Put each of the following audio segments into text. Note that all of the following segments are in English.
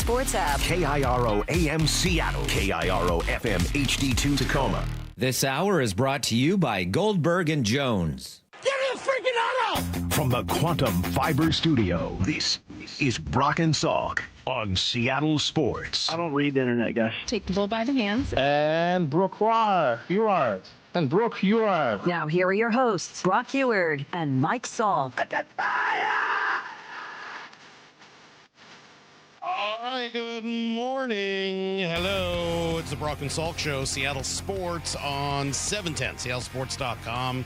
Sports app. KIRO AM Seattle. KIRO FM HD2 Tacoma. This hour is brought to you by Goldberg and Jones. Give me a freaking auto! From the Quantum Fiber Studio, this is Brock and Salk on Seattle Sports. I don't read the internet, guys. Take the bull by the hands. And Brooke, you are. And Brooke, you are. Now here are your hosts, Brock Eward and Mike Salk. All right, good morning. Hello, it's the Brock and Salk Show, Seattle Sports on 710, seattlesports.com.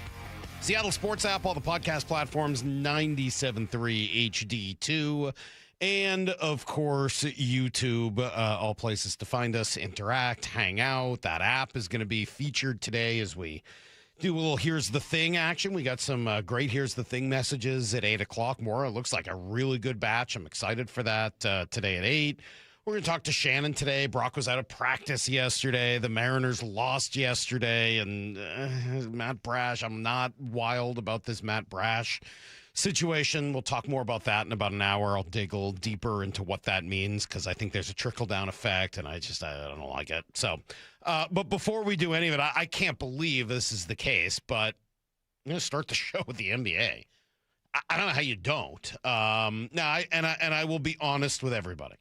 Seattle Sports app, all the podcast platforms, 97.3 HD2. And, of course, YouTube, all places to find us, interact, hang out. That app is going to be featured today as we do a little Here's the Thing action. We got some great Here's the Thing messages at 8 o'clock more. It looks like a really good batch. I'm excited for that today at 8. We're going to talk to Shannon today. Brock was out of practice yesterday. The Mariners lost yesterday. And Matt Brash, I'm not wild about this Matt Brash situation. We'll talk more about that in about an hour. I'll dig a little deeper into what that means because I think there's a trickle-down effect, and I don't like it. So, but before we do any of it, I can't believe this is the case, but I'm going to start the show with the NBA. I don't know how you don't. I will be honest with everybody.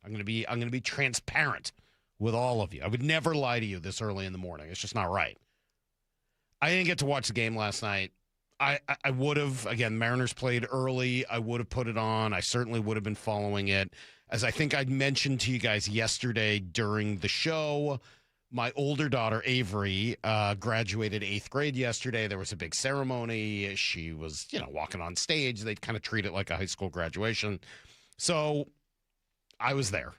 I'm going to be transparent with all of you. I would never lie to you this early in the morning. It's just not right. I didn't get to watch the game last night. I would have. Again, Mariners played early. I would have put it on. I certainly would have been following it. As I think I mentioned to you guys yesterday during the show, my older daughter, Avery, graduated 8th grade yesterday. There was a big ceremony. She was, walking on stage. They kind of treat it like a high school graduation. So I was there.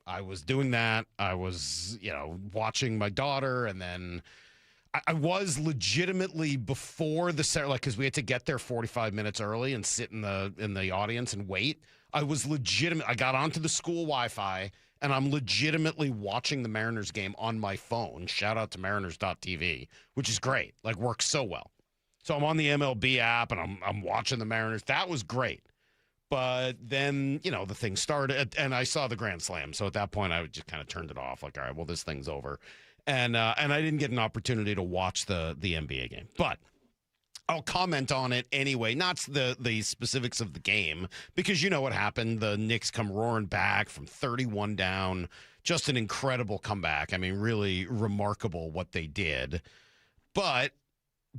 I was doing that. I was, watching my daughter, and then I was legitimately before the ceremony, because we had to get there 45 minutes early and sit in the audience and wait. I was legitimate. I got onto the school Wi-Fi, and I'm legitimately watching the Mariners game on my phone. Shout out to Mariners.tv, which is great. Works so well. So I'm on the MLB app, and I'm watching the Mariners. That was great. But then, the thing started, and I saw the Grand Slam. So at that point, I just kind of turned it off. All right, well, this thing's over. And I didn't get an opportunity to watch the NBA game. But I'll comment on it anyway, not the specifics of the game, because you know what happened. The Knicks come roaring back from 31 down. Just an incredible comeback. I mean, really remarkable what they did. But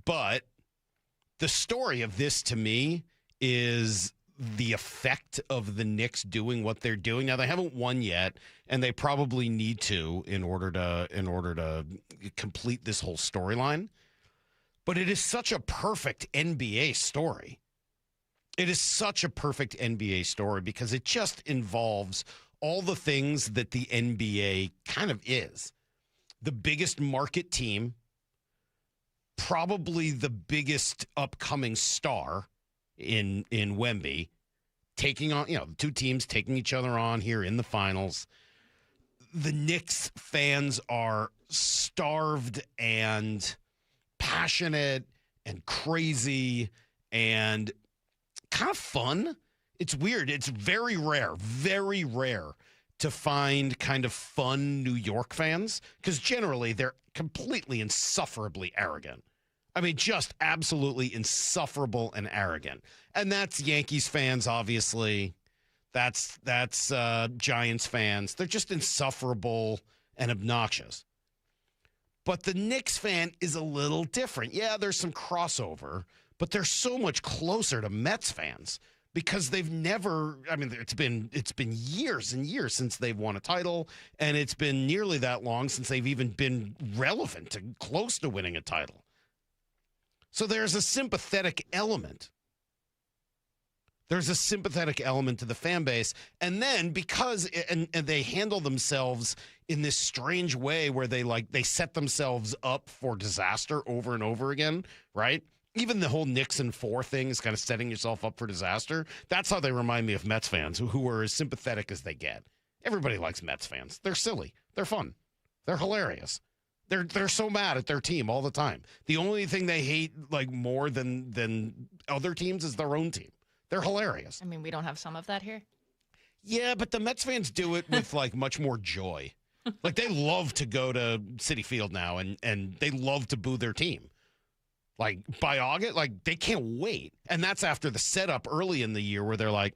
the story of this to me is the effect of the Knicks doing what they're doing. Now, they haven't won yet, and they probably need to in order to complete this whole storyline. But it is such a perfect NBA story. It is such a perfect NBA story because it just involves all the things that the NBA kind of is. The biggest market team, probably the biggest upcoming star in Wemby, taking on, the two teams taking each other on here in the finals. The Knicks fans are starved and passionate and crazy and kind of fun. It's weird. It's very rare to find kind of fun New York fans because generally they're completely insufferably arrogant. I mean, just absolutely insufferable and arrogant. And that's Yankees fans, obviously. That's Giants fans. They're just insufferable and obnoxious. But the Knicks fan is a little different. Yeah, there's some crossover, but they're so much closer to Mets fans because they've never, it's been years and years since they've won a title, and it's been nearly that long since they've even been relevant to close to winning a title. So there's a sympathetic element. There's a sympathetic element to the fan base. And then because and they handle themselves in this strange way where they set themselves up for disaster over and over again, right? Even the whole Nixon 4 thing is kind of setting yourself up for disaster. That's how they remind me of Mets fans who are as sympathetic as they get. Everybody likes Mets fans. They're silly. They're fun. They're hilarious. They're so mad at their team all the time. The only thing they hate more than other teams is their own team. They're hilarious. I mean, we don't have some of that here. Yeah, but the Mets fans do it with like much more joy. Like they love to go to Citi Field now and they love to boo their team. Like by August, like they can't wait. And that's after the setup early in the year where they're like,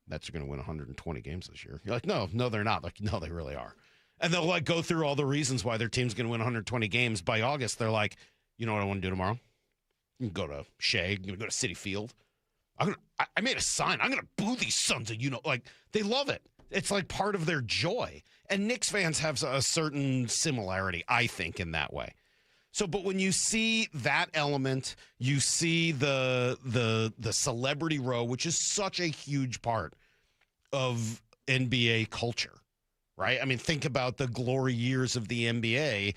Mets are going to win 120 games this year. You're like, no, they're not. Like, no, they really are. And they'll like go through all the reasons why their team's going to win 120 games. By August, they're like, you know what I want to do tomorrow? You can go to Shea. You can go to Citi Field. I made a sign. I'm going to boo these sons of, like they love it. It's like part of their joy. And Knicks fans have a certain similarity, I think, in that way. So, but when you see that element, you see the celebrity row, which is such a huge part of NBA culture, right? I mean, think about the glory years of the NBA.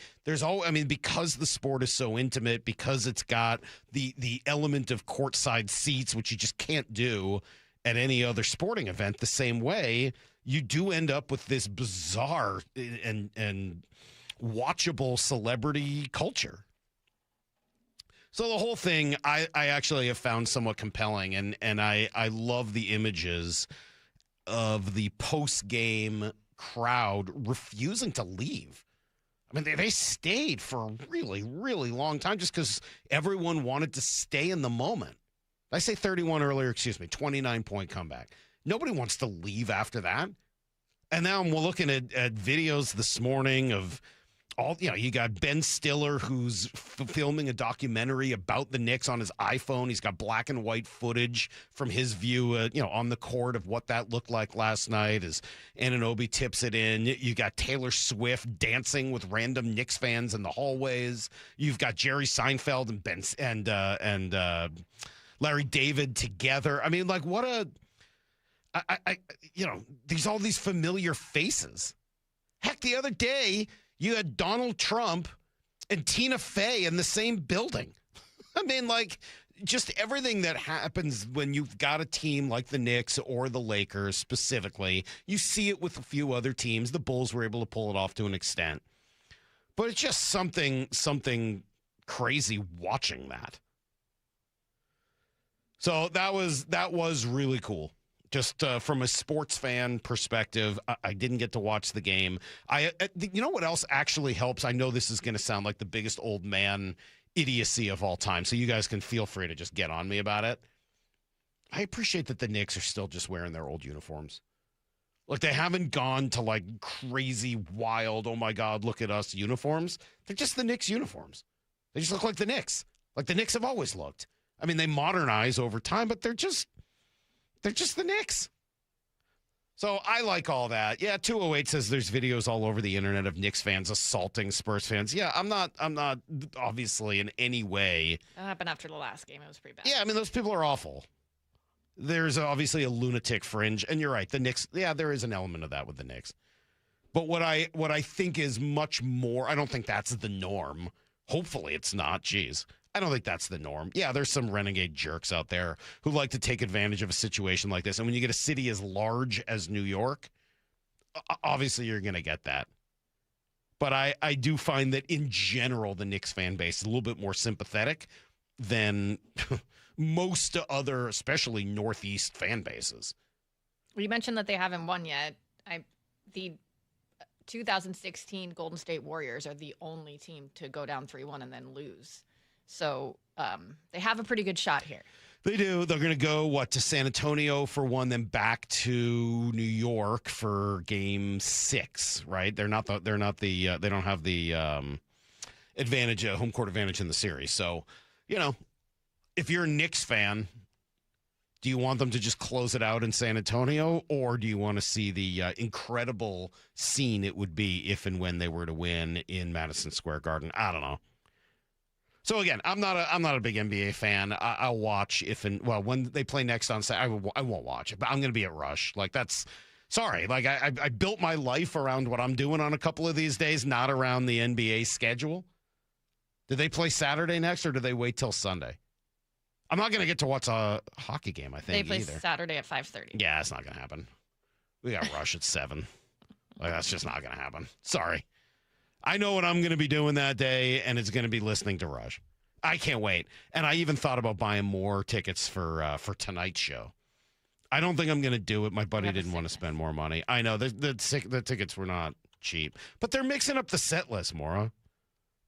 Because the sport is so intimate, because it's got the element of courtside seats, which you just can't do at any other sporting event the same way, you do end up with this bizarre and watchable celebrity culture. So the whole thing I actually have found somewhat compelling, and I love the images of the post-game crowd refusing to leave. I mean, they stayed for a really, really long time just because everyone wanted to stay in the moment. I say 31 earlier, 29-point comeback. Nobody wants to leave after that. And now I'm looking at videos this morning of you got Ben Stiller, who's filming a documentary about the Knicks on his iPhone. He's got black and white footage from his view, on the court of what that looked like last night as Anunoby tips it in. You got Taylor Swift dancing with random Knicks fans in the hallways. You've got Jerry Seinfeld and Larry David together. I mean, like what all these familiar faces. Heck, the other day, you had Donald Trump and Tina Fey in the same building. I mean, like, just everything that happens when you've got a team like the Knicks or the Lakers specifically, you see it with a few other teams. The Bulls were able to pull it off to an extent. But it's just something crazy watching that. So that was really cool. Just from a sports fan perspective, I didn't get to watch the game. You know what else actually helps? I know this is going to sound like the biggest old man idiocy of all time, so you guys can feel free to just get on me about it. I appreciate that the Knicks are still just wearing their old uniforms. Like, they haven't gone to, like, crazy, wild, oh, my God, look at us uniforms. They're just the Knicks uniforms. They just look like the Knicks. Like the Knicks have always looked. I mean, they modernize over time, but they're just the Knicks. So I like all that. Yeah, 208 says there's videos all over the internet of Knicks fans assaulting Spurs fans. Yeah, I'm not obviously in any way. That happened after the last game. It was pretty bad. Yeah, I mean, those people are awful. There's obviously a lunatic fringe, and you're right. The Knicks, yeah, there is an element of that with the Knicks. But what I think is much more, I don't think that's the norm. Hopefully it's not. Jeez. I don't think that's the norm. Yeah, there's some renegade jerks out there who like to take advantage of a situation like this. And when you get a city as large as New York, obviously you're going to get that. But I do find that in general, the Knicks fan base is a little bit more sympathetic than most other, especially Northeast fan bases. You mentioned that they haven't won yet. The 2016 Golden State Warriors are the only team to go down 3-1 and then lose. So they have a pretty good shot here. They do. They're going to go to San Antonio for one, then back to New York for Game 6. Right? They don't have the advantage, home court advantage in the series. So, if you're a Knicks fan, do you want them to just close it out in San Antonio, or do you want to see the incredible scene it would be if and when they were to win in Madison Square Garden? I don't know. So again, I'm not a big NBA fan. I'll watch when they play next on Saturday. I won't watch it, but I'm going to be at Rush. Like sorry. Like I built my life around what I'm doing on a couple of these days, not around the NBA schedule. Do they play Saturday next, or do they wait till Sunday? I'm not going to get to watch a hockey game. I think they play either. Saturday at 5:30. Yeah, it's not going to happen. We got Rush at 7. Like that's just not going to happen. Sorry. I know what I'm going to be doing that day, and it's going to be listening to Rush. I can't wait. And I even thought about buying more tickets for tonight's show. I don't think I'm going to do it. My buddy didn't want to spend more money. I know the tickets were not cheap, but they're mixing up the set list, Maura.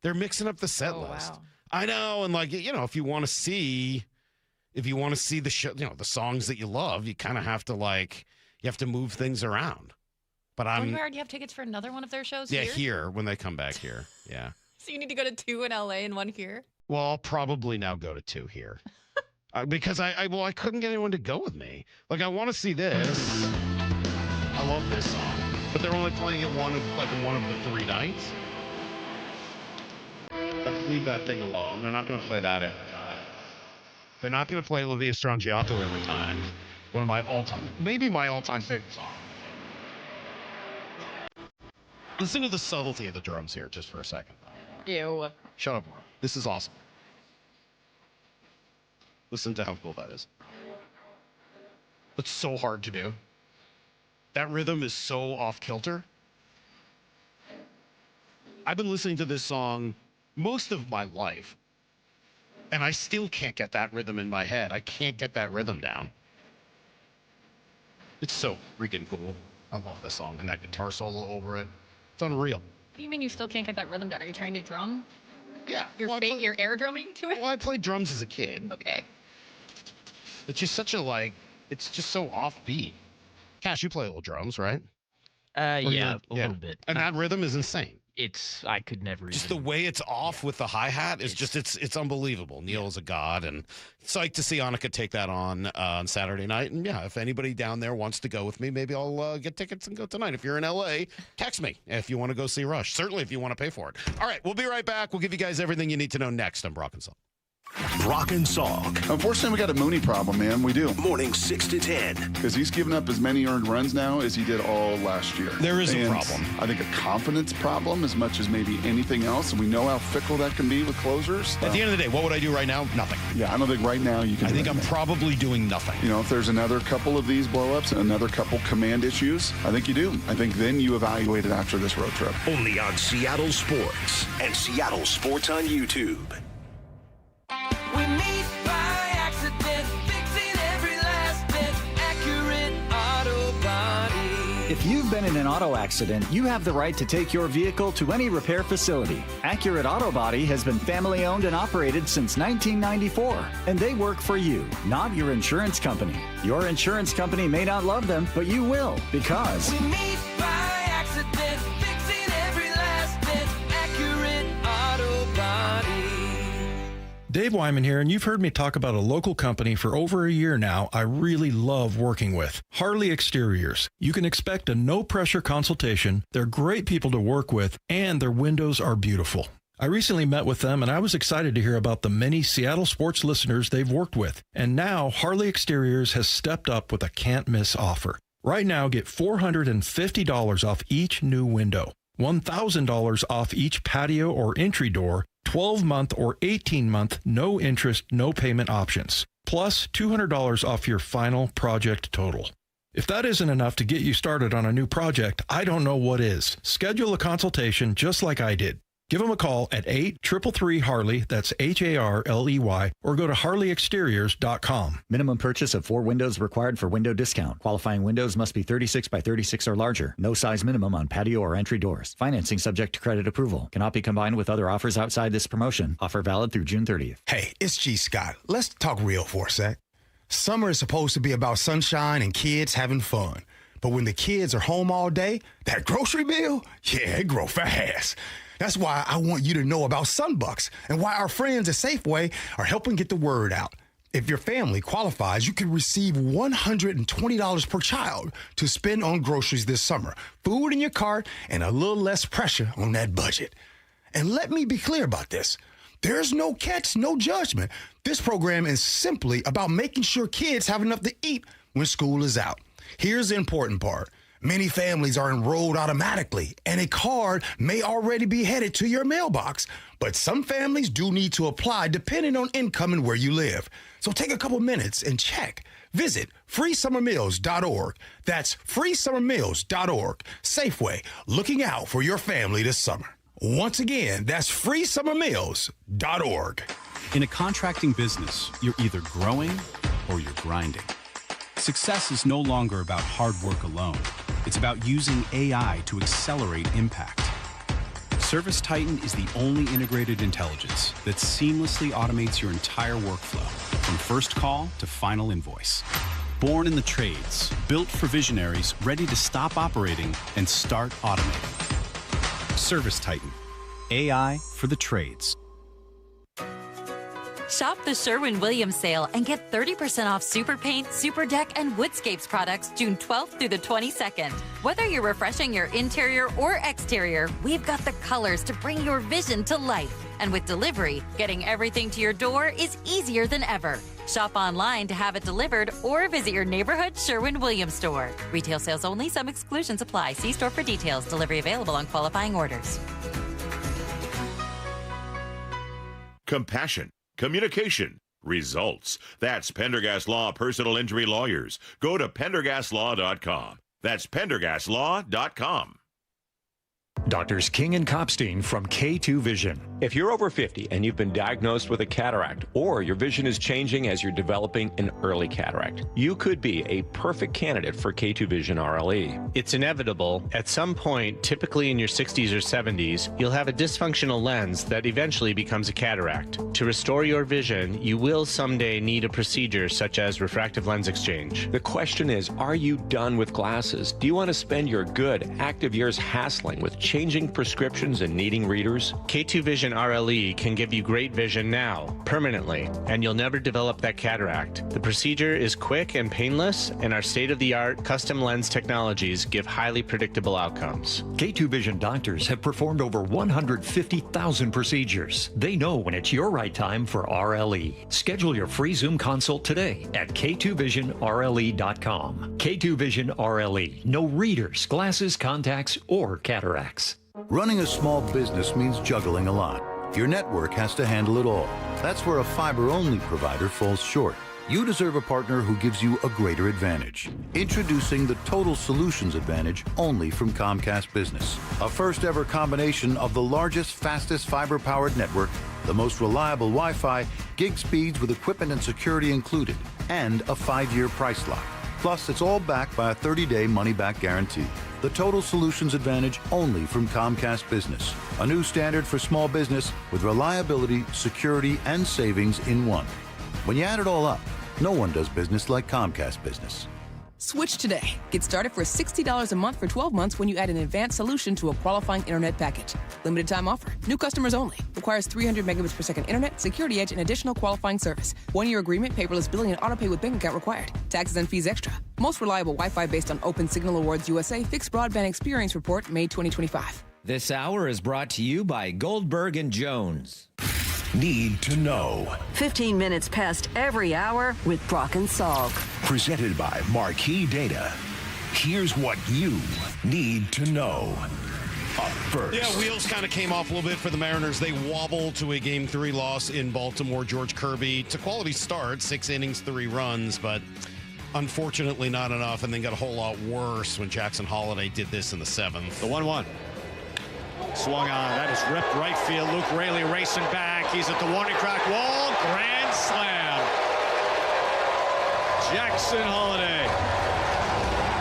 They're mixing up the set list. Wow. I know, and like if you want to see the show, the songs that you love, you kind of have to you have to move things around. But do you have tickets for another one of their shows? Yeah, here when they come back here. Yeah. So you need to go to 2 in LA and 1 here? Well, I'll probably now go to 2 here. Because I couldn't get anyone to go with me. Like, I want to see this. I love this song. But they're only playing it one of the 3 nights. Let's leave that thing alone. They're not going to play that every time. They're not going to play Olivia Stronggiato every time. One of my all-time favorite songs. Listen to the subtlety of the drums here just for a second. Ew. Shut up, Laura. This is awesome. Listen to how cool that is. It's so hard to do. That rhythm is so off kilter. I've been listening to this song most of my life, and I still can't get that rhythm in my head. I can't get that rhythm down. It's so freaking cool. I love this song and that guitar solo over it. It's unreal. What do you mean you still can't get that rhythm down? Are you trying to drum? Yeah. You're air drumming to it? Well, I played drums as a kid. Okay. It's just such a it's just so offbeat. Cash, you play little drums, right? Yeah, a little bit. And that rhythm is insane. I could never just even... the way it's off with the hi-hat is it's unbelievable. Neil is a god, and psyched to see Annika take that on Saturday night. And yeah, if anybody down there wants to go with me, maybe I'll get tickets and go tonight. If you're in LA, text me if you want to go see Rush. Certainly if you want to pay for it. All right, we'll be right back. We'll give you guys everything you need to know next on Brock and Salk. Brock and Salk. Unfortunately, we got a Mooney problem, man. We do. Morning 6 to 10. Because he's given up as many earned runs now as he did all last year. There is a problem. I think a confidence problem as much as maybe anything else. And we know how fickle that can be with closers. At the end of the day, what would I do right now? Nothing. Yeah, I don't think right now you can. I think I'm probably doing nothing. If there's another couple of these blow-ups, another couple command issues, I think you do. I think then you evaluate it after this road trip. Only on Seattle Sports and Seattle Sports on YouTube. We meet by accident, fixing every last bit, Accurate Auto Body. If you've been in an auto accident, you have the right to take your vehicle to any repair facility. Accurate Auto Body has been family owned and operated since 1994, and they work for you, not your insurance company. Your insurance company may not love them, but you will, because we meet by accident, fixing every last bit, Accurate Auto Body. Dave Wyman here, and you've heard me talk about a local company for over a year now I really love working with, Harley Exteriors. You can expect a no-pressure consultation, they're great people to work with, and their windows are beautiful. I recently met with them, and I was excited to hear about the many Seattle sports listeners they've worked with. And now, Harley Exteriors has stepped up with a can't-miss offer. Right now, get $450 off each new window, $1,000 off each patio or entry door, 12-month or 18-month, no interest, no payment options, plus $200 off your final project total. If that isn't enough to get you started on a new project, I don't know what is. Schedule a consultation just like I did. Give them a call at 833-HARLEY, that's HARLEY, or go to harleyexteriors.com. minimum purchase of 4 windows required for window discount. Qualifying windows must be 36 by 36 or larger. No size minimum on patio or entry doors. Financing subject to credit approval. Cannot be combined with other offers outside this promotion. Offer valid through June 30th. Hey, it's G. Scott. Let's talk real for a sec. Summer is supposed to be about sunshine and kids having fun. But when the kids are home all day, that grocery bill, yeah, it grow fast. That's why I want you to know about Sunbucks and why our friends at Safeway are helping get the word out. If your family qualifies, you can receive $120 per child to spend on groceries this summer, food in your cart, and a little less pressure on that budget. And let me be clear about this. There's no catch, no judgment. This program is simply about making sure kids have enough to eat when school is out. Here's the important part. Many families are enrolled automatically, and a card may already be headed to your mailbox. But some families do need to apply depending on income and where you live. So take a couple minutes and check. Visit freesummermeals.org. That's freesummermeals.org. Safeway, looking out for your family this summer. Once again, that's freesummermeals.org. In a contracting business, you're either growing or you're grinding. Success is no longer about hard work alone. It's about using AI to accelerate impact. Service Titan is the only integrated intelligence that seamlessly automates your entire workflow, from first call to final invoice. Born in the trades, built for visionaries ready to stop operating and start automating. Service Titan, AI for the trades. Shop the Sherwin-Williams sale and get 30% off Super Paint, Super Deck, and Woodscapes products June 12th through the 22nd. Whether you're refreshing your interior or exterior, we've got the colors to bring your vision to life. And with delivery, getting everything to your door is easier than ever. Shop online to have it delivered or visit your neighborhood Sherwin-Williams store. Retail sales only. Some exclusions apply. See store for details. Delivery available on qualifying orders. Compassion. Communication. Results. That's Pendergast Law Personal Injury Lawyers. Go to pendergastlaw.com. That's pendergastlaw.com. Doctors King and Kopstein from K2 Vision. If you're over 50 and you've been diagnosed with a cataract, or your vision is changing as you're developing an early cataract, you could be a perfect candidate for K2 Vision RLE. It's inevitable. At some point, typically in your 60s or 70s, you'll have a dysfunctional lens that eventually becomes a cataract. To restore your vision, you will someday need a procedure such as refractive lens exchange. The question is, are you done with glasses? Do you want to spend your good, active years hassling with changing prescriptions and needing readers? K2 Vision RLE can give you great vision now, permanently, and you'll never develop that cataract. The procedure is quick and painless, and our state-of-the-art custom lens technologies give highly predictable outcomes. K2 Vision doctors have performed over 150,000 procedures. They know when it's your right time for RLE. Schedule your free Zoom consult today at k2visionrle.com. K2 Vision RLE. No readers, glasses, contacts, or cataracts. Running a small business means juggling a lot. Your network has to handle it all. That's where a fiber-only provider falls short. You deserve a partner who gives you a greater advantage. Introducing the Total Solutions Advantage only from Comcast Business. A first-ever combination of the largest, fastest fiber-powered network, the most reliable Wi-Fi, gig speeds with equipment and security included, and a 5-year price lock. Plus, it's all backed by a 30-day money-back guarantee. The Total Solutions Advantage only from Comcast Business. A new standard for small business with reliability, security, and savings in one. When you add it all up, no one does business like Comcast Business. Switch today. Get started for $60 a month for 12 months when you add an advanced solution to a qualifying internet package. Limited time offer. New customers only. Requires 300 megabits per second internet, security edge, and additional qualifying service. 1-year agreement, paperless billing, and autopay with bank account required. Taxes and fees extra. Most reliable Wi-Fi based on Open Signal Awards USA Fixed Broadband Experience Report, May 2025. This hour is brought to you by Goldberg and Jones. Need to know. 15 minutes past every hour with Brock and Salk. Presented by Marquee Data. Here's what you need to know. Up first. Yeah, wheels kind of came off a little bit for the Mariners. They wobbled to a Game 3 loss in Baltimore. George Kirby, it's a quality start, 6 innings, 3 runs, but unfortunately not enough, and then got a whole lot worse when Jackson Holliday did this in the 7th. The 1-1. Swung on. That is ripped right field. Luke Raley racing back. He's at the warning track wall. Grand slam. Jackson Holliday.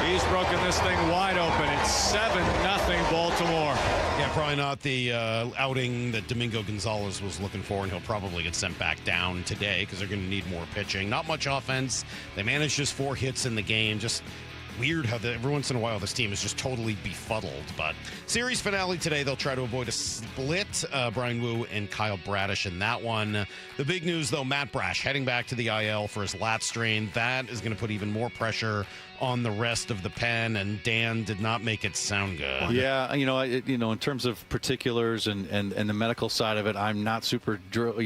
He's broken this thing wide open. It's 7-0 Baltimore. Yeah, probably not the outing that Domingo Gonzalez was looking for, and he'll probably get sent back down today because they're going to need more pitching. Not much offense. They managed just 4 hits in the game. Just weird how every once in a while this team is just totally befuddled. But series finale today, they'll try to avoid a split. Brian Wu and Kyle Bradish in that one. The big news, though, Matt Brash heading back to the IL for his lat strain. That is going to put even more pressure on the rest of the pen, and Dan did not make it sound good. Yeah, in terms of particulars and the medical side of it, I'm not super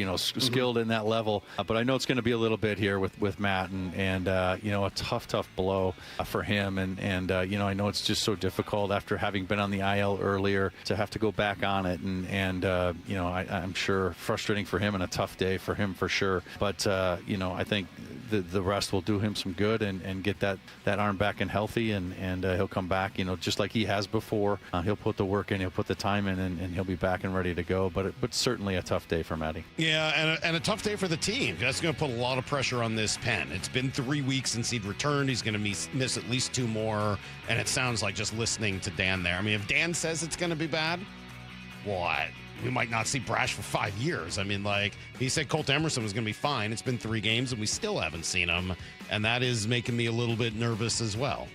skilled in that level, but I know it's going to be a little bit here with Matt, and a tough blow for him, and I know it's just so difficult after having been on the IL earlier to have to go back on it, and I'm sure frustrating for him and a tough day for him for sure, but I think the rest will do him some good and get that arm back and healthy, and he'll come back, just like he has before. He'll put the work in, he'll put the time in, and he'll be back and ready to go. But certainly a tough day for Matty. Yeah, and a tough day for the team. That's going to put a lot of pressure on this Penn. It's been 3 weeks since he'd returned. He's going to miss at least 2 more, and it sounds like, just listening to Dan there, I mean, if Dan says it's going to be bad, what? We might not see Brash for 5 years. I mean, like, he said Colt Emerson was going to be fine. It's been 3 games, and we still haven't seen him, and that is making me a little bit nervous as well.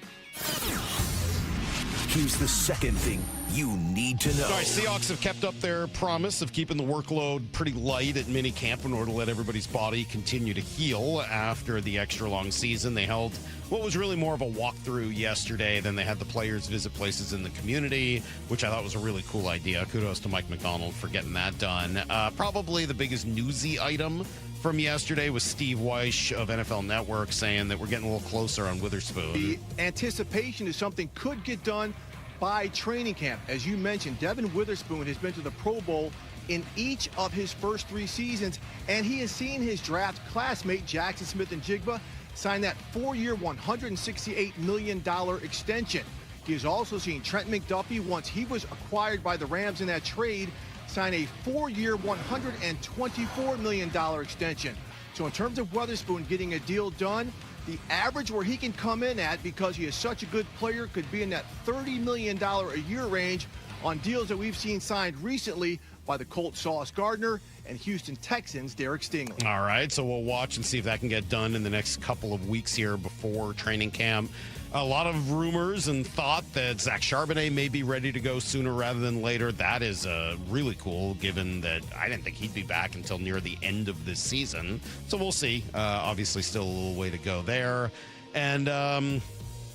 Here's the second thing you need to know. All right, Seahawks have kept up their promise of keeping the workload pretty light at minicamp in order to let everybody's body continue to heal after the extra long season. They held what was really more of a walkthrough yesterday. Then they had the players visit places in the community, which I thought was a really cool idea. Kudos to Mike McDonald for getting that done. Probably the biggest newsy item from yesterday was Steve Weish of NFL Network saying that we're getting a little closer on Witherspoon. The anticipation is something could get done by training camp. As you mentioned, Devin Witherspoon has been to the Pro Bowl in each of his first 3 seasons, and he has seen his draft classmate Jackson Smith-Njigba sign that 4-year, $168 million extension. He has also seen Trent McDuffie, once he was acquired by the Rams in that trade, sign a 4-year, $124 million extension. So in terms of Witherspoon getting a deal done, the average where he can come in at, because he is such a good player, could be in that $30 million a year range on deals that we've seen signed recently by the Colts' Sauce Gardner and Houston Texans' Derek Stingley. All right, so we'll watch and see if that can get done in the next couple of weeks here before training camp. A lot of rumors and thought that Zach Charbonnet may be ready to go sooner rather than later. That is really cool, given that I didn't think he'd be back until near the end of this season. So we'll see. Obviously, still a little way to go there. And God,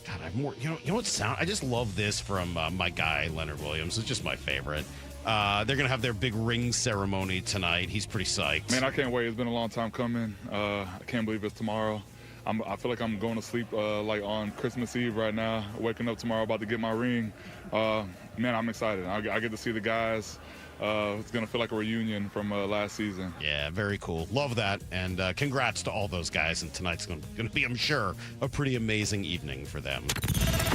I have more. You know what sound? I just love this from my guy Leonard Williams. It's just my favorite. They're going to have their big ring ceremony tonight. He's pretty psyched. Man, I can't wait. It's been a long time coming. I can't believe it's tomorrow. I feel like I'm going to sleep like on Christmas Eve right now, waking up tomorrow about to get my ring. Man, I'm excited. I get to see the guys. It's going to feel like a reunion from last season. Yeah, very cool. Love that. And congrats to all those guys. And tonight's going to be, I'm sure, a pretty amazing evening for them.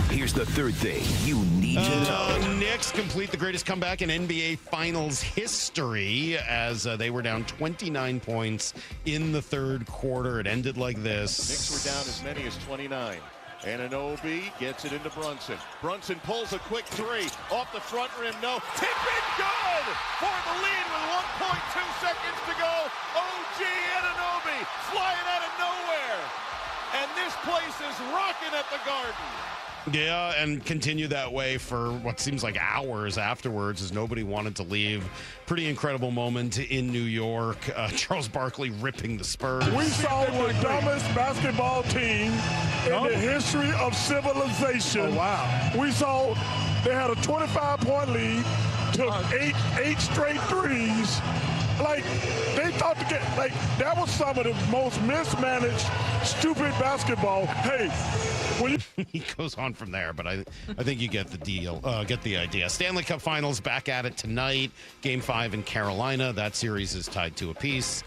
Here's the third thing you need to know. Knicks complete the greatest comeback in NBA Finals history as they were down 29 points in the third quarter. It ended like this. The Knicks were down as many as 29. Anunoby gets it into Brunson. Brunson pulls a quick 3 off the front rim. No. Tip it good for the lead with 1.2 seconds to go. OG Anunoby flying out of nowhere. And this place is rocking at the Garden. Yeah, and continue that way for what seems like hours afterwards as nobody wanted to leave. Pretty incredible moment in New York. Charles Barkley ripping the Spurs. We saw the dumbest basketball team in the history of civilization. Oh, wow. We saw they had a 25-point lead, took eight straight threes. Like, they thought to get, like, that was some of the most mismanaged, stupid basketball. Hey, when you... He goes on from there, but I think you get the deal, get the idea. Stanley Cup Finals back at it tonight. Game 5 in Carolina. That series is tied 2 apiece.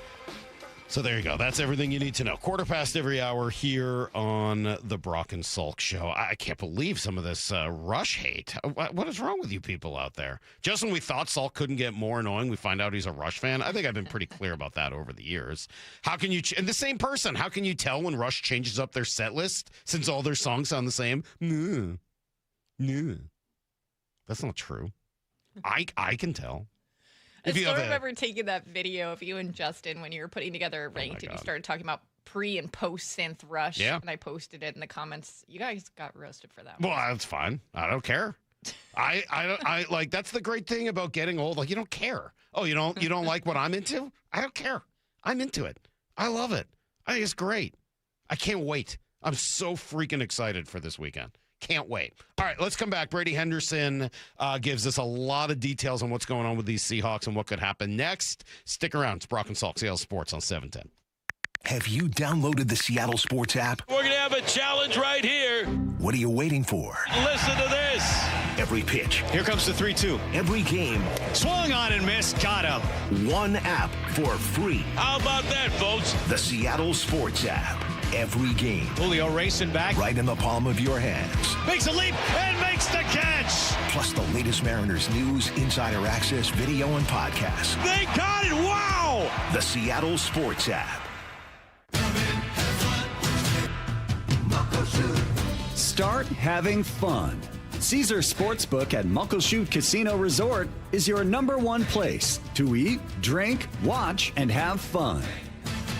So there you go. That's everything you need to know. 1:15 every hour here on the Brock and Salk Show. I can't believe some of this Rush hate. What is wrong with you people out there? Just when we thought Salk couldn't get more annoying, we find out he's a Rush fan. I think I've been pretty clear about that over the years. How can you, and the same person, how can you tell when Rush changes up their set list since all their songs sound the same? No. That's not true. I can tell. I still remember taking that video of you and Justin when you were putting together a ranked and you started talking about pre and post synth Rush. Yeah. And I posted it in the comments. You guys got roasted for that. Well, that's fine. I don't care. I like, that's the great thing about getting old. Like, you don't care. Oh, you don't like what I'm into? I don't care. I'm into it. I love it. I think it's great. I can't wait. I'm so freaking excited for this weekend. Can't wait. All right, let's come back. Brady Henderson gives us a lot of details on what's going on with these Seahawks and what could happen next. Stick around. It's Brock and Salk, Seattle Sports on 710. Have you downloaded the Seattle Sports app? We're going to have a challenge right here. What are you waiting for? Listen to this. Every pitch. Here comes the 3-2. Every game. Swung on and missed. Got him. One app for free. How about that, folks? The Seattle Sports app. every game. Julio racing back. Right in the palm of your hands. Makes a leap and makes the catch. Plus the latest Mariners news, insider access, video, and podcasts. They got it. Wow. The Seattle Sports app. Start having fun. Caesar Sportsbook at Muckleshoot Casino Resort is your #1 place to eat, drink, watch, and have fun.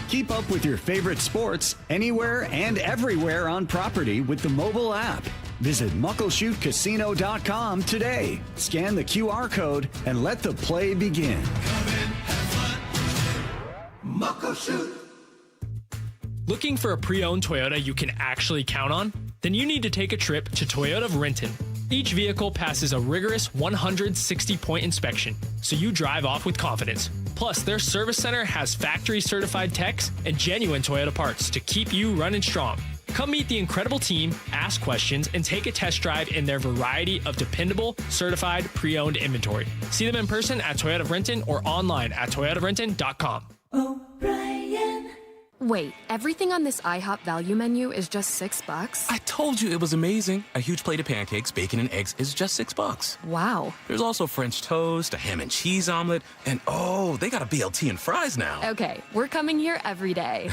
Keep up with your favorite sports anywhere and everywhere on property with the mobile app. Visit MuckleshootCasino.com today. Scan the QR code and let the play begin. Muckleshoot. Looking for a pre-owned Toyota you can actually count on? Then you need to take a trip to Toyota of Renton. Each vehicle passes a rigorous 160-point inspection, so you drive off with confidence. Plus, their service center has factory-certified techs and genuine Toyota parts to keep you running strong. Come meet the incredible team, ask questions, and take a test drive in their variety of dependable, certified, pre-owned inventory. See them in person at Toyota of Renton or online at toyotaofrenton.com. Wait, everything on this IHOP value menu is just $6? I told you it was amazing. A huge plate of pancakes, bacon, and eggs is just $6. Wow. There's also French toast, a ham and cheese omelet, and oh, they got a BLT and fries now. Okay, we're coming here every day.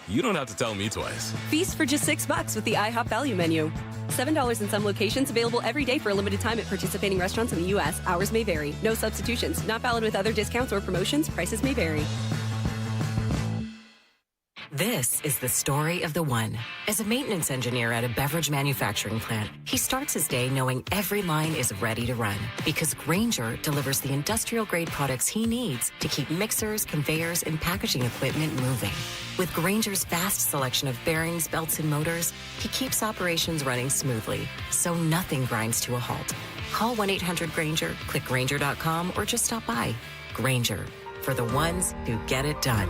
You don't have to tell me twice. Feast for just $6 with the IHOP value menu. $7 in some locations, available every day for a limited time at participating restaurants in the U.S. Hours may vary. No substitutions. Not valid with other discounts or promotions. Prices may vary. This is the story of the one. As a maintenance engineer at a beverage manufacturing plant, he starts his day knowing every line is ready to run because Grainger delivers the industrial-grade products he needs to keep mixers, conveyors, and packaging equipment moving. With Grainger's vast selection of bearings, belts, and motors, he keeps operations running smoothly, so nothing grinds to a halt. Call 1-800-GRAINGER, click Grainger.com, or just stop by. Grainger, for the ones who get it done.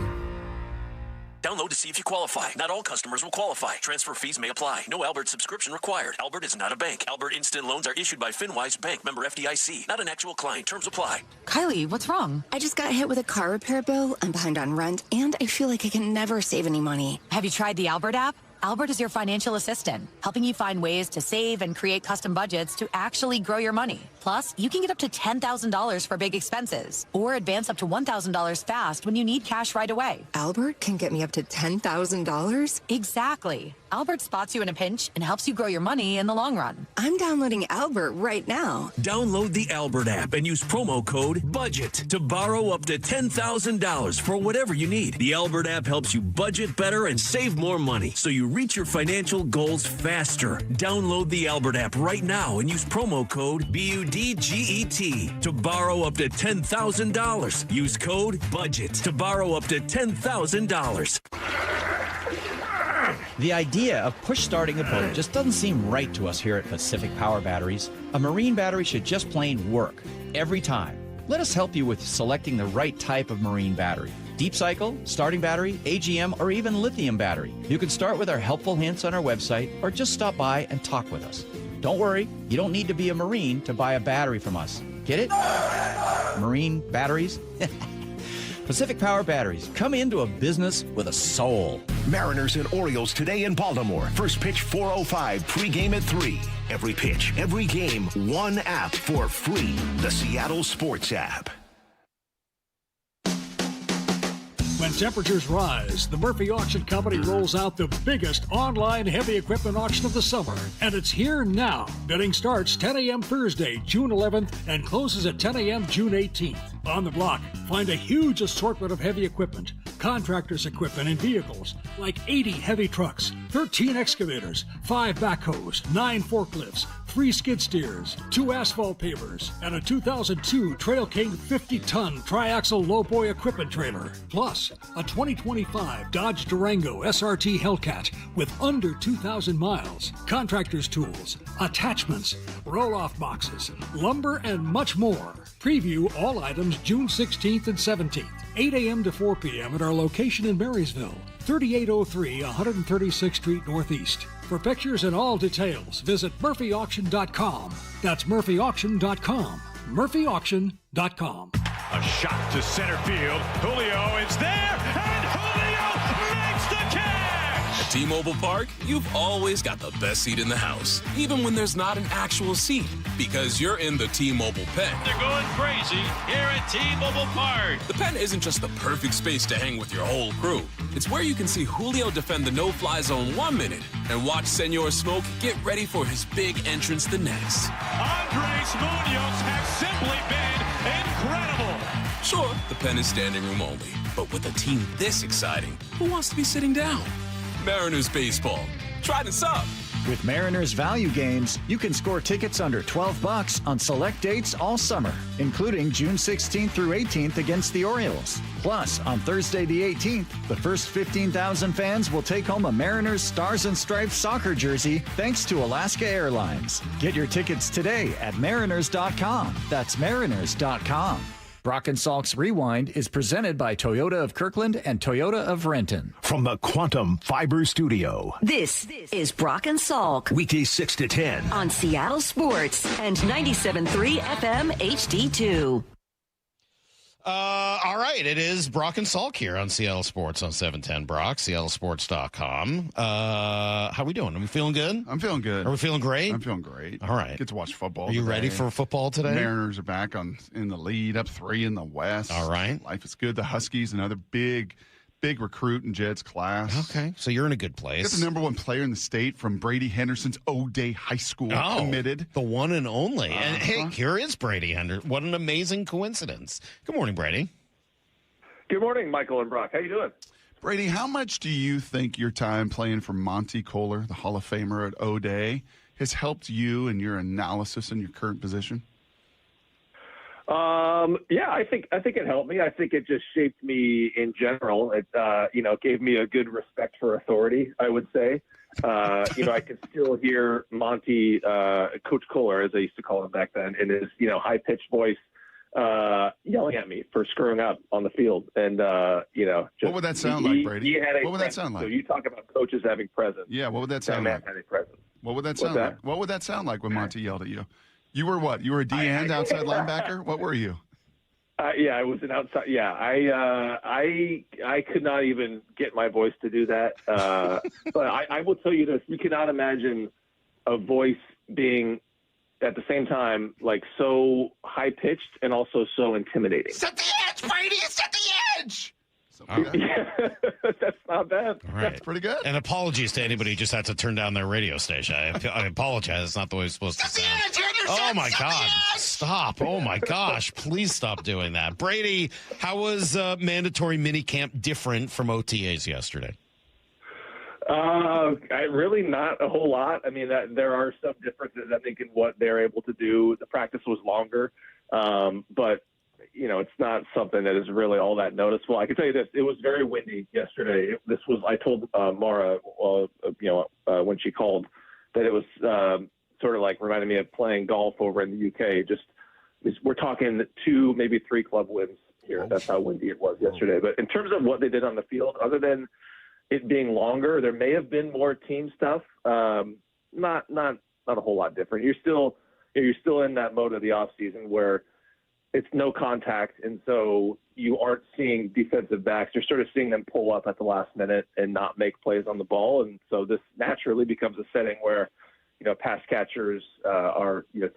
Download to see if you qualify. Not all customers will qualify. Transfer fees may apply. No Albert subscription required. Albert is not a bank. Albert Instant Loans are issued by FinWise Bank, member FDIC. Not an actual client. Terms apply. Kylie, what's wrong? I just got hit with a car repair bill. I'm behind on rent, and I feel like I can never save any money. Have you tried the Albert app? Albert is your financial assistant, helping you find ways to save and create custom budgets to actually grow your money. Plus, you can get up to $10,000 for big expenses or advance up to $1,000 fast when you need cash right away. Albert can get me up to $10,000? Exactly. Albert spots you in a pinch and helps you grow your money in the long run. I'm downloading Albert right now. Download the Albert app and use promo code BUDGET to borrow up to $10,000 for whatever you need. The Albert app helps you budget better and save more money so you reach your financial goals faster. Download the Albert app right now and use promo code BUDGET to borrow up to $10,000. Use code BUDGET to borrow up to $10,000. The idea of push-starting a boat just doesn't seem right to us here at Pacific Power Batteries. A marine battery should just plain work every time. Let us help you with selecting the right type of marine battery. Deep cycle, starting battery, AGM, or even lithium battery. You can start with our helpful hints on our website or just stop by and talk with us. Don't worry, you don't need to be a Marine to buy a battery from us. Get it? Marine batteries? Pacific Power Batteries. Come into a business with a soul. Mariners and Orioles today in Baltimore. First pitch 4:05, pregame at 3. Every pitch, every game, one app for free. The Seattle Sports app. When temperatures rise, the Murphy Auction Company rolls out the biggest online heavy equipment auction of the summer. And it's here now. Bidding starts 10 a.m. Thursday, June 11th, and closes at 10 a.m. June 18th. On the block, find a huge assortment of heavy equipment, contractors' equipment, and vehicles, like 80 heavy trucks, 13 excavators, 5 backhoes, 9 forklifts, 3 skid steers, 2 asphalt pavers, and a 2002 Trail King 50-ton triaxle lowboy equipment trailer. Plus, a 2025 Dodge Durango SRT Hellcat with under 2,000 miles, contractor's tools, attachments, roll-off boxes, lumber, and much more. Preview all items June 16th and 17th, 8 a.m. to 4 p.m. at our location in Marysville, 3803 136th Street Northeast. For pictures and all details, visit murphyauction.com. That's murphyauction.com. murphyauction.com. A shot to center field. Julio is there, and Julio makes the catch! T-Mobile Park, you've always got the best seat in the house, even when there's not an actual seat, because you're in the T-Mobile pen. They're going crazy here at T-Mobile Park. The pen isn't just the perfect space to hang with your whole crew. It's where you can see Julio defend the no-fly zone 1 minute and watch Senor Smoke get ready for his big entrance the next. Andres Munoz has simply been incredible. Sure, the pen is standing room only, but with a team this exciting, who wants to be sitting down? Mariners baseball. Try this up. With Mariners value games, you can score tickets under $12 on select dates all summer, including June 16th through 18th against the Orioles. Plus, on Thursday the 18th, the first 15,000 fans will take home a Mariners Stars and Stripes soccer jersey thanks to Alaska Airlines. Get your tickets today at mariners.com. That's mariners.com. Brock and Salk's Rewind is presented by Toyota of Kirkland and Toyota of Renton. From the Quantum Fiber Studio. This is Brock and Salk. Weekdays 6 to 10. On Seattle Sports and 97.3 FM HD2. All right, it is Brock and Salk here on Seattle Sports on 710 Brock, seattlesports.com. How we doing? Are we feeling good? I'm feeling good. Are we feeling great? I'm feeling great. All right. Get to watch football. Are you ready for football today? Mariners are back in the lead, up 3 in the West. All right. Life is good. The Huskies, another big recruit in Jed's class. Okay, so you're in a good place. Get the number 1 player in the state from Brady Henderson's O'Day High School committed. The one and only. And hey, here is Brady Henderson. What an amazing coincidence. Good morning, Brady. Good morning, Michael and Brock. How you doing? Brady, how much do you think your time playing for Monty Kohler, the Hall of Famer at O'Day, has helped you in your analysis in your current position? Yeah, I think it helped me. I think it just shaped me in general. It gave me a good respect for authority, I would say. I can still hear Monty, Coach Kohler, as I used to call him back then, in his high pitched voice, yelling at me for screwing up on the field. And what would that sound like, Brady? What would that sound like? So you talk about coaches having presence. Yeah, what would that sound like? Having presence. What would that sound like? What would that sound like when Monty yelled at you? You were what? You were a D-end outside linebacker? What were you? Yeah, I was an outside. Yeah, I could not even get my voice to do that. But I will tell you this: you cannot imagine a voice being at the same time like so high pitched and also so intimidating. Set the edge, Brady! Set the edge! Yeah, that's not bad. All right. That's pretty good. And apologies to anybody who just had to turn down their radio station. I apologize. It's not the way it's supposed to sound. Oh, my God. Stop. Oh, my gosh. Please stop doing that. Brady, how was mandatory minicamp different from OTAs yesterday? Really not a whole lot. I mean, there are some differences, I think, in what they're able to do. The practice was longer, but it's not something that is really all that noticeable. I can tell you this: it was very windy yesterday. I told Mara, when she called, that it was sort of like reminded me of playing golf over in the UK. We're talking 2, maybe 3 club wins here. That's how windy it was yesterday. But in terms of what they did on the field, other than it being longer, there may have been more team stuff. Not a whole lot different. You're still in that mode of the off season where it's no contact, and so you aren't seeing defensive backs. You're sort of seeing them pull up at the last minute and not make plays on the ball, and so this naturally becomes a setting where pass catchers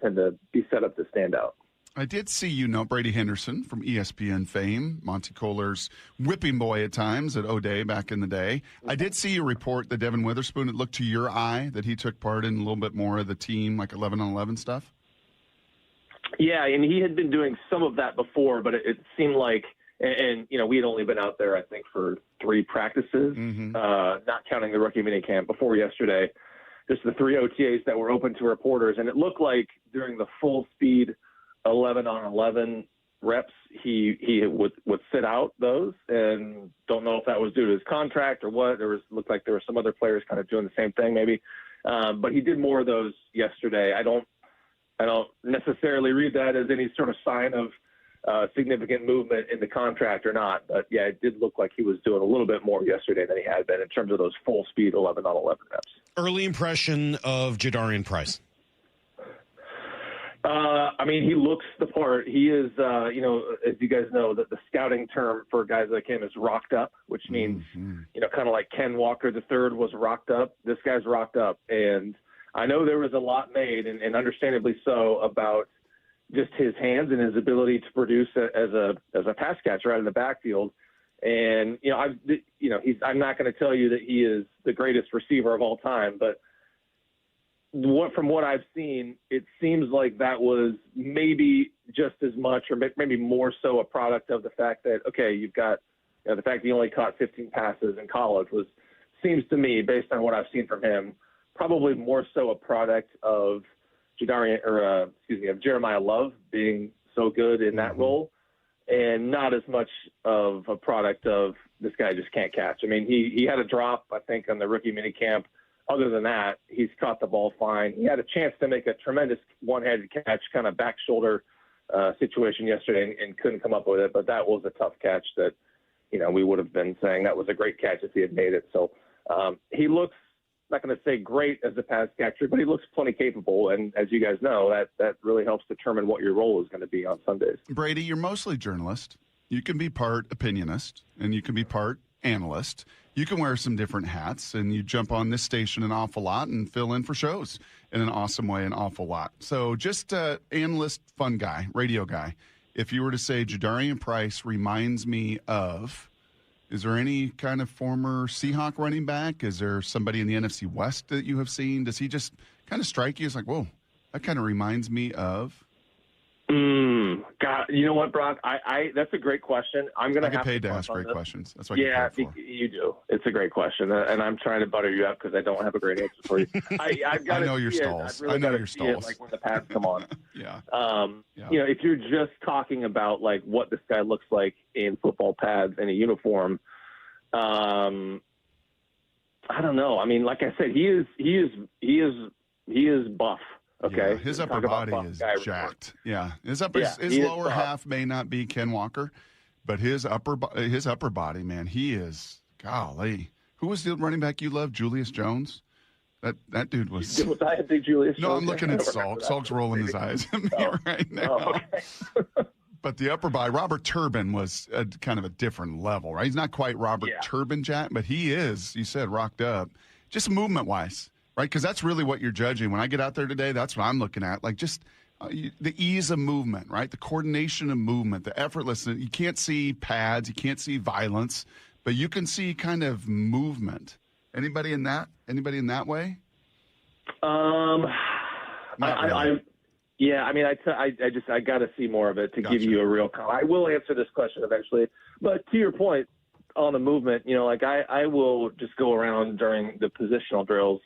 tend to be set up to stand out. I did see Brady Henderson from ESPN fame, Monty Kohler's whipping boy at times at O'Day back in the day. I did see you report that Devin Witherspoon, it looked to your eye that he took part in a little bit more of the team, like 11-on-11 stuff. Yeah, and he had been doing some of that before, but it seemed like, and we had only been out there, I think, for 3 practices, not counting the rookie minicamp before yesterday, just the 3 OTAs that were open to reporters. And it looked like during the full speed 11-on-11 reps, he would sit out those, and don't know if that was due to his contract or what. Looked like there were some other players kind of doing the same thing maybe. But he did more of those yesterday. I don't necessarily read that as any sort of sign of significant movement in the contract or not. But, yeah, it did look like he was doing a little bit more yesterday than he had been in terms of those full-speed 11-on-11 reps. Early impression of Jadarian Price? I I mean, he looks the part. He is, as you guys know, the scouting term for guys like him is rocked up, which means, kind of like Ken Walker III was rocked up. This guy's rocked up. And I know there was a lot made, and understandably so, about just his hands and his ability to produce as a pass catcher out in the backfield. And, I'm not going to tell you that he is the greatest receiver of all time, but from what I've seen, it seems like that was maybe just as much or maybe more so a product of the fact that, okay, you've got the fact that he only caught 15 passes in college seems to me, based on what I've seen from him, probably more so a product of Jeremiah Love being so good in that role, and not as much of a product of this guy just can't catch. I mean, he had a drop, I think, on the rookie minicamp. Other than that, he's caught the ball fine. He had a chance to make a tremendous one-handed catch, kind of back shoulder situation yesterday, and couldn't come up with it. But that was a tough catch that, we would have been saying that was a great catch if he had made it. So he looks, not going to say great as a pass catcher, but he looks plenty capable. And as you guys know, that really helps determine what your role is going to be on Sundays. Brady, you're mostly journalist. You can be part opinionist, and you can be part analyst. You can wear some different hats, and you jump on this station an awful lot and fill in for shows in an awesome way an awful lot. So just analyst, fun guy, radio guy. If you were to say Jadarian Price reminds me of, is there any kind of former Seahawk running back? Is there somebody in the NFC West that you have seen? Does he just kind of strike you as like, whoa, that kind of reminds me of? God, you know what, Brock? I that's a great question. I'm going to have paid to ask great questions. That's what you do. It's a great question, and I'm trying to butter you up because I don't have a great answer for you. I've got I know your stalls. I know your stalls. Like when the pads come on. Yeah. If you're just talking about like what this guy looks like in football pads and a uniform, I don't know. I mean, like I said, he is buff. Okay, yeah, his upper body is jacked. Yeah, his lower half may not be Ken Walker, but his upper body, man, he is. Golly, who was the running back you loved? Julius Jones. That dude was. Was I a big Julius? No, Jones? I'm looking at Salk. Salk's rolling his eyes at me right now. Oh, okay. But the upper body, Robert Turbin was kind of a different level, right? He's not quite Robert Turbin Jack, but he is. You said rocked up, just movement wise. Right, because that's really what you're judging. When I get out there today, that's what I'm looking at. Like just the ease of movement, right? The coordination of movement, the effortlessness. You can't see pads, you can't see violence, but you can see kind of movement. Anybody in that way? I got to see more of it to give you a real call. I will answer this question eventually, but to your point on the movement, I will just go around during the positional drills.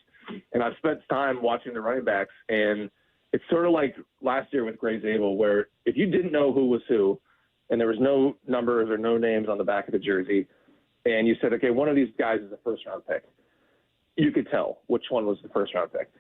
And I've spent time watching the running backs, and it's sort of like last year with Gray Zabel, where if you didn't know who was who, and there was no numbers or no names on the back of the jersey, and you said, okay, one of these guys is a first-round pick, you could tell which one was the first-round pick,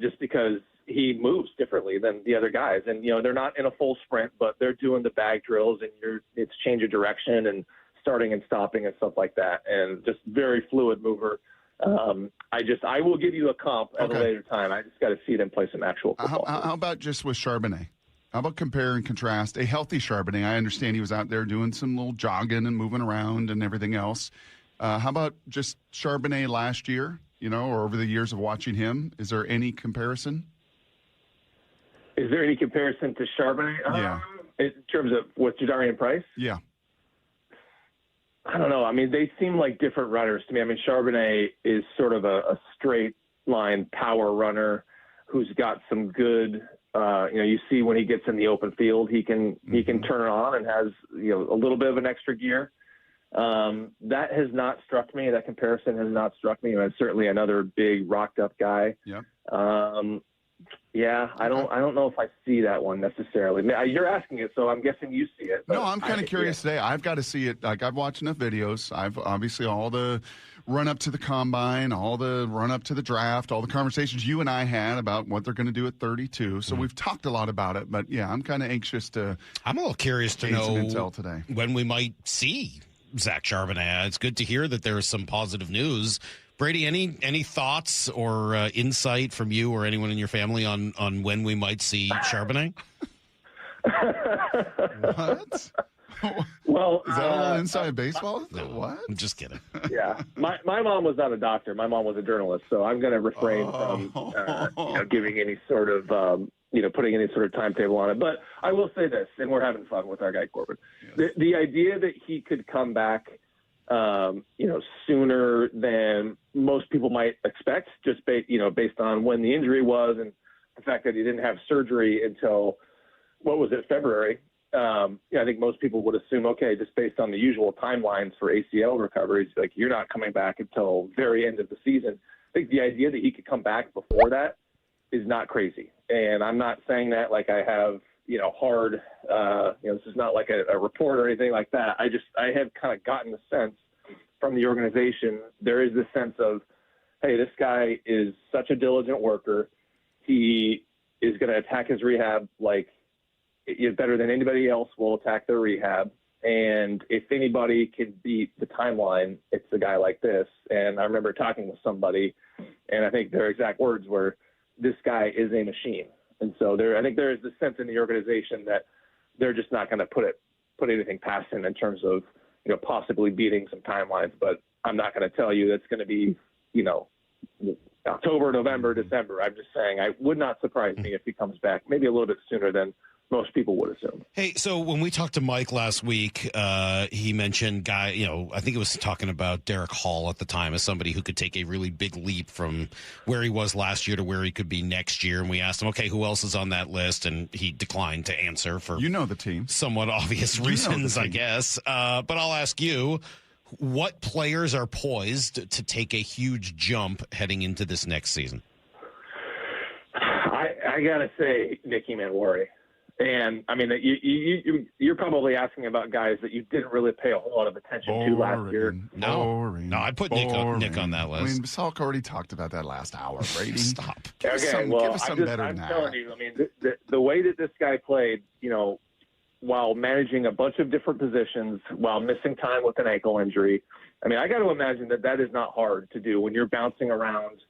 just because he moves differently than the other guys. And, they're not in a full sprint, but they're doing the bag drills, and it's change of direction and starting and stopping and stuff like that, and just very fluid mover. I will give you a comp at a later time. I just got to see them play some actual football. How about just with Charbonnet? How about compare and contrast a healthy Charbonnet? I understand he was out there doing some little jogging and moving around and everything else. How about just Charbonnet last year, or over the years of watching him? Is there any comparison? Is there any comparison to Charbonnet? Yeah. In terms of with Jadarian Price? Yeah. I don't know. I mean, they seem like different runners to me. I mean, Charbonnet is sort of a straight line power runner who's got some good, you see when he gets in the open field, he can turn it on and has, a little bit of an extra gear. That has not struck me. That comparison has not struck me. And certainly another big rocked up guy. Yep. I don't know if I see that one necessarily. You're asking it, so I'm guessing you see it. No, I'm kind of curious today. I've got to see it. Like, I've watched enough videos. I've obviously all the run up to the combine, all the run up to the draft, all the conversations you and I had about what they're going to do at 32. So we've talked a lot about it. But, yeah, I'm kind of anxious to I'm a little curious to know some intel today. When we might see Zach Charbonnet. It's good to hear that there's some positive news. Brady, any thoughts or insight from you or anyone in your family on when we might see Charbonnet? What? Well, is that a little inside baseball? No, what? I'm just kidding. Yeah, my mom was not a doctor. My mom was a journalist, so I'm going to refrain from giving any sort of putting any sort of timetable on it. But I will say this, and we're having fun with our guy Corbin. Yes. The idea that he could come back, sooner than most people might expect, just based on when the injury was and the fact that he didn't have surgery until February. I think most people would assume, okay, just based on the usual timelines for ACL recoveries, like you're not coming back until very end of the season. I think the idea that he could come back before that is not crazy. And I'm not saying that like I have, hard, this is not like a report or anything like that. I have kind of gotten the sense from the organization, there is this sense of, hey, this guy is such a diligent worker. He is going to attack his rehab like better than anybody else will attack their rehab. And if anybody can beat the timeline, it's a guy like this. And I remember talking with somebody, and I think their exact words were, this guy is a machine. And so I think there is this sense in the organization that they're just not going to put anything past him in terms of, possibly beating some timelines. But I'm not going to tell you that's going to be, October, November, December. I'm just saying it would not surprise me if he comes back maybe a little bit sooner than most people would assume. Hey, so when we talked to Mike last week, he mentioned I think it was talking about Derek Hall at the time as somebody who could take a really big leap from where he was last year to where he could be next year. And we asked him, okay, who else is on that list? And he declined to answer for the team, somewhat obvious reasons, I guess. But I'll ask you, what players are poised to take a huge jump heading into this next season? I got to say Nicky Manwari. And, I mean, you're probably asking about guys that you didn't really pay a whole lot of attention to last year. No, I put Nick on that list. I mean, Salk already talked about that last hour, Brady. Stop. Give us some better than that. I'm telling you, I mean, the way that this guy played, while managing a bunch of different positions, while missing time with an ankle injury, I mean, I got to imagine that is not hard to do when you're bouncing around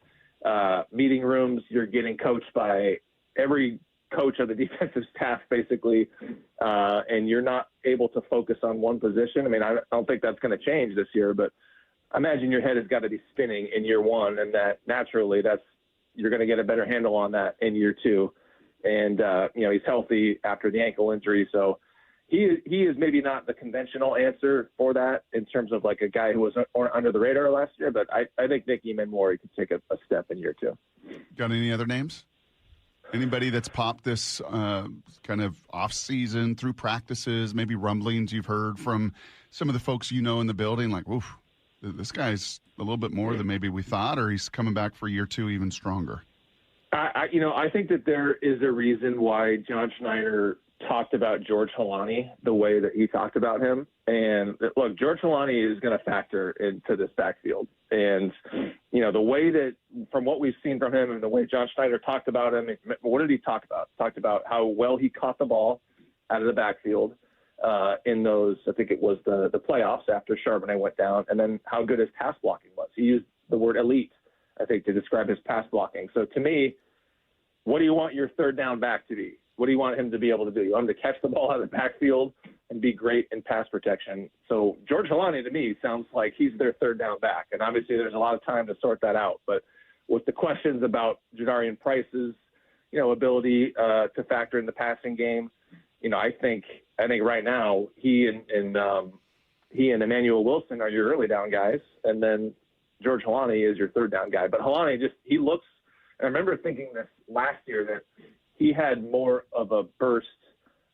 meeting rooms. You're getting coached by every coach of the defensive staff, basically, and you're not able to focus on one position. I mean, I don't think that's going to change this year, but I imagine your head has got to be spinning in year one, and that naturally you're going to get a better handle on that in year two. And, he's healthy after the ankle injury, so he is maybe not the conventional answer for that in terms of like a guy who was under the radar last year, but I think Nicky Manwari could take a step in year two. Got any other names? Anybody that's popped this kind of off-season through practices, maybe rumblings you've heard from some of the folks in the building, like, oof, this guy's a little bit more than maybe we thought, or he's coming back for year two even stronger? I think that there is a reason why John Schneider talked about George Holani the way that he talked about him. And look, George Holani is going to factor into this backfield. And, the way that from what we've seen from him and the way John Schneider talked about him, what did he talk about? Talked about how well he caught the ball out of the backfield in those, I think it was the playoffs after Charbonnet went down, and then how good his pass blocking was. He used the word elite, I think, to describe his pass blocking. So to me, what do you want your third down back to be? What do you want him to be able to do? You want him to catch the ball out of the backfield and be great in pass protection. So George Holani, to me, sounds like he's their third down back. And obviously there's a lot of time to sort that out. But with the questions about Jadarian Price's, ability to factor in the passing game, I think right now he and Emmanuel Wilson are your early down guys. And then George Holani is your third down guy. But Holani he looks, and I remember thinking this last year that he had more of a burst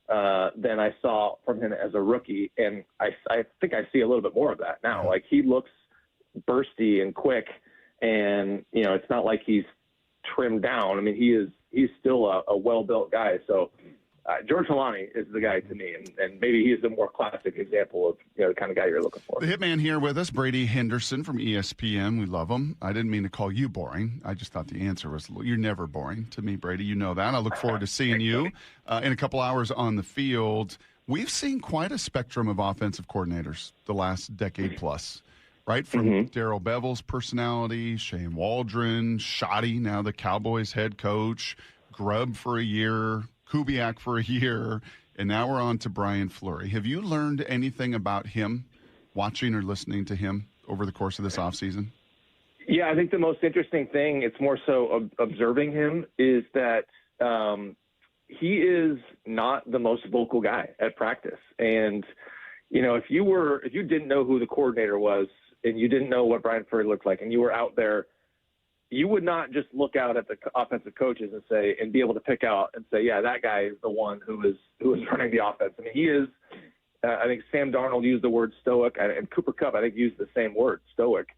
than I saw from him as a rookie. And I think I see a little bit more of that now. Like he looks bursty and quick, and, it's not like he's trimmed down. I mean, he's still a well-built guy. So George Holani is the guy to me, and maybe he's the more classic example of the kind of guy you're looking for. The hitman here with us, Brady Henderson from ESPN. We love him. I didn't mean to call you boring. I just thought the answer was you're never boring to me, Brady. You know that. I look forward to seeing you in a couple hours on the field. We've seen quite a spectrum of offensive coordinators the last decade plus, right? From Darrell Bevel's personality, Shane Waldron, Shoddy, now the Cowboys head coach, Grubb for a year, Kubiak for a year, And now we're on to Brian Fleury. Have you learned anything about him, watching or listening to him over the course of this offseason? Yeah, I think the most interesting thing, it's more so observing him, is that he is not the most vocal guy at practice. And, if you didn't know who the coordinator was and you didn't know what Brian Fleury looked like and you were out there, you would not just look out at the offensive coaches and be able to pick out and say, yeah, that guy is the one who is running the offense. I mean, he is, I think Sam Darnold used the word stoic, and Cooper Kupp, I think, used the same word, stoic.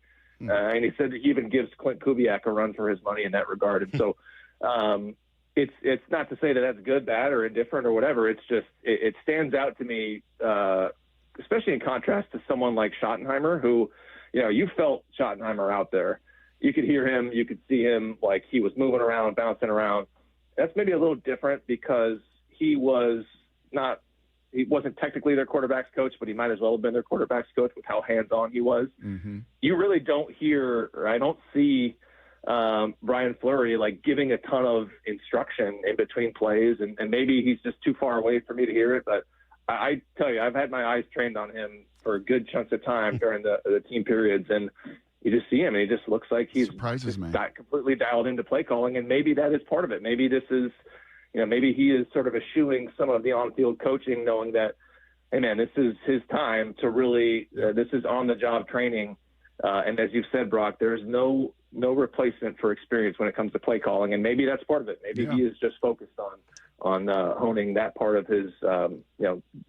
And he said that he even gives Clint Kubiak a run for his money in that regard. And so it's not to say that that's good, bad, or indifferent or whatever. It's just it stands out to me, especially in contrast to someone like Schottenheimer, who, you felt Schottenheimer out there. You could hear him. You could see him, like he was moving around, bouncing around. That's maybe a little different because he wasn't technically their quarterback's coach, but he might as well have been their quarterback's coach with how hands-on he was. Mm-hmm. You really don't hear, or I don't see Brian Fleury like giving a ton of instruction in between plays, and maybe he's just too far away for me to hear it. But I tell you, I've had my eyes trained on him for good chunks of time during the team periods, and you just see him, and he just looks like he's got completely dialed into play calling, and maybe that is part of it. Maybe this is, maybe he is sort of eschewing some of the on-field coaching, knowing that, hey, man, this is his time to really this is on-the-job training. And as you've said, Brock, there's no replacement for experience when it comes to play calling, and maybe that's part of it. Maybe he is just focused on honing that part of his,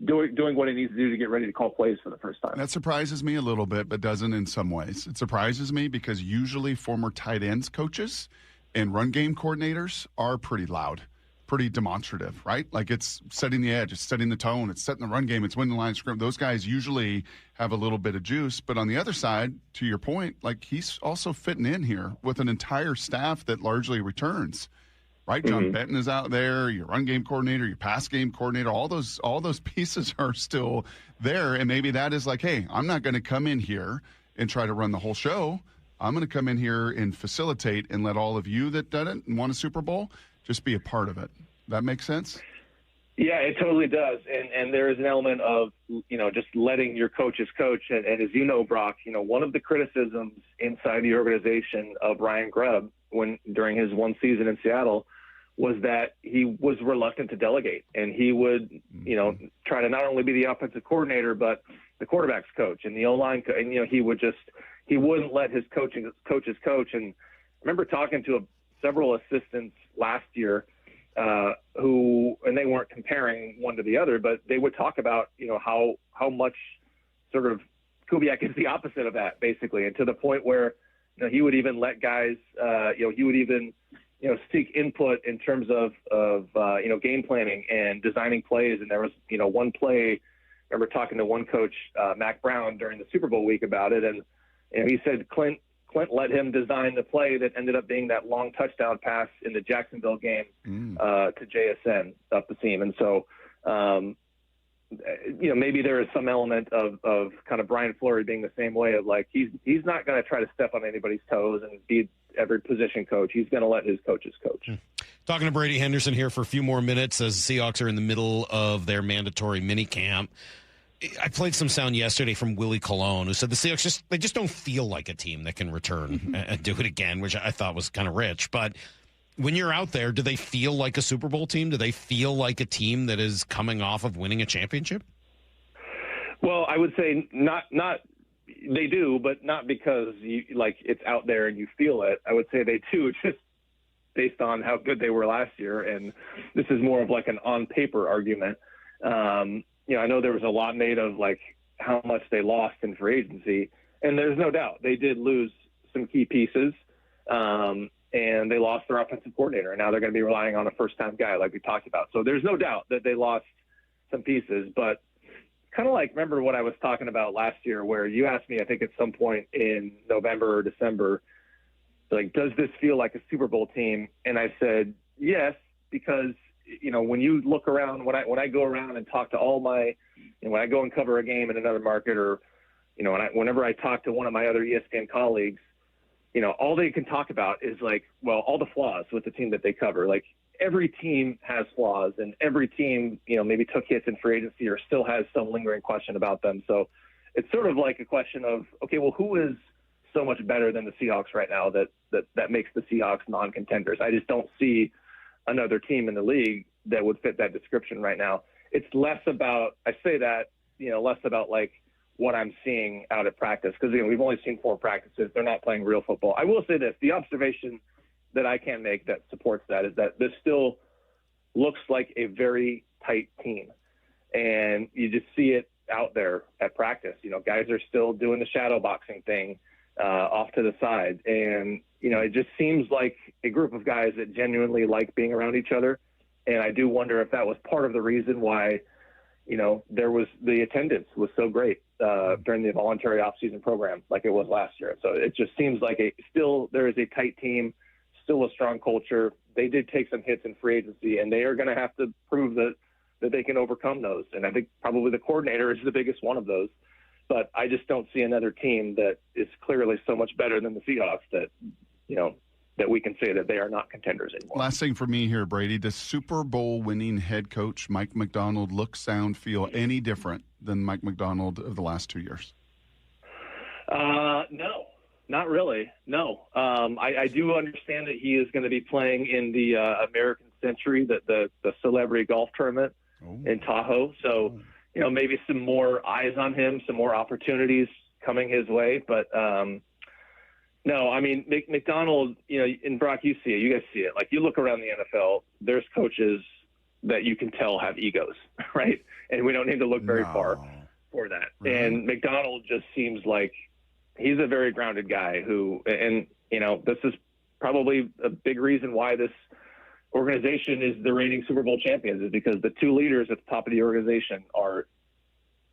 doing what he needs to do to get ready to call plays for the first time. That surprises me a little bit, but doesn't in some ways. It surprises me because usually former tight ends coaches and run game coordinators are pretty loud, pretty demonstrative, right? Like it's setting the edge, it's setting the tone, it's setting the run game, it's winning the line of scrimmage. Those guys usually have a little bit of juice. But on the other side, to your point, like he's also fitting in here with an entire staff that largely returns. Right, John Benton is out there, your run game coordinator, your pass game coordinator, all those pieces are still there. And maybe that is like, hey, I'm not going to come in here and try to run the whole show. I'm going to come in here and facilitate and let all of you that did it and won a Super Bowl just be a part of it. That makes sense? Yeah, it totally does. And there is an element of, just letting your coaches coach. And as you know, Brock, one of the criticisms inside the organization of Ryan Grubb during his one season in Seattle was that he was reluctant to delegate, and he would, try to not only be the offensive coordinator, but the quarterback's coach and the O-line and he wouldn't let his coaches coach. And I remember talking to several assistants last year and they weren't comparing one to the other, but they would talk about, how much sort of Kubiak is the opposite of that, basically, and to the point where, he would even let guys, he would even, seek input in terms of game planning and designing plays. And there was, one play, I remember talking to one coach, Matt Brown, during the Super Bowl week about it. And, he said Clint let him design the play that ended up being that long touchdown pass in the Jacksonville game to JSN up the seam. And so, maybe there is some element of kind of Brian Fleury being the same way of like, he's not going to try to step on anybody's toes and be every position coach. He's going to let his coaches coach. Talking to Brady Henderson here for a few more minutes as the Seahawks are in the middle of their mandatory minicamp. I played some sound yesterday from Willie Colon, who said the Seahawks just don't feel like a team that can return and do it again, which I thought was kind of rich. But when you're out there, do they feel like a Super Bowl team? Do they feel like a team that is coming off of winning a championship? Well, I would say not. They do, but not because it's out there and you feel it. I would say they do just based on how good they were last year, and this is more of like an on paper argument. I know there was a lot made of like how much they lost in free agency, and there's no doubt they did lose some key pieces. And they lost their offensive coordinator, and now they're going to be relying on a first-time guy like we talked about. So there's no doubt that they lost some pieces, but kind of like, remember what I was talking about last year where you asked me, I think at some point in November or December, like, does this feel like a Super Bowl team? And I said, yes, because, when you look around, when I go around and talk to all my, when I go and cover a game in another market or, whenever I talk to one of my other ESPN colleagues, all they can talk about is like, well, all the flaws with the team that they cover. Like, every team has flaws, and every team, maybe took hits in free agency or still has some lingering question about them. So it's sort of like a question of, okay, well, who is so much better than the Seahawks right now that makes the Seahawks non-contenders? I just don't see another team in the league that would fit that description right now. It's less about, less about like what I'm seeing out at practice, because we've only seen 4 practices. They're not playing real football. I will say this: the observation that I can make that supports that is that this still looks like a very tight team, and you just see it out there at practice. Guys are still doing the shadow boxing thing off to the side, and it just seems like a group of guys that genuinely like being around each other. And I do wonder if that was part of the reason why the attendance was so great during the voluntary off-season program like it was last year. So it just seems like there is a tight team, still a strong culture. They did take some hits in free agency, and they are going to have to prove that they can overcome those. And I think probably the coordinator is the biggest one of those. But I just don't see another team that is clearly so much better than the Seahawks that we can say that they are not contenders anymore. Last thing for me here, Brady, does Super Bowl winning head coach Mike Macdonald look, sound, feel any different than Mike Macdonald of the last 2 years? No, not really. No. I do understand that he is going to be playing in the American Century, the celebrity golf tournament in Tahoe. So, maybe some more eyes on him, some more opportunities coming his way. But, no, I mean, McDonald, and Brock, you see it. You guys see it. Like, you look around the NFL, there's coaches that you can tell have egos, right? And we don't need to look very far for that. Really? And McDonald just seems like he's a very grounded guy and this is probably a big reason why this organization is the reigning Super Bowl champions, is because the 2 leaders at the top of the organization are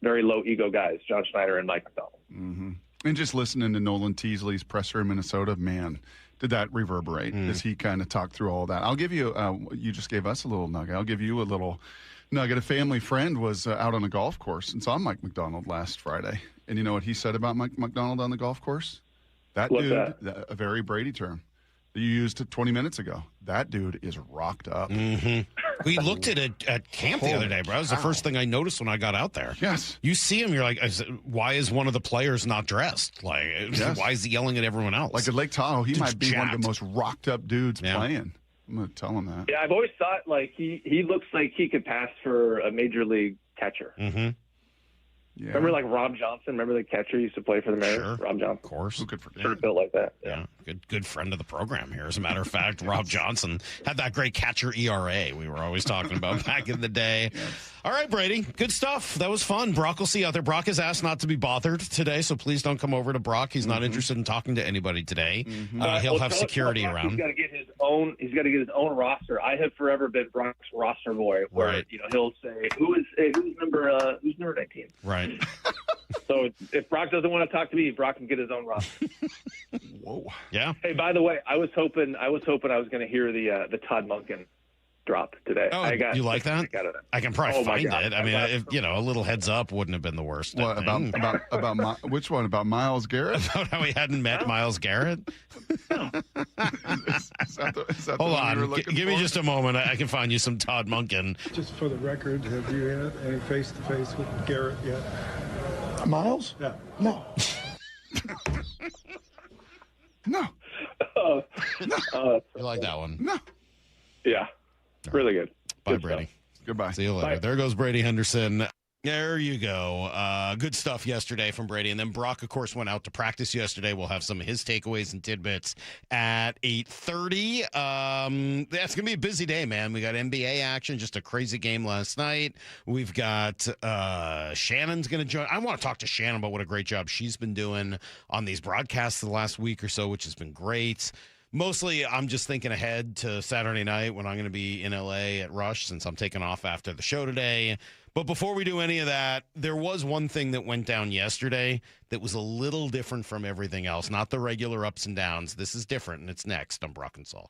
very low ego guys, John Schneider and Mike McDonald. Mm-hmm. And just listening to Nolan Teasley's presser in Minnesota, man, did that reverberate as he kind of talked through all that. I'll give you, you just gave us a little nugget. I'll give you a little nugget. A family friend was out on a golf course and saw Mike McDonald last Friday. And you know what he said about Mike McDonald on the golf course? What's that? A very Brady term that you used 20 minutes ago. That dude is rocked up. Mm-hmm. We looked at it at camp the other day, bro. That was the first thing I noticed when I got out there. Yes. You see him, you're like, why is one of the players not dressed? Like, why is he yelling at everyone else? Like at Lake Tahoe, he might be jacked. one of the most rocked up dudes playing. I'm going to tell him that. Yeah, I've always thought, like, he looks like he could pass for a major league catcher. Mm-hmm. Yeah. Remember, like, Rob Johnson? Remember the catcher used to play for the Mariners? Sure. Rob Johnson. Of course. Who could forget? Sort of built like that. Yeah. Good friend of the program here. As a matter of fact, Rob Johnson had that great catcher ERA we were always talking about back in the day. Yes. All right, Brady. Good stuff. That was fun. Brock will see you out there. Brock has asked not to be bothered today, so please don't come over to Brock. He's not interested in talking to anybody today. He'll have security around. He's got to get his own. He's got to get his own roster. I have forever been Brock's roster boy, where he'll say, "Who's number 19?" Right. So if Brock doesn't want to talk to me, Brock can get his own roster. Whoa. Yeah. Hey, by the way, I was hoping I was going to hear the Todd Monken drop today. Oh, you like that? I can probably find it. I mean, a little heads up wouldn't have been the worst. What about which one? About Myles Garrett? About how he hadn't met Myles Garrett? is that Hold on. Give me just a moment. I can find you some Todd Monken. Just for the record, have you had any face-to-face with Garrett yet? Myles? Yeah. No. No. You like that one? No. Yeah. Really good. Bye, Good Brady. stuff. Goodbye. See you later. Bye. There goes Brady Henderson. There you go. Good stuff yesterday from Brady. And then Brock, of course, went out to practice yesterday. We'll have some of his takeaways and tidbits at 8:30. That's going to be a busy day, man. We got NBA action, just a crazy game last night. We've got Shannon's going to join. I want to talk to Shannon about what a great job she's been doing on these broadcasts the last week or so, which has been great. Mostly, I'm just thinking ahead to Saturday night when I'm going to be in LA at Rush, since I'm taking off after the show today. But before we do any of that, there was one thing that went down yesterday that was a little different from everything else. Not the regular ups and downs. This is different, and it's next on Brock and Salk.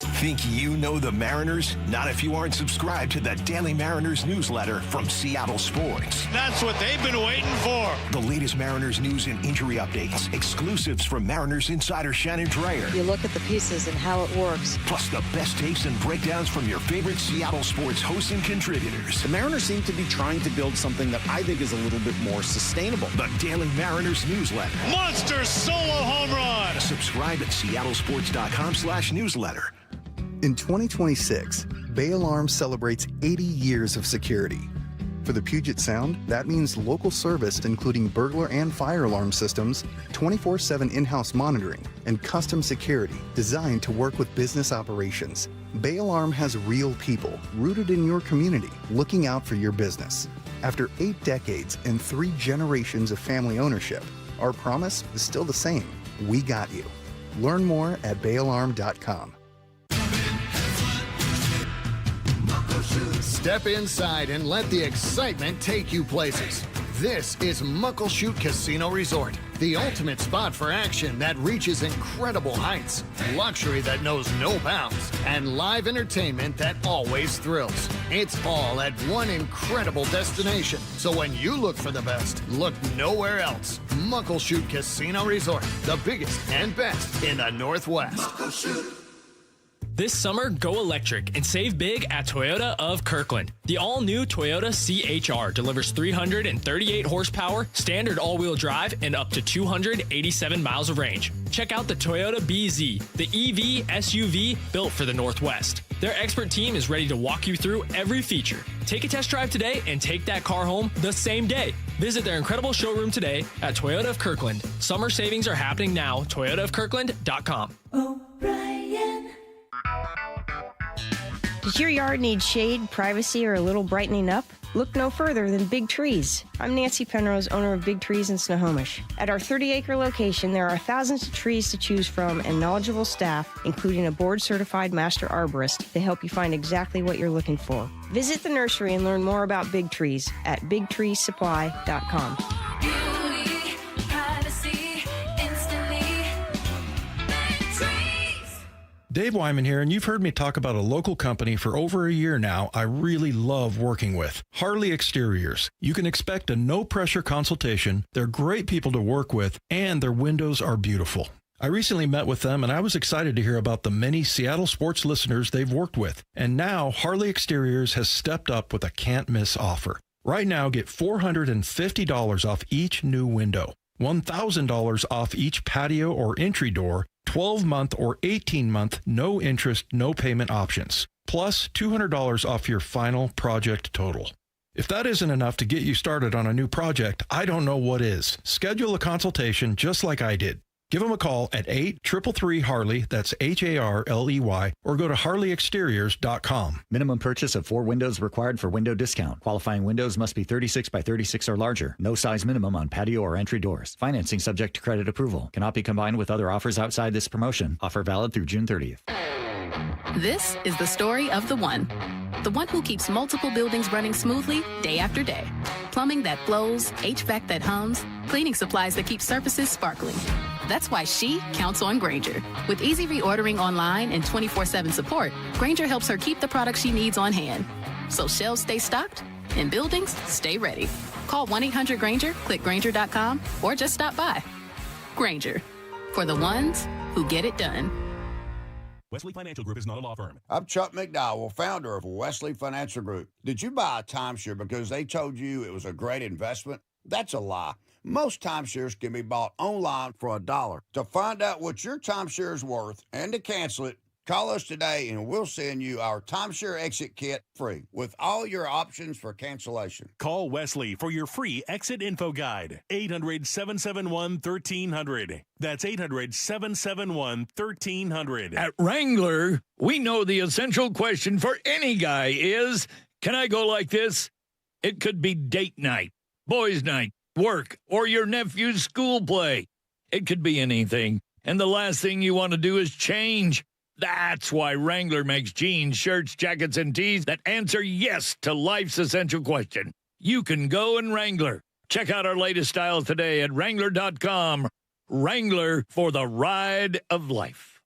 Think you know the Mariners? Not if you aren't subscribed to the Daily Mariners newsletter from Seattle Sports. That's what they've been waiting for. The latest Mariners news and injury updates, exclusives from Mariners insider Shannon Drayer. You look at the pieces and how it works. Plus the best takes and breakdowns from your favorite Seattle sports hosts and contributors. The Mariners seem to be trying to build something that I think is a little bit more sustainable. The Daily Mariners newsletter. Monster solo home run. Subscribe at seattlesports.com/newsletter. In 2026, Bay Alarm celebrates 80 years of security. For the Puget Sound, that means local service including burglar and fire alarm systems, 24/7 in-house monitoring, and custom security designed to work with business operations. Bay Alarm has real people rooted in your community looking out for your business. After 8 decades and 3 generations of family ownership, our promise is still the same. We got you. Learn more at bayalarm.com. Step inside and let the excitement take you places. This is Muckleshoot Casino Resort, the ultimate spot for action that reaches incredible heights, luxury that knows no bounds, and live entertainment that always thrills. It's all at one incredible destination. So when you look for the best, look nowhere else. Muckleshoot Casino Resort, the biggest and best in the Northwest. Muckleshoot. This summer, go electric and save big at Toyota of Kirkland. The all-new Toyota CHR delivers 338 horsepower, standard all-wheel drive, and up to 287 miles of range. Check out the Toyota BZ, the EV SUV built for the Northwest. Their expert team is ready to walk you through every feature. Take a test drive today and take that car home the same day. Visit their incredible showroom today at Toyota of Kirkland. Summer savings are happening now. ToyotaofKirkland.com. Does your yard need shade, privacy, or a little brightening up? Look no further than Big Trees. I'm Nancy Penrose, owner of Big Trees in Snohomish. At our 30-acre location, there are thousands of trees to choose from and knowledgeable staff, including a board-certified master arborist, to help you find exactly what you're looking for. Visit the nursery and learn more about Big Trees at bigtreesupply.com. Dave Wyman here, and you've heard me talk about a local company for over a year now I really love working with, Harley Exteriors. You can expect a no-pressure consultation, they're great people to work with, and their windows are beautiful. I recently met with them, and I was excited to hear about the many Seattle sports listeners they've worked with. And now, Harley Exteriors has stepped up with a can't-miss offer. Right now, get $450 off each new window, $1,000 off each patio or entry door, 12-month or 18-month, no interest, no payment options, plus $200 off your final project total. If that isn't enough to get you started on a new project, I don't know what is. Schedule a consultation just like I did. Give them a call at 833-HARLEY, that's HARLEY, or go to harleyexteriors.com. Minimum purchase of 4 windows required for window discount. Qualifying windows must be 36 by 36 or larger. No size minimum on patio or entry doors. Financing subject to credit approval. Cannot be combined with other offers outside this promotion. Offer valid through June 30th. This is the story of the one who keeps multiple buildings running smoothly day after day. Plumbing that flows, HVAC that hums, cleaning supplies that keep surfaces sparkling. That's why she counts on Grainger. With easy reordering online and 24/7 support, Grainger helps her keep the products she needs on hand. So shelves stay stocked and buildings stay ready. Call 1-800-GRAINGER, click Grainger.com, or just stop by. Grainger, for the ones who get it done. Wesley Financial Group is not a law firm. I'm Chuck McDowell, founder of Wesley Financial Group. Did you buy a timeshare because they told you it was a great investment? That's a lie. Most timeshares can be bought online for $1. To find out what your timeshare is worth and to cancel it, call us today and we'll send you our timeshare exit kit free with all your options for cancellation. Call Wesley for your free exit info guide. 800-771-1300. That's 800-771-1300. At Wrangler, we know the essential question for any guy is, can I go like this? It could be date night, boys' night, work, or your nephew's school play. It could be anything. And the last thing you want to do is change. That's why Wrangler makes jeans, shirts, jackets, and tees that answer yes to life's essential question. You can go in Wrangler. Check out our latest styles today at Wrangler.com. Wrangler, for the ride of life.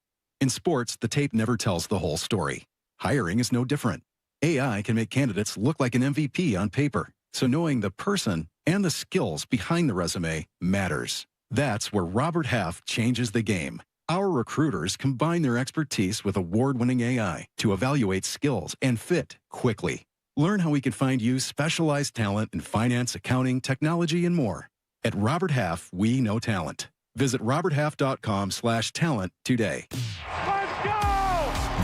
In sports, the tape never tells the whole story. Hiring is no different. AI can make candidates look like an MVP on paper, so knowing the person and the skills behind the resume matters. That's where Robert Half changes the game. Our recruiters combine their expertise with award-winning AI to evaluate skills and fit quickly. Learn how we can find you specialized talent in finance, accounting, technology, and more. At Robert Half, we know talent. Visit roberthalf.com/talent today.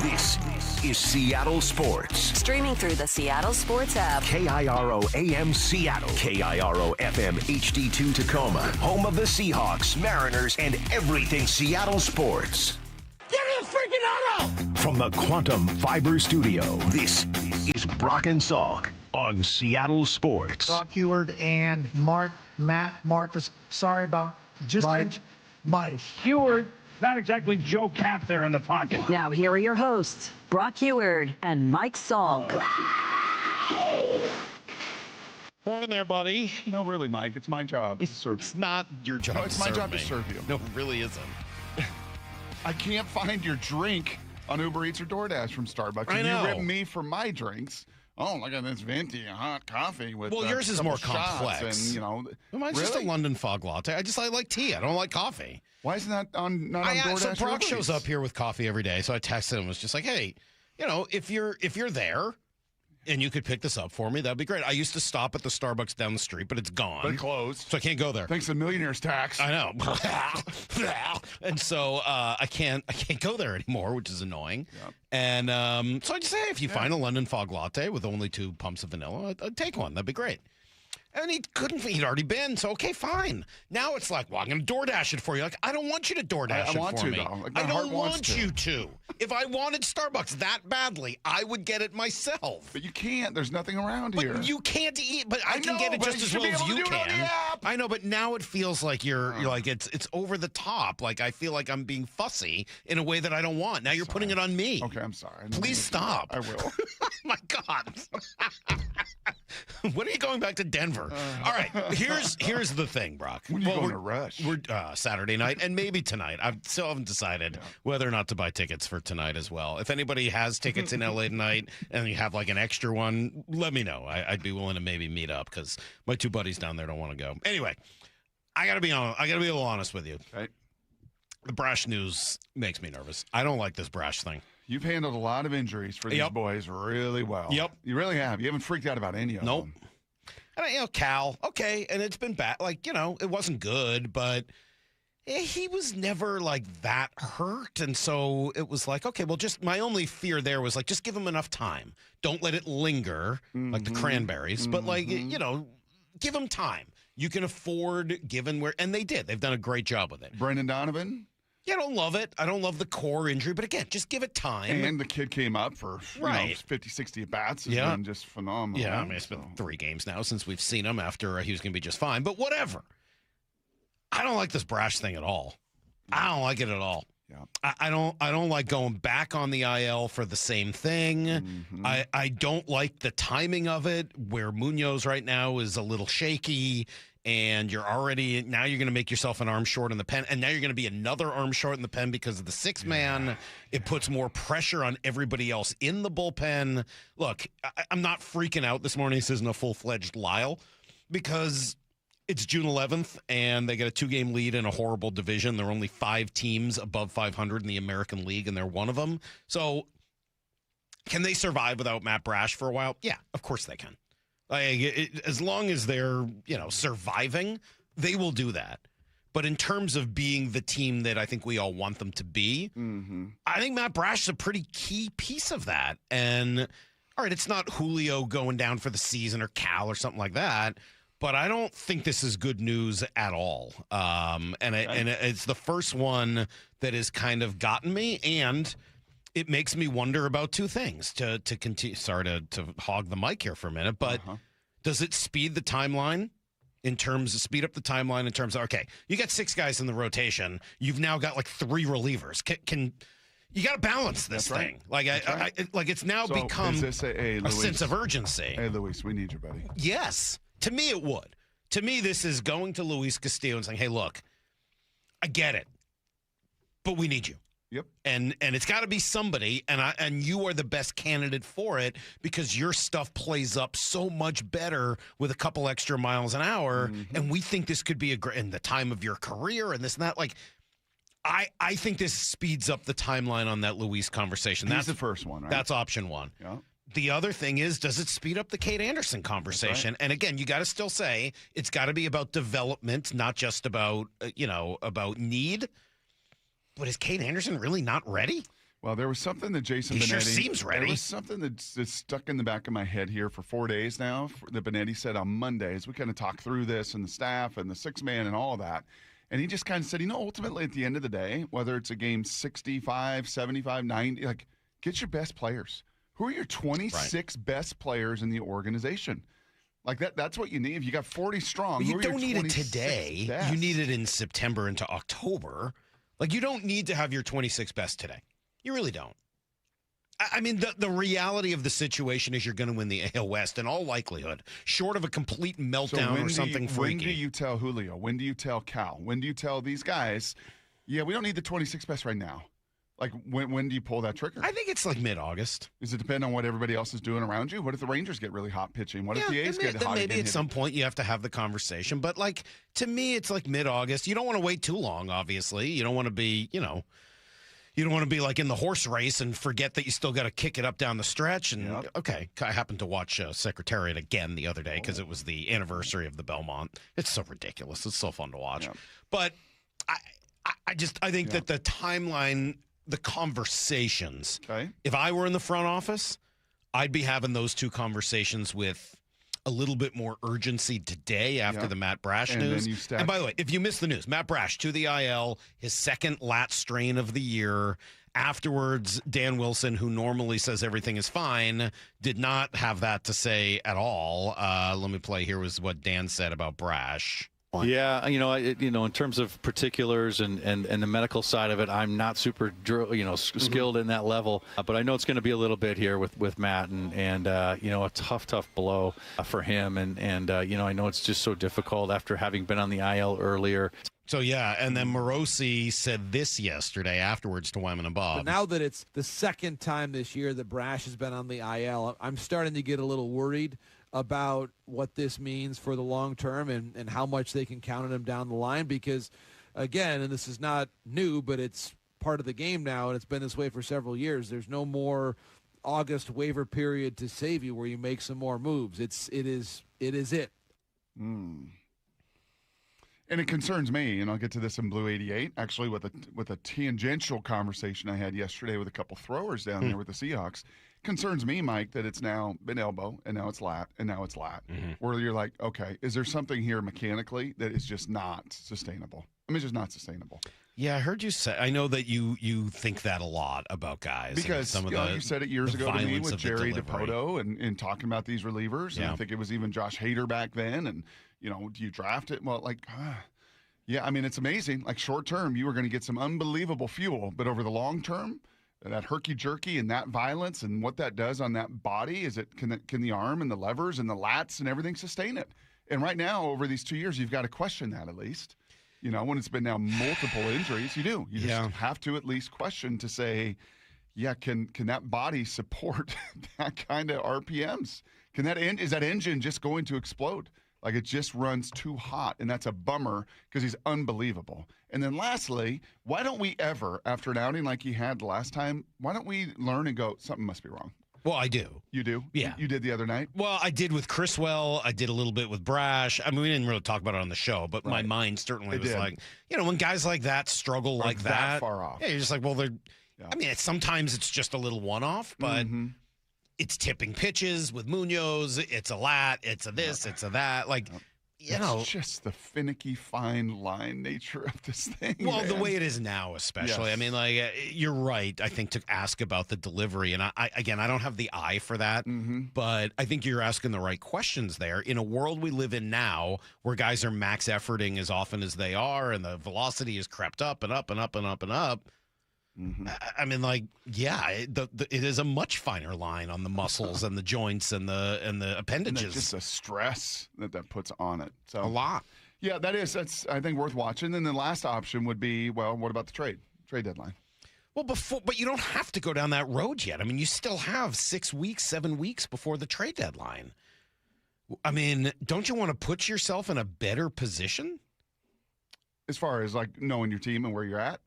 This is Seattle Sports. Streaming through the Seattle Sports app. KIRO AM Seattle. KIRO FM HD2 Tacoma. Home of the Seahawks, Mariners, and everything Seattle sports. Give me a freaking auto! From the Quantum Fiber Studio, this is Brock and Salk on Seattle Sports. Brock Heward and Matt Marcus. Sorry about just Mike Heward. Not exactly Joe Cap there in the pocket. Now here are your hosts, Brock Heward and Mike Salk. Morning there, buddy. No, really, Mike. It's my job. It's not your job. No, it's my job to serve you. No, it really isn't. I can't find your drink on Uber Eats or DoorDash from Starbucks. I know. You rip me for my drinks. Oh, look at this venti hot coffee with. Well, yours is more complex. And, you know, mine's just a London fog latte. I like tea. I don't like coffee. Why isn't that not on DoorDash? So Brock shows up here with coffee every day. So I texted him. Was just like, hey, if you're there, and you could pick this up for me, that'd be great. I used to stop at the Starbucks down the street, but it's gone. But it closed. So I can't go there. Thanks to millionaire's tax. I know. And so I can't go there anymore, which is annoying. Yep. And so I just say, if you find a London fog latte with only 2 pumps of vanilla, I'd take one. That'd be great. And he'd already been, so okay, fine. Now it's like, well, I'm going to DoorDash it for you. Like, I don't want you to DoorDash it for me. Though. Like, I don't want you to. If I wanted Starbucks that badly, I would get it myself. But you can't. There's nothing around here. You can't eat, but I can get it just as well as you can. I know, but now it feels like you're like it's over the top. Like I feel like I'm being fussy in a way that I don't want. Now you're putting it on me. Okay, I'm sorry. Please stop. I will. Oh my God. When are you going back to Denver? All right, here's the thing, Brock. When are you going to Rush? We're Saturday night and maybe tonight. I still haven't decided whether or not to buy tickets for tonight as well. If anybody has tickets in LA tonight and you have like an extra one, let me know. I'd be willing to maybe meet up because my 2 buddies down there don't want to go. Anyway, I gotta be honest. I gotta be a little honest with you. Okay. The Brash news makes me nervous. I don't like this Brash thing. You've handled a lot of injuries for these boys really well. Yep. You really have. You haven't freaked out about any of them. And Cal, okay, and it's been bad. Like, it wasn't good, but he was never like that hurt. And so it was like, okay, well, just my only fear there was like, just give him enough time. Don't let it linger like the Cranberries, but like, give him time. You can afford given where, and they did. They've done a great job with it. Brendan Donovan? Yeah, I don't love it. I don't love the core injury, but again, just give it time. And the kid came up for 50, 60 at-bats. It's been just phenomenal. Yeah, I mean, it's been 3 games now since we've seen him after he was going to be just fine. But whatever. I don't like this Brash thing at all. I don't like it at all. Yeah. I don't like going back on the IL for the same thing. Mm-hmm. I don't like the timing of it, where Munoz right now is a little shaky. And you're going to make yourself an arm short in the pen. And now you're going to be another arm short in the pen because of the 6-man. It puts more pressure on everybody else in the bullpen. Look, I'm not freaking out this morning. This isn't a full-fledged Lyle because it's June 11th and they get a 2-game lead in a horrible division. There are only 5 teams above 500 in the American League, and they're one of them. So can they survive without Matt Brash for a while? Yeah, of course they can. As long as they're, surviving, they will do that. But in terms of being the team that I think we all want them to be, I think Matt Brash is a pretty key piece of that. And, all right, it's not Julio going down for the season or Cal or something like that, but I don't think this is good news at all. And it's the first one that has kind of gotten me, and it makes me wonder about 2 things to continue. Sorry to hog the mic here for a minute, but does it speed the timeline speed up the timeline in terms of, okay, you got 6 guys in the rotation. You've now got like 3 relievers. You got to balance this thing. Like it's now become is this a sense of urgency. Hey, Luis, we need you, buddy. Yes. To me, it would. To me, this is going to Luis Castillo and saying, hey, look, I get it, but we need you. Yep. And it's got to be somebody, and you are the best candidate for it because your stuff plays up so much better with a couple extra miles an hour, and we think this could be in the time of your career and this and that. Like, I think this speeds up the timeline on that Luis conversation. That's the first one, right? That's option one. Yeah. The other thing is, does it speed up the Kate Anderson conversation? Right. And again, you got to still say it's got to be about development, not just about about need. But is Kate Anderson really not ready? Well, there was something that Jason Benetti... He sure seems ready. There was something that's stuck in the back of my head here for 4 days now that Benetti said on Mondays. We kind of talked through this and the staff and the six-man and all of that. And he just kind of said, ultimately at the end of the day, whether it's a game 65, 75, 90, like, get your best players. Who are your 26 best players in the organization? Like that's what you need. If you got 40 strong, well, you don't need it today. Best? You need it in September into October. Like, you don't need to have your 26 best today. You really don't. I mean, the reality of the situation is you're going to win the AL West in all likelihood, short of a complete meltdown or something freaky. When do you tell Julio? When do you tell Cal? When do you tell these guys, yeah, we don't need the 26 best right now? Like, when do you pull that trigger? I think it's like mid-August. Does it depend on what everybody else is doing around you? What if the Rangers get really hot pitching? What if the A's get hot? Maybe at some point you have to have the conversation. But, like, to me, it's like mid-August. You don't want to wait too long, obviously. You don't want to be, you don't want to be like in the horse race and forget that you still got to kick it up down the stretch. And, okay, I happened to watch Secretariat again the other day because it was the anniversary of the Belmont. It's so ridiculous. It's so fun to watch. Yep. But I think that the timeline... the conversations. Okay. If I were in the front office, I'd be having those two conversations with a little bit more urgency today after the Matt Brash news. And by the way, if you missed the news, Matt Brash to the IL, his second lat strain of the year. Afterwards, Dan Wilson, who normally says everything is fine, did not have that to say at all. Let me play. Here was what Dan said about Brash. Yeah, in terms of particulars and the medical side of it, I'm not super, skilled in that level. But I know it's going to be a little bit here with Matt and a tough blow for him. And I know it's just so difficult after having been on the IL earlier. So, yeah, and then Morosi said this yesterday afterwards to Wyman and Bob. But now that it's the second time this year that Brash has been on the IL, I'm starting to get a little worried about what this means for the long term and how much they can count on him down the line because, again, and this is not new, but it's part of the game now, and it's been this way for several years. There's no more August waiver period to save you where you make some more moves. It is it. And it concerns me, and I'll get to this in Blue 88, actually with a tangential conversation I had yesterday with a couple throwers down there with the Seahawks. Concerns me, Mike, that it's now been elbow, and now it's lat, and now it's lat. Where you're like, okay, is there something here mechanically that is just not sustainable? I mean, it's just not sustainable. Yeah, I heard you say. I know that you think that a lot about guys. Because some of you said it years ago to me with Jerry DiPoto and talking about these relievers. And I think it was even Josh Hader back then. And, do you draft it? Well, yeah, I mean, it's amazing. Like, short term, you were going to get some unbelievable fuel. But over the long term, that herky-jerky and that violence and what that does on that body, can the arm and the levers and the lats and everything sustain it? And right now, over these 2 years, you've got to question that at least. When it's been now multiple injuries, you do. You just have to at least question to say, yeah, can that body support that kind of RPMs? Is that engine just going to explode? Like, it just runs too hot, and that's a bummer because he's unbelievable. And then lastly, why don't we ever, after an outing like he had the last time, why don't we learn and go, something must be wrong? Well, I do. You do? Yeah. You did the other night? Well, I did with Criswell. I did a little bit with Brash. I mean, we didn't really talk about it on the show, but my mind certainly was like, when guys like that struggle like that far off. Yeah, you're just like, well, I mean, sometimes it's just a little one-off, but it's tipping pitches with Munoz. It's a lat. It's a this. It's a that. Like, it's just the finicky, fine line nature of this thing. Well, man. The way it is now, especially. Yes. I mean, you're right, I think, to ask about the delivery. And I don't have the eye for that, but I think you're asking the right questions there. In a world we live in now where guys are max efforting as often as they are and the velocity is crept up and up and up and up and up, I mean, it is a much finer line on the muscles and the joints and the appendages. And just the stress that puts on it. So a lot. Yeah, that's I think worth watching. And then the last option would be, well, what about the trade deadline? Well, but you don't have to go down that road yet. I mean, you still have 6 weeks, 7 weeks before the trade deadline. I mean, don't you want to put yourself in a better position? As far as like knowing your team and where you're at?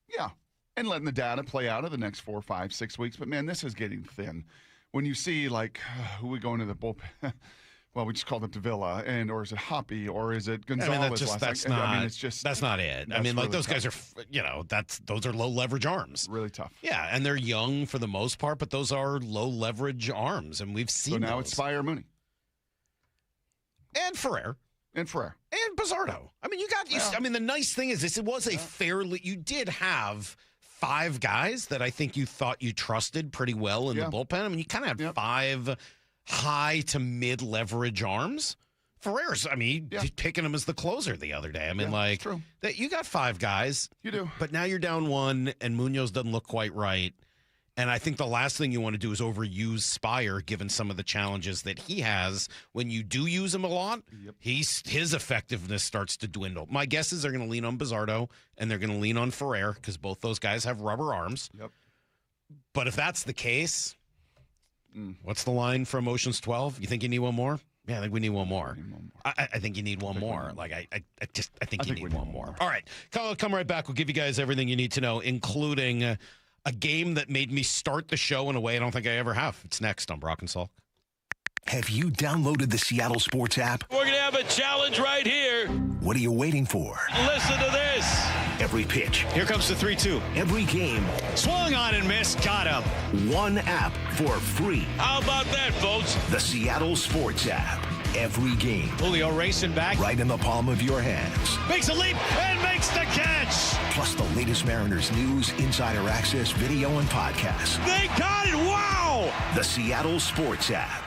Yeah. And letting the data play out of the next 4, 5, 6 weeks. But, man, this is getting thin. When you see, like, who we go into the bullpen, well, we just called up Davila, or is it Hoppy, or is it Gonzalez? I mean, that's not it. I mean, like, really those guys are, those are low leverage arms. Really tough. Yeah, and they're young for the most part, but those are low leverage arms, and we've seen So now those. it's Spire Mooney. And Ferrer. And Bizzardo. I mean, the nice thing is this, it was a fairly, you did have 5 guys that I think you thought you trusted pretty well in the bullpen. I mean, you kind of have 5 high to mid leverage arms. Ferrer's, I mean, picking him as the closer the other day. I mean, that you got 5 guys. You do. But now you're down 1, and Munoz doesn't look quite right. And I think the last thing you want to do is overuse Spire, given some of the challenges that he has. When you do use him a lot, his effectiveness starts to dwindle. My guess is they're going to lean on Bizzardo, and they're going to lean on Ferrer, because both those guys have rubber arms. Yep. But if that's the case, what's the line from Ocean's 12? You think you need one more? Yeah, I think we need one more. I think you need one more. Like, I think you need one more. All right, come right back. We'll give you guys everything you need to know, including a game that made me start the show in a way I don't think I ever have. It's next on Brock and Salk. Have you downloaded the Seattle Sports app? We're going to have a challenge right here. What are you waiting for? Listen to this. Every pitch. Here comes the 3-2. Every game. Swung on and missed. Got him. One app for free. How about that, folks? The Seattle Sports app. Every game. Julio racing back. Right in the palm of your hands. Makes a leap and makes the catch. Plus the latest Mariners news, insider access, video, and podcasts. They got it. Wow. The Seattle Sports app.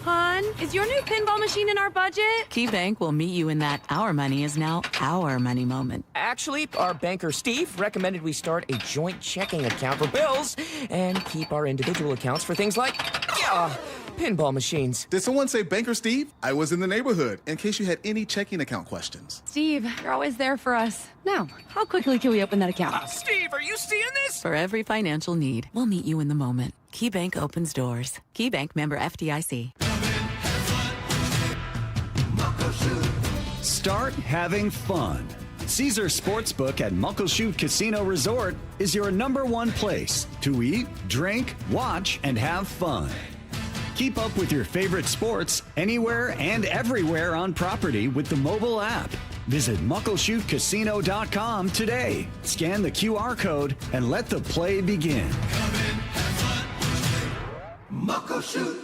Hon, is your new pinball machine in our budget? KeyBank will meet you in that our money is now our money moment. Actually, our banker Steve recommended we start a joint checking account for bills and keep our individual accounts for things like pinball machines. Did someone say Banker Steve? I was in the neighborhood, in case you had any checking account questions. Steve, you're always there for us. Now, how quickly can we open that account? Steve, are you seeing this? For every financial need, we'll meet you in the moment. KeyBank opens doors. KeyBank member FDIC. Start having fun. Caesar Sportsbook at Muckleshoot Casino Resort is your #1 place to eat, drink, watch, and have fun. Keep up with your favorite sports anywhere and everywhere on property with the mobile app. Visit MuckleshootCasino.com today. Scan the QR code and let the play begin. Muckleshoot.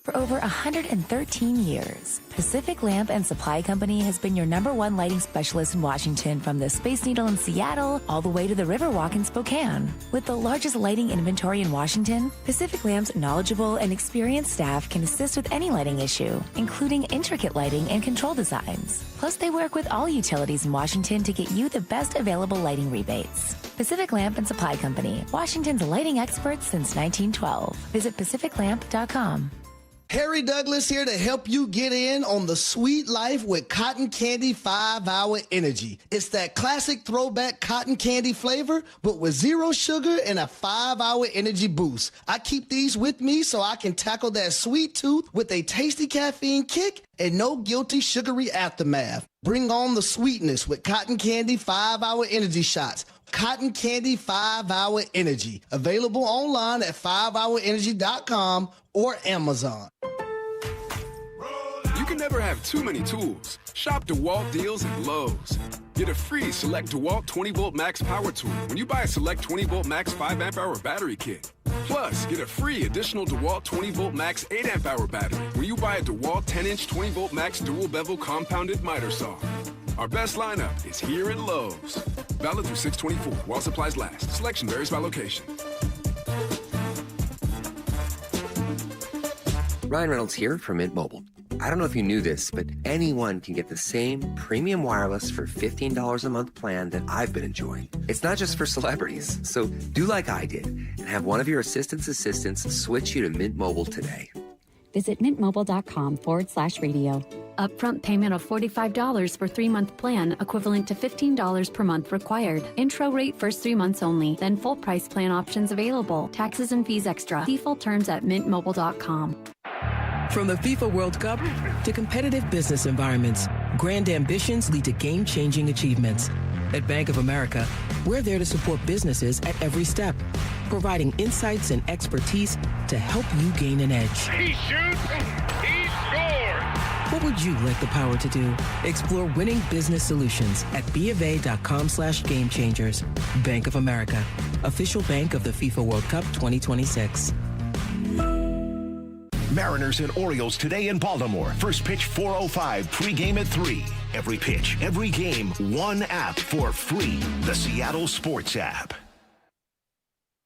For over 113 years, Pacific Lamp and Supply Company has been your #1 lighting specialist in Washington, from the Space Needle in Seattle all the way to the Riverwalk in Spokane. With the largest lighting inventory in Washington, Pacific Lamp's knowledgeable and experienced staff can assist with any lighting issue, including intricate lighting and control designs. Plus, they work with all utilities in Washington to get you the best available lighting rebates. Pacific Lamp and Supply Company, Washington's lighting experts since 1912. Visit pacificlamp.com. Harry Douglas here to help you get in on the sweet life with Cotton Candy 5-Hour Energy. It's that classic throwback cotton candy flavor, but with 0 sugar and a 5-hour energy boost. I keep these with me so I can tackle that sweet tooth with a tasty caffeine kick and no guilty sugary aftermath. Bring on the sweetness with Cotton Candy 5-Hour Energy shots. Cotton Candy 5-Hour Energy. Available online at 5hourenergy.com or Amazon. You can never have too many tools. Shop DeWalt deals at Lowe's. Get a free Select DeWalt 20-Volt Max Power Tool when you buy a Select 20-Volt Max 5-amp-hour battery kit. Plus, get a free additional DeWalt 20-Volt Max 8-amp-hour battery when you buy a DeWalt 10-inch 20-Volt Max dual-bevel compounded miter saw. Our best lineup is here at Lowe's. Valid through 6/24 while supplies last. Selection varies by location. Ryan Reynolds here from Mint Mobile. I don't know if you knew this, but anyone can get the same premium wireless for $15 a month plan that I've been enjoying. It's not just for celebrities, so do like I did and have one of your assistants switch you to Mint Mobile today. Visit mintmobile.com/radio. Upfront payment of $45 for 3-month plan, equivalent to $15 per month required. Intro rate first 3 months only, then full price plan options available. Taxes and fees extra. See full terms at mintmobile.com. From the FIFA World Cup to competitive business environments, grand ambitions lead to game-changing achievements. At Bank of America, we're there to support businesses at every step, providing insights and expertise to help you gain an edge. He shoots, he scores! What would you like the power to do? Explore winning business solutions at BofA.com/gamechangers. Bank of America, official bank of the FIFA World Cup 2026. Mariners and Orioles today in Baltimore. First pitch 4:05, pregame at 3. Every pitch, every game, one app for free. The Seattle Sports app.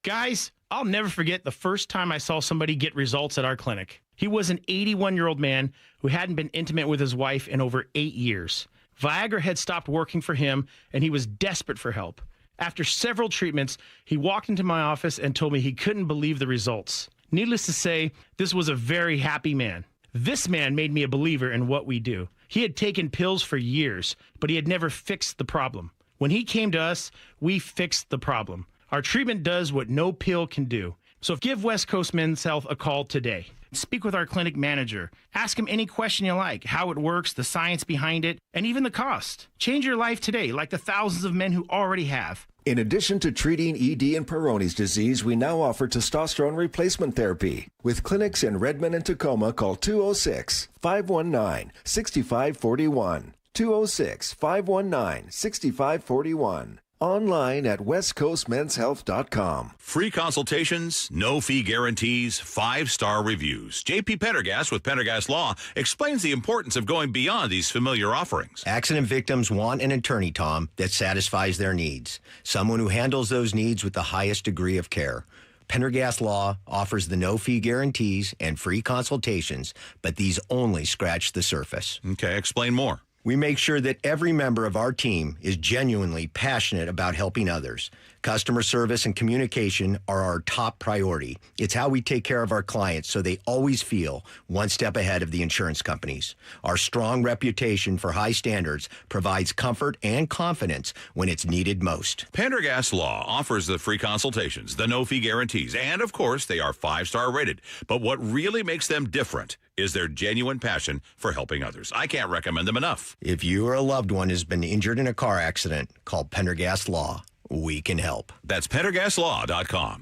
Guys, I'll never forget the first time I saw somebody get results at our clinic. He was an 81-year-old man who hadn't been intimate with his wife in over 8 years. Viagra had stopped working for him, and he was desperate for help. After several treatments, he walked into my office and told me he couldn't believe the results. Needless to say, this was a very happy man. This man made me a believer in what we do. He had taken pills for years, but he had never fixed the problem. When he came to us, we fixed the problem. Our treatment does what no pill can do. So give West Coast Men's Health a call today. Speak with our clinic manager. Ask him any question you like, how it works, the science behind it, and even the cost. Change your life today, like the thousands of men who already have. In addition to treating ED and Peyronie's disease, we now offer testosterone replacement therapy. With clinics in Redmond and Tacoma, call 206-519-6541. 206-519-6541. Online at westcoastmenshealth.com. Free consultations, no fee guarantees, 5-star reviews. J.P. Pendergast with Pendergast Law explains the importance of going beyond these familiar offerings. Accident victims want an attorney, Tom, that satisfies their needs. Someone who handles those needs with the highest degree of care. Pendergast Law offers the no-fee guarantees and free consultations, but these only scratch the surface. Okay, explain more. We make sure that every member of our team is genuinely passionate about helping others. Customer service and communication are our top priority. It's how we take care of our clients so they always feel one step ahead of the insurance companies. Our strong reputation for high standards provides comfort and confidence when it's needed most. Pendergast Law offers the free consultations, the no-fee guarantees, and, of course, they are 5-star rated. But what really makes them different is their genuine passion for helping others. I can't recommend them enough. If you or a loved one has been injured in a car accident, call Pendergast Law. We can help. That's PendergastLaw.com.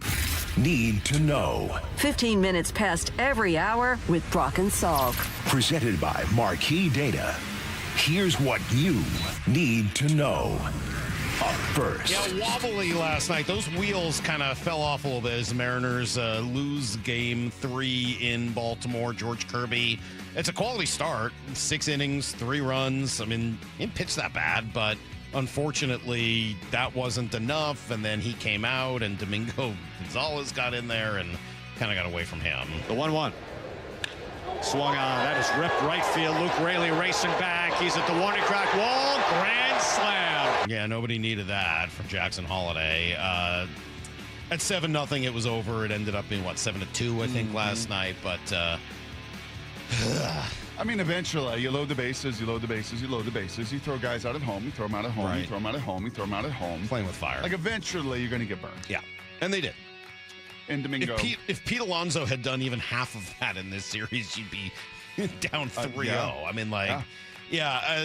Need to know. 15 minutes past every hour with Brock and Salk. Presented by Marquee Data. Here's what you need to know. Up first. Yeah, wobbly last night. Those wheels kind of fell off a little bit as the Mariners lose game 3 in Baltimore. George Kirby. It's a quality start. 6 innings, 3 runs. I mean, he didn't pitch that bad, but unfortunately, that wasn't enough. And then he came out, and Domingo Gonzalez got in there and kind of got away from him. The 1-1. Swung on. That is ripped right field. Luke Raley racing back. He's at the warning track wall. Grand slam. Yeah, nobody needed that from Jackson Holiday. At 7-0, it was over. It ended up being, 7-2, I think, last night. But, I mean, eventually, you load the bases, you load the bases, you load the bases. You throw guys out at home, you throw them out at home, Right. you throw them out at home, you throw them out at home. Playing with fire. Like, eventually, you're going to get burned. Yeah, and they did. And Domingo. If Pete Alonso had done even half of that in this series, you'd be down 3-0. Yeah. I mean,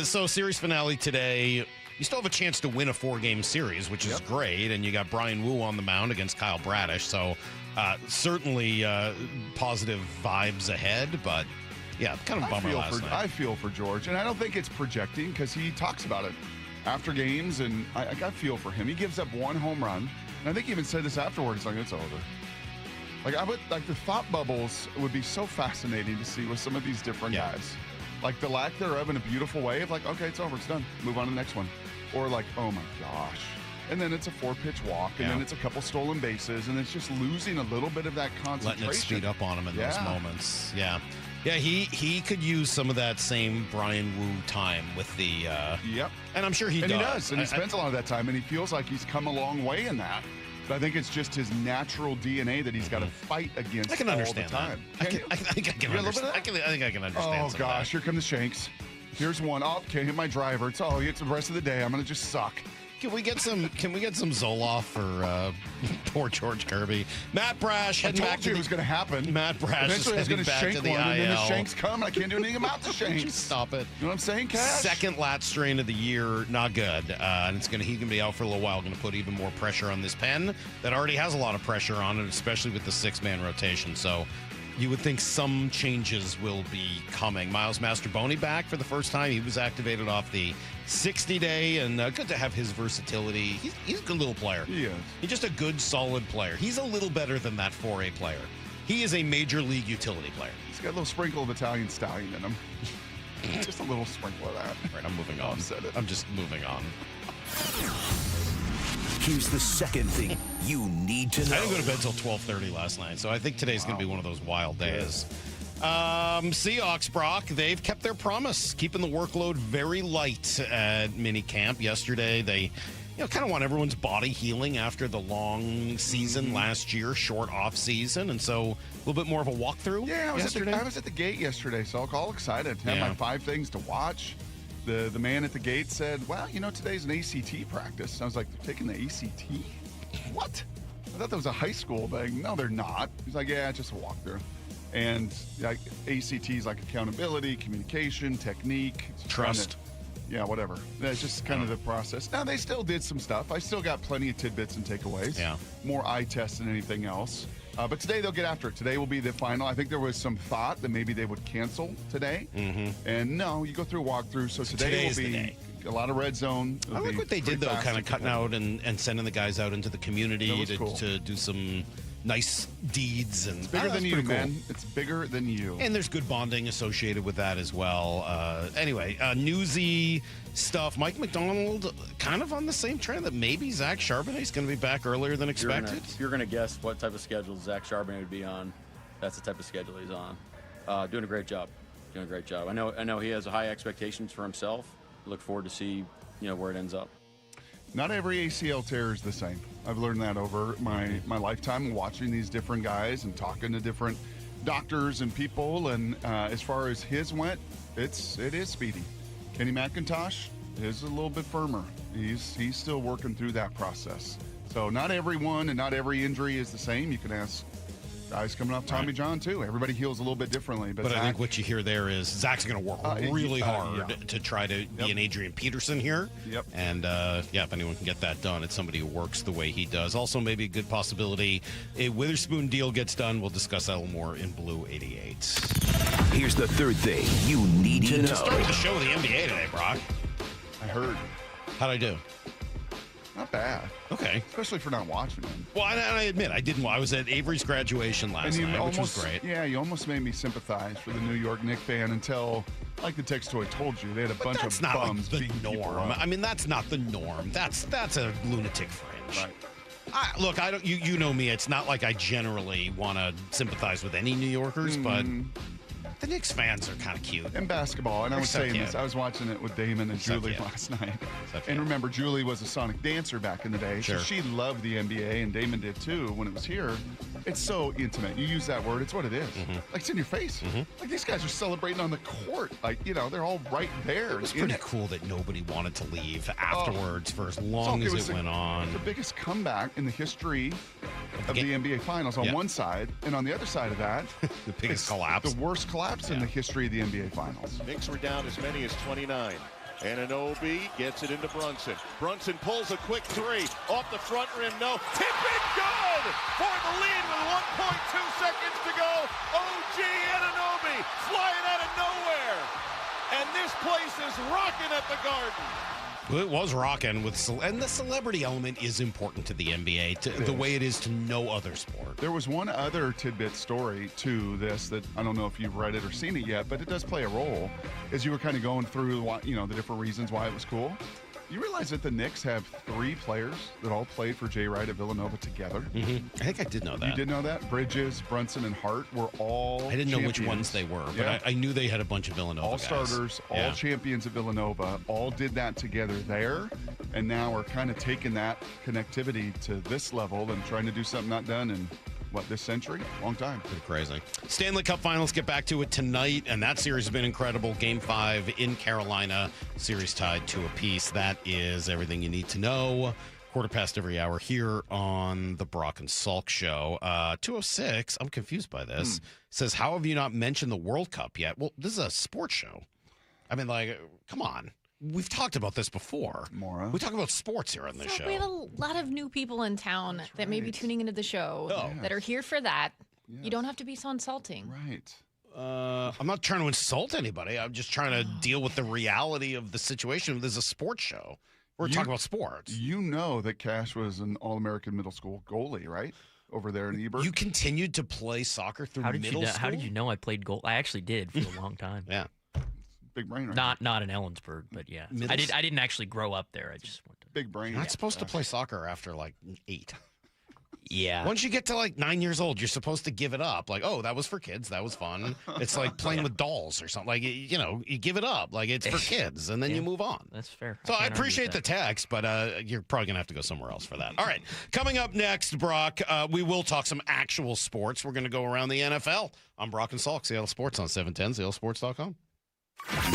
so series finale today. You still have a chance to win a 4-game series, which is great. And you got Brian Wu on the mound against Kyle Bradish. So certainly positive vibes ahead. But, yeah, kind of a bummer last night. I feel for George. And I don't think it's projecting because he talks about it after games. And I got feel for him. He gives up 1 home run. And I think he even said this afterwards. Like, it's over. The thought bubbles would be so fascinating to see with some of these different guys. Like the lack thereof in a beautiful way of okay, it's over, it's done. Move on to the next one. Or oh my gosh. And then it's a 4-pitch walk, and then it's a couple stolen bases, and it's just losing a little bit of that concentration. Letting it speed up on him in those moments. Yeah. Yeah, he could use some of that same Brian Wu time with the Yep. And I'm sure he does. And he does, and he spends a lot of that time, and he feels like he's come a long way in that. But I think it's just his natural DNA that he's got to fight against I can understand all the time. that. I think I can understand. I think I can understand. Oh, gosh. Here come the Shanks. Here's one. Oh, can't hit my driver. It's the rest of the day. I'm going to just suck. Can we get some Zoloft for poor George Kirby? Matt Brash heading back to it was going to happen. Matt Brash eventually is heading back to the IL. And then the shanks come, and I can't do anything about the shanks. Just stop it. You know what I'm saying, Cash? Second lat strain of the year, not good. And he's going to be out for a little while. Going to put even more pressure on this pen that already has a lot of pressure on it, especially with the 6-man rotation. So you would think some changes will be coming. Miles Mastroboni back for the first time. He was activated off the 60-day, and good to have his versatility. He's a good little player. He is. He's just a good, solid player. He's a little better than that 4A player. He is a major league utility player. He's got a little sprinkle of Italian stallion in him. Just a little sprinkle of that. All right, I'm moving on. I'm just moving on. Here's the second thing you need to know. I didn't go to bed till 12:30 last night, so I think today's going to be one of those wild days. Seahawks, Brock, they've kept their promise, keeping the workload very light at minicamp. Yesterday, they kind of want everyone's body healing after the long season last year, short off season, and so a little bit more of a walkthrough. Yeah, I was at the gate yesterday, so all excited. Had my 5 things to watch. The man at the gate said, well, today's an ACT practice. I was like, they're taking the ACT? What? I thought that was a high school thing. No, they're not. He's like, yeah, just a walkthrough. And ACT is like accountability, communication, technique. Trust. Yeah, whatever. That's just kind of the process. Now, they still did some stuff. I still got plenty of tidbits and takeaways. Yeah. More eye tests than anything else. But today they'll get after it. Today will be the final. I think there was some thought that maybe they would cancel today. Mm-hmm. And no, you go through a walkthrough. So today will be a lot of red zone. I like what they did, though, kind of cutting out and sending the guys out into the community to do some nice deeds. And it's bigger than you, man. It's bigger than you. And there's good bonding associated with that as well. Anyway, newsy stuff. Mike McDonald kind of on the same trend that maybe Zach Charbonnet's going to be back earlier than expected. You're going to guess what type of schedule Zach Charbonnet would be on. That's the type of schedule he's on. Doing a great job. I know he has high expectations for himself. Look forward to see where it ends up. Not every ACL tear is the same. I've learned that over my lifetime watching these different guys and talking to different doctors and people. And as far as his went, it is speedy. Kenny McIntosh is a little bit firmer. He's still working through that process. So not everyone and not every injury is the same. You can ask guys coming off Tommy John, too. Everybody heals a little bit differently. But I think what you hear there is Zach's going to work really hard to try to be an Adrian Peterson here. Yep. And, if anyone can get that done, it's somebody who works the way he does. Also, maybe a good possibility, a Witherspoon deal gets done. We'll discuss that a little more in Blue 88. Here's the third thing you need to know. Started the show with the NBA today, Brock. I heard. How'd I do? Not bad. Okay. Especially for not watching him. Well, I admit, I didn't. I was at Avery's graduation last night, which was great. Yeah, you almost made me sympathize for the New York Knicks fan until, like the text toy told you, they had a bunch of bums. Like the norm. I mean, that's not the norm. That's a lunatic fringe. Right. Look, I don't. You know me. It's not like I generally want to sympathize with any New Yorkers, but the Knicks fans are kind of cute. And basketball. And I was saying this. I was watching it with Damon and Julie last night. And remember, Julie was a Sonic dancer back in the day. Sure. So she loved the NBA, and Damon did too when it was here. It's so intimate. You use that word. It's what it is. Like, it's in your face. Like, these guys are celebrating on the court. Like, they're all right there. It was pretty cool that nobody wanted to leave afterwards for as long as it went on. The biggest comeback in the history of the NBA Finals on one side, and on the other side of that, the biggest collapse. The worst collapse in the history of the NBA Finals. Knicks were down as many as 29. Anunoby gets it into Brunson. Brunson pulls a quick three. Off the front rim, no. Tip it, good! For the lead with 1.2 seconds to go. OG Anunoby flying out of nowhere. And this place is rocking at the Garden. Well, it was rocking and the celebrity element is important to the NBA, the way it is to no other sport. There was one other tidbit story to this that I don't know if you've read it or seen it yet, but it does play a role. As you were kind of going through, the different reasons why it was cool. You realize that the Knicks have 3 players that all played for Jay Wright at Villanova together? I think I did know that. You did know that? Bridges, Brunson, and Hart were all I didn't know which ones they were, but I knew they had a bunch of Villanova guys. All starters, all champions at Villanova, all did that together there, and now we're kind of taking that connectivity to this level and trying to do something not done in this century? Long time. Pretty crazy. Stanley Cup Finals, get back to it tonight, and that series has been incredible. Game 5 in Carolina, series tied 2-apiece. That is everything you need to know. 1/4 every hour here on the Brock and Salk Show. 206, I'm confused by this, says, how have you not mentioned the World Cup yet? Well, this is a sports show. I mean, like, come on. We've talked about this before. Maura. We talk about sports here on this show. We have a lot of new people in town that may be tuning into the show that are here for that. Yes. You don't have to be so insulting. Right. I'm not trying to insult anybody. I'm just trying to deal with the reality of the situation. This is a sports show. We're talking about sports. You know that Cash was an All-American middle school goalie, right? Over there in Ebert. You continued to play soccer through middle school? How did you know I played goal? I actually did for a long time. Yeah. Big brain, right? Not in Ellensburg, but yeah. I didn't actually grow up there. I just went to big brain. You're not supposed to play soccer after like 8. Yeah. Once you get to like 9 years old, you're supposed to give it up. Like, oh, that was for kids. That was fun. It's like playing with dolls or something. Like, you give it up. Like, it's for kids, and then you move on. That's fair. So I appreciate the text, but you're probably going to have to go somewhere else for that. All right. Coming up next, Brock, we will talk some actual sports. We're going to go around the NFL. I'm Brock and Salk, Seattle Sports on 710, seattlesports.com.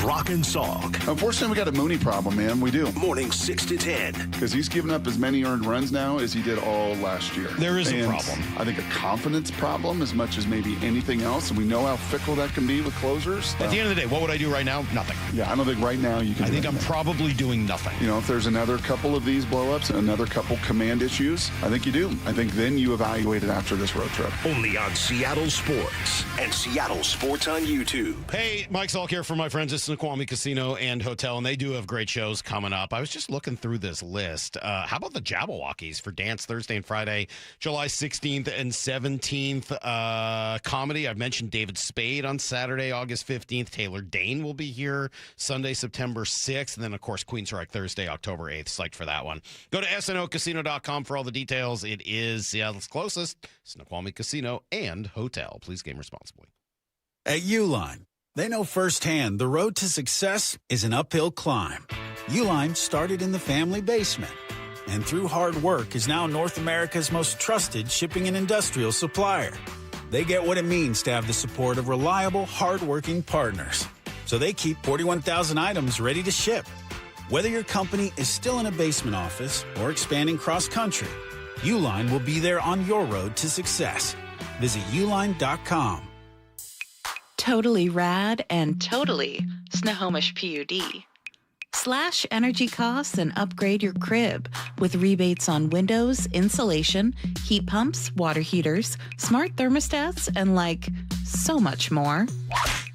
Brock and Salk. Unfortunately, we got a Mooney problem, man. We do. Morning 6 to 10. Because he's given up as many earned runs now as he did all last year. There is a problem. I think a confidence problem as much as maybe anything else. And we know how fickle that can be with closers. At the end of the day, what would I do right now? Nothing. Yeah, I don't think right now you can. I think I'm probably doing nothing. If there's another couple of these blow-ups and another couple command issues, I think you do. I think then you evaluate it after this road trip. Only on Seattle Sports and Seattle Sports on YouTube. Hey, Mike Salk here for my friends at Snoqualmie Casino and Hotel, and they do have great shows coming up. I was just looking through this list. How about the Jabberwockies for dance Thursday and Friday, July 16th and 17th? Comedy, I've mentioned David Spade on Saturday, August 15th. Taylor Dane will be here Sunday, September 6th. And then, of course, Queensryche Thursday, October 8th. Psyched for that one. Go to snocasino.com for all the details. It is Seattle's closest Snoqualmie Casino and Hotel. Please game responsibly. At Uline, they know firsthand the road to success is an uphill climb. Uline started in the family basement and through hard work is now North America's most trusted shipping and industrial supplier. They get what it means to have the support of reliable, hardworking partners. So they keep 41,000 items ready to ship. Whether your company is still in a basement office or expanding cross-country, Uline will be there on your road to success. Visit uline.com. Totally rad and totally Snohomish PUD. Slash energy costs and upgrade your crib with rebates on windows, insulation, heat pumps, water heaters, smart thermostats, and so much more.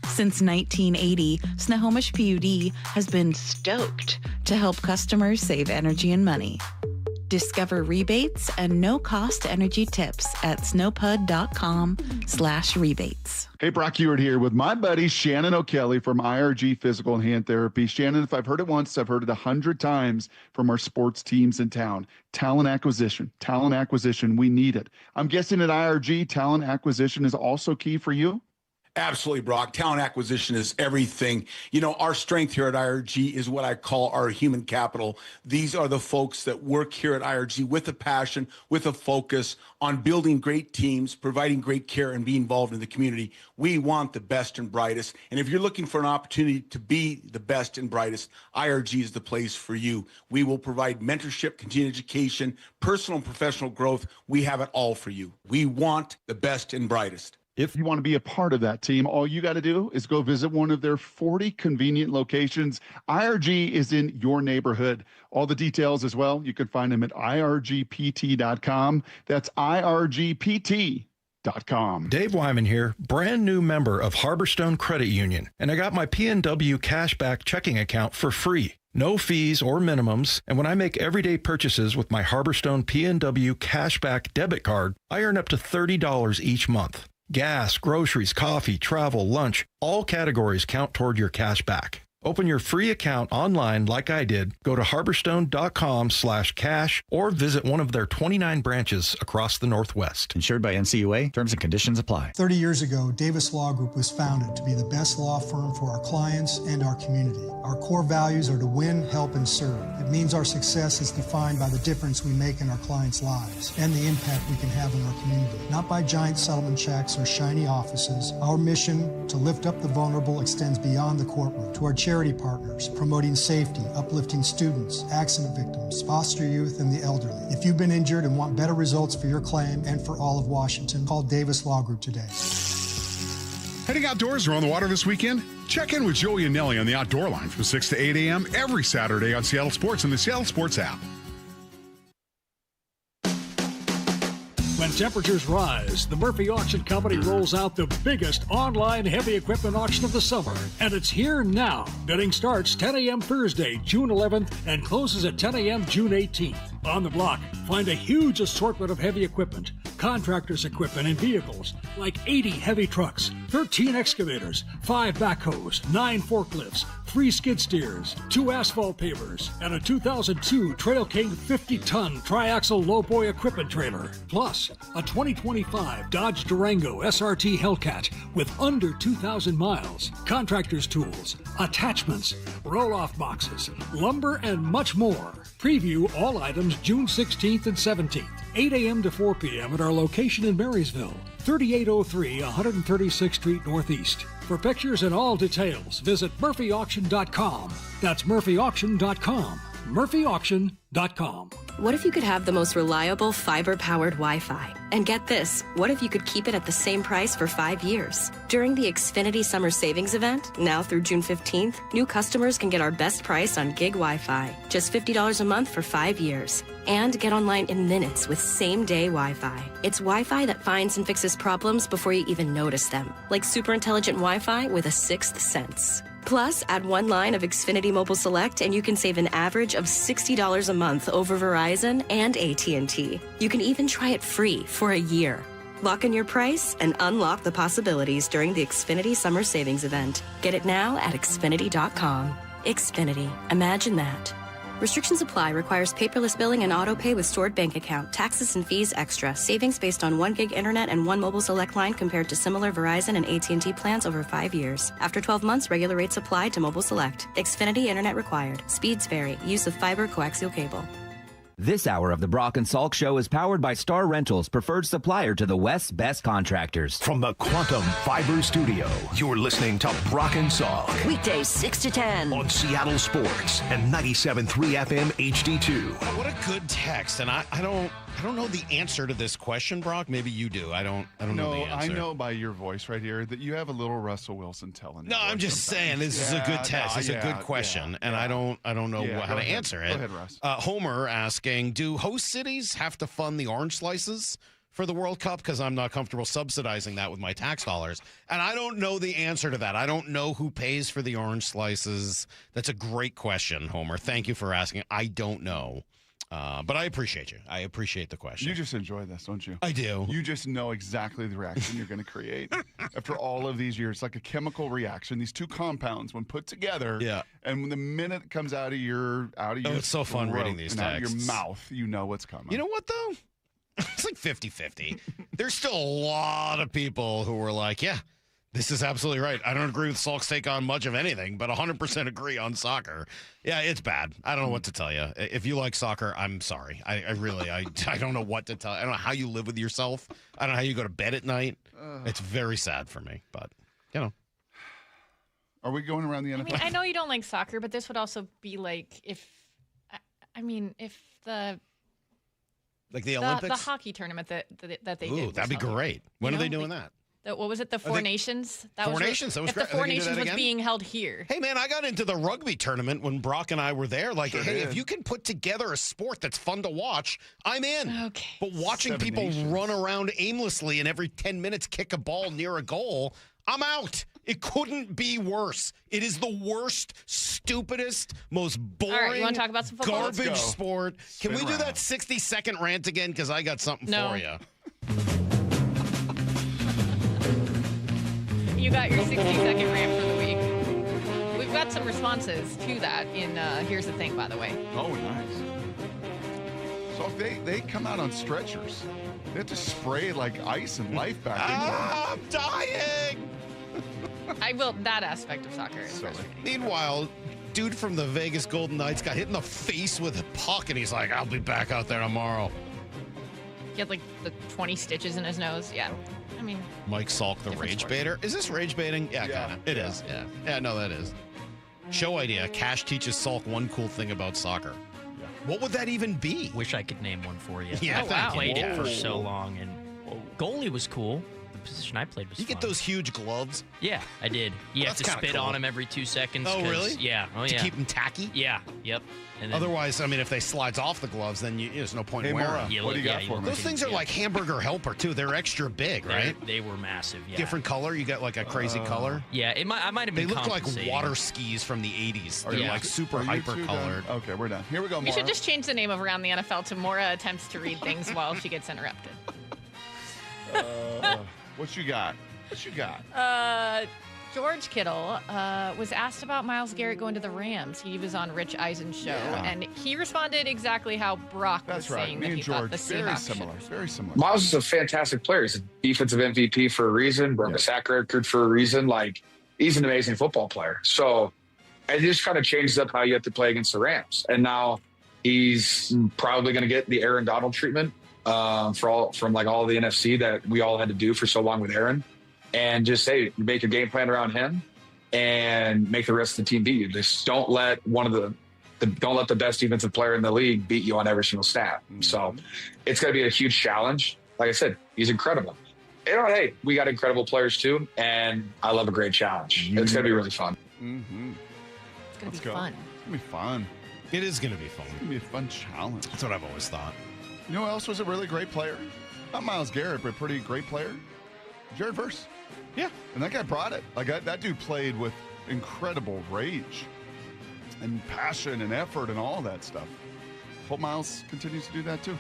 Since 1980, Snohomish PUD has been stoked to help customers save energy and money. Discover rebates and no-cost energy tips at snowpud.com/rebates. Hey, Brock Ewart here with my buddy Shannon O'Kelly from IRG Physical and Hand Therapy. Shannon, if I've heard it once, I've heard it 100 times from our sports teams in town. Talent acquisition, we need it. I'm guessing at IRG, talent acquisition is also key for you? Absolutely, Brock. Talent acquisition is everything. Our strength here at IRG is what I call our human capital. These are the folks that work here at IRG with a passion, with a focus on building great teams, providing great care, and being involved in the community. We want the best and brightest. And if you're looking for an opportunity to be the best and brightest, IRG is the place for you. We will provide mentorship, continuing education, personal and professional growth. We have it all for you. We want the best and brightest. If you want to be a part of that team, all you got to do is go visit one of their 40 convenient locations. IRG is in your neighborhood. All the details as well, you can find them at irgpt.com. That's irgpt.com. Dave Wyman here, brand new member of Harborstone Credit Union, and I got my PNW Cashback checking account for free. No fees or minimums, and when I make everyday purchases with my Harborstone PNW Cashback debit card, I earn up to $30 each month. Gas, groceries, coffee, travel, lunch, all categories count toward your cash back. Open your free account online like I did. Go to harborstone.com/cash or visit one of their 29 branches across the Northwest. Insured by NCUA. Terms and conditions apply. 30 years ago, Davis Law Group was founded to be the best law firm for our clients and our community. Our core values are to win, help, and serve. It means our success is defined by the difference we make in our clients' lives and the impact we can have in our community. Not by giant settlement checks or shiny offices. Our mission to lift up the vulnerable extends beyond the courtroom to our charity partners, promoting safety, uplifting students, accident victims, foster youth, and the elderly. If you've been injured and want better results for your claim and for all of Washington, call Davis Law Group today. Heading outdoors or on the water this weekend? Check in with Joey and Nelly on the Outdoor Line from 6 to 8 a.m. every Saturday on Seattle Sports and the Seattle Sports app. When temperatures rise, the Murphy Auction Company rolls out the biggest online heavy equipment auction of the summer. And it's here now. Bidding starts 10 a.m. Thursday, June 11th, and closes at 10 a.m. June 18th. On the block, find a huge assortment of heavy equipment, contractors' equipment, and vehicles, like 80 heavy trucks, 13 excavators, 5 backhoes, 9 forklifts, 3 skid steers, 2 asphalt pavers, and a 2002 Trail King 50-ton triaxle lowboy equipment trailer. Plus, a 2025 Dodge Durango SRT Hellcat with under 2,000 miles, contractor's tools, attachments, roll-off boxes, lumber, and much more. Preview all items June 16th and 17th, 8 a.m. to 4 p.m. at our location in Marysville, 3803 136th Street Northeast. For pictures and all details, visit murphyauction.com. That's murphyauction.com. murphyauction.com. What if you could have the most reliable fiber-powered Wi-Fi? And get this, what if you could keep it at the same price for 5 years? During the Xfinity Summer Savings Event, now through June 15th, new customers can get our best price on gig Wi-Fi, just $50 a month for 5 years. And get online in minutes with same-day Wi-Fi. It's Wi-Fi that finds and fixes problems before you even notice them, like super intelligent Wi-Fi with a sixth sense. Plus, add one line of Xfinity Mobile Select and you can save an average of $60 a month over Verizon and AT&T. You can even try it free for a year. Lock in your price and unlock the possibilities during the Xfinity Summer Savings Event. Get it now at Xfinity.com. Xfinity. Imagine that. Restrictions apply. Requires paperless billing and auto pay with stored bank account. Taxes and fees extra. Savings based on 1 gig internet and 1 mobile select line compared to similar Verizon and AT&T plans over 5 years. After 12 months, regular rates apply to mobile select. Xfinity internet required. Speeds vary. Use of fiber coaxial cable. This hour of the Brock and Salk Show is powered by Star Rentals, preferred supplier to the West's best contractors. From the Quantum Fiber Studio, you're listening to Brock and Salk. Weekdays 6 to 10 on Seattle Sports and 97.3 FM HD2. What a good text, and I don't know the answer to this question, Brock. Maybe you do. I don't know the answer. I know by your voice right here that you have a little Russell Wilson telling you. No, I'm just saying this is a good text. It's a good question, and I don't know how to answer it. Go ahead, Russ. Homer asking, do host cities have to fund the orange slices for the World Cup? Because I'm not comfortable subsidizing that with my tax dollars. And I don't know the answer to that. I don't know who pays for the orange slices. That's a great question, Homer. Thank you for asking. I don't know. But I appreciate you. I appreciate the question. You just enjoy this, don't you? I do. You just know exactly the reaction you're going to create after all of these years. It's like a chemical reaction. These two compounds, when put together, and when the minute it comes out of your it's so fun reading these texts, out of your texts. mouth, you know what's coming. You know what though? It's like 50-50. There's still a lot of people who were like, yeah, this is absolutely right. I don't agree with Salk's take on much of anything, but 100% agree on soccer. Yeah, it's bad. I don't know what to tell you. If you like soccer, I'm sorry. I really don't know what to tell you. I don't know how you live with yourself. I don't know how you go to bed at night. It's very sad for me, but, you know. Are we going around the NFL? I mean, I know you don't like soccer, but this would also be like if the like the Olympics, the hockey tournament that they did. Ooh, that'd be great. When are they doing that? What was it? The Four Nations? Four Nations. That was great. If the Four Nations was being held here. Hey, man, I got into the rugby tournament when Brock and I were there. Like, hey, if you can put together a sport that's fun to watch, I'm in. Okay. But watching people run around aimlessly and every 10 minutes kick a ball near a goal, I'm out. It couldn't be worse. It is the worst, stupidest, most boring, all right, you want to talk about some football? garbage sport. Can we do that 60-second rant again? Because I got something for you. You got your 60-second rant for the week. we've got some responses to that in Here's the Thing, by the way. Oh, nice. So if they come out on stretchers, they have to spray like ice and life back into them. I'm dying! That aspect of soccer is frustrating. Meanwhile, dude from the Vegas Golden Knights got hit in the face with a puck, and he's like, I'll be back out there tomorrow. He had like the 20 stitches in his nose. Yeah. I mean, Mike Salk, the rage baiter. Is this rage baiting? Yeah, kind of. It is. Yeah. Yeah, no, that is. Show idea. Cash teaches Salk one cool thing about soccer. What would that even be? Wish I could name one for you. Yeah, I played it for so long, and goalie was cool. The position I played was You get those huge gloves? Yeah, I did. You have to spit on them every 2 seconds. Oh, really? Yeah. Oh, to yeah. keep them tacky? Yeah. Yep. And then, otherwise, I mean, if they slides off the gloves, then there's no point in wearing them. What do you got for me? Those things are like hamburger helper, too. They're extra big, right? They were massive, yeah. Different color? You got like a crazy color? Yeah, I might have been They look like compensating. water skis from the 80s. They're like super hyper-colored. Okay, we're done. Here we go, we Maura. should just change the name of Around the NFL to Maura Attempts to Read Things While She Gets Interrupted. What you got? What you got? George Kittle was asked about Myles Garrett going to the Rams. He was on Rich Eisen's show, and he responded exactly how Brock was saying that he thought the Seahawks should. Very similar. Myles is a fantastic player. He's a defensive MVP for a reason, broke a sack record for a reason. Like, he's an amazing football player. So it just kind of changes up how you have to play against the Rams. And now he's probably going to get the Aaron Donald treatment from all the NFC that we all had to do for so long with Aaron. And just say, make your game plan around him and make the rest of the team beat you. Just don't let don't let the best defensive player in the league beat you on every single snap. So it's going to be a huge challenge. Like I said, he's incredible. Hey, we got incredible players too, and I love a great challenge. It's going to be really fun. Mm-hmm. It's going to be fun. It's going to be fun. It is going to be fun. It's going to be a fun challenge. That's what I've always thought. You know who else was a really great player? Not Myles Garrett, but a pretty great player. Jared Verse. Yeah. And that guy brought it. Like, that dude played with incredible rage and passion and effort and all that stuff. Hope Myles continues to do that too.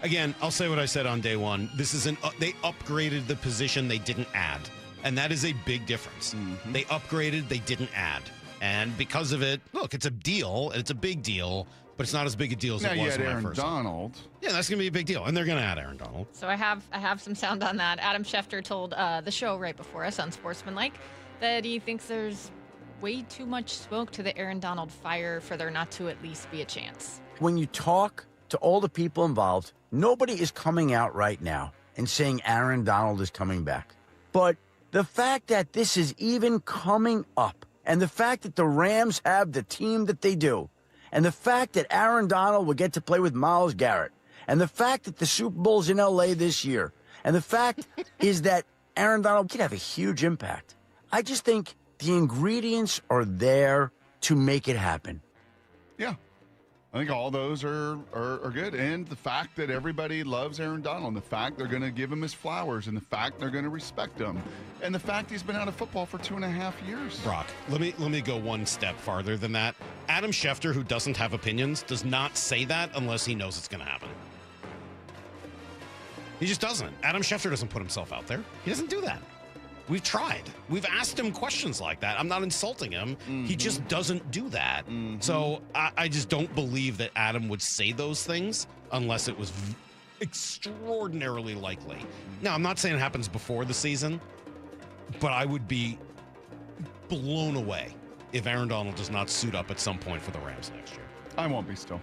Again, I'll say what I said on day one. This is they upgraded the position, they didn't add. And that is a big difference. Mm-hmm. They upgraded, they didn't add. And because of it, look, it's a deal, and it's a big deal, but it's not as big a deal as it was when I first. Aaron Donald. Yeah, that's going to be a big deal, and they're going to add Aaron Donald. So I have some sound on that. Adam Schefter told the show right before us on Sportsmanlike that he thinks there's way too much smoke to the Aaron Donald fire for there not to at least be a chance. When you talk to all the people involved, nobody is coming out right now and saying Aaron Donald is coming back. But the fact that this is even coming up, and the fact that the Rams have the team that they do, and the fact that Aaron Donald will get to play with Myles Garrett, and the fact that the Super Bowl's in L.A. this year, and the fact is that Aaron Donald can have a huge impact. I just think the ingredients are there to make it happen. Yeah. I think all those are good. And the fact that everybody loves Aaron Donald, and the fact they're going to give him his flowers, and the fact they're going to respect him, and the fact he's been out of football for 2.5 years. Brock, let me go one step farther than that. Adam Schefter, who doesn't have opinions, does not say that unless he knows it's going to happen. He just doesn't. Adam Schefter doesn't put himself out there. He doesn't do that. We've tried. We've asked him questions like that. I'm not insulting him. Mm-hmm. He just doesn't do that. Mm-hmm. So I just don't believe that Adam would say those things unless it was extraordinarily likely. Now, I'm not saying it happens before the season, but I would be blown away if Aaron Donald does not suit up at some point for the Rams next year. I won't be still.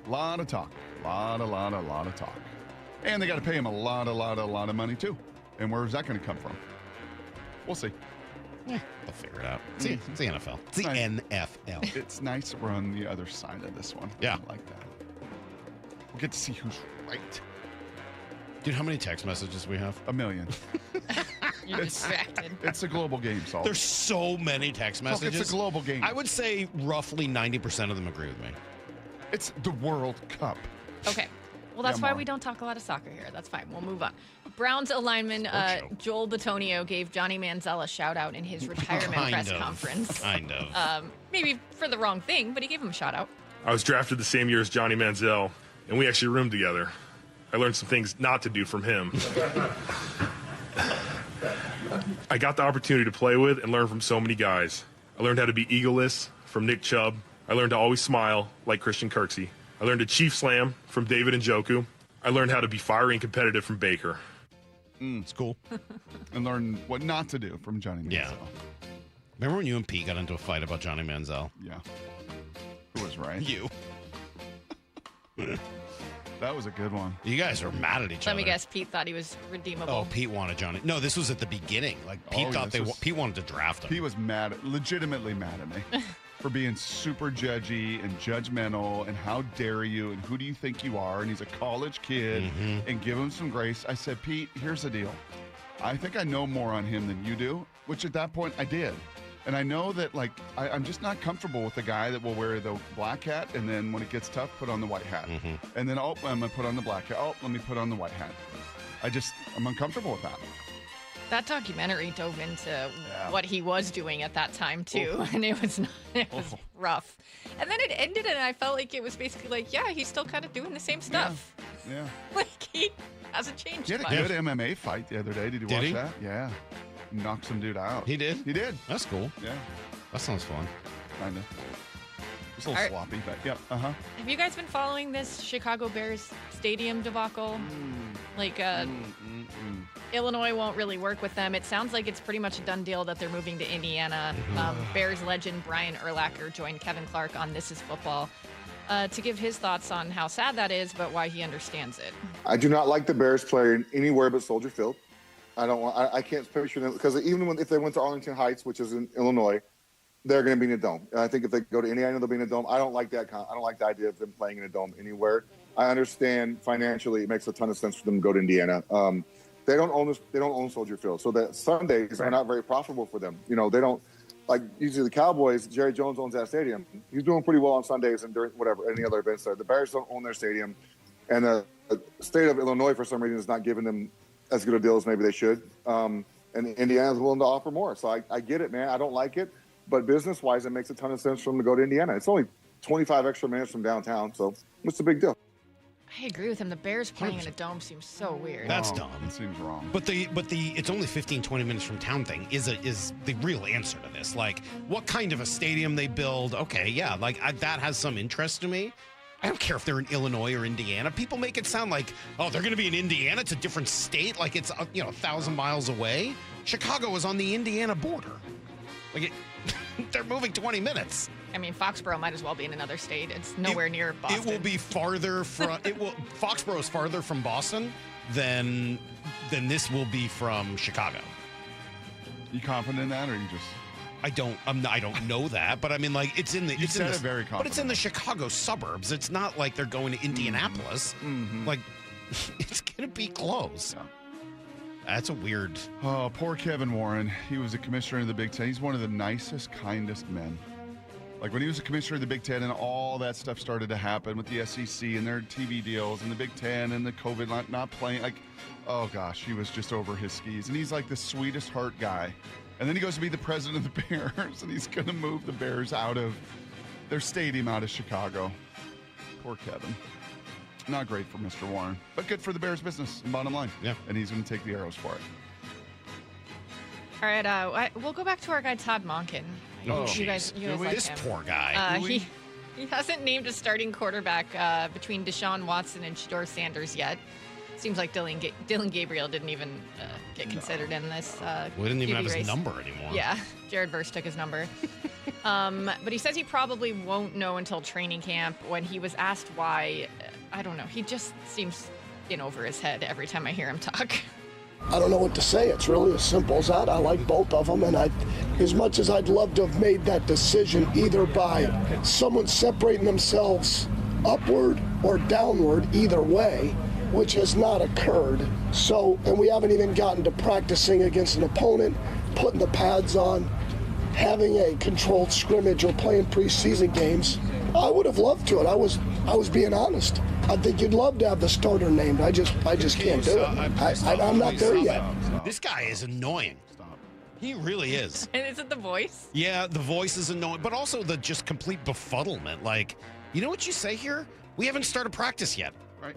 A lot of talk. A lot of talk. And they got to pay him a lot of money, too. And where's that going to come from? We'll see. Yeah, they'll figure it out. It's the NFL. It's the NFL. It's nice we're on the other side of this one. Yeah. I like that. We'll get to see who's right. Dude, how many text messages we have? 1 million. You're distracted. It's a global game, Saul. There's so many text messages. It's a global game. I would say roughly 90% of them agree with me. It's the World Cup. Okay. Well, that's why we don't talk a lot of soccer here. That's fine. We'll move on. Browns lineman Joel Bitonio gave Johnny Manziel a shout-out in his retirement press conference. Kind of. Maybe for the wrong thing, but he gave him a shout-out. I was drafted the same year as Johnny Manziel, and we actually roomed together. I learned some things not to do from him. I got the opportunity to play with and learn from so many guys. I learned how to be egoless from Nick Chubb. I learned to always smile like Christian Kirksey. I learned to Chief Slam from David Njoku. I learned how to be fiery and competitive from Baker. It's cool. And learn what not to do from Johnny Manziel. Yeah. Remember when you and Pete got into a fight about Johnny Manziel? Yeah. Who was right? You. That was a good one. You guys are mad at each other. Let me guess, Pete thought he was redeemable. Oh, Pete wanted Johnny. No, this was at the beginning. Like, Pete thought Pete wanted to draft him. He was legitimately mad at me for being super judgy and judgmental and how dare you and who do you think you are? And he's a college kid and give him some grace. I said, Pete, here's the deal. I think I know more on him than you do, which at that point I did. And I know that, like, I'm just not comfortable with the guy that will wear the black hat and then when it gets tough, put on the white hat. And then, I'm going to put on the black hat. Oh, let me put on the white hat. I'm uncomfortable with that. That documentary dove into what he was doing at that time, too. And it was rough. And then it ended, and I felt like it was basically like, yeah, he's still kind of doing the same stuff. Yeah. Like, he hasn't changed He had much. a good MMA fight the other day. Did you watch that? Yeah. Knocked some dude out. He did? He did. That's cool. Yeah. That sounds fun. Kind of. Just a little sloppy, but yep. Have you guys been following this Chicago Bears stadium debacle? Illinois won't really work with them. It sounds like it's pretty much a done deal that they're moving to Indiana. Bears legend Brian Urlacher joined Kevin Clark on This Is Football to give his thoughts on how sad that is, but why he understands it. I do not like the Bears playing anywhere but Soldier Field. I can't picture them because even if they went to Arlington Heights, which is in Illinois, they're going to be in a dome. And I think if they go to Indiana, they'll be in a dome. I don't like that. I don't like the idea of them playing in a dome anywhere. I understand financially it makes a ton of sense for them to go to Indiana. They don't own Soldier Field, so the Sundays are not very profitable for them. You know, they don't like usually the Cowboys. Jerry Jones owns that stadium. He's doing pretty well on Sundays and during any other events there. The Bears don't own their stadium, and the state of Illinois for some reason is not giving them as good a deal as maybe they should. And Indiana's willing to offer more. So I get it, man. I don't like it. But business-wise, it makes a ton of sense for them to go to Indiana. It's only 25 extra minutes from downtown, so what's the big deal? I agree with him. The Bears playing in a dome seems so weird. That's dumb. It seems wrong. But the it's only 15, 20 minutes from town thing is the real answer to this. Like, what kind of a stadium they build? Okay, yeah, that has some interest to me. I don't care if they're in Illinois or Indiana. People make it sound like, oh, they're going to be in Indiana. It's a different state. Like it's 1,000 miles away. Chicago is on the Indiana border. They're moving 20 minutes. I mean, Foxborough might as well be in another state. It's nowhere near Boston. It will be farther from. Foxborough is farther from Boston than this will be from Chicago. You confident in that, or you just? I don't know that, but I mean, like it's in the. You said it very confident. But it's in the Chicago suburbs. It's not like they're going to Indianapolis. Like it's gonna be close. Yeah. That's a weird. Oh, poor Kevin Warren. He was a commissioner in the Big Ten. He's one of the nicest, kindest men. Like when he was a commissioner of the Big Ten and all that stuff started to happen with the SEC and their TV deals and the Big Ten and the COVID not playing. Like, oh gosh, he was just over his skis. And he's like the sweetest heart guy. And then he goes to be the president of the Bears, and he's going to move the Bears out of their stadium out of Chicago. Poor Kevin. Not great for Mr. Warren, but good for the Bears business and bottom line. Yeah. And he's going to take the arrows for it. All right, we'll go back to our guy Todd Monken. You guys like this him. Poor guy. He hasn't named a starting quarterback between Deshaun Watson and Shedeur Sanders yet. Seems like Dylan Gabriel didn't even get considered in this. We didn't even QB have race. his number anymore. Yeah, Jared Verse took his number. But he says he probably won't know until training camp. When he was asked why, I don't know. He just seems in over his head every time I hear him talk. I don't know what to say. It's really as simple as that. I like both of them, and as much as I'd love to have made that decision either by someone separating themselves upward or downward, either way, which has not occurred. So, and we haven't even gotten to practicing against an opponent, putting the pads on, having a controlled scrimmage or playing preseason games. I would have loved to. I was being honest. I think you'd love to have the starter named. I just can't do it. I'm not there yet. This guy is annoying. He really is. And is it the voice? Yeah, the voice is annoying, but also the just complete befuddlement. Like, you know what you say here? We haven't started practice yet. Right.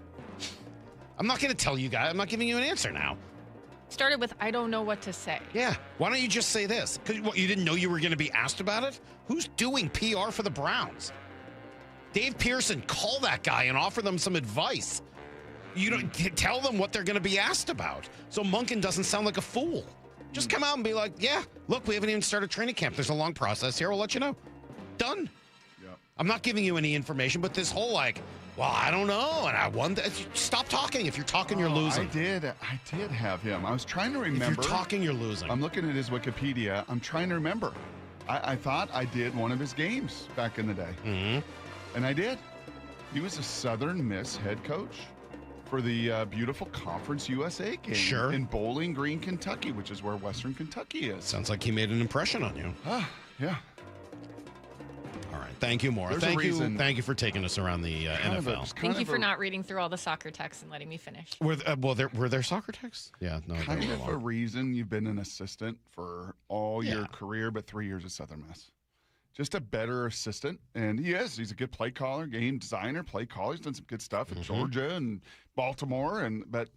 I'm not going to tell you guys. I'm not giving you an answer now. Started with, I don't know what to say. Yeah. Why don't you just say this? Because you didn't know you were going to be asked about it? Who's doing PR for the Browns? Dave Pearson, call that guy and offer them some advice. You don't tell them what they're going to be asked about. So Monken doesn't sound like a fool. Just come out and be like, yeah, look, we haven't even started training camp. There's a long process here. We'll let you know. Done. Yep. I'm not giving you any information, but this whole well, I don't know, and I wonder. Stop talking. If you're talking, you're losing. I did have him. I was trying to remember. If you're talking, you're losing. I'm looking at his Wikipedia. I'm trying to remember. I thought I did one of his games back in the day. Mm-hmm. And I did. He was a Southern Miss head coach for the beautiful Conference USA game in Bowling Green, Kentucky, which is where Western Kentucky is. Sounds like he made an impression on you. Yeah. All right. Thank you, Maura. Thank you for taking us around the NFL. Thank you for not reading through all the soccer texts and letting me finish. Were there soccer texts? Yeah, no. Kind of a reason you've been an assistant for all your career, but 3 years at Southern Miss. Just a better assistant, and he's a good play caller, game designer, play caller. He's done some good stuff at Georgia and Baltimore, but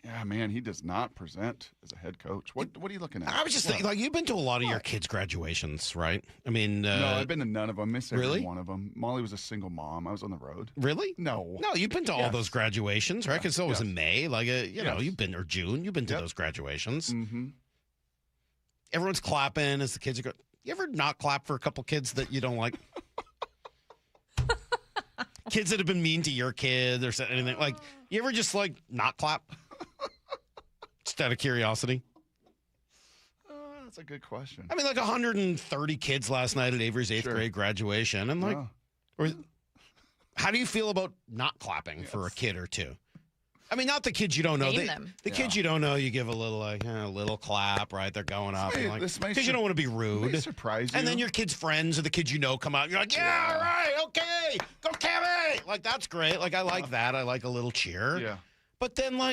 yeah, man, he does not present as a head coach. What are you looking at? I was just thinking, you've been to a lot of your kids' graduations, right? I mean, no, I've been to none of them. Missed every really? one of them. Molly was a single mom. I was on the road. Really? No, you've been to all those graduations, right? Because it was in May, you've been, or June. You've been to those graduations. Mm-hmm. Everyone's clapping as the kids are going. You ever not clap for a couple kids that you don't like? Kids that have been mean to your kid or anything. Like, you ever just not clap? Just out of curiosity. That's a good question. I mean, 130 kids last night at Avery's 8th grade graduation. And how do you feel about not clapping for a kid or two? I mean, not the kids you don't know. The kids you don't know, you give a little a little clap, right? They're going up. Because you don't want to be rude. May surprise you. And then your kids' friends or the kids you know come out. And you're like, yeah, all right, okay, go Kevin. That's great. I like that. I like a little cheer. Yeah. But then, there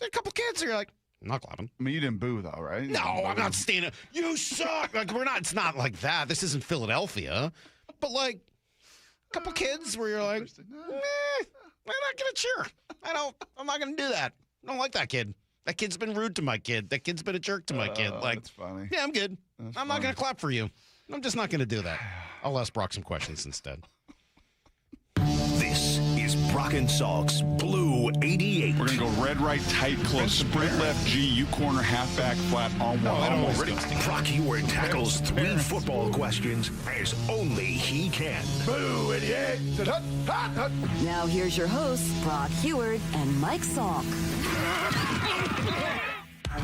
are a couple kids that you're like, I'm not clapping. I mean, you didn't boo, though, right? No, I'm not standing. You suck. We're not. It's not like that. This isn't Philadelphia. But a couple kids where you're like, I'm not gonna cheer. I'm not gonna do that. I don't like that kid. That kid's been rude to my kid. That kid's been a jerk to my kid. That's funny. Yeah, I'm good. I'm not gonna clap for you. I'm just not gonna do that. I'll ask Brock some questions instead. This is Brock and Salk's Blue 88. We're going to go red, right, tight, close, sprint left, G, U corner, halfback, flat, on one. Ready? Brock Ewart tackles 3 football questions as only he can. Blue 88. Now here's your hosts, Brock Ewart and Mike Salk.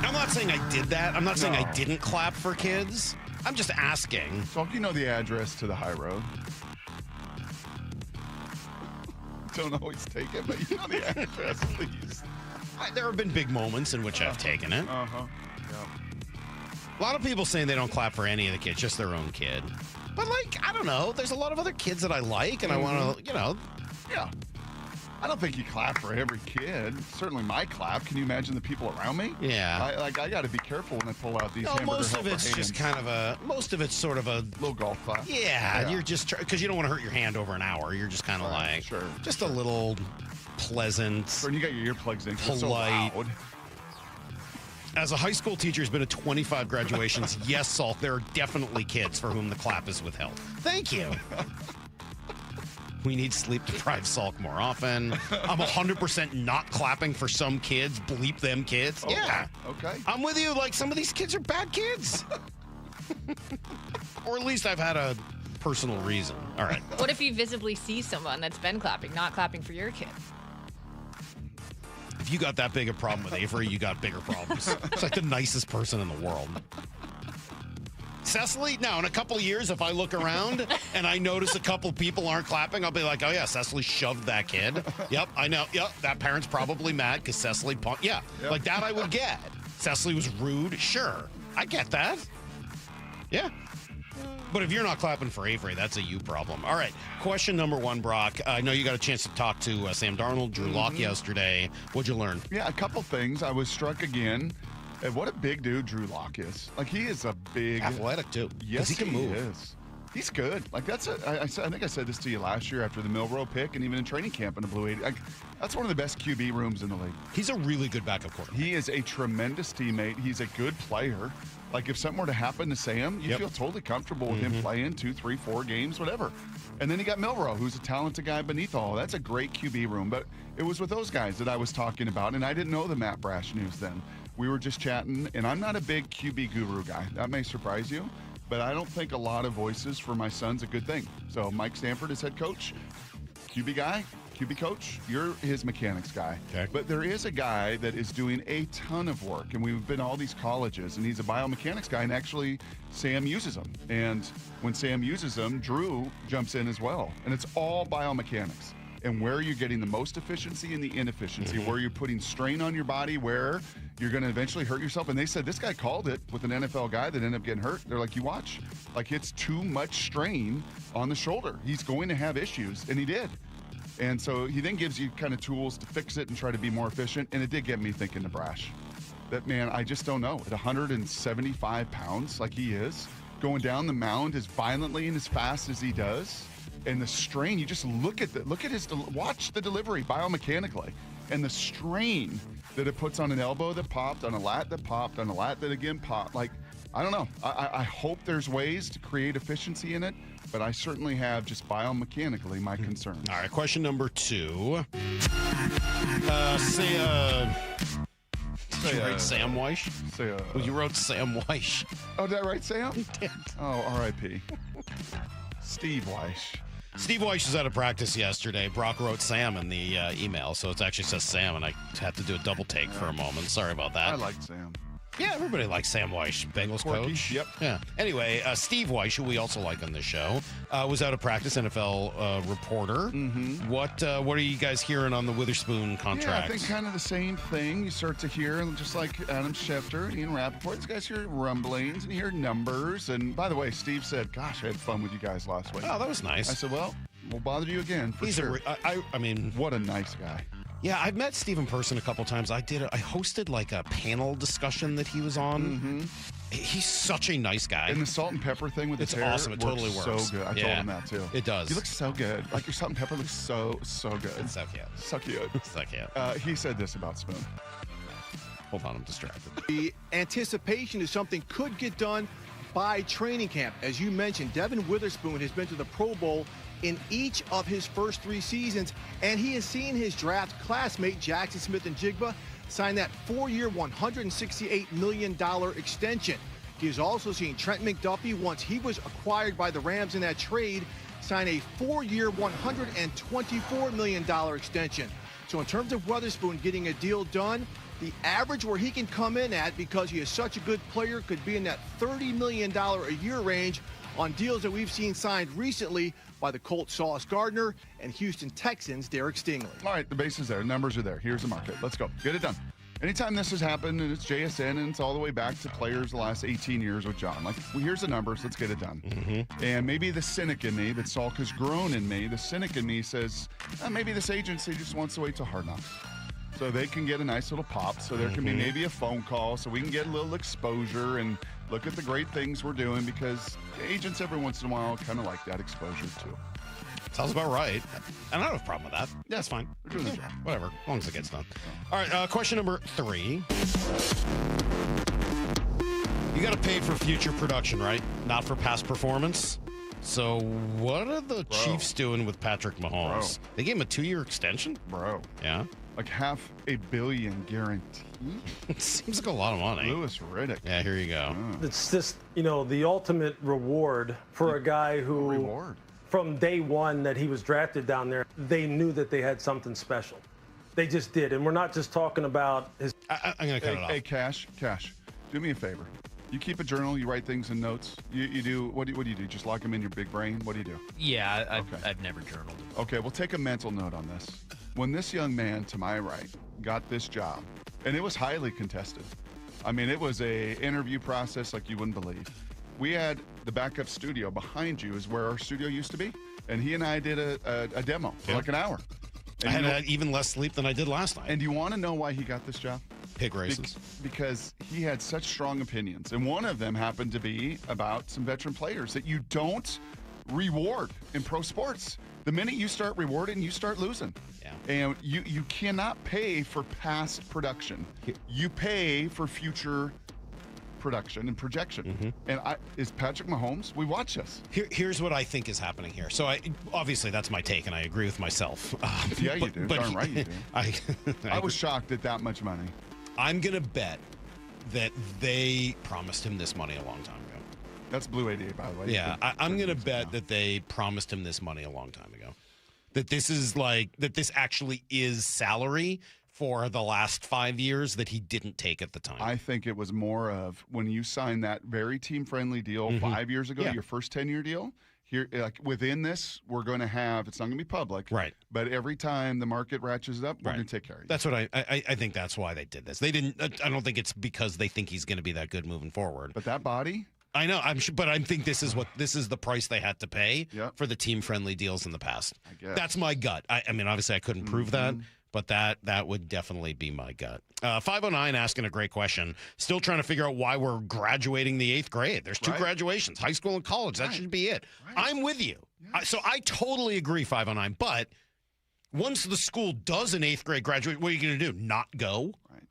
I'm not saying I did that. I'm not saying I didn't clap for kids. I'm just asking. Salk, you know the address to the high road? Don't always take it, but you know the address, please. There have been big moments in which I've taken it. Yeah. A lot of people saying they don't clap for any of the kids, just their own kid. But I don't know. There's a lot of other kids that I like, and I want to, Yeah. I don't think you clap for every kid. Certainly my clap. Can you imagine the people around me? Yeah. I got to be careful when I pull out these hamburger most of it's hands. just most of it's sort of a little golf clap. Yeah, you're just because you don't want to hurt your hand over an hour. You're just kind of just a little pleasant. When you got your earplugs in, polite. so loud. As a high school teacher who's been to 25 graduations, yes, Salk, there are definitely kids for whom the clap is withheld. Thank you. We need sleep-deprived Salk more often. I'm 100% not clapping for some kids. Bleep them kids. Okay. Yeah. Okay. I'm with you. Some of these kids are bad kids. Or at least I've had a personal reason. All right. What if you visibly see someone that's been clapping, not clapping for your kid? If you got that big a problem with Avery, you got bigger problems. It's like the nicest person in the world. Cecily, now in a couple years, if I look around and I notice a couple people aren't clapping, I'll be like, oh yeah, Cecily shoved that kid. Yep, I know. Yep, that parent's probably mad because Cecily punked. Yeah, like that I would get. Cecily was rude. Sure, I get that. Yeah. But if you're not clapping for Avery, that's a you problem. All right, question number 1, Brock. I know you got a chance to talk to Sam Darnold, Drew Lock yesterday. What'd you learn? Yeah, a couple things. I was struck again. What a big dude Drew Lock is. He is a big... Athletic, too. Yes, he can move. Is. He's good. Like I think I said this to you last year after the Milroe pick, and even in training camp in the Blue 80. That's one of the best QB rooms in the league. He's a really good backup quarterback. He is a tremendous teammate. He's a good player. Like if something were to happen to Sam, you feel totally comfortable with him playing 2, 3, 4 games, whatever. And then you got Milroe, who's a talented guy beneath all. That's a great QB room. But it was with those guys that I was talking about, and I didn't know the Matt Brash news then. We were just chatting, and I'm not a big QB guru guy. That may surprise you. But I don't think a lot of voices for my son's a good thing. So Mike Stanford is head coach, QB guy, QB coach. You're his mechanics guy. Okay. But there is a guy that is doing a ton of work, and we've been to all these colleges, and he's a biomechanics guy, and actually Sam uses him. And when Sam uses them, Drew jumps in as well. And it's all biomechanics. And where you're getting the most efficiency and the inefficiency, where you're putting strain on your body, where you're going to eventually hurt yourself. And they said this guy called it with an NFL guy that ended up getting hurt. They're like, you watch, like it's too much strain on the shoulder. He's going to have issues, and he did. And so he then gives you kind of tools to fix it and try to be more efficient. And it did get me thinking to Brash. That man, I just don't know. At 175 pounds like he is, going down the mound as violently and as fast as he does, and the strain, you just look at watch the delivery biomechanically, and the strain that it puts on an elbow that popped, on a lat that popped, on a lat that again popped. Like, I don't know. I hope there's ways to create efficiency in it, but I certainly have just biomechanically my concerns. All right, question number 2. Did you write Sam Weish? You wrote Sam Weish. Oh, did I write Sam? You did. Oh, R.I.P. Steve Weish. Steve Weish was out of practice yesterday. Brock wrote Sam in the email, so it actually says Sam, and I had to do a double take for a moment. Sorry about that. I liked Sam. Yeah, everybody likes Sam Weish, Bengals coach. Yep. Yeah. Anyway, Steve Weish, who we also like on this show, was out of practice, NFL reporter. Mm-hmm. What are you guys hearing on the Witherspoon contract? Yeah, I think kind of the same thing. You start to hear, just like Adam Schefter and Ian Rappaport, these guys hear rumblings and you hear numbers. And by the way, Steve said, gosh, I had fun with you guys last week. Oh, that was nice. I said, well, we'll bother you again for sure. I mean, what a nice guy. Yeah, I've met Steve in person a couple times. I hosted like a panel discussion that he was on. Mm-hmm. He's such a nice guy. And the salt and pepper thing with his hair, awesome. It totally works. So good. I told him that too. It does. He looks so good. Like your salt and pepper looks so good. It's so cute. So cute. So cute. He said this about Spoon. Hold on, I'm distracted. The anticipation is something could get done by training camp. As you mentioned, Devin Witherspoon has been to the Pro Bowl in each of his first 3 seasons, and he has seen his draft classmate Jackson Smith-Njigba sign that 4-year, $168 million extension. He has also seen Trent McDuffie, once he was acquired by the Rams in that trade, sign a 4-year, $124 million extension. So in terms of Witherspoon getting a deal done, the average where he can come in at, because he is such a good player, could be in that $30 million a year range on deals that we've seen signed recently by the Colts' Sauce Gardner and Houston Texans' Derek Stingley. All right, the base is there. Numbers are there. Here's the market. Let's go. Get it done. Anytime this has happened, and it's JSN, and it's all the way back to players the last 18 years with John. Like, well, here's the numbers. Let's get it done. Mm-hmm. And maybe the cynic in me, that Salk has grown in me, the cynic in me says, maybe this agency just wants to wait till Hard Knocks. So they can get a nice little pop. So there can be maybe a phone call so we can get a little exposure and look at the great things we're doing, because agents every once in a while kind of like that exposure too. Sounds about right. And I don't have a problem with that. Yeah, it's fine. We're doing the job. Whatever, as long as it gets done. All right, question number 3. You got to pay for future production, right? Not for past performance. So what are the Chiefs doing with Patrick Mahomes? They gave him a 2-year extension? Bro. Yeah? Like $500 million guaranteed. It seems like a lot of money. Louis Riddick. Yeah, here you go. It's just, the ultimate reward for a guy who, from day one that he was drafted down there, they knew that they had something special. They just did. And we're not just talking about his... I'm going to cut it off. Hey, Cash, do me a favor. You keep a journal, you write things in notes. You do, what do you do? Just lock them in your big brain? What do you do? Yeah, I've never journaled. Okay, well, take a mental note on this. When this young man to my right got this job, and it was highly contested. I mean, it was a interview process like you wouldn't believe. We had the backup studio behind you is where our studio used to be, and he and I did a demo for like an hour. And I had even less sleep than I did last night. And do you want to know why he got this job? Pig races. Because he had such strong opinions, and one of them happened to be about some veteran players that you don't reward in pro sports. The minute you start rewarding, you start losing. Yeah. And you cannot pay for past production. You pay for future production and projection. And is Patrick Mahomes? We watch this. Here's what I think is happening here. So obviously that's my take, and I agree with myself. Yeah, you do. Darn right you do. I was shocked at that much money. I'm going to bet that they promised him this money a long time ago. That's Blue 88, by the way. Yeah, I'm going to bet that they promised him this money a long time ago. That this actually is salary for the last 5 years that he didn't take at the time. I think it was more of when you signed that very team-friendly deal 5 years ago, your first 10-year deal. Here, like within this, we're going to have, it's not going to be public. Right. But every time the market ratchets up, we're going to take care of you. That's what I think that's why they did this. They didn't, I don't think it's because they think he's going to be that good moving forward. But that body? I know, but I think this is the price they had to pay for the team-friendly deals in the past. I guess. That's my gut. I mean, obviously I couldn't prove that. But that would definitely be my gut. 509 asking a great question. Still trying to figure out why we're graduating the 8th grade. There's 2 graduations, high school and college. That should be it. I'm with you. So I totally agree, 509. But once the school does an 8th grade graduate, what are you going to do? Not go? Right.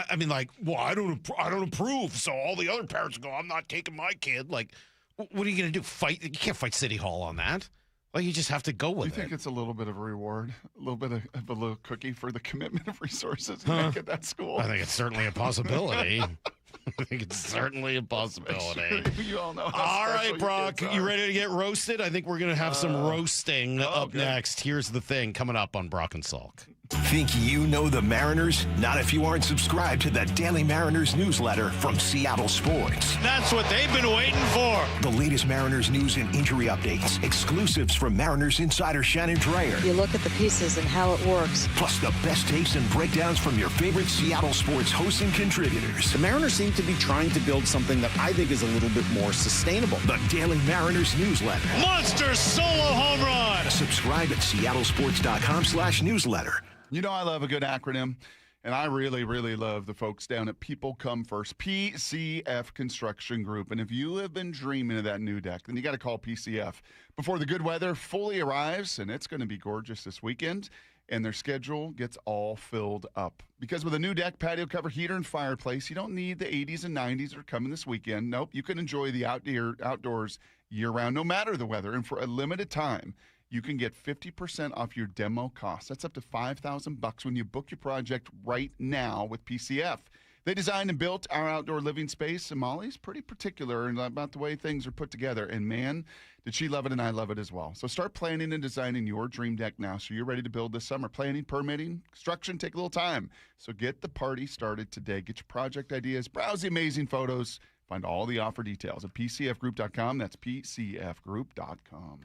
I mean, like, well, I don't approve. So all the other parents go, I'm not taking my kid. Like, what are you going to do? Fight? You can't fight City Hall on that. Well, you just have to go with it. You think it's a little bit of a reward, a little bit of a little cookie for the commitment of resources you make at that school? I think it's certainly a possibility. I think it's certainly a possibility. Sure, you all know. All right, Brock, you ready to get roasted? I think we're going to have some roasting up next. Here's the thing coming up on Brock and Salk. Think you know the Mariners? Not if you aren't subscribed to the Daily Mariners newsletter from Seattle Sports. That's what they've been waiting for. The latest Mariners news and injury updates, exclusives from Mariners insider Shannon Drayer. You look at the pieces and how it works. Plus the best takes and breakdowns from your favorite Seattle Sports hosts and contributors. The Mariners seem to be trying to build something that I think is a little bit more sustainable. The Daily Mariners newsletter. Monster solo home run. Subscribe at seattlesports.com/newsletter. You know I love a good acronym, and I really, really love the folks down at People Come First, PCF Construction Group. And if you have been dreaming of that new deck, then you got to call PCF before the good weather fully arrives, and it's going to be gorgeous this weekend, and their schedule gets all filled up. Because with a new deck, patio cover, heater, and fireplace, you don't need the 80s and 90s that are coming this weekend. Nope, you can enjoy the outdoors year-round, no matter the weather, and for a limited time, you can get 50% off your demo cost. That's up to $5,000 when you book your project right now with PCF. They designed and built our outdoor living space, and Molly's pretty particular about the way things are put together. And man, did she love it, and I love it as well. So start planning and designing your dream deck now so you're ready to build this summer. Planning, permitting, construction take a little time. So get the party started today. Get your project ideas, browse the amazing photos, find all the offer details at PCFgroup.com. That's PCFgroup.com.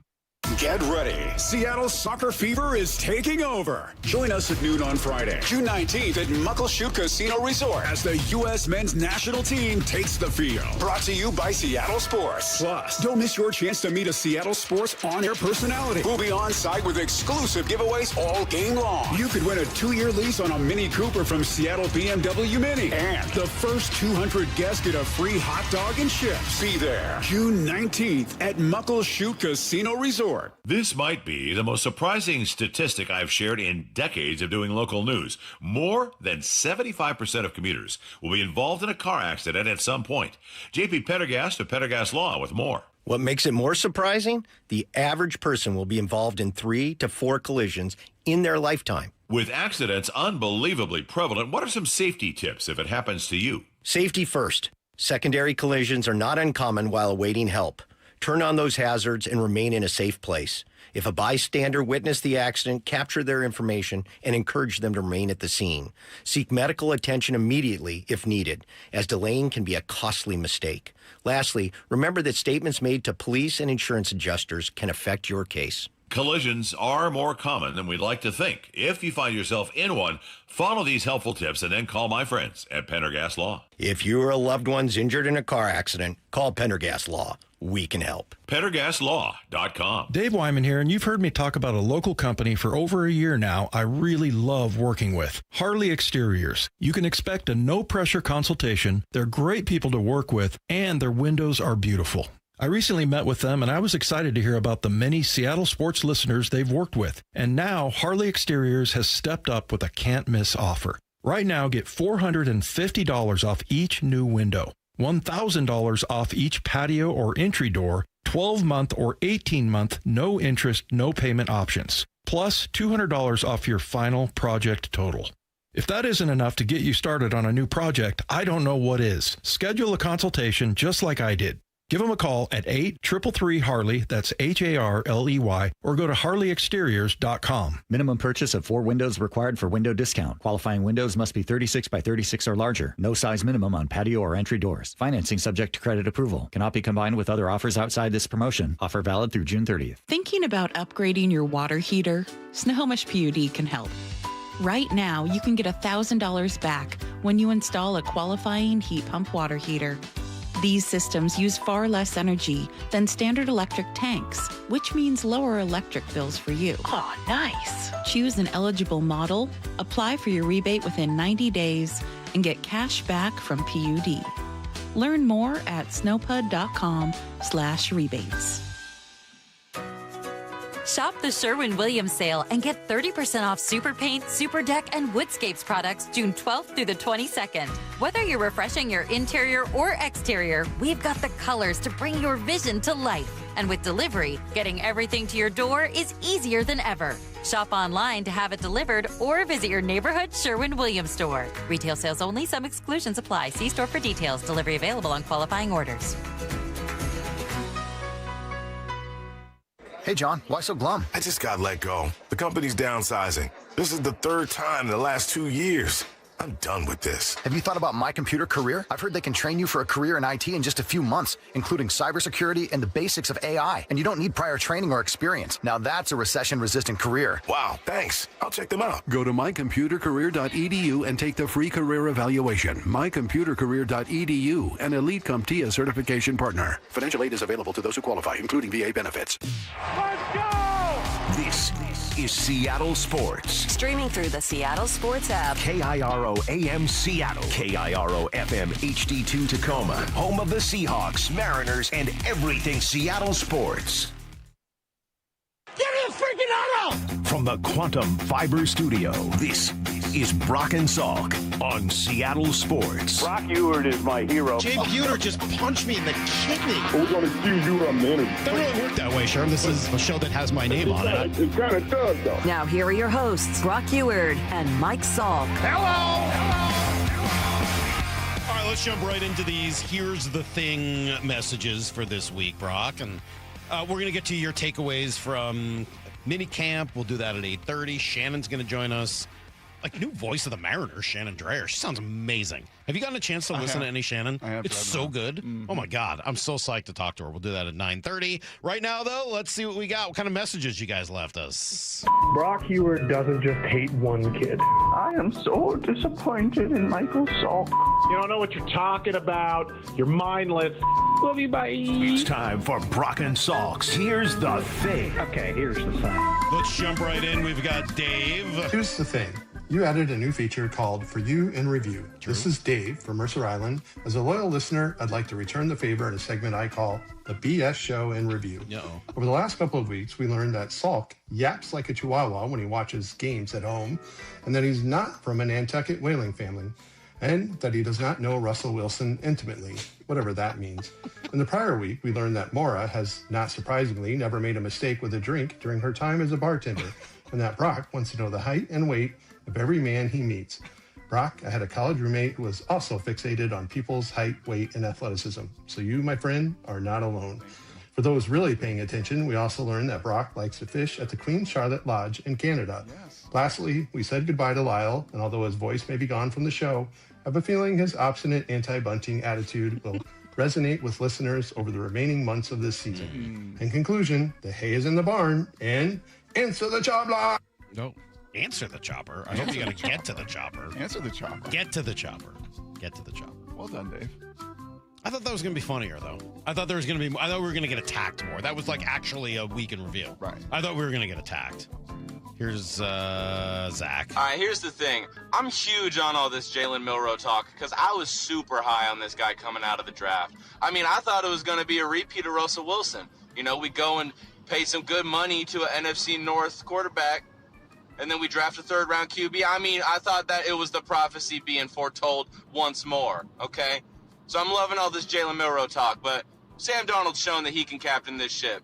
Get ready. Seattle Soccer Fever is taking over. Join us at noon on Friday, June 19th at Muckleshoot Casino Resort as the U.S. men's national team takes the field. Brought to you by Seattle Sports. Plus, don't miss your chance to meet a Seattle Sports on-air personality who'll be on site with exclusive giveaways all game long. You could win a 2-year lease on a Mini Cooper from Seattle BMW Mini. And the first 200 guests get a free hot dog and chips. Be there June 19th at Muckleshoot Casino Resort. This might be the most surprising statistic I've shared in decades of doing local news. More than 75% of commuters will be involved in a car accident at some point. JP Pendergast of Pendergast Law with more. What makes it more surprising? The average person will be involved in 3 to 4 collisions in their lifetime. With accidents unbelievably prevalent, what are some safety tips if it happens to you? Safety first. Secondary collisions are not uncommon while awaiting help. Turn on those hazards and remain in a safe place. If a bystander witnessed the accident, capture their information and encourage them to remain at the scene. Seek medical attention immediately if needed, as delaying can be a costly mistake. Lastly, remember that statements made to police and insurance adjusters can affect your case. Collisions are more common than we'd like to think. If you find yourself in one, follow these helpful tips and then call my friends at Pendergast Law. If you or a loved one's injured in a car accident, call Pendergast Law. We can help. PendergastLaw.com. Dave Wyman here, and you've heard me talk about a local company for over a year now I really love working with. Harley Exteriors. You can expect a no-pressure consultation. They're great people to work with, and their windows are beautiful. I recently met with them, and I was excited to hear about the many Seattle sports listeners they've worked with. And now Harley Exteriors has stepped up with a can't-miss offer. Right now, get $450 off each new window, $1,000 off each patio or entry door, 12-month or 18-month no interest, no payment options, plus $200 off your final project total. If that isn't enough to get you started on a new project, I don't know what is. Schedule a consultation just like I did. Give them a call at 833-HARLEY, that's HARLEY, or go to harleyexteriors.com. Minimum purchase of 4 windows required for window discount. Qualifying windows must be 36 by 36 or larger. No size minimum on patio or entry doors. Financing subject to credit approval. Cannot be combined with other offers outside this promotion. Offer valid through June 30th. Thinking about upgrading your water heater? Snohomish PUD can help. Right now, you can get $1,000 back when you install a qualifying heat pump water heater. These systems use far less energy than standard electric tanks, which means lower electric bills for you. Oh, nice. Choose an eligible model, apply for your rebate within 90 days, and get cash back from PUD. Learn more at snowpud.com/rebates. Shop the Sherwin-Williams sale and get 30% off Super Paint, Super Deck, and Woodscapes products June 12th through the 22nd. Whether you're refreshing your interior or exterior, we've got the colors to bring your vision to life. And with delivery, getting everything to your door is easier than ever. Shop online to have it delivered or visit your neighborhood Sherwin-Williams store. Retail sales only. Some exclusions apply. See store for details. Delivery available on qualifying orders. Hey, John, why so glum? I just got let go. The company's downsizing. This is the 3rd time in the last 2 years. I'm done with this. Have you thought about My Computer Career? I've heard they can train you for a career in IT in just a few months, including cybersecurity and the basics of AI. And you don't need prior training or experience. Now that's a recession-resistant career. Wow, thanks. I'll check them out. Go to mycomputercareer.edu and take the free career evaluation. mycomputercareer.edu, an Elite CompTIA certification partner. Financial aid is available to those who qualify, including VA benefits. Let's go! This is Seattle Sports. Streaming through the Seattle Sports app. KIRO AM Seattle. KIRO FM HD2 Tacoma. Home of the Seahawks, Mariners, and everything Seattle sports. Give me a freaking auto! From the Quantum Fiber Studio, this is Brock and Salk on Seattle Sports. Brock Ewert is my hero. Jay Buhner just punched me in the kidney. We're going to see you a minute. Doesn't really work that way, Sherm. This is a show that has my name on it. It kind of does, though. Now here are your hosts, Brock Ewert and Mike Salk. Hello! All right, let's jump right into these Here's the Thing messages for this week, Brock. And we're going to get to your takeaways from minicamp. We'll do that at 8:30. Shannon's going to join us. Like, new voice of the Mariners, Shannon Drayer. She sounds amazing. Have you gotten a chance to listen to any Shannon? I have. It's so good. Mm-hmm. Oh, my God. I'm so psyched to talk to her. We'll do that at 9:30. Right now, though, let's see what we got. What kind of messages you guys left us? Brock Ewert doesn't just hate one kid. I am so disappointed in Michael Salk. You don't know what you're talking about. You're mindless. Love you, bye. It's time for Brock and Salk's Here's the Thing. Okay, here's the thing. Let's jump right in. We've got Dave. Here's the thing. You added a new feature called For You in Review. True. This is Dave from Mercer Island. As a loyal listener, I'd like to return the favor in a segment I call the BS Show in Review. Uh-oh. Over the last couple of weeks, we learned that Salk yaps like a chihuahua when he watches games at home, and that he's not from a Nantucket whaling family, and that he does not know Russell Wilson intimately, whatever that means. In the prior week, we learned that Maura has, not surprisingly, never made a mistake with a drink during her time as a bartender, and that Brock wants to know the height and weight of every man he meets. Brock, I had a college roommate who was also fixated on people's height, weight, and athleticism. So you, my friend, are not alone. For those really paying attention, we also learned that Brock likes to fish at the Queen Charlotte Lodge in Canada. Yes. Lastly, we said goodbye to Lyle, and although his voice may be gone from the show, I have a feeling his obstinate anti-bunting attitude will resonate with listeners over the remaining months of this season. In conclusion, the hay is in the barn, and answer the chopper! No. Answer the chopper. I hope you're going to get to the chopper. Answer the chopper. Get to the chopper. Get to the chopper. Well done, Dave. I thought that was going to be funnier, though. I thought we were going to get attacked more. That was like actually a week in review. Right. I thought we were going to get attacked. Here's Zach. All right, here's the thing. I'm huge on all this Jalen Milroe talk because I was super high on this guy coming out of the draft. I mean, I thought it was going to be a repeat of Russell Wilson. You know, we go and pay some good money to an NFC North quarterback, and then we draft a third-round QB. I mean, I thought that it was the prophecy being foretold once more, okay? So I'm loving all this Jalen Milroe talk, but Sam Darnold's shown that he can captain this ship.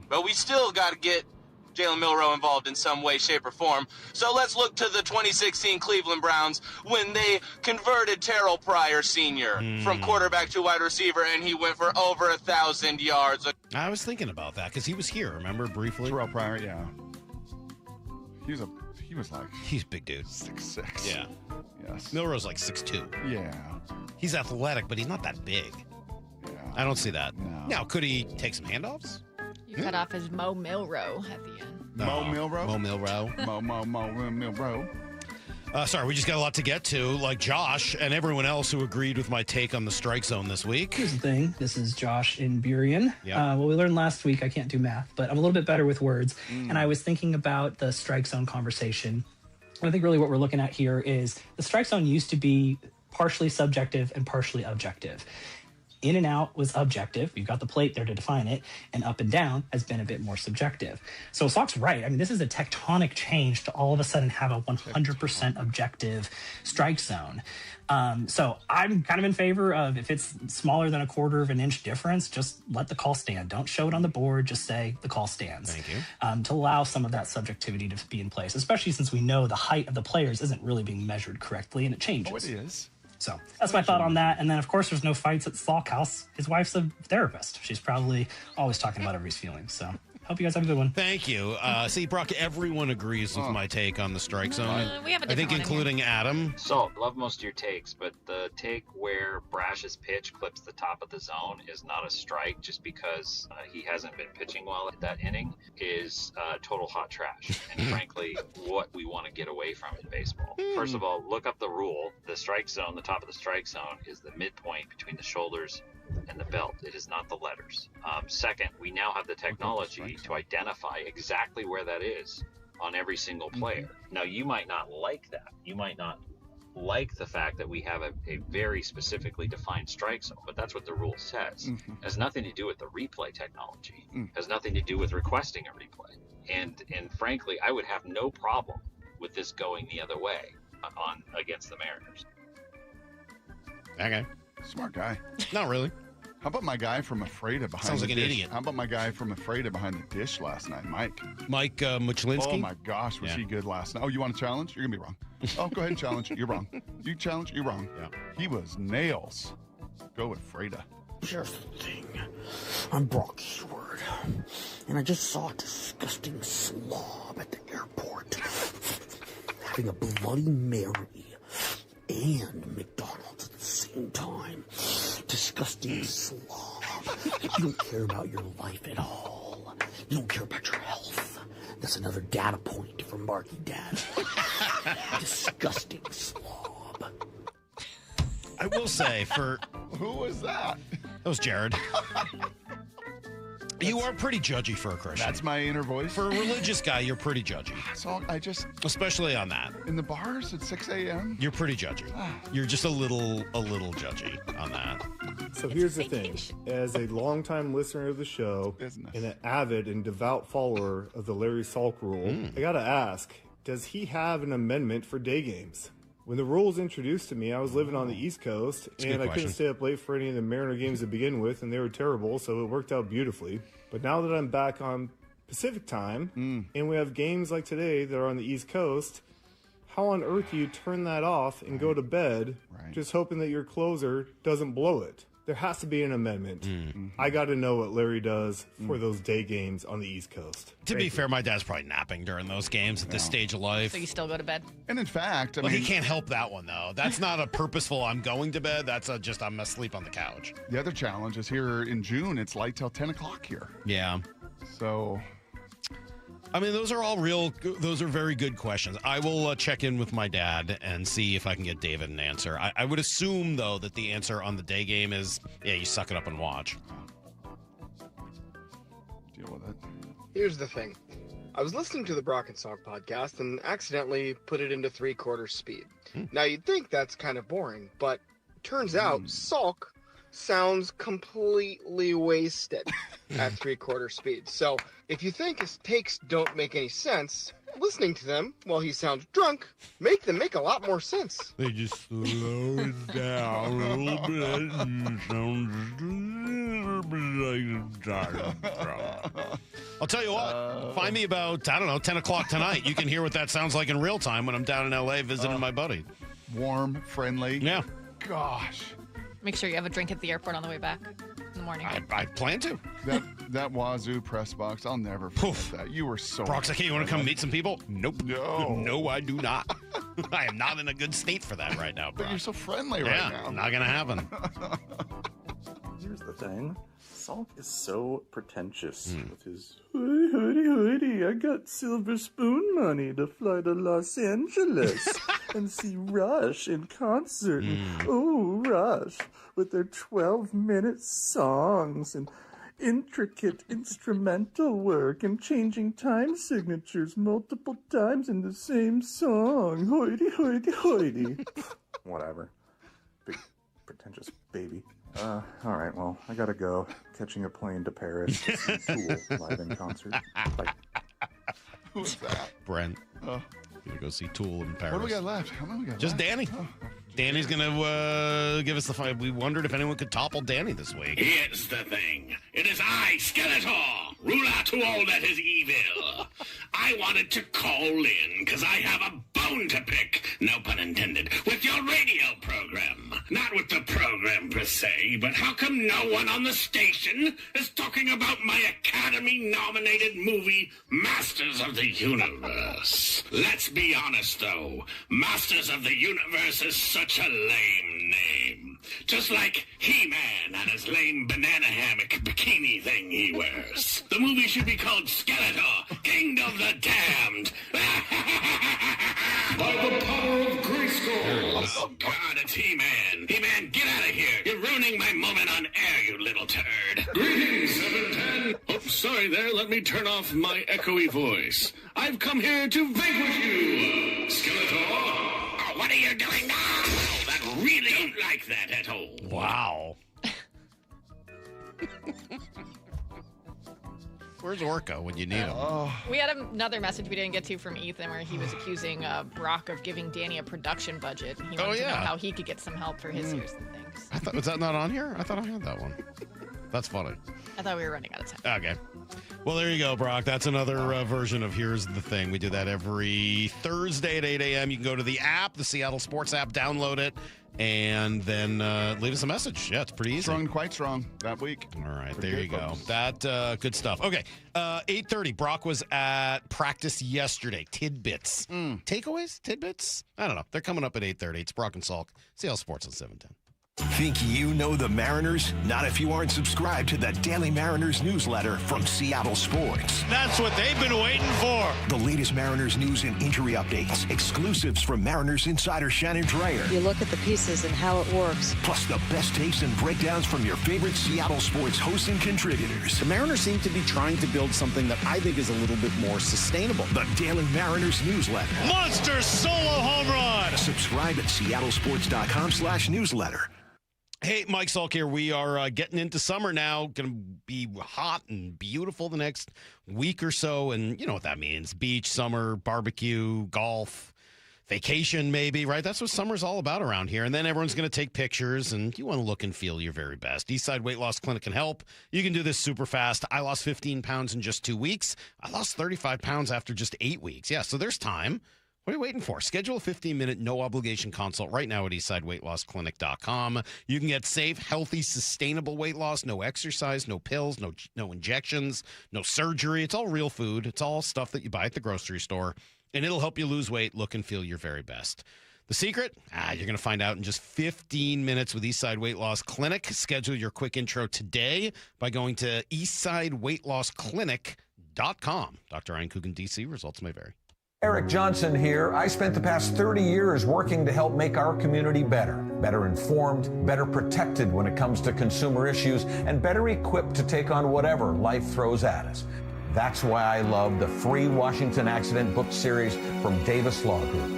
But we still got to get Jalen Milroe involved in some way, shape, or form. So let's look to the 2016 Cleveland Browns when they converted Terrell Pryor Sr. from quarterback to wide receiver, and he went for over 1,000 yards. I was thinking about that because he was here, remember, briefly? Terrell Pryor, yeah. He was like... He's a big dude. 6'6". Yeah. Yes. Milroe's like 6'2". Yeah. He's athletic, but he's not that big. Yeah. I don't see that. No. Now, could he take some handoffs? You cut off his Mo Milroe at the end. Mo Milroe? Mo Milroe. Mo Milroe. Sorry, we just got a lot to get to, like Josh and everyone else who agreed with my take on the strike zone this week. Here's the thing. This is Josh in Burien. Yeah. Well, we learned last week I can't do math, but I'm a little bit better with words. And I was thinking about the strike zone conversation. And I think really what we're looking at here is the strike zone used to be partially subjective and partially objective. In and out was objective. You've got the plate there to define it. And up and down has been a bit more subjective. So Salk's right. I mean, this is a tectonic change to all of a sudden have a 100% objective strike zone. So I'm kind of in favor of if it's smaller than a quarter of an inch difference, just let the call stand. Don't show it on the board. Just say the call stands. Thank you. To allow some of that subjectivity to be in place, especially since we know the height of the players isn't really being measured correctly and it changes. Oh, it is. So that's my thought on that. And then, of course, there's no fights at Salk House. His wife's a therapist. She's probably always talking about everybody's feelings. So hope you guys have a good one. Thank you. See, Brock, everyone agrees with my take on the strike zone. We have a I think different one including Adam. So, love most of your takes, but the take where Brash's pitch clips the top of the zone is not a strike just because he hasn't been pitching well at that inning is total hot trash. And frankly, what we want to get away from in baseball. First of all, look up the rule. The strike zone, the top of the strike zone is the midpoint between the shoulders and the belt. It is not the letters. Second, we now have the technology to identify exactly where that is on every single player. Now, you might not like that. You might not like the fact that we have a very specifically defined strike zone, but that's what the rule says. It has nothing to do with the replay technology. Has nothing to do with requesting a replay. And frankly, I would have no problem with this going the other way on against the Mariners. Okay. Smart guy. Not really. How about my guy from Afraida behind Sounds the like an dish? idiot. How about my guy from Afraida behind the dish last night, Mike? Mike Muchlinski? Oh, my gosh, was he good last night? Oh, you want to challenge? You're going to be wrong. Oh, go ahead and challenge. You're wrong. You challenge, you're wrong. Yeah. He was nails. Go with Afraida. Here's the thing. I'm Brock Stewart, and I just saw a disgusting slob at the airport having a Bloody Mary and McDonald's at the same time. Disgusting slob. You don't care about your life at all. You don't care about your health. That's another data point from Marky Dad. Disgusting slob. I will say for... Who was that? That was Jared. You are pretty judgy for a Christian. That's my inner voice. For a religious guy, you're pretty judgy. So I just... Especially on that. In the bars at 6 a.m.? You're pretty judgy. You're just a little judgy on that. So here's the thing. As a longtime listener of the show and an avid and devout follower of the Larry Salk rule, I gotta ask, does he have an amendment for day games? When the rule was introduced to me, I was living on the East Coast, and I couldn't stay up late for any of the Mariner games to begin with, and they were terrible, so it worked out beautifully. But now that I'm back on Pacific time, and we have games like today that are on the East Coast, how on earth do you turn that off and go to bed just hoping that your closer doesn't blow it? There has to be an amendment. I got to know what Larry does for those day games on the East Coast. To be fair, my dad's probably napping during those games at this stage of life. So you still go to bed? And in fact, I mean... mean... he can't help that one, though. That's not a purposeful, I'm going to bed. That's just, I'm asleep on the couch. The other challenge is here in June, it's light till 10 o'clock here. Yeah. So... I mean, those are very good questions. I will check in with my dad and see if I can get David an answer. I would assume, though, that the answer on the day game is, yeah, you suck it up and watch. Deal with it. Here's the thing. I was listening to the Brock and Salk podcast and accidentally put it into 3/4 speed. Now, you'd think that's kind of boring, but turns out Salk sounds completely wasted at 3/4 speed. So if you think his takes don't make any sense, listening to them while he sounds drunk make them make a lot more sense. They just slow it down a little bit and sounds a little bit like I'll tell you what, find me about, 10 o'clock tonight. You can hear what that sounds like in real time when I'm down in L.A. visiting my buddy. Warm, friendly. Yeah. Gosh. Make sure you have a drink at the airport on the way back in the morning. I plan to. That Wazoo press box, I'll never forget that. You were so... Brock's like, hey, you want to come meet some people? Nope. No. No, I do not. I am not in a good state for that right now, Brock. But you're so friendly right now. Not going to happen. Here's the thing. Salk is so pretentious with his hoity, I got silver spoon money to fly to Los Angeles and see Rush in concert. Oh, Rush with their 12-minute songs and intricate instrumental work and changing time signatures multiple times in the same song. Hoity. Whatever. Big pretentious baby. All right, well, I gotta go. Catching a plane to Paris to see Tool live in concert. Bye. Who's that? Brent. Gonna go see Tool in Paris. What do we got left? How many we got Just left? Danny. Danny's gonna give us the fight. We wondered if anyone could topple Danny this week. Here's the thing. It is I, Skeletor, ruler to all that is evil. I wanted to call in because I have a bone to pick, no pun intended, with your radio program. Not with the program per se, but how come no one on the station is talking about my Academy-nominated movie, Masters of the Universe? Let's be honest, though. Masters of the Universe is such a lame name. Just like He-Man and his lame banana hammock bikini thing he wears. The movie should be called Skeletor, King of the Damned. By the power of Grayskull. Oh, God, it's He-Man. He-Man, get out of here. You're ruining my moment on air, you little turd. Greetings, 710. Oh, sorry there. Let me turn off my echoey voice. I've come here to vanquish you, Skeletor. Oh, what are you doing now? That really don't like that at all. Wow. Where's Orca when you need him? We had another message we didn't get to from Ethan where he was accusing Brock of giving Danny a production budget. He wanted to know how he could get some help for his years and things. Was that not on here? I thought I had that one. That's funny. I thought we were running out of time. Okay. Well, there you go, Brock. That's another version of Here's the Thing. We do that every Thursday at 8 a.m. You can go to the app, the Seattle Sports app, download it, and then leave us a message. Yeah, it's pretty easy. Strong, quite strong that week. All right, Pretty there you good, go. folks. That good stuff. Okay, 8:30. Brock was at practice yesterday. Tidbits. Takeaways? Tidbits? I don't know. They're coming up at 8:30. It's Brock and Salk. Seattle Sports on 710. Think you know the Mariners? Not if you aren't subscribed to the Daily Mariners newsletter from Seattle Sports. That's what they've been waiting for. The latest Mariners news and injury updates, exclusives from Mariners insider Shannon Drayer. You look at the pieces and how it works. Plus the best takes and breakdowns from your favorite Seattle Sports hosts and contributors. The Mariners seem to be trying to build something that I think is a little bit more sustainable. The Daily Mariners newsletter. Monster solo home run. Subscribe at seattlesports.com/newsletter. Hey, Mike Salk here. We are getting into summer now. Going to be hot and beautiful the next week or so. And you know what that means. Beach, summer, barbecue, golf, vacation maybe, right? That's what summer's all about around here. And then everyone's going to take pictures, and you want to look and feel your very best. Eastside Weight Loss Clinic can help. You can do this super fast. I lost 15 pounds in just 2 weeks. I lost 35 pounds after just 8 weeks. Yeah, so there's time. What are you waiting for? Schedule a 15-minute, no-obligation consult right now at eastsideweightlossclinic.com. You can get safe, healthy, sustainable weight loss, no exercise, no pills, no injections, no surgery. It's all real food. It's all stuff that you buy at the grocery store, and it'll help you lose weight, look, and feel your very best. The secret? You're going to find out in just 15 minutes with Eastside Weight Loss Clinic. Schedule your quick intro today by going to eastsideweightlossclinic.com. sportsapps.com. Dr. Ryan Coogan, D.C. Results may vary. Eric Johnson here. I spent the past 30 years working to help make our community better informed, better protected when it comes to consumer issues, and better equipped to take on whatever life throws at us. That's why I love the free Washington Accident book series from Davis Law Group.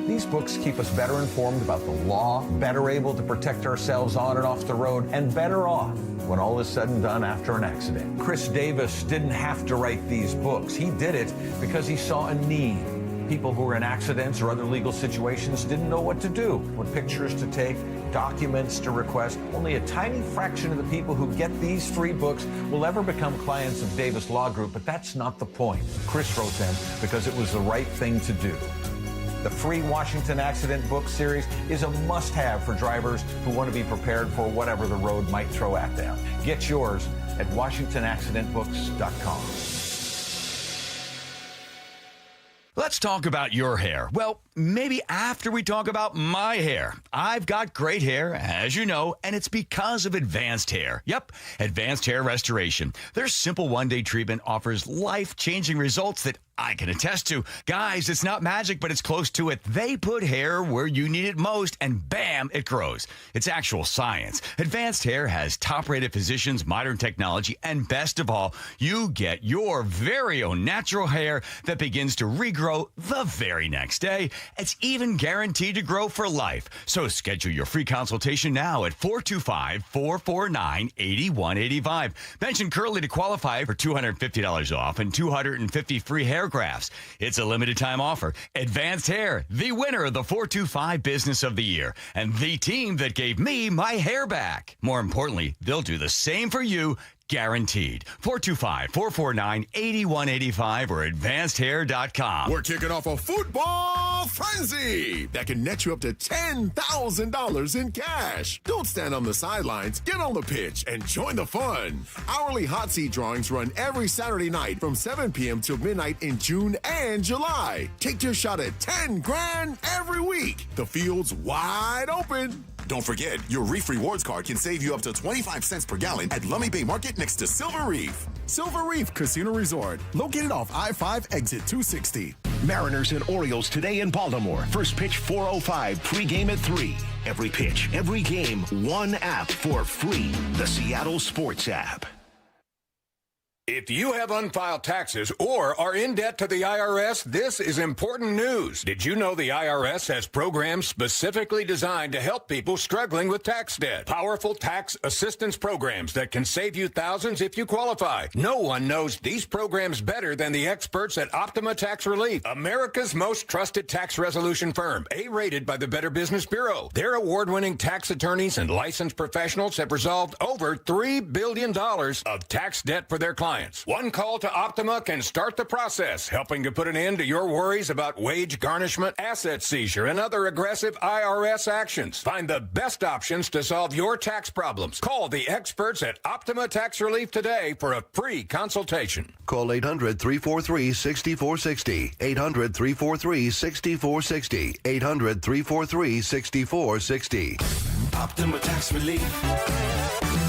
These books keep us better informed about the law, better able to protect ourselves on and off the road, and better off when all is said and done after an accident. Chris Davis didn't have to write these books. He did it because he saw a need. People who were in accidents or other legal situations didn't know what to do, what pictures to take, documents to request. Only a tiny fraction of the people who get these free books will ever become clients of Davis Law Group, but that's not the point. Chris wrote them because it was the right thing to do. The free Washington Accident book series is a must-have for drivers who want to be prepared for whatever the road might throw at them. Get yours at WashingtonAccidentBooks.com. Let's talk about your hair. Well, maybe after we talk about my hair. I've got great hair, as you know, and it's because of Advanced Hair. Yep, Advanced Hair Restoration. Their simple one-day treatment offers life-changing results that I can attest to. Guys, it's not magic, but it's close to it. They put hair where you need it most, and bam, it grows. It's actual science. Advanced Hair has top-rated physicians, modern technology, and best of all, you get your very own natural hair that begins to regrow the very next day. It's even guaranteed to grow for life. So schedule your free consultation now at 425-449-8185. Mention Curly to qualify for $250 off and $250 free hair grafts. It's a limited time offer. Advanced Hair, the winner of the 425 Business of the Year, and the team that gave me my hair back. More importantly, they'll do the same for you, guaranteed. 425-449-8185 or advancedhair.com. We're kicking off a football frenzy that can net you up to $10,000 in cash. Don't stand on the sidelines. Get on the pitch and join the fun. Hourly hot seat drawings run every Saturday night from 7 p.m. till midnight in June and July. Take your shot at $10,000 every week. The field's wide open. Don't forget, your Reef Rewards card can save you up to 25 cents per gallon at Lummi Bay Market next to Silver Reef. Silver Reef Casino Resort, located off I-5 exit 260. Mariners and Orioles today in Baltimore. First pitch 4:05, pregame at 3. Every pitch, every game, one app for free. The Seattle Sports app. If you have unfiled taxes or are in debt to the IRS, this is important news. Did you know the IRS has programs specifically designed to help people struggling with tax debt? Powerful tax assistance programs that can save you thousands if you qualify. No one knows these programs better than the experts at Optima Tax Relief, America's most trusted tax resolution firm, A-rated by the Better Business Bureau. Their award-winning tax attorneys and licensed professionals have resolved over $3 billion of tax debt for their clients. One call to Optima can start the process, helping to put an end to your worries about wage garnishment, asset seizure, and other aggressive IRS actions. Find the best options to solve your tax problems. Call the experts at Optima Tax Relief today for a free consultation. Call 800-343-6460. 800-343-6460. 800-343-6460. Optima Tax Relief.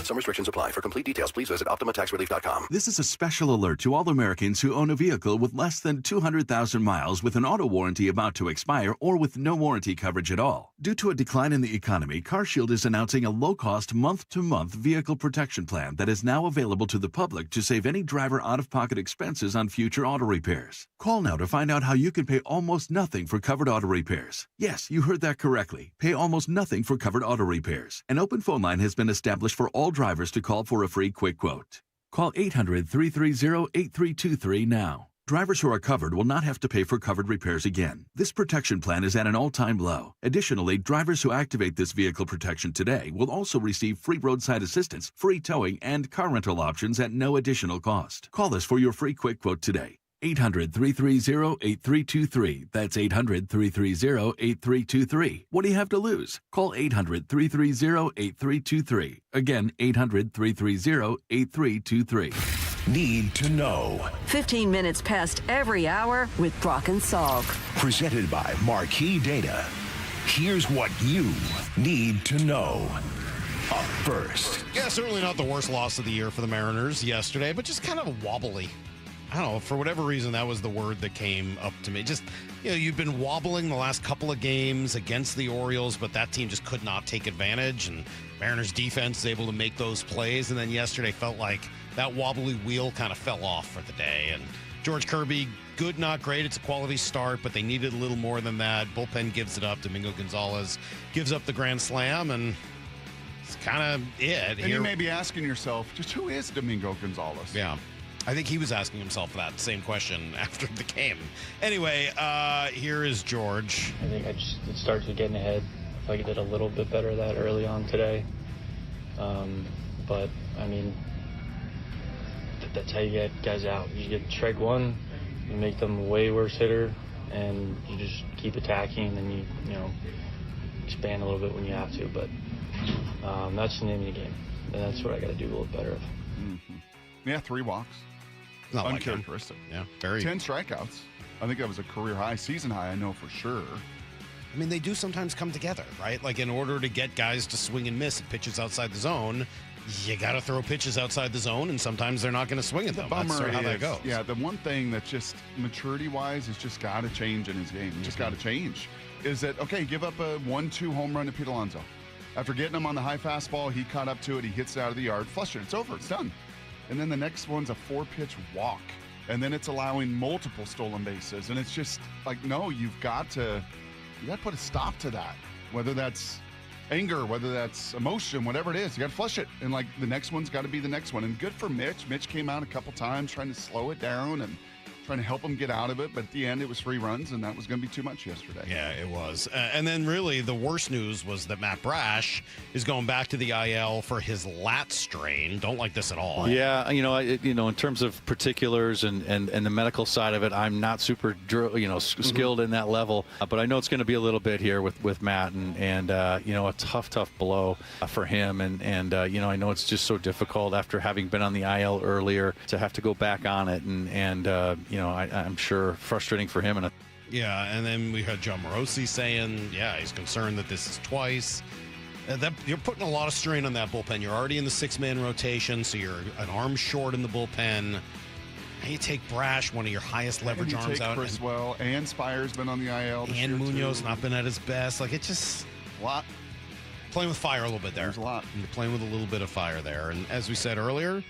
Some restrictions apply. For complete details, please visit OptimaTaxRelief.com. This is a special alert to all Americans who own a vehicle with less than 200,000 miles with an auto warranty about to expire or with no warranty coverage at all. Due to a decline in the economy, CarShield is announcing a low-cost month-to-month vehicle protection plan that is now available to the public to save any driver out-of-pocket expenses on future auto repairs. Call now to find out how you can pay almost nothing for covered auto repairs. Yes, you heard that correctly. Pay almost nothing for covered auto repairs. An open phone line has been established for all drivers to call for a free quick quote. Call 800-330-8323 now. Drivers who are covered will not have to pay for covered repairs again. This protection plan is at an all-time low. Additionally, drivers who activate this vehicle protection today will also receive free roadside assistance, free towing, and car rental options at no additional cost. Call us for your free quick quote today. 800-330-8323. That's 800-330-8323. What do you have to lose? Call 800-330-8323. Again, 800-330-8323. Need to know. 15 minutes past every hour with Brock and Salk. Presented by Marquee Data. Here's what you need to know. Up first. Yeah, certainly not the worst loss of the year for the Mariners yesterday, but just kind of wobbly. I don't know, for whatever reason, that was the word that came up to me. Just, you've been wobbling the last couple of games against the Orioles, but that team just could not take advantage, and Mariners defense is able to make those plays. And then yesterday felt like that wobbly wheel kind of fell off for the day. And George Kirby, good, not great. It's a quality start, but they needed a little more than that. Bullpen gives it up. Domingo Gonzalez gives up the grand slam, and it's kind of it. And you may be asking yourself, just who is Domingo Gonzalez? Yeah. I think he was asking himself that same question after the game. Anyway, here is George. I think it starts with getting ahead. I feel like I did a little bit better of that early on today. But, I mean, that's how you get guys out. You get strike one, you make them a way worse hitter, and you just keep attacking, and you expand a little bit when you have to. But that's the name of the game, and that's what I got to do a little better of. Mm-hmm. Yeah, 3 walks. Not uncharacteristic. Yeah, very. 10 strikeouts. I think that was a career high, season high, I know for sure. I mean, they do sometimes come together, right? Like, in order to get guys to swing and miss at pitches outside the zone, you got to throw pitches outside the zone, and sometimes they're not going to swing at them. That's sort of how that goes. Yeah, the one thing that just maturity-wise has just got to change in his game. Just got to change. Is that, okay, give up a 1-2 home run to Pete Alonso. After getting him on the high fastball, he caught up to it, he hits it out of the yard, flush it, it's over, it's done. And then the next one's a 4-pitch walk. And then it's allowing multiple stolen bases. And it's just like, no, you got to put a stop to that. Whether that's anger, whether that's emotion, whatever it is, you got to flush it. And like the next one's got to be the next one. And good for Mitch. Mitch came out a couple times trying to slow it down and trying to help him get out of it. But at the end, it was 3 runs, and that was going to be too much yesterday. Yeah, it was. And then really the worst news was that Matt Brash is going back to the IL for his lat strain. Don't like this at all. Yeah, in terms of particulars and the medical side of it, I'm not super skilled in that level. But I know it's going to be a little bit here with Matt, and a tough blow for him. And I know it's just so difficult after having been on the IL earlier to have to go back on it, and I'm sure frustrating for him. Yeah, and then we had John Morosi saying, he's concerned that this is twice. You're putting a lot of strain on that bullpen. You're already in the 6-man rotation, so you're an arm short in the bullpen. You take Brash, one of your highest leverage arms out. Criswell and Spire's been on the IL. And Munoz not been at his best. Like, it's just a lot. Playing with fire a little bit there. There's a lot. You're playing with a little bit of fire there. And as we said earlier,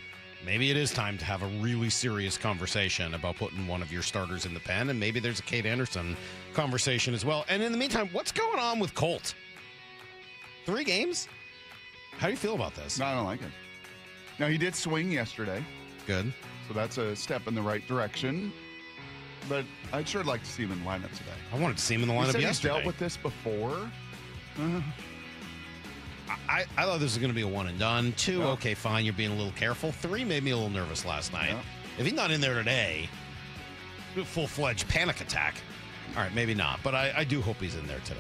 maybe it is time to have a really serious conversation about putting one of your starters in the pen, and maybe there's a Kate Anderson conversation as well. And in the meantime, what's going on with Colt? 3 games? How do you feel about this? No, I don't like it. Now, he did swing yesterday. Good. So that's a step in the right direction. But I'd sure like to see him in the lineup today. I wanted to see him in the lineup yesterday. He's dealt with this before. I thought this was going to be a one and done. 2, okay, fine, you're being a little careful. 3 made me a little nervous last night. If he's not in there today, full-fledged panic attack. All right, maybe not, but I do hope he's in there today.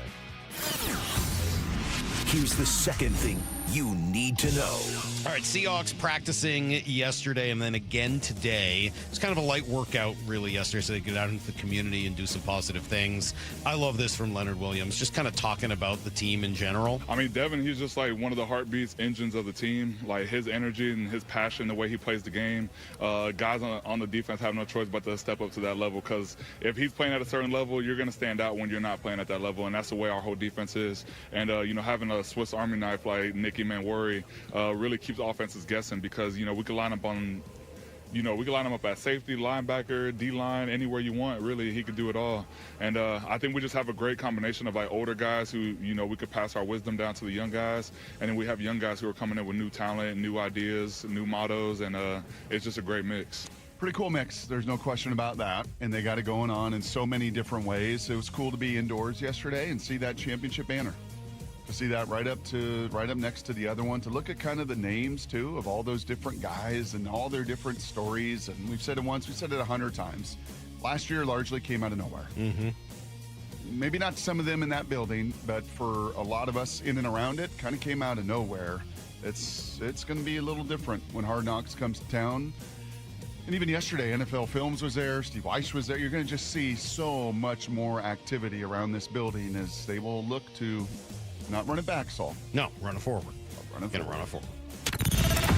Here's the second thing you need to know. All right, Seahawks practicing yesterday and then again today. It's kind of a light workout, really, yesterday, so they get out into the community and do some positive things. I love this from Leonard Williams, just kind of talking about the team in general. I mean, Devin, he's just like one of the heartbeats, engines of the team. Like his energy and his passion, the way he plays the game. Guys on the defense have no choice but to step up to that level, because if he's playing at a certain level, you're going to stand out when you're not playing at that level, and that's the way our whole defense is. And, having a Swiss Army knife like Nicky Manwari really keeps offenses guessing, because we can line up on we can line him up at safety, linebacker, D-line, anywhere you want. Really, he could do it all. And I think we just have a great combination of like older guys who we could pass our wisdom down to the young guys, and then we have young guys who are coming in with new talent, new ideas, new mottos, and it's just a great mix. Pretty cool mix. There's no question about that. And they got it going on in so many different ways. It was cool to be indoors yesterday and see that championship banner. To see that right up next to the other one, to look at kind of the names too of all those different guys and all their different stories. And we've said it once, we said it 100 times. Last year largely came out of nowhere. Mm-hmm. Maybe not some of them in that building, but for a lot of us in and around it, kind of came out of nowhere. It's going to be a little different when Hard Knocks comes to town. And even yesterday, NFL Films was there, Steve Weiss was there. You're going to just see so much more activity around this building as they will look to not run it back, Saul. No, run it forward. Run it forward. Run it forward.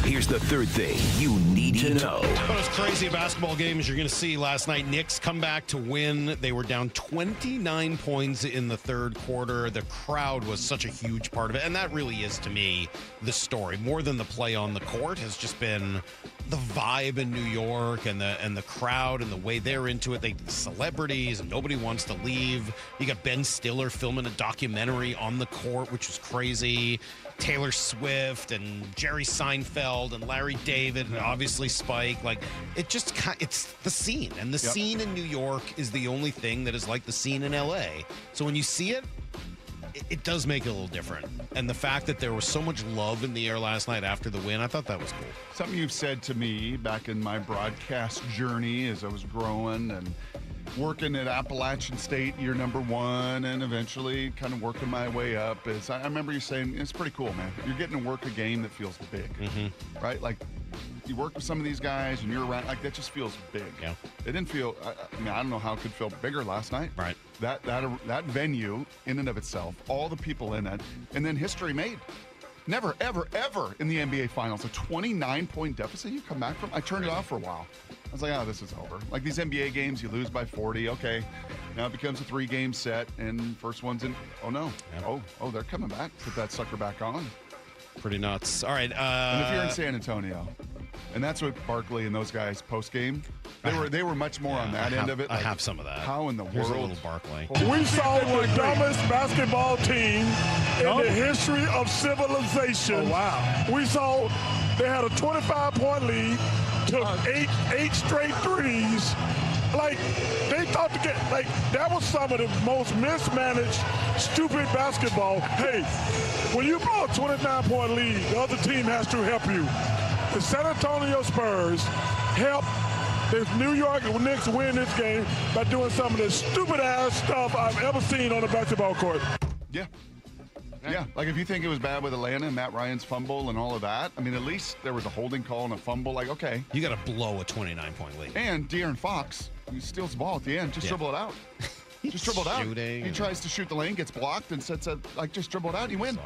Here's the third thing you need to know. One of those crazy basketball games you're going to see last night. Knicks come back to win. They were down 29 points in the third quarter. The crowd was such a huge part of it. And that really is, to me, the story. More than the play on the court has just been the vibe in New York and the crowd and the way they're into it. They celebrities and nobody wants to leave. You got Ben Stiller filming a documentary on the court, which was crazy. Taylor Swift and Jerry Seinfeld and Larry David and obviously Spike. Like, it's the scene. And the scene in New York is the only thing that is like the scene in LA. So when you see it, it does make it a little different. And the fact that there was so much love in the air last night after the win, I thought that was cool. Something you've said to me back in my broadcast journey as I was growing and working at Appalachian State, year number 1, and eventually kind of working my way up is I remember you saying, it's pretty cool, man. You're getting to work a game that feels big, right? Like, you work with some of these guys and you're around, like, that just feels big. Yeah. It didn't feel, I mean, I don't know how it could feel bigger last night. Right. That venue in and of itself, all the people in it, and then history made. Never, ever, ever in the NBA Finals, a 29-point deficit you come back from. I turned it off for a while. I was like, oh, this is over. Like these NBA games, you lose by 40. Okay, now it becomes a 3-game set, and first one's in. Oh, no. Yep. Oh, they're coming back. Put that sucker back on. Pretty nuts. All right. And if you're in San Antonio, and that's what Barkley and those guys post-game, they were much more on that end of it. I have some of that. How in the Here's world? a little Barkley. We saw the dumbest basketball team in the history of civilization. Oh, wow. We saw they had a 25-point lead, took eight straight threes. Like, they thought to get, like, that was some of the most mismanaged, stupid basketball. Hey, when you blow a 29-point lead, the other team has to help you. The San Antonio Spurs helped the New York Knicks win this game by doing some of the stupid-ass stuff I've ever seen on a basketball court. Yeah. Yeah, like if you think it was bad with Atlanta and Matt Ryan's fumble and all of that, I mean, at least there was a holding call and a fumble. Like, okay. You got to blow a 29-point lead. And De'Aaron Fox, who steals the ball at the end, just dribble it out. Just dribble it out. He tries to shoot the lane, gets blocked, and sets up, like, just dribble it out, you win.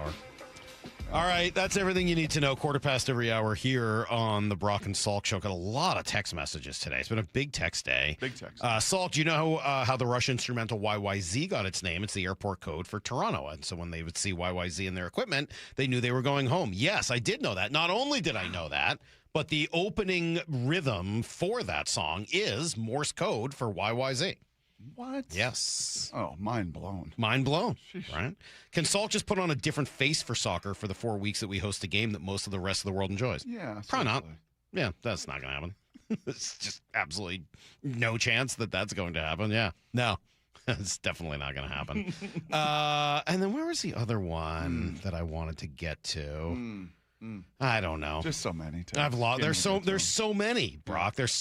All right, that's everything you need to know. 15:15 every hour here on the Brock and Salk Show. Got a lot of text messages today. It's been a big text day. Big text. Salk, do you know how the Rush instrumental YYZ got its name? It's the airport code for Toronto. And so when they would see YYZ in their equipment, they knew they were going home. Yes, I did know that. Not only did I know that, but the opening rhythm for that song is Morse code for YYZ. What? Yes. Oh, mind blown. Mind blown, right? Can Salk just put on a different face for soccer for the 4 weeks that we host a game that most of the rest of the world enjoys? Yeah. Probably not. Yeah, that's not going to happen. It's just absolutely no chance that that's going to happen. Yeah. No. It's definitely not going to happen. And then where was the other one that I wanted to get to? I don't know. Just so many. I've lost. There's so many, Brock. There's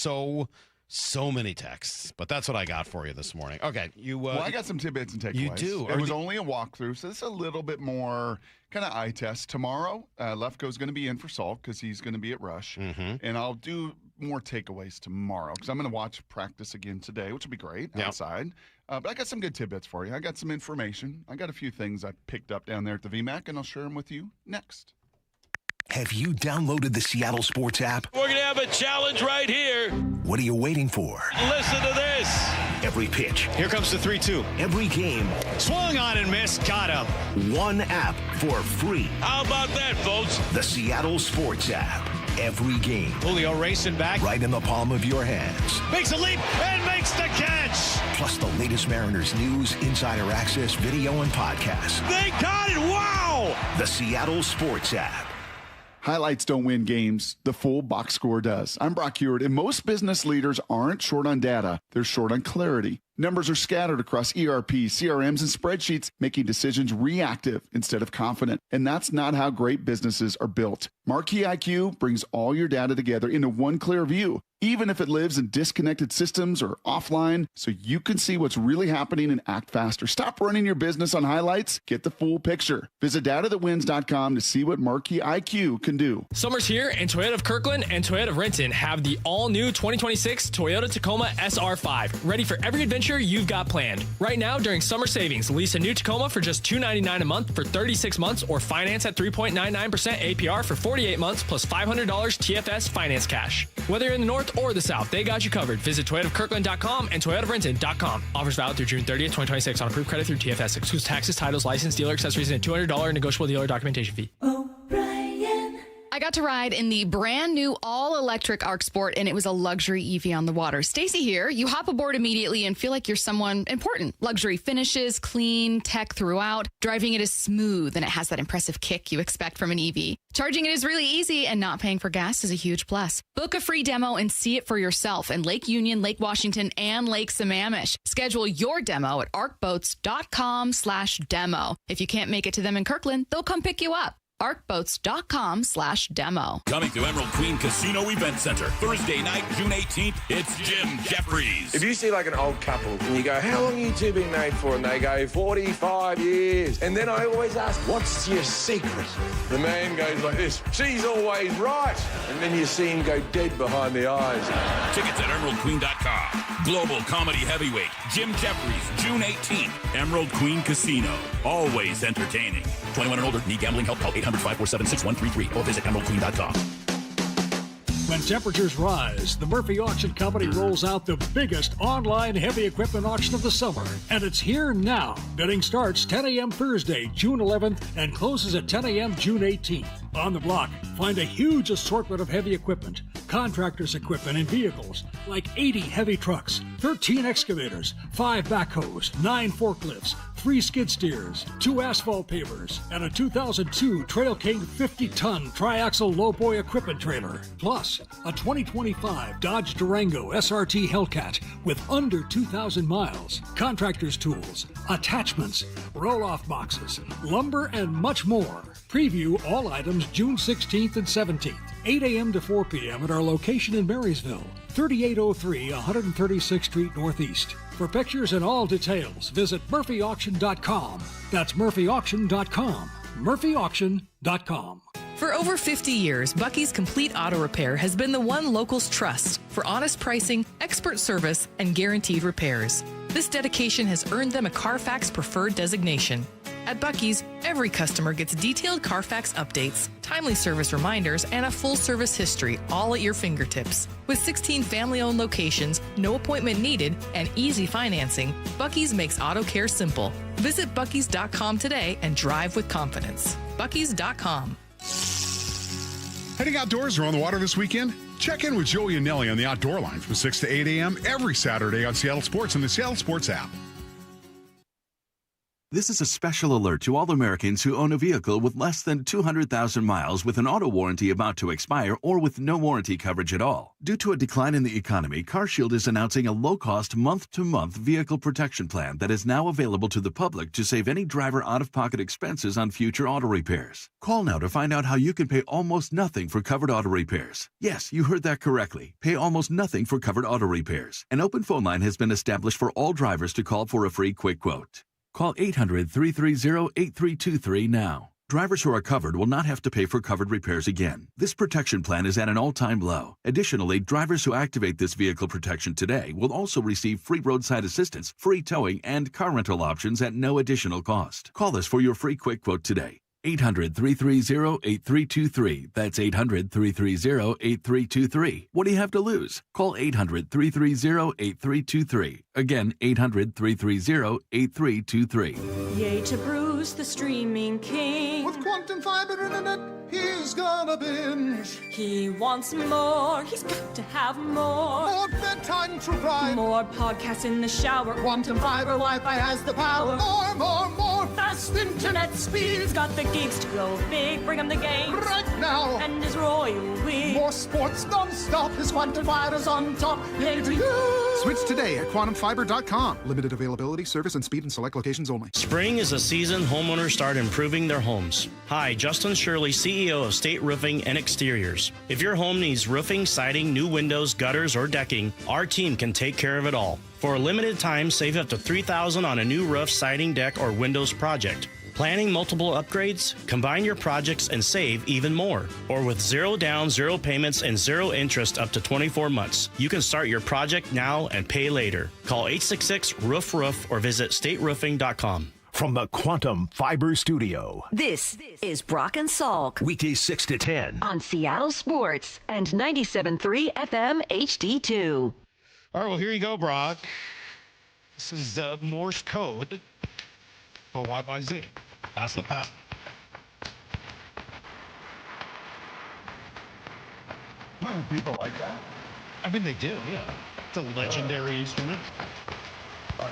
so many texts, but that's what I got for you this morning. Okay, well, I got some tidbits and takeaways. You do. It was only a walkthrough, so this is a little bit more kind of eye test. Tomorrow, Lefko's going to be in for Salk because he's going to be at Rush, and I'll do more takeaways tomorrow because I'm going to watch practice again today, which will be great outside. But I got some good tidbits for you. I got some information. I got a few things I picked up down there at the VMAC, and I'll share them with you next. Have you downloaded the Seattle Sports app? We're going to have a challenge right here. What are you waiting for? Listen to this. Every pitch. Here comes the 3-2. Every game. Swung on and missed. Got him. One app for free. How about that, folks? The Seattle Sports app. Every game. Julio racing back. Right in the palm of your hands. Makes a leap and makes the catch. Plus the latest Mariners news, insider access, video, and podcasts. They got it. Wow. The Seattle Sports app. Highlights don't win games. The full box score does. I'm Brock Hewitt, and most business leaders aren't short on data. They're short on clarity. Numbers are scattered across ERP, CRMs, and spreadsheets, making decisions reactive instead of confident. And that's not how great businesses are built. Marquee IQ brings all your data together into one clear view even if it lives in disconnected systems or offline, so you can see what's really happening and act faster. Stop running your business on highlights. Get the full picture. Visit datathatwins.com to see what Marquee IQ can do. Summer's here, and Toyota of Kirkland and Toyota of Renton have the all-new 2026 Toyota Tacoma SR5, ready for every adventure you've got planned. Right now, during summer savings, lease a new Tacoma for just $299 a month for 36 months or finance at 3.99% APR for 48 months plus $500 TFS finance cash. Whether you're in the north or the south, they got you covered. Visit ToyotaofKirkland.com and ToyotaofRenton.com. Offers valid through June 30th, 2026 on approved credit through TFS. Excludes taxes, titles, license, dealer accessories, and a $200 negotiable dealer documentation fee. I got to ride in the brand new all-electric Arc Sport, and it was a luxury EV on the water. Stacy here. You hop aboard immediately and feel like you're someone important. Luxury finishes, clean, tech throughout. Driving it is smooth, and it has that impressive kick you expect from an EV. Charging it is really easy, and not paying for gas is a huge plus. Book a free demo and see it for yourself in Lake Union, Lake Washington, and Lake Sammamish. Schedule your demo at arcboats.com/demo. If you can't make it to them in Kirkland, they'll come pick you up. arcboats.com/demo. Coming to Emerald Queen Casino Event Center, Thursday night, June 18th, it's Jim Jeffries. If you see like an old couple and you go, how long you two been married for? And they go, 45 years. And then I always ask, what's your secret? The man goes like this, she's always right. And then you see him go dead behind the eyes. Tickets at emeraldqueen.com. Global comedy heavyweight, Jim Jeffries, June 18th, Emerald Queen Casino. Always entertaining. 21 and older, need gambling help, call 800-547-6133 or visit emeraldqueen.com. When temperatures rise, the Murphy Auction Company rolls out the biggest online heavy equipment auction of the summer, and it's here now. Bidding starts 10 a.m. Thursday, June 11th, and closes at 10 a.m. June 18th. On the block, find a huge assortment of heavy equipment, contractors' equipment, and vehicles, like 80 heavy trucks, 13 excavators, 5 backhoes, 9 forklifts, 3 skid steers, 2 asphalt pavers, and a 2002 Trail King 50-ton tri-axle lowboy equipment trailer, plus a 2025 Dodge Durango SRT Hellcat with under 2,000 miles, contractors' tools, attachments, roll-off boxes, lumber, and much more. Preview all items June 16th and 17th, 8 a.m. to 4 p.m. at our location in Marysville, 3803 136th Street Northeast. For pictures and all details, visit murphyauction.com. That's murphyauction.com. murphyauction.com. For over 50 years, Bucky's Complete Auto Repair has been the one locals trust for honest pricing, expert service, and guaranteed repairs. This dedication has earned them a Carfax Preferred designation. At Bucky's, every customer gets detailed Carfax updates, timely service reminders, and a full service history, all at your fingertips. With 16 family-owned locations, no appointment needed, and easy financing, Bucky's makes auto care simple. Visit Bucky's.com today and drive with confidence. Bucky's.com. Heading outdoors or on the water this weekend? Check in with Joey and Nelly on the Outdoor Line from 6 to 8 a.m. every Saturday on Seattle Sports and the Seattle Sports app. This is a special alert to all Americans who own a vehicle with less than 200,000 miles with an auto warranty about to expire or with no warranty coverage at all. Due to a decline in the economy, CarShield is announcing a low-cost month-to-month vehicle protection plan that is now available to the public to save any driver out-of-pocket expenses on future auto repairs. Call now to find out how you can pay almost nothing for covered auto repairs. Yes, you heard that correctly. Pay almost nothing for covered auto repairs. An open phone line has been established for all drivers to call for a free quick quote. Call 800-330-8323 now. Drivers who are covered will not have to pay for covered repairs again. This protection plan is at an all-time low. Additionally, drivers who activate this vehicle protection today will also receive free roadside assistance, free towing, and car rental options at no additional cost. Call us for your free quick quote today. 800-330-8323. That's 800-330-8323. What do you have to lose? Call 800-330-8323. Again, 800-330-8323. Yay to Bruce, the streaming king. With quantum fiber internet, he's gonna binge. He wants more, he's got to have more. More bedtime true crime. More podcasts in the shower. Quantum fiber Wi-Fi has the power. More fast internet speed. He's got the geeks to go big, bring him the game. Right now. And his royal we. More sports non-stop, his quantum fiber's on top. Yay to you. Switch today at quantumfiber.com. Limited availability, service and speed in select locations only. Spring is a season homeowners start improving their homes. Hi, Justin Shirley, CEO of State Roofing and Exteriors. If your home needs roofing, siding, new windows, gutters, or decking, our team can take care of it all. For a limited time, save up to $3,000 on a new roof, siding, deck, or windows project. Planning multiple upgrades? Combine your projects and save even more. Or with 0 down, 0 payments, and 0 interest up to 24 months. You can start your project now and pay later. Call 866-ROOF-ROOF or visit stateroofing.com. From the Quantum Fiber Studio. This is Brock and Salk. Weekdays 6 to 10. On Seattle Sports and 97.3 FM HD2. All right, well, here you go, Brock. This is Morse code for Y/Z. That's the path. People like that. I mean, they do, yeah. It's a legendary instrument.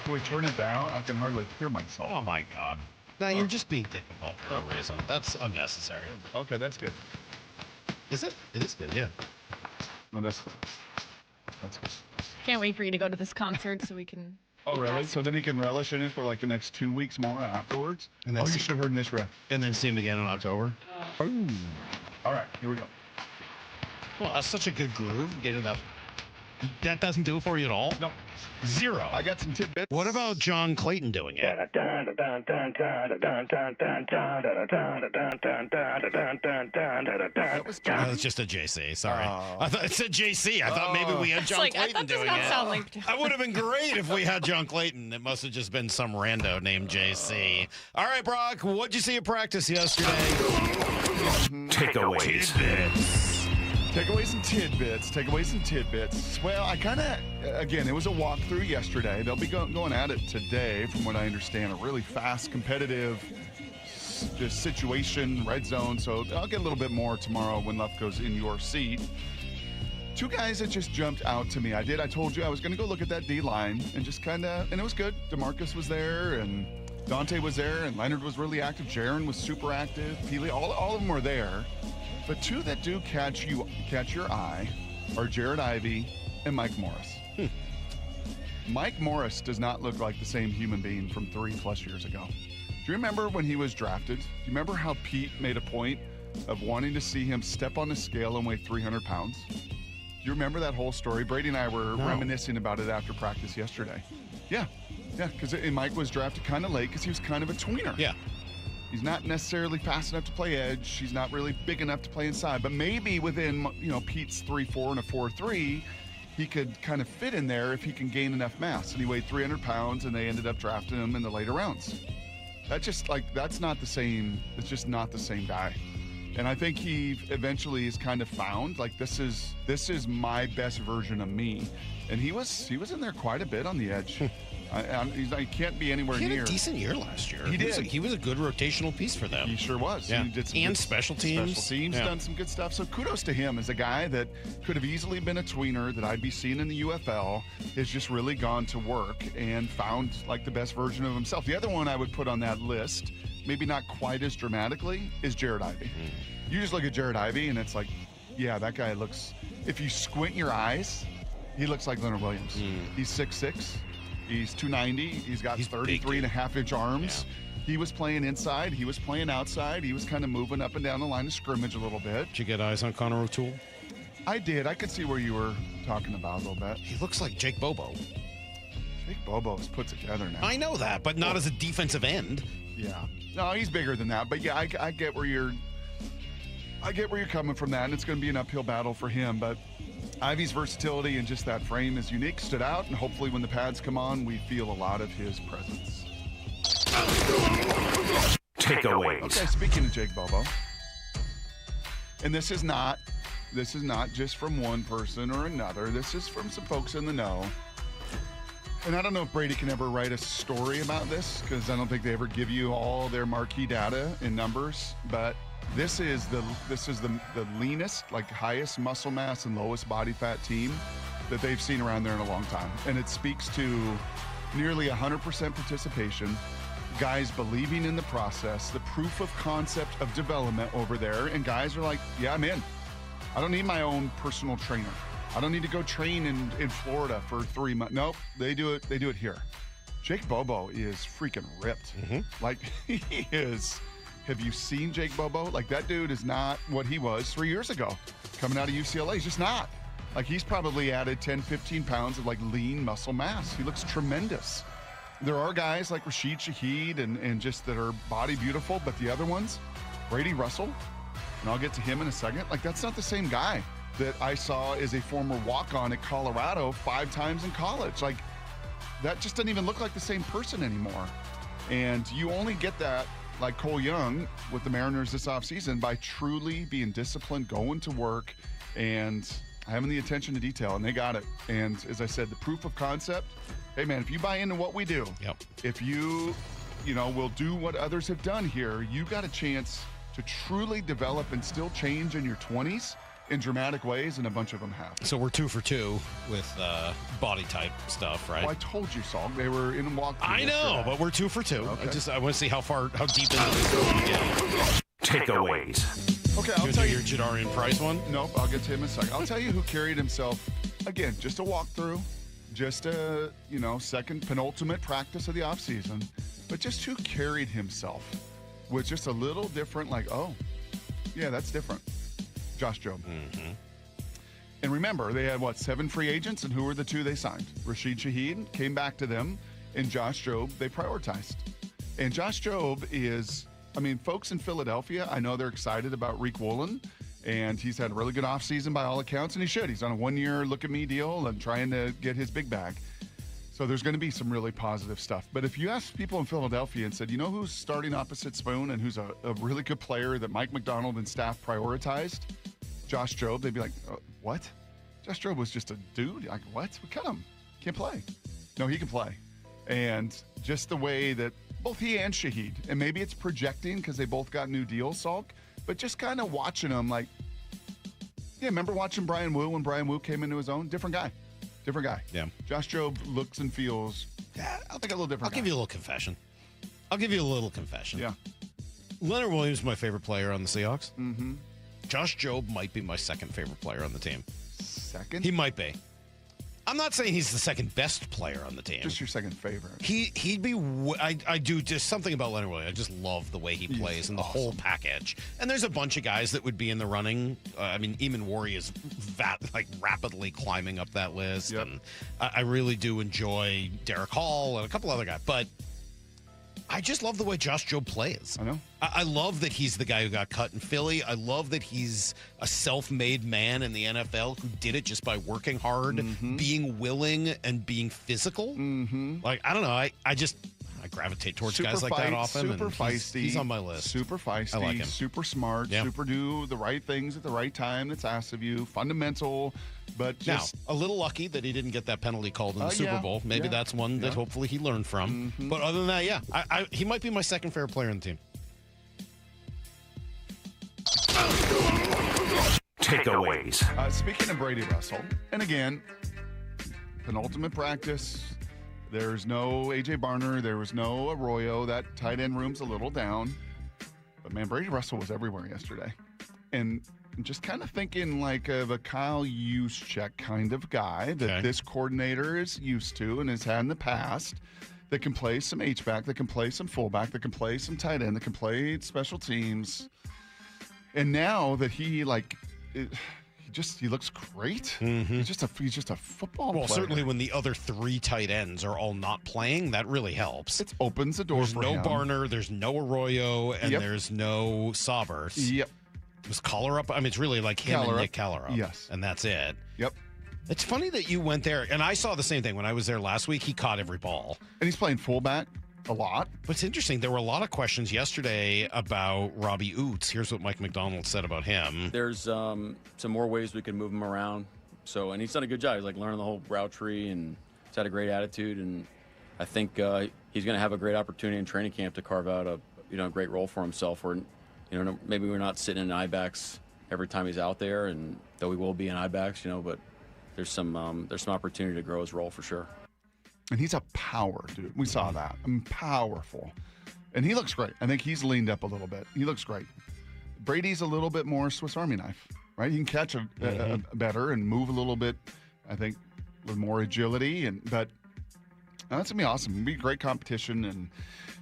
Can we turn it down? I can hardly hear myself. Oh, my God. Now, you're just being difficult for no reason. That's unnecessary. Okay, that's good. Is it? It is good, yeah. No, that's good. Can't wait for you to go to this concert so we can. Oh, really? So then he can relish in it for like the next 2 weeks more afterwards? And you should have heard this riff. And then see him again in October. Ooh. All right, here we go. Well, that's such a good groove. Get it up. That doesn't do it for you at all? No. 0. I got some tidbits. What about John Clayton doing it? That was just a JC. Sorry. I thought it said JC. I thought maybe we had John Clayton doing it. That would have been great if we had John Clayton. It must have just been some rando named JC. All right, Brock, what'd you see at practice yesterday? Takeaways. Take away some tidbits. Well, I kind of, again, it was a walkthrough yesterday. They'll be going at it today, from what I understand. A really fast, competitive situation, red zone. So I'll get a little bit more tomorrow when Luff goes in your seat. 2 guys that just jumped out to me. I told you I was going to go look at that D-line and just kind of, and it was good. DeMarcus was there and Dante was there and Leonard was really active. Jaron was super active. Peely, all of them were there. But 2 that do catch your eye are Jared Ivey and Mike Morris. Mike Morris does not look like the same human being from 3+ years ago. Do you remember when he was drafted? Do you remember how Pete made a point of wanting to see him step on the scale and weigh 300 pounds? Do you remember that whole story? Brady and I were reminiscing about it after practice yesterday. Yeah, because Mike was drafted kind of late because he was kind of a tweener. Yeah. He's not necessarily fast enough to play edge. He's not really big enough to play inside. But maybe within, Pete's 3.4 and a 4.3, he could kind of fit in there if he can gain enough mass. And he weighed 300 pounds, and they ended up drafting him in the later rounds. That's not the same. It's just not the same guy. And I think he eventually is kind of found, this is my best version of me. And he was in there quite a bit on the edge. He can't be anywhere near. He had a decent year last year. He did. He was a good rotational piece for them. He sure was. Yeah. He did some and special teams. Done some good stuff. So kudos to him as a guy that could have easily been a tweener that I'd be seeing in the UFL, has just really gone to work and found the best version of himself. The other one I would put on that list, maybe not quite as dramatically, is Jared Ivey. You just look at Jared Ivey and it's that guy looks, if you squint your eyes, he looks like Leonard Williams. He's 6'6". He's 290. He's got 33.5-inch arms. Yeah. He was playing inside. He was playing outside. He was kind of moving up and down the line of scrimmage a little bit. Did you get eyes on Connor O'Toole? I did. I could see where you were talking about a little bit. He looks like Jake Bobo. Jake Bobo is put together now. I know that, but not as a defensive end. Yeah. No, he's bigger than that. But yeah, I get where you're coming from that, and it's going to be an uphill battle for him. But Ivey's versatility and just that frame is unique, stood out, and hopefully when the pads come on, we feel a lot of his presence. Takeaways. Okay, speaking of Jake Bobo, and this is not just from one person or another. This is from some folks in the know. And I don't know if Brady can ever write a story about this, because I don't think they ever give you all their marquee data and numbers, but this is the leanest, highest muscle mass and lowest body fat team that they've seen around there in a long time. And it speaks to nearly 100% participation, guys believing in the process, the proof of concept of development over there. And guys are like, yeah, I'm in. I don't need my own personal trainer. I don't need to go train in Florida for 3 months. Nope, they do it here. Jake Bobo is freaking ripped. Like, he is. Have you seen Jake Bobo? Like, that dude is not what he was 3 years ago. Coming out of UCLA, he's just not. Like, he's probably added 10, 15 pounds of, like, lean muscle mass. He looks tremendous. There are guys like Rashid Shaheed and just that are body beautiful, but the other ones, Brady Russell, and I'll get to him in a second, like, that's not the same guy that I saw as a former walk-on at Colorado 5 times in college. Like, that just doesn't even look like the same person anymore. And you only get that, like Cole Young with the Mariners this offseason, by truly being disciplined, going to work, and having the attention to detail, and they got it. And as I said, the proof of concept, hey, man, if you buy into what we do, if you will do what others have done here, you got a chance to truly develop and still change in your 20s in dramatic ways, and a bunch of them have. So we're 2 for 2 with body type stuff, right? Well, I told you, Salk. They were in walkthrough. I know, but we're 2 for 2. Okay. I want to see how deep into this we can get. Takeaways. Okay, I'll tell you. Your Jadarian Price one? Nope, I'll get to him in a second. I'll tell you who carried himself, again, just a walkthrough, just a, second penultimate practice of the offseason, but just who carried himself with just a little different, like, oh, yeah, that's different. Josh Jobe. And remember, they had, 7 free agents, and who were the 2 they signed? Rashid Shaheed came back to them, and Josh Jobe they prioritized. And Josh Jobe is, folks in Philadelphia, I know they're excited about Rick Woolen, and he's had a really good offseason by all accounts, and he should. He's on a 1-year look-at-me deal and trying to get his big bag. So there's going to be some really positive stuff. But if you ask people in Philadelphia and said, you know who's starting opposite Spoon and who's a really good player that Mike McDonald and staff prioritized? Josh Jobe. They'd be like, what? Josh Jobe was just a dude. Like, what? We cut him. Can't play. No, he can play. And just the way that both he and Shaheed, and maybe it's projecting because they both got new deals, Salk, but just kind of watching them like, yeah, remember watching Brian Wu when Brian Wu came into his own? Different guy. Yeah. Josh Jobe looks and feels, I think a little different. I'll give you a little confession. Yeah. Leonard Williams is my favorite player on the Seahawks. Mm-hmm. Josh Jobe might be my second favorite player on the team. Second? He might be. I'm not saying he's the second best player on the team. Just your second favorite. He'd be. I do just something about Leonard Williams. I just love the way he plays and the whole package. And there's a bunch of guys that would be in the running. Eamon Worry is rapidly climbing up that list. Yep. And I really do enjoy Derek Hall and a couple other guys. But I just love the way Josh Jobe plays. I know. I love that he's the guy who got cut in Philly. I love that he's a self-made man in the NFL who did it just by working hard, being willing, and being physical. Like, I don't know. I gravitate towards guys like that often. Super feisty. He's on my list. Super feisty. I like him. Super smart. Yeah. Super do the right things at the right time that's asked of you. Fundamental. But just now, a little lucky that he didn't get that penalty called in the Super Bowl. Maybe that's one that hopefully he learned from. But other than that, he might be my second favorite player on the team. Takeaways. Speaking of Brady Russell, and again, penultimate practice. There's no A.J. Barner. There was no Arroyo. That tight end room's a little down. But, man, Brady Russell was everywhere yesterday. And just kind of thinking like of a Kyle Juszczyk kind of guy that this coordinator is used to and has had in the past, that can play some H-back, that can play some fullback, that can play some tight end, that can play special teams. And now that he looks great. He's just a football player. Well, certainly when the other 3 tight ends are all not playing, that really helps. It opens the door for him. There's no Barner, there's no Arroyo, and there's no Saubers. Yep. Was Collar up? It's really like him and Nick Collar up. Yes. And that's it. Yep. It's funny that you went there, and I saw the same thing when I was there last week. He caught every ball. And he's playing fullback a lot. But it's interesting. There were a lot of questions yesterday about Robbie Oots. Here's what Mike McDonald said about him. There's some more ways we can move him around. And he's done a good job. He's learning the whole route tree, and he's had a great attitude. And I think he's going to have a great opportunity in training camp to carve out a great role for himself. Where maybe we're not sitting in I-backs every time he's out there, and though we will be in I-backs, but there's some opportunity to grow his role for sure. And he's a power dude. We saw that. Powerful. And he looks great. I think he's leaned up a little bit. He looks great. Brady's a little bit more Swiss Army knife. right? He can catch better and move a little bit, I think, with more agility. But that's going to be awesome. It'll be great competition, and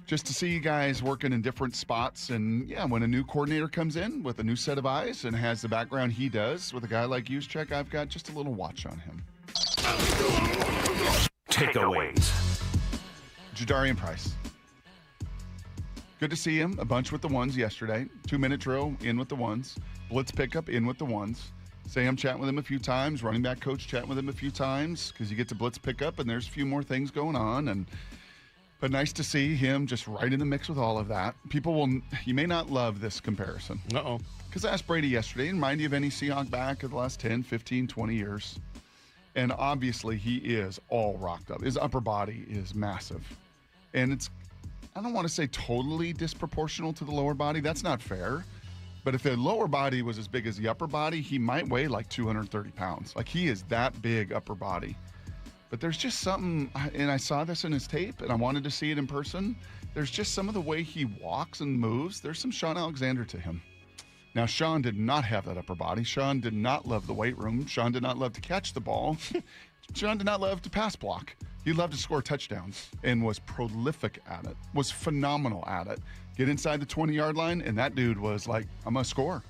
just to see you guys working in different spots. And, yeah, when a new coordinator comes in with a new set of eyes and has the background he does with a guy like Juszczyk, I've got just a little watch on him. Takeaways. Jadarian Price. Good to see him. A bunch with the ones yesterday. 2-minute drill, in with the ones. Blitz pickup, in with the ones. Sam chatting with him a few times. Running back coach chatting with him a few times because you get to blitz pickup and there's a few more things going on. But nice to see him just right in the mix with all of that. You may not love this comparison. Uh-oh. Because I asked Brady yesterday, remind you of any Seahawk back of the last 10, 15, 20 years. And obviously he is all rocked up. His upper body is massive. And it's, I don't want to say totally disproportional to the lower body. That's not fair. But if the lower body was as big as the upper body, he might weigh like 230 pounds. Like, he is that big upper body. But there's just something, and I saw this in his tape, and I wanted to see it in person. There's just some of the way he walks and moves. There's some Sean Alexander to him. Now, Sean did not have that upper body. Sean did not love the weight room. Sean did not love to catch the ball. Sean did not love to pass block. He loved to score touchdowns and was prolific at it, was phenomenal at it. Get inside the 20-yard line, and that dude was like, I'm going to score.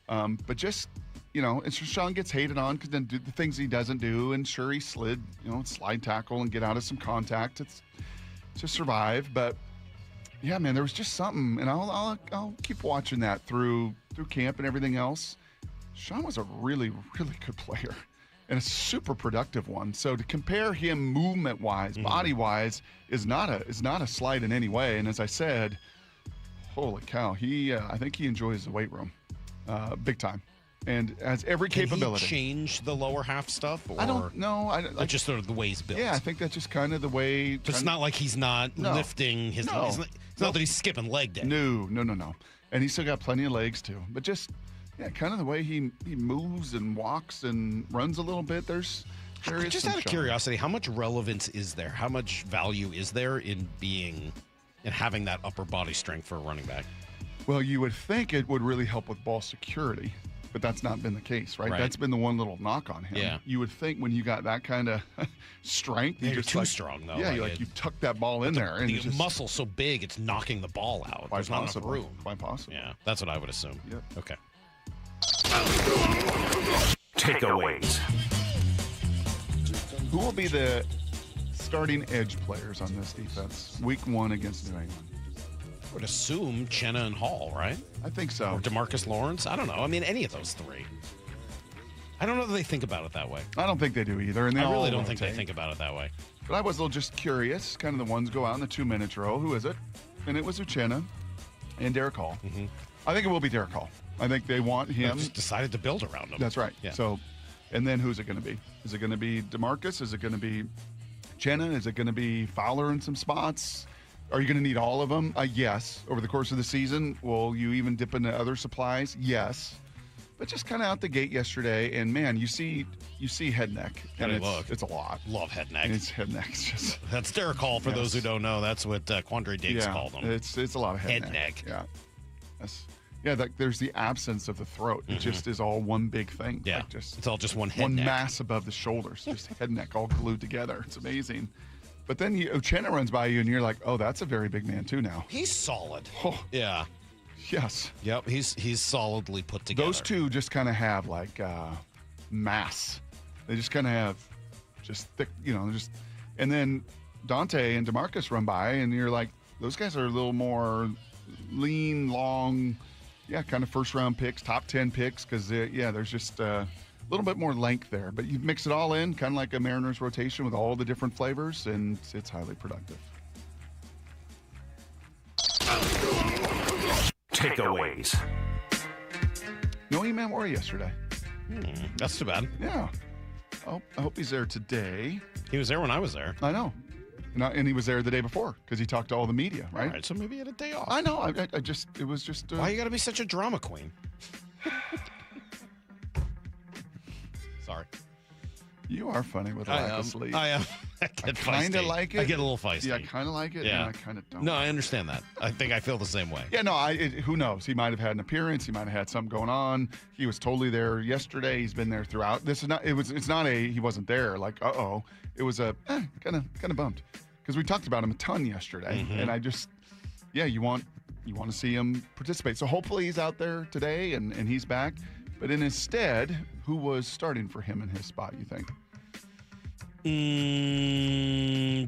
But just, and Sean gets hated on because then the things he doesn't do, and sure, he slid, slide tackle and get out of some contact to survive. But, yeah, man, there was just something, and I'll keep watching that through camp and everything else. Sean was a really, really good player and a super productive one. So to compare him movement-wise, body-wise, is not a slight in any way. And as I said, holy cow, I think he enjoys the weight room big time and has every capability. Can he change the lower half stuff? Or I don't know. Just sort of the way he's built. Yeah, I think that's just kind of the way. It's not like he's not lifting his legs. It's not that he's skipping leg day. No. And he's still got plenty of legs too. But just, kind of the way he moves and walks and runs a little bit. Just out of curiosity, how much relevance is there? How much value is there in having that upper body strength for a running back? Well, you would think it would really help with ball security, but that's not been the case, right? That's been the one little knock on him. Yeah. You would think when you got that kind of strength, you're too strong, though. Yeah, you tuck that ball in there. And the muscle's so big, it's knocking the ball out. There's not enough room. Quite possible. Yeah, that's what I would assume. Yep. Okay. Takeaways. Who will be the starting edge players on this defense week 1 against New England? I would assume Chenna and Hall, right? I think so. Or DeMarcus Lawrence? I don't know. I mean, any of those three. I don't know that they think about it that way. I don't think they do either. And I really don't think they think about it that way. But I was a little just curious. Kind of the ones go out in the 2-minute drill. Who is it? And it was Uchenna and Derek Hall. Mm-hmm. I think it will be Derek Hall. I think they want him. They just decided to build around him. That's right. Yeah. So, and then who's it going to be? Is it going to be DeMarcus? Is it going to be Chenna? Is it going to be Fowler in some spots? Are you going to need all of them? Yes. Over the course of the season, will you even dip into other supplies? Yes. But just kind of out the gate yesterday, and man, you see head neck, and it's a lot. Love head neck. It's head neck. Just that's Derek Hall for those who don't know. That's what Quandre Diggs called him. It's a lot of head neck. Yeah. There's the absence of the throat. It just is all one big thing. Yeah. It's all just one head one neck. mass above the shoulders. Just head neck all glued together. It's amazing. But then Uchenna runs by you, and you're like, oh, that's a very big man, too, now. He's solid. Oh. Yeah. Yes. Yep, he's solidly put together. Those two just kind of have, like, mass. They just kind of have just thick, and then Dante and DeMarcus run by, and you're like, those guys are a little more lean, long, kind of first-round picks, top 10 picks, because, there's just a little bit more length there. But you mix it all in, kind of like a Mariners rotation with all the different flavors, and it's highly productive. Takeaways. No E-Man Warrior yesterday. That's too bad. Yeah. I hope he's there today. He was there when I was there. I know. And he was there the day before because he talked to all the media, right? All right, so maybe he had a day off. I know. It was just. Why you got to be such a drama queen? Sorry. You are funny with lack of sleep. I am. I get kind of feisty. like it. I get a little feisty. Yeah, I kind of like it, Yeah. and I kind of don't. No, I understand that. I think I feel the same way. Yeah, no, who knows? He might have had an appearance. He might have had something going on. He was totally there yesterday. He's been there throughout. This is not. It's not a. He wasn't there. Like, It was a kind of bummed because we talked about him a ton yesterday, and I just, you want to see him participate. So hopefully he's out there today and he's back. But in his stead, who was starting for him in his spot? You think?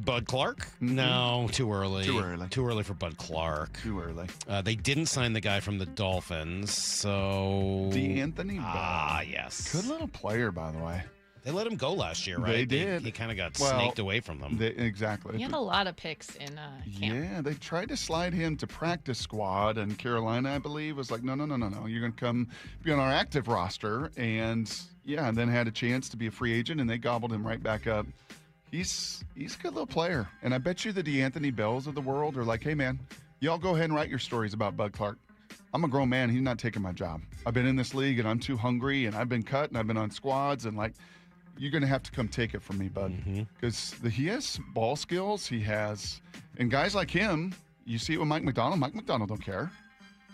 Bud Clark? No, too early. Too early. Too early for Bud Clark. Too early. They didn't sign the guy from the Dolphins, so D'Anthony Bell. Ah, yes. Good little player, by the way. They let him go last year, right? They did. He kind of got snaked away from them. Exactly. He had a lot of picks in camp. Yeah, they tried to slide him to practice squad, and Carolina, I believe, was like, no. You're going to come be on our active roster. And, and then had a chance to be a free agent, and they gobbled him right back up. He's a good little player. And I bet you the D'Anthony Bells of the world are like, hey, man, y'all go ahead and write your stories about Bud Clark. I'm a grown man. He's not taking my job. I've been in this league, and I'm too hungry, and I've been cut, and I've been on squads, and you're going to have to come take it from me, bud. Because he has ball skills. He has, and guys like him, you see it with Mike McDonald. Mike McDonald don't care.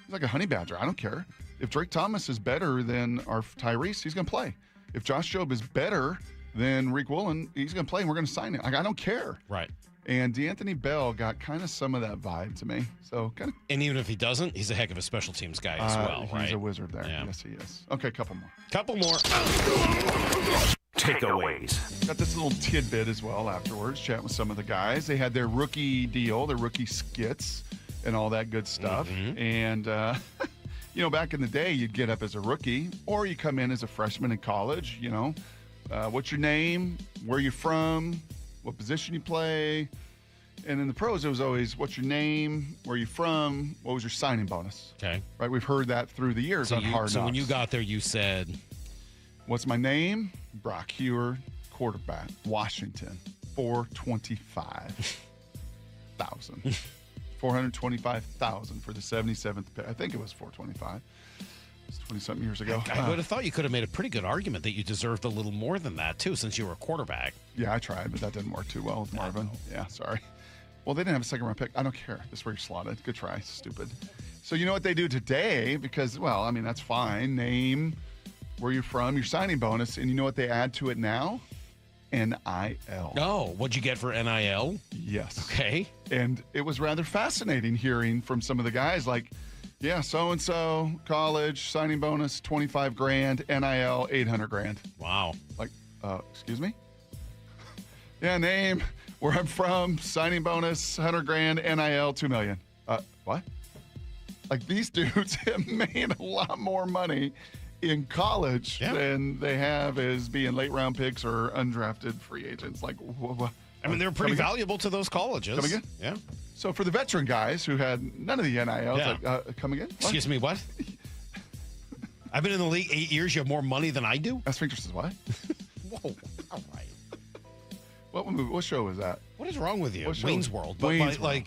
He's like a honey badger. I don't care. If Drake Thomas is better than our Tyrese, he's going to play. If Josh Jobe is better than Reek Woolen, he's going to play, and we're going to sign him. I don't care. Right. And D'Anthony Bell got kind of some of that vibe to me. So kind of. And even if he doesn't, he's a heck of a special teams guy as well, right? He's a wizard there. Yeah. Yes, he is. Okay, couple more. Takeaways. Got this little tidbit as well afterwards, chat with some of the guys. They had their rookie deal, their rookie skits, and all that good stuff. And, back in the day, you'd get up as a rookie, or you come in as a freshman in college, what's your name, where you from, what position you play. And in the pros, it was always, what's your name, where you from, what was your signing bonus. Okay. Right, we've heard that through the years on Hard Knocks. So when you got there, you said... What's my name? Brock Hewer, quarterback, Washington, 425,000. 425,000 for the 77th pick. I think it was 425. It's 20-something years ago. I would have thought you could have made a pretty good argument that you deserved a little more than that, too, since you were a quarterback. Yeah, I tried, but that didn't work too well with Marvin. Yeah, sorry. Well, they didn't have a second-round pick. I don't care. This is where you're slotted. Good try. Stupid. So you know what they do today? Because, that's fine. Name, where you're from, your signing bonus, and you know what they add to it now? NIL. Oh, what'd you get for NIL? Yes. Okay. And it was rather fascinating hearing from some of the guys like, yeah, so-and-so, college, signing bonus, $25,000, NIL, $800,000. Wow. Like, excuse me? Yeah, name, where I'm from, signing bonus, $100,000, NIL, $2 million. What? Like, these dudes have made a lot more money in college than they have as being late round picks or undrafted free agents. Like, they're pretty valuable to those colleges. Come again? Yeah. So for the veteran guys who had none of the NIL, come again? What? Excuse me, what? I've been in the league 8 years. You have more money than I do? That's Fingers says what? Whoa. All right. What show was that? What is wrong with you? Wayne's World. Wayne's World.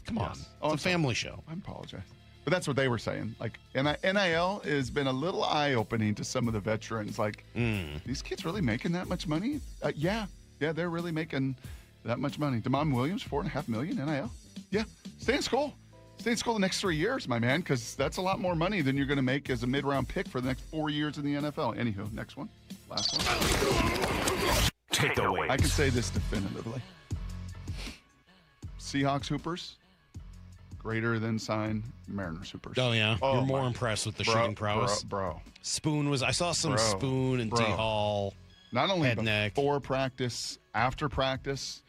Come on. It's a family show. I apologize. But that's what they were saying. Like, NIL has been a little eye-opening to some of the veterans. Like, these kids really making that much money? Yeah, they're really making that much money. Damon Williams, $4.5 million NIL. Yeah, stay in school. Stay in school the next 3 years, my man, because that's a lot more money than you're going to make as a mid-round pick for the next 4 years in the NFL. Anywho, next one. Last one. Takeaways. I can say this definitively. Seahawks Hoopers, greater than sign Mariners Hoopers. Oh, yeah? You're more impressed with the shooting prowess? Bro. Spoon I saw some Spoon and D-Hall. Not only before practice, after practice.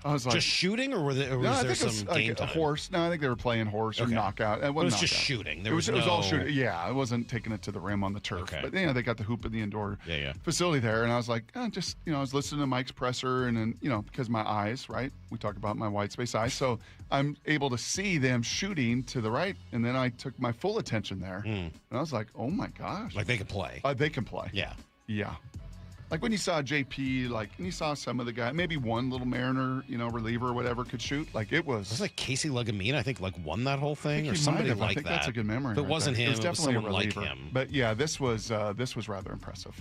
I was like, just shooting, or was there some game time? A horse. No, I think they were playing horse or knockout. It was just shooting. It was all shooting. Yeah, it wasn't taking it to the rim on the turf. Okay. But they got the hoop in the indoor facility there, and I was like, I was listening to Mike's presser, and then because my eyes, right? We talk about my white space eyes, so I'm able to see them shooting to the right, and then I took my full attention there, and I was like, oh my gosh, like they can play. They can play. Yeah. Like when you saw JP, and you saw some of the guys, maybe one little Mariner, reliever or whatever could shoot. Like it was like Casey Legamine, I think, won that whole thing, or somebody like that. I think that's a good memory. If it wasn't him, it was definitely someone like him. But yeah, this was rather impressive.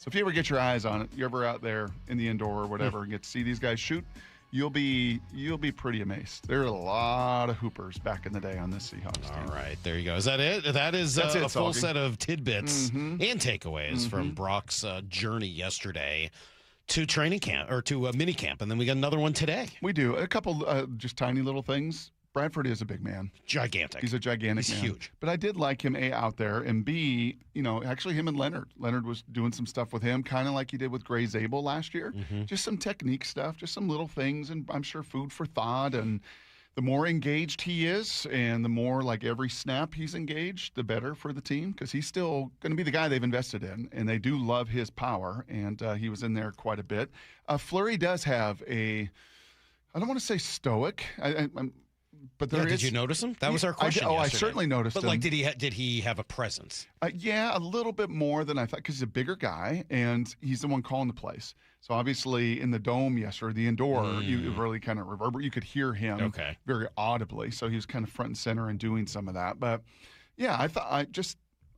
if you ever get your eyes on it, you're ever out there in the indoor or whatever, and get to see these guys shoot, you'll be pretty amazed. There are a lot of hoopers back in the day on this Seahawks team. All right, there you go. Is that it? That is a full set of tidbits and takeaways from Brock's journey yesterday to training camp, or to mini camp, and then we got another one today. We do. A couple just tiny little things. Bradford is a big man. Gigantic. He's a gigantic He's man. huge. But I did like him, A, out there, and B, actually him and Leonard. Leonard was doing some stuff with him, kind of like he did with Gray Zabel last year. Just some technique stuff, just some little things, and I'm sure food for thought. And the more engaged he is, and the more like every snap he's engaged, the better for the team, because he's still going to be the guy they've invested in, and they do love his power, and he was in there quite a bit. Fleury does have I don't want to say stoic, but there is. Did you notice him? That was our question. I certainly noticed him. But like, did he have a presence? Yeah, a little bit more than I thought, because he's a bigger guy and he's the one calling the plays. So obviously in the dome yesterday, the indoor, you really kind of reverberate. You could hear him very audibly. So he was kind of front and center and doing some of that. But yeah, I thought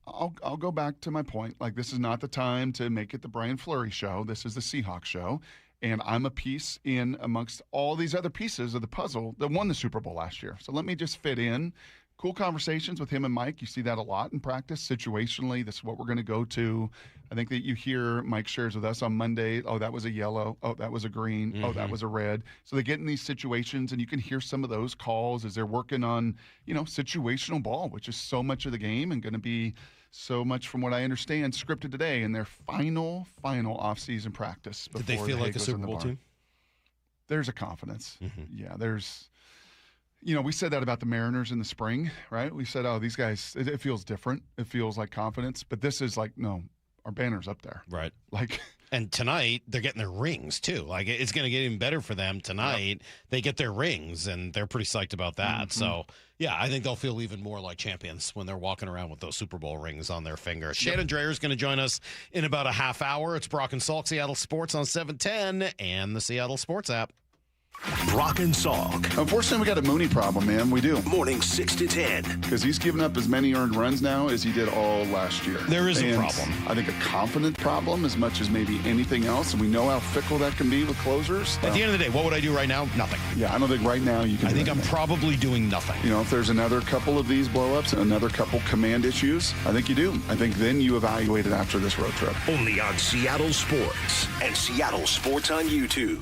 I'll go back to my point. Like, this is not the time to make it the Brian Fleury show. This is the Seahawks show. And I'm a piece in amongst all these other pieces of the puzzle that won the Super Bowl last year. So let me just fit in. Cool conversations with him and Mike. You see that a lot in practice, situationally. This is what we're going to go to. I think that you hear Mike shares with us on Monday, oh, that was a yellow. Oh, that was a green. Oh, that was a red. So they get in these situations, and you can hear some of those calls as they're working on, situational ball, which is so much of the game and going to be so much, from what I understand, scripted today in their final off-season practice. Did they feel like a Super Bowl team? There's a confidence. Yeah, there's, we said that about the Mariners in the spring, right? We said, oh, these guys, it feels different. It feels like confidence. But this is like, no, our banner's up there. Right. Like, and tonight, they're getting their rings, too. Like, it's going to get even better for them tonight. Yep. They get their rings, and they're pretty psyched about that. So, yeah, I think they'll feel even more like champions when they're walking around with those Super Bowl rings on their finger. Shannon Drayer is going to join us in about a half hour. It's Brock and Salk, Seattle Sports on 710 and the Seattle Sports app. Brock and Salk. Unfortunately, we got a Mooney problem, man. We do. Morning 6 to 10. Because he's given up as many earned runs now as he did all last year. There is a problem. I think a confident problem as much as maybe anything else. And we know how fickle that can be with closers. At the end of the day, what would I do right now? Nothing. Yeah, I don't think right now you can. I think I'm probably doing nothing. If there's another couple of these blow-ups, another couple command issues, I think you do. I think then you evaluate it after this road trip. Only on Seattle Sports and Seattle Sports on YouTube.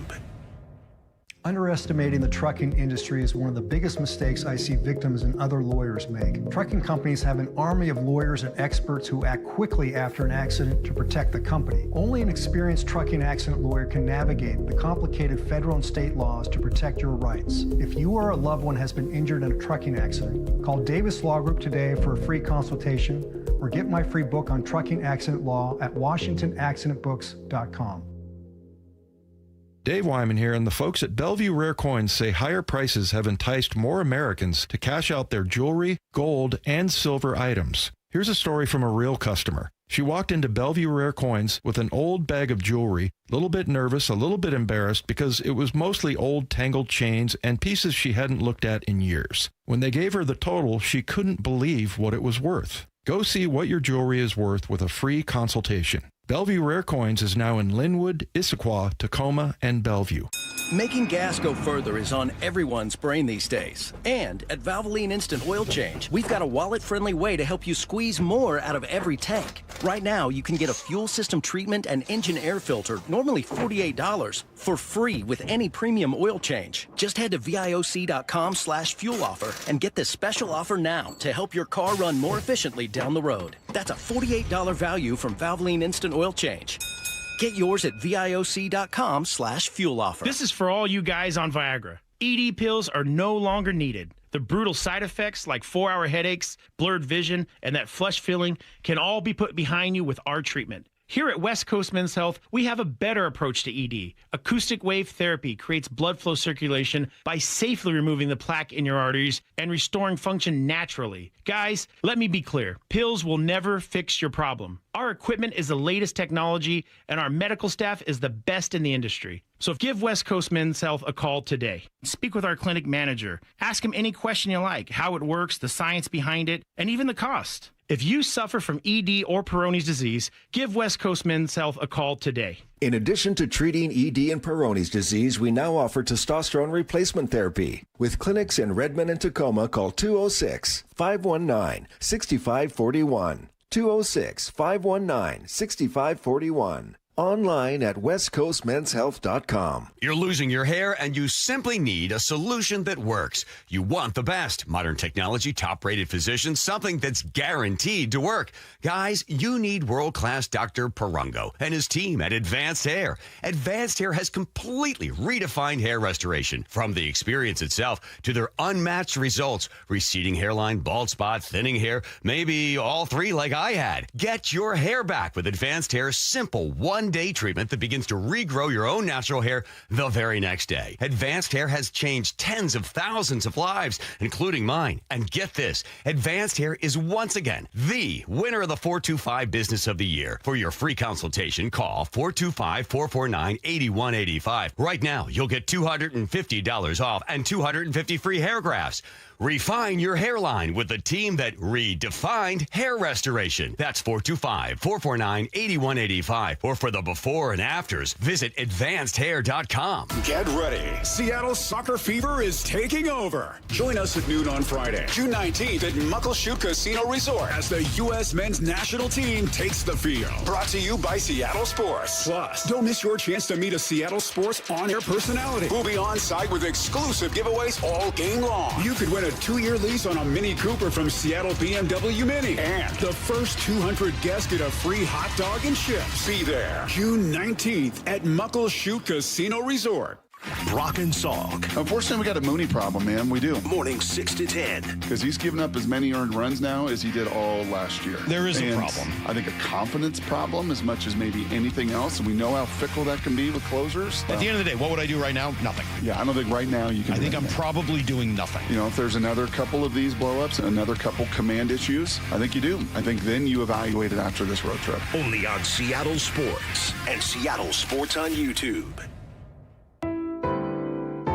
Underestimating the trucking industry is one of the biggest mistakes I see victims and other lawyers make. Trucking companies have an army of lawyers and experts who act quickly after an accident to protect the company. Only an experienced trucking accident lawyer can navigate the complicated federal and state laws to protect your rights. If you or a loved one has been injured in a trucking accident, call Davis Law Group today for a free consultation, or get my free book on trucking accident law at WashingtonAccidentBooks.com. Dave Wyman here, and the folks at Bellevue Rare Coins say higher prices have enticed more Americans to cash out their jewelry, gold, and silver items. Here's a story from a real customer. She walked into Bellevue Rare Coins with an old bag of jewelry, a little bit nervous, a little bit embarrassed, because it was mostly old tangled chains and pieces she hadn't looked at in years. When they gave her the total, she couldn't believe what it was worth. Go see what your jewelry is worth with a free consultation. Bellevue Rare Coins is now in Linwood, Issaquah, Tacoma, and Bellevue. Making gas go further is on everyone's brain these days. And at Valvoline Instant Oil Change, we've got a wallet-friendly way to help you squeeze more out of every tank. Right now, you can get a fuel system treatment and engine air filter, normally $48, for free with any premium oil change. Just head to VIOC.com/fuel offer and get this special offer now to help your car run more efficiently down the road. That's a $48 value from Valvoline Instant Oil Change. Get yours at VIOC.com/fuel offer. This is for all you guys on Viagra. ED pills are no longer needed. The brutal side effects like 4-hour headaches, blurred vision, and that flush feeling can all be put behind you with our treatment. Here at West Coast Men's Health, we have a better approach to ED. Acoustic wave therapy creates blood flow circulation by safely removing the plaque in your arteries and restoring function naturally. Guys, let me be clear. Pills will never fix your problem. Our equipment is the latest technology, and our medical staff is the best in the industry. So give West Coast Men's Health a call today. Speak with our clinic manager. Ask him any question you like, how it works, the science behind it, and even the cost. If you suffer from ED or Peyronie's disease, give West Coast Men's Health a call today. In addition to treating ED and Peyronie's disease, we now offer testosterone replacement therapy. With clinics in Redmond and Tacoma, call 206-519-6541. 206-519-6541. Online at westcoastmenshealth.com. You're losing your hair and you simply need a solution that works. You want the best. Modern technology, top-rated physicians, something that's guaranteed to work. Guys, you need world-class Dr. Perungo and his team at Advanced Hair. Advanced Hair has completely redefined hair restoration. From the experience itself to their unmatched results. Receding hairline, bald spot, thinning hair, maybe all three like I had. Get your hair back with Advanced Hair's simple one-day treatment that begins to regrow your own natural hair the very next day. Advanced Hair has changed tens of thousands of lives, including mine. And get this, Advanced Hair is once again the winner of the 425 Business of the Year. For your free consultation, call 425-449-8185. Right now, you'll get $250 off and 250 free hair grafts. Refine your hairline with the team that redefined hair restoration. That's 425-449-8185. Or for the before and afters, visit advancedhair.com. Get ready. Seattle Soccer Fever is taking over. Join us at noon on Friday, June 19th at Muckleshoot Casino Resort as the U.S. men's national team takes the field. Brought to you by Seattle Sports. Plus, don't miss your chance to meet a Seattle Sports on-air personality who'll be on site with exclusive giveaways all game long. You could win a 2-year lease on a Mini Cooper from Seattle BMW Mini. And the first 200 guests get a free hot dog and chips. Be there June 19th at Muckleshoot Casino Resort. Brock and Salk. Unfortunately, we got a Mooney problem, man. We do. Morning 6 to 10. Because he's given up as many earned runs now as he did all last year. There is a problem. I think a confidence problem as much as maybe anything else. And we know how fickle that can be with closers. At the end of the day, what would I do right now? Nothing. Yeah, I don't think right now you can. I think I'm probably doing nothing. You know, if there's another couple of these blow-ups and another couple command issues, I think you do. I think then you evaluate it after this road trip. Only on Seattle Sports and Seattle Sports on YouTube.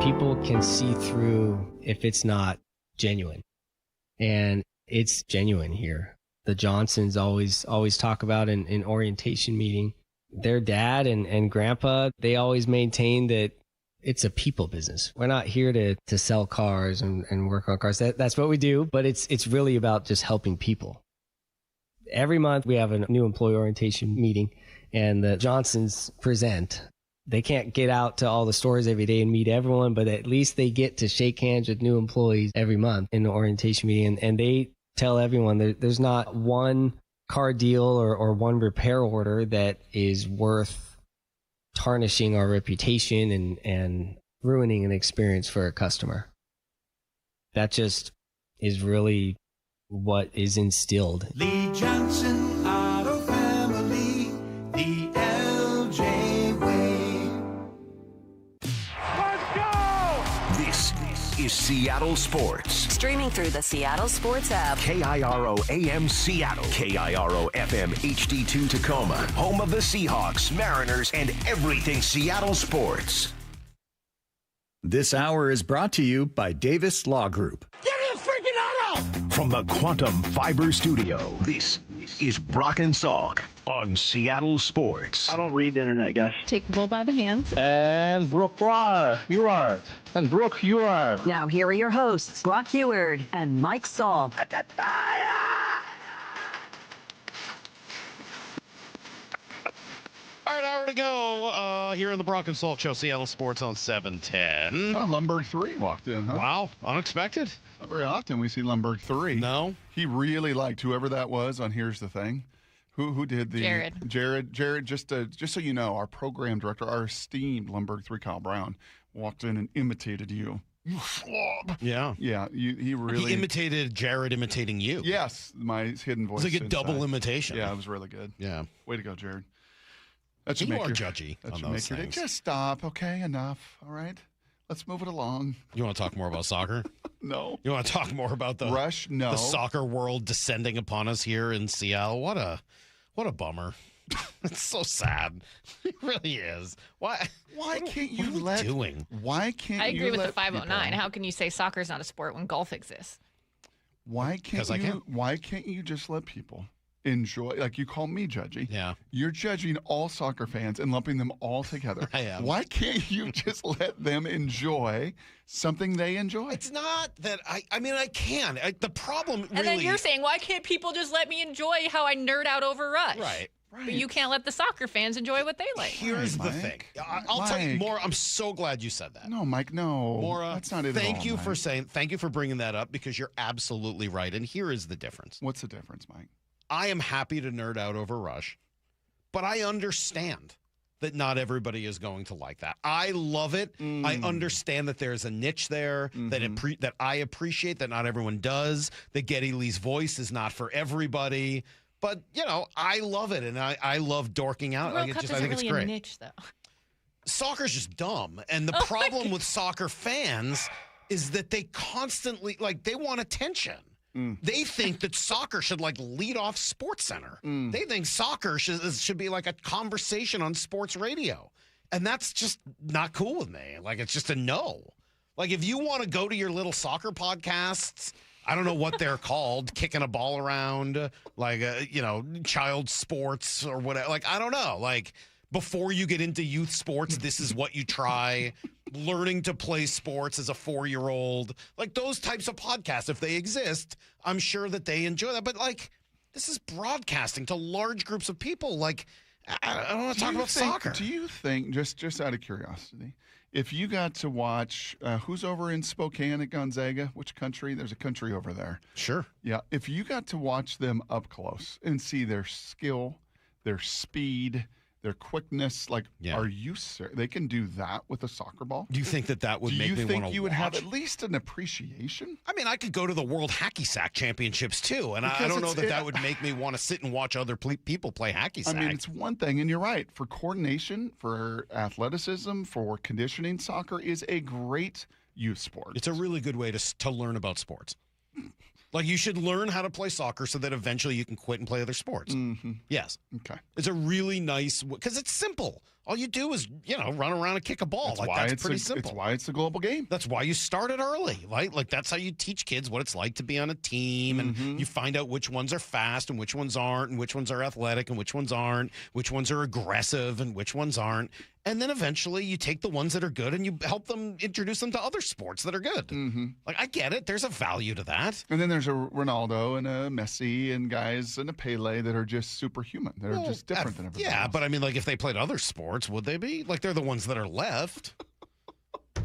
People can see through if it's not genuine, and it's genuine here. The Johnsons always talk about in orientation meeting, their dad and grandpa, they always maintain that it's a people business. We're not here to sell cars and work on cars. That's what we do, but it's really about just helping people. Every month we have a new employee orientation meeting, and the Johnsons present. They can't get out to all the stores every day and meet everyone, but at least they get to shake hands with new employees every month in the orientation meeting. And they tell everyone there's not one car deal or one repair order that is worth tarnishing our reputation and ruining an experience for a customer. That just is really what is instilled. Lee Johnson Auto Family, the LJ way. This is Seattle Sports. Streaming through the Seattle Sports app. KIRO AM Seattle. KIRO FM HD2 Tacoma. Home of the Seahawks, Mariners, and everything Seattle sports. This hour is brought to you by Davis Law Group. Give me a freaking auto! From the Quantum Fiber Studio, this is Brock and Salk on Seattle Sports. I don't read the internet, guys. Take the bull by the hands. And Brooke, you are. And Brooke, you are. Now here are your hosts, Brock Heward and Mike Salk. All right, hour to go here in the Brock and Salk Show, Seattle Sports on 710. Oh, Lundberg 3 walked in, huh? Wow, unexpected. Not very often we see Lundberg 3. No. He really liked whoever that was on Here's the Thing. Who did the... Jared, just so you know, our program director, our esteemed Lundberg 3, Kyle Brown, walked in and imitated you. You slob. Yeah. Yeah, he really... He imitated Jared imitating you. Yes, my hidden voice. It was like a inside. double imitation. Yeah, it was really good. Yeah. Way to go, Jared. That should make you judgy on those things. Just stop, okay? Enough, all right? Let's move it along. You want to talk more about soccer? No. You want to talk more about the Rush? No. The soccer world descending upon us here in Seattle? What a bummer. It's so sad. It really is. Why can't you what are we let doing? Why can't I agree you with let the 509. people... How can you say soccer is not a sport when golf exists? Why can't you just let people enjoy? Like, you call me judgy. Yeah. You're judging all soccer fans and lumping them all together. I am. Why can't you just let them enjoy something they enjoy? It's not that I mean, I can. The problem really... And then you're saying, why can't people just let me enjoy how I nerd out over Rush? Right. But you can't let the soccer fans enjoy what they like. Here's the thing. I'll tell you more. I'm so glad you said that. No, Mike, no. Maura, that's not it thank at all, you Mike. thank you for bringing that up, because you're absolutely right. And here is the difference. What's the difference, Mike? I am happy to nerd out over Rush, but I understand that not everybody is going to like that. I love it. I understand that there's a niche there that I appreciate that not everyone does. That Geddy Lee's voice is not for everybody. But, you know, I love it, and I love dorking out. World Cup I isn't think it's really great. a niche, though. Soccer's just dumb. And the problem with soccer fans is that they constantly, they want attention. They think that soccer should, lead off Sports Center. They think soccer should be like a conversation on sports radio. And that's just not cool with me. It's just a no. If you want to go to your little soccer podcasts, I don't know what they're called, kicking a ball around, child sports or whatever. I don't know. Before you get into youth sports, this is what you try. Learning to play sports as a 4-year-old. Those types of podcasts, if they exist, I'm sure that they enjoy that. But, this is broadcasting to large groups of people. I don't want to talk about soccer. Do you think, just out of curiosity, if you got to watch, who's over in Spokane at Gonzaga? Which country? There's a country over there. Sure. Yeah. If you got to watch them up close and see their skill, their speed, their quickness, are you they can do that with a soccer ball? Do you think that would make me want to watch? Do you think you would have at least an appreciation? I mean, I could go to the World Hacky Sack Championships too, and I don't know that would make me want to sit and watch other people play hacky sack. I mean, it's one thing, and you're right. For coordination, for athleticism, for conditioning, soccer is a great youth sport. It's a really good way to learn about sports. You should learn how to play soccer so that eventually you can quit and play other sports. Yes. Okay. It's a really nice, because it's simple. All you do is, run around and kick a ball. That's pretty simple. It's why it's a global game. That's why you start it early, right? That's how you teach kids what it's like to be on a team, and you find out which ones are fast and which ones aren't, and which ones are athletic and which ones aren't, which ones are aggressive and which ones aren't. And then eventually you take the ones that are good and you help them introduce them to other sports that are good. I get it. There's a value to that. And then there's a Ronaldo and a Messi and guys and a Pele that are just superhuman. They're just different than everybody else. But I mean, if they played other sports, would they be? They're the ones that are left.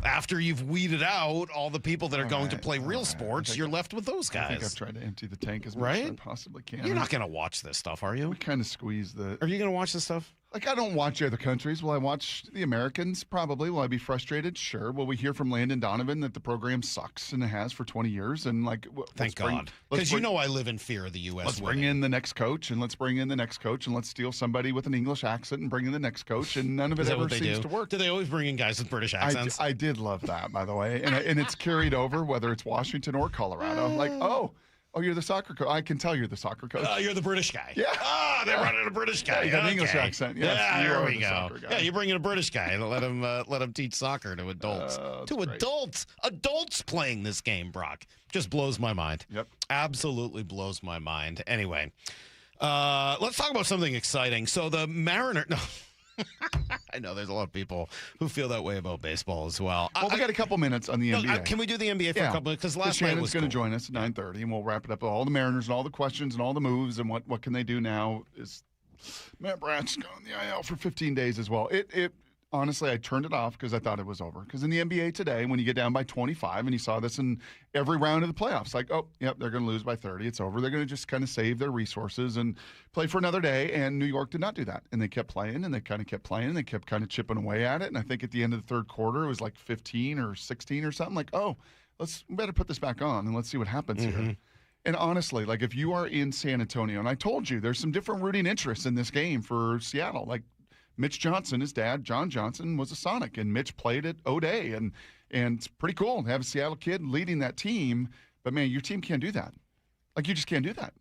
After you've weeded out all the people that are going to play real sports, you're left with those guys. I think I've tried to empty the tank as much as I possibly can. You're not going to watch this stuff, are you? We kind of squeeze the... Are you going to watch this stuff? I don't watch other countries. Will I watch the Americans? Probably. Will I be frustrated? Sure. Will we hear from Landon Donovan that the program sucks and it has for 20 years? And thank God. Because I live in fear of the U.S. Let's bring in the next coach, and let's bring in the next coach, and let's steal somebody with an English accent and bring in the next coach, and none of it ever seems to work. Do they always bring in guys with British accents? I did love that, by the way. And it's carried over, whether it's Washington or Colorado. Oh, you're the soccer coach. I can tell you're the soccer coach. You're the British guy. Yeah. They're running a British guy. Yeah, you got an English accent. Yes, yeah, there we go. Guy. Yeah, you bring in a British guy and let him teach soccer to adults. Adults playing this game, Brock. Just blows my mind. Yep. Absolutely blows my mind. Anyway, let's talk about something exciting. So the Mariners... No. I know there's a lot of people who feel that way about baseball as well. Well, we got a couple minutes on the NBA. Can we do the NBA for a couple minutes? Because last night was Shannon's going to join us at 9:30, and we'll wrap it up with all the Mariners and all the questions and all the moves and what can they do now. Is Matt Brash going on the IL for 15 days as well? It honestly, I turned it off because I thought it was over. Because in the NBA today, when you get down by 25, and you saw this in every round of the playoffs, they're going to lose by 30. It's over. They're going to just kind of save their resources and play for another day. And New York did not do that. And they kept playing, and they kind of kept playing, and they kept kind of chipping away at it. And I think at the end of the third quarter, it was 15 or 16 or something. We better put this back on, and let's see what happens here. And honestly, if you are in San Antonio, and I told you, there's some different rooting interests in this game for Seattle. Mitch Johnson, his dad, John Johnson, was a Sonic, and Mitch played at O'Day, and it's pretty cool to have a Seattle kid leading that team. But, man, your team can't do that. You just can't do that.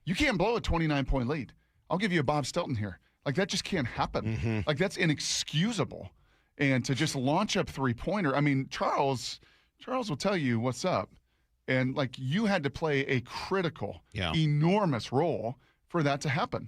You can't blow a 29-point lead. I'll give you a Bob Stelton here. That just can't happen. That's inexcusable. And to just launch up three-pointer, I mean, Charles will tell you what's up. And like you had to play a critical, enormous role for that to happen.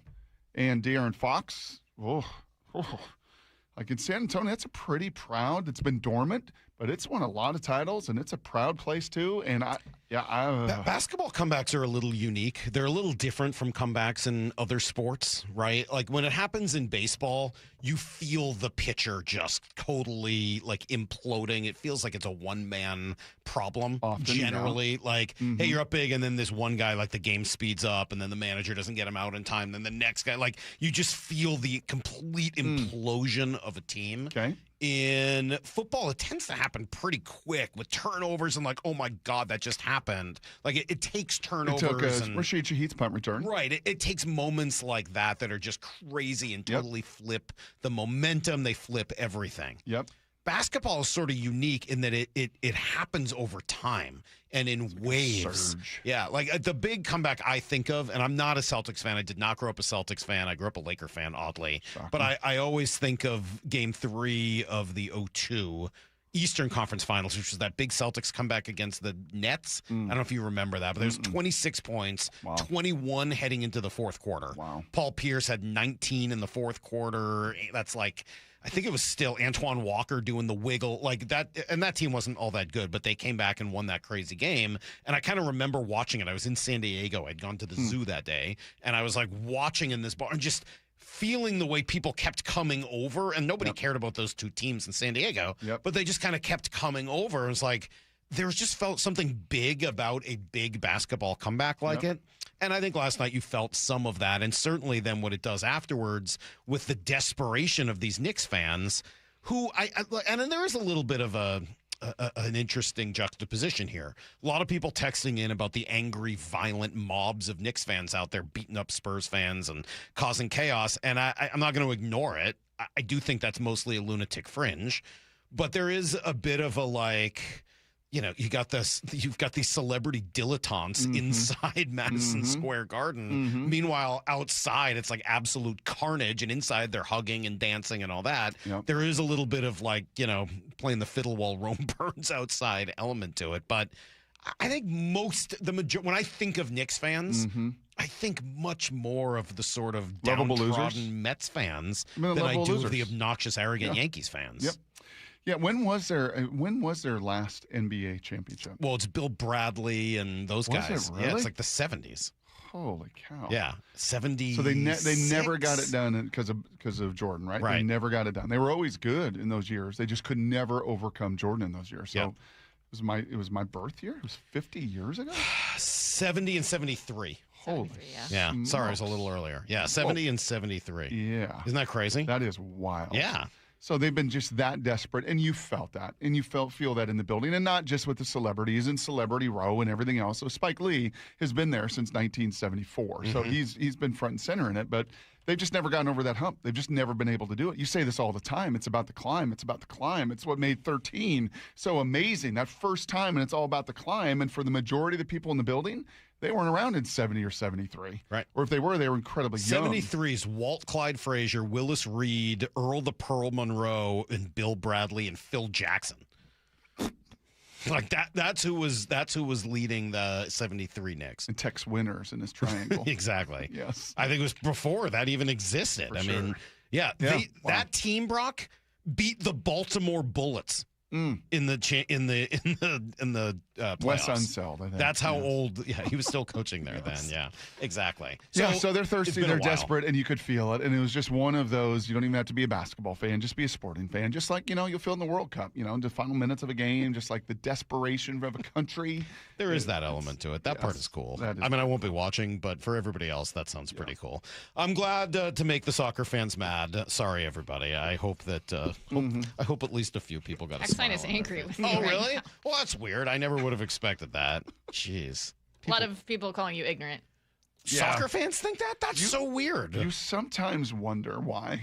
And De'Aaron Fox, like in San Antonio, that's a pretty proud. It's been dormant, but it's won a lot of titles, and it's a proud place too. And basketball comebacks are a little unique. They're a little different from comebacks in other sports, right? Like when it happens in baseball, you feel the pitcher just totally like imploding. It feels like it's a one-man problem. Often, generally. Like, hey, you're up big, and then this one guy, like the game speeds up, and then the manager doesn't get him out in time. Then the next guy, like you just feel the complete implosion of a team. Okay. In football, it tends to happen pretty quick with turnovers and like, oh my God, that just happened. Like it takes turnovers. It took Rashid Shaheed's punt return. Right. It takes moments like that are just crazy and totally flip the momentum. They flip everything. Yep. Basketball is sort of unique in that it happens over time and in waves. Surge. Yeah, like the big comeback I think of, and I'm not a Celtics fan. I did not grow up a Celtics fan. I grew up a Laker fan, oddly. Shocking. But I always think of Game 3 of the 2002 Eastern Conference Finals, which was that big Celtics comeback against the Nets. I don't know if you remember that, but there was 26 points, 21 heading into the fourth quarter. Wow. Paul Pierce had 19 in the fourth quarter. That's like, I think it was still Antoine Walker doing the wiggle like that. And that team wasn't all that good, but they came back and won that crazy game. And I kind of remember watching it. I was in San Diego. I'd gone to the zoo that day, and I was like watching in this bar and just feeling the way people kept coming over, and nobody cared about those two teams in San Diego, but they just kind of kept coming over. It was like, there's just felt something big about a big basketball comeback like it. And I think last night you felt some of that, and certainly then what it does afterwards with the desperation of these Knicks fans who and then there is a little bit of an interesting juxtaposition here. A lot of people texting in about the angry, violent mobs of Knicks fans out there beating up Spurs fans and causing chaos, and I'm not going to ignore it. I do think that's mostly a lunatic fringe, but there is a bit of a like, you know, you've got these celebrity dilettantes inside Madison Square Garden. Meanwhile, outside it's like absolute carnage, and inside they're hugging and dancing and all that. There is a little bit of like, you know, playing the fiddle while Rome burns outside element to it. But I think when I think of Knicks fans, I think much more of the sort of downtrodden Mets fans than I do of the obnoxious, arrogant Yankees fans. Yep. Yeah, when was their last NBA championship? Well, it's Bill Bradley and those guys. Was it really? Yeah, it's like the 70s. Holy cow! Yeah, 70s. So they never got it done because of Jordan, right? They never got it done. They were always good in those years. They just could never overcome Jordan in those years. So it was my birth year. It was 50 years ago. 70 and 73. Holy yeah. Sorry, it was a little earlier. Yeah, 70 and 73. Yeah. Isn't that crazy? That is wild. Yeah. So they've been just that desperate, and you felt that, and you feel that in the building, and not just with the celebrities and Celebrity Row and everything else. So Spike Lee has been there since 1974, so he's been front and center in it, but they've just never gotten over that hump. They've just never been able to do it. You say this all the time. It's about the climb. It's about the climb. It's what made 13 so amazing. That first time, and it's all about the climb. And for the majority of the people in the building, they weren't around in 70 or 73. Right. Or if they were incredibly young. 73's Walt Clyde Frazier, Willis Reed, Earl the Pearl Monroe, and Bill Bradley and Phil Jackson. Like that's who was leading the 73 Knicks. And Tex Winters in his triangle. Exactly. Yes. I think it was before that even existed. For I sure. mean, that team, Brock, beat the Baltimore Bullets. In the playoffs. Wes Unseld, I think. That's how old. Yeah, he was still coaching there then. Yeah, exactly. So they're thirsty, they're desperate, and you could feel it. And it was just one of those. You don't even have to be a basketball fan; just be a sporting fan. Just like you'll feel in the World Cup. The final minutes of a game, just like the desperation of a country. There is that element to it. That part is cool. I mean, I won't be watching, but for everybody else, that sounds pretty cool. I'm glad to make the soccer fans mad. Sorry, everybody. I hope that. I hope at least a few people got a. Is angry with me. Oh, right really? now. Well, that's weird. I never would have expected that. Jeez. A lot of people calling you ignorant. Soccer fans think that? That's so weird. You sometimes wonder why.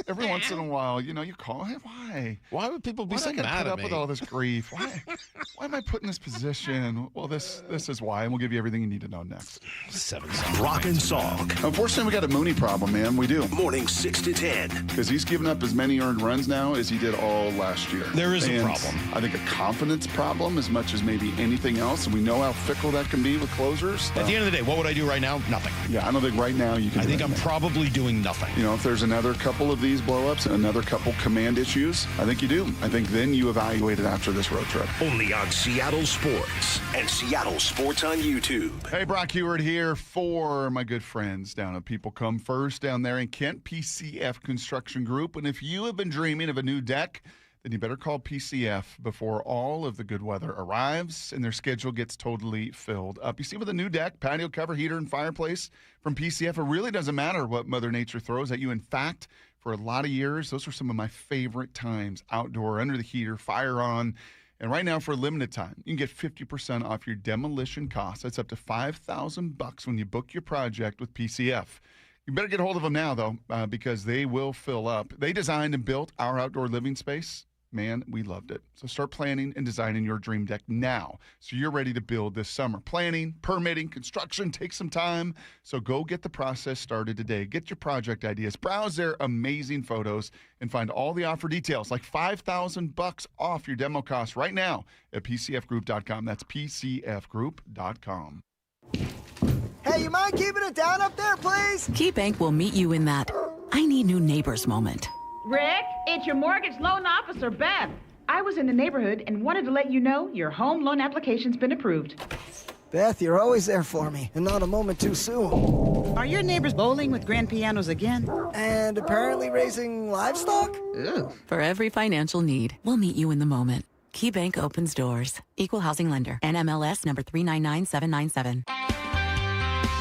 every once in a while, you call. Hey, why? Why would people be Why so do I mad put at up me? with all this grief? Why am I put in this position? Well, this is why, and we'll give you everything you need to know next. 7 Brock and Salk. Unfortunately, we got a Mooney problem, man. We do. Morning 6 to 10. Because he's given up as many earned runs now as he did all last year. There is a And problem. I think a confidence problem as much as maybe anything else. And we know how fickle that can be with closers. At the end of the day, what would I do right now? Nothing. Yeah, I don't think right now you can. I think I'm probably doing nothing. If there's another couple of these blow-ups and another couple command issues, I think you do. I think then you evaluate it after this road trip. Only on Seattle Sports and Seattle Sports on YouTube. Hey, Brock Heward here for my good friends down at People Come First down there in Kent, PCF Construction Group. And if you have been dreaming of a new deck, then you better call PCF before all of the good weather arrives and their schedule gets totally filled up. You see, with a new deck, patio cover, heater, and fireplace from PCF, it really doesn't matter what Mother Nature throws at you. In fact, for a lot of years, those were some of my favorite times outdoor, under the heater, fire on. And right now, for a limited time, you can get 50% off your demolition costs. That's up to $5,000 when you book your project with PCF. You better get a hold of them now, though, because they will fill up. They designed and built our outdoor living space. Man, we loved it. So start planning and designing your dream deck now so you're ready to build this summer. Planning, permitting, construction takes some time. So go get the process started today. Get your project ideas, browse their amazing photos, and find all the offer details, like $5,000 off your demo costs right now at PCFgroup.com. That's PCFgroup.com. Hey, you mind keeping it down up there, please? KeyBank will meet you in that I need new neighbors moment. Rick, it's your mortgage loan officer, Beth. I was in the neighborhood and wanted to let you know your home loan application's been approved. Beth, you're always there for me, and not a moment too soon. Are your neighbors bowling with grand pianos again? And apparently raising livestock? Ew. For every financial need, we'll meet you in the moment. KeyBank opens doors. Equal housing lender. NMLS number 399797.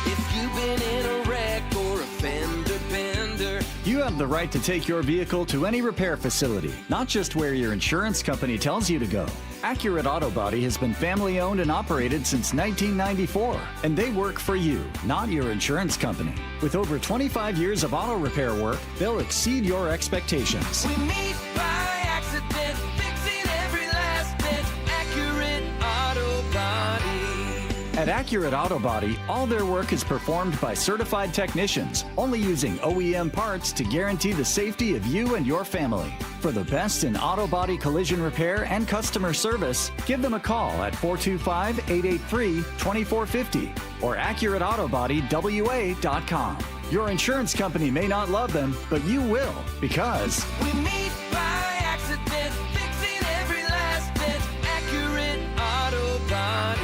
If you've been in a wreck or a fender bender, You have the right to take your vehicle to any repair facility, not just where your insurance company tells you to go. Accurate Auto Body has been family owned and operated since 1994, and they work for you, not your insurance company. With over 25 years of auto repair work, they'll exceed your expectations. we meet by accident, fixing every last dent. Accurate Auto Body. At Accurate Auto Body, all their work is performed by certified technicians, only using OEM parts to guarantee the safety of you and your family. For the best in auto body collision repair and customer service, give them a call at 425-883-2450 or AccurateAutoBodyWA.com. Your insurance company may not love them, but you will, because We meet by accident, fixing every last dent. Accurate Auto Body.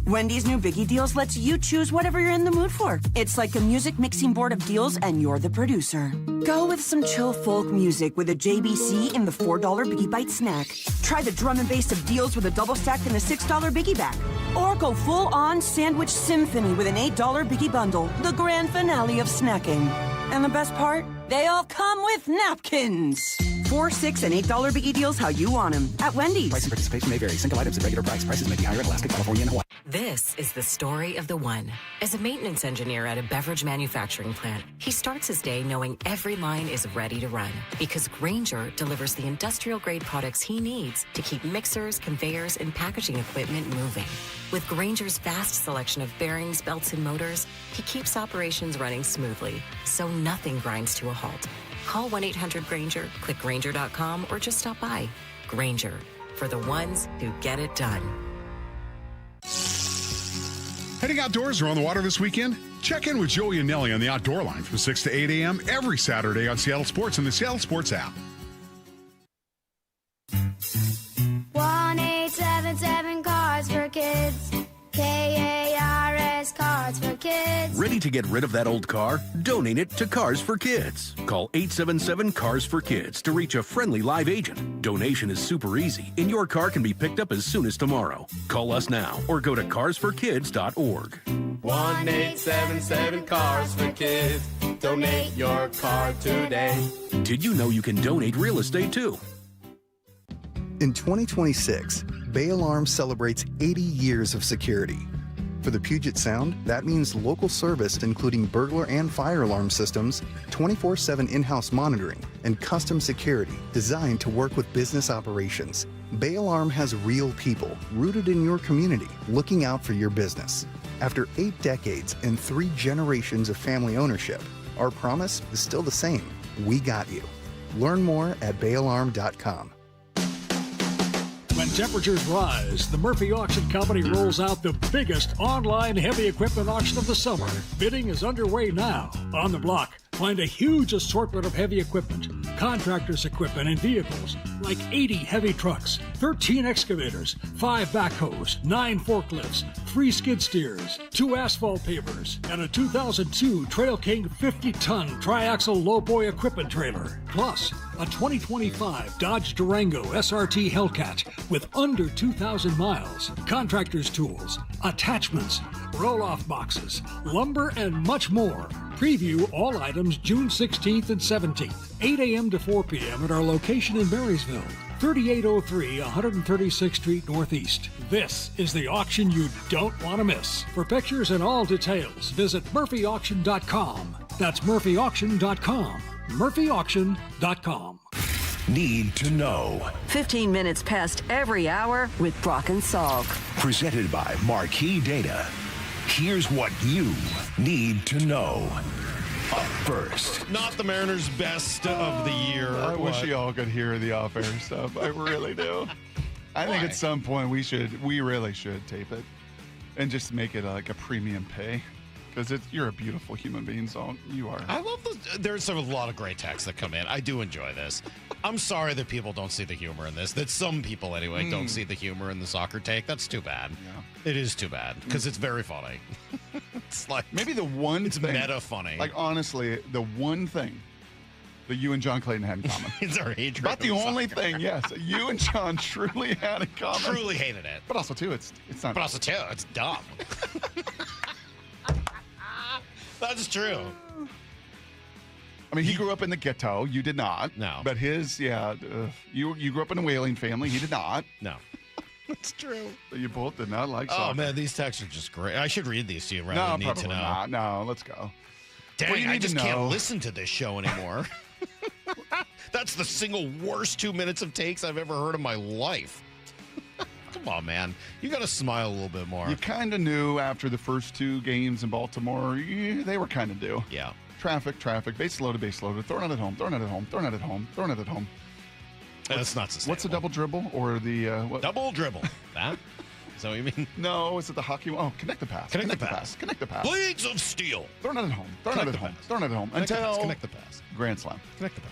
Wendy's new Biggie Deals lets you choose whatever you're in the mood for. It's like a music mixing board of deals, and you're the producer. Go with some chill folk music with a JBC in the $4 Biggie Bite snack. Try the drum and bass of deals with a double stack in the $6 Biggie Bag. Or go full-on sandwich symphony with an $8 Biggie Bundle, the grand finale of snacking. And the best part? They all come with napkins. $4, $6, and $8 Biggie Deals how you want them at Wendy's. Price and participation may vary. Single items at regular price. Prices may be higher in Alaska, California, and Hawaii. This is the story of the one. As a maintenance engineer at a beverage manufacturing plant, he starts his day knowing every line is ready to run because Grainger delivers the industrial-grade products he needs to keep mixers, conveyors, and packaging equipment moving. With Grainger's vast selection of bearings, belts, and motors, he keeps operations running smoothly, so nothing grinds to a halt. Call 1-800-GRAINGER, click Grainger.com, or just stop by. Grainger, for the ones who get it done. Heading outdoors or on the water this weekend? Check in with Joey and Nelly on the Outdoor Line from 6 to 8 a.m. every Saturday on Seattle Sports and the Seattle Sports app. 1-877 Cars for Kids. KARS Cars for Kids. Ready to get rid of that old car? Donate it to Cars for Kids. Call 877 Cars for Kids to reach a friendly live agent. Donation is super easy, and your car can be picked up as soon as tomorrow. Call us now or go to carsforkids.org. 1-877 Cars for Kids. Donate your car today. Did you know you can donate real estate too? In 2026, Bay Alarm celebrates 80 years of security. For the Puget Sound, that means local service including burglar and fire alarm systems, 24/7 in-house monitoring, and custom security designed to work with business operations. Bay Alarm has real people rooted in your community looking out for your business. After 8 decades and 3 generations of family ownership, our promise is still the same. We got you. Learn more at bayalarm.com. When temperatures rise, the Murphy Auction Company rolls out the biggest online heavy equipment auction of the summer. Bidding is underway now. On the block, find a huge assortment of heavy equipment, contractors' equipment, and vehicles, like 80 heavy trucks, 13 excavators, 5 backhoes, 9 forklifts, 3 skid steers, 2 asphalt pavers, and a 2002 Trail King 50-ton triaxle lowboy equipment trailer. Plus, a 2025 Dodge Durango SRT Hellcat with under 2,000 miles, contractor's tools, attachments, roll-off boxes, lumber, and much more. Preview all items June 16th and 17th, 8 a.m. to 4 p.m. at our location in Marysville, 3803 136th Street Northeast. This is the auction you don't want to miss. For pictures and all details, visit murphyauction.com. That's murphyauction.com. murphyauction.com. Need to know. 15 minutes past every hour with Brock and Salk. Presented by Marquee Data. Here's what you need to know. Up first. Not the Mariners' best of the year. I wish you all could hear the off-air stuff. I really do. I think at some point we really should tape it and just make it like a premium pay. Because you're a beautiful human being, so you are. I love there's a lot of great texts that come in. I do enjoy this. I'm sorry that people don't see the humor in this. That some people, anyway, don't see the humor in the soccer take. That's too bad. Yeah. It is too bad, because it's very funny. It's like... Maybe the one it's thing... It's meta funny. Like, honestly, the one thing that you and John Clayton had in common. It's our hatred. About the only thing, yes. You and John truly had in common. Truly hated it. But also, too, it's not... But also, too, it's dumb. That's true. I mean, he grew up in the ghetto. You did not. No. But his, you grew up in a whaling family. He did not. No. That's true. But you both did not like soccer. Oh, man, these texts are just great. I should read these to you rather than need to know. Not. No, let's go. Dang, I just can't listen to this show anymore. That's the single worst 2 minutes of takes I've ever heard in my life. Come on, man. You got to smile a little bit more. You kind of knew after the first 2 games in Baltimore, they were kind of due. Yeah. Traffic, base loaded, throwing it at home, throwing it at home. That's not sustainable. What's the double dribble or the what? Double dribble? That? Is that what you mean? No, is it the hockey one? Oh, connect the pass. Connect the pass. Blades of steel. Throwing it at home. Throwing it at home. Connect the pass. Grand slam. Connect the pass.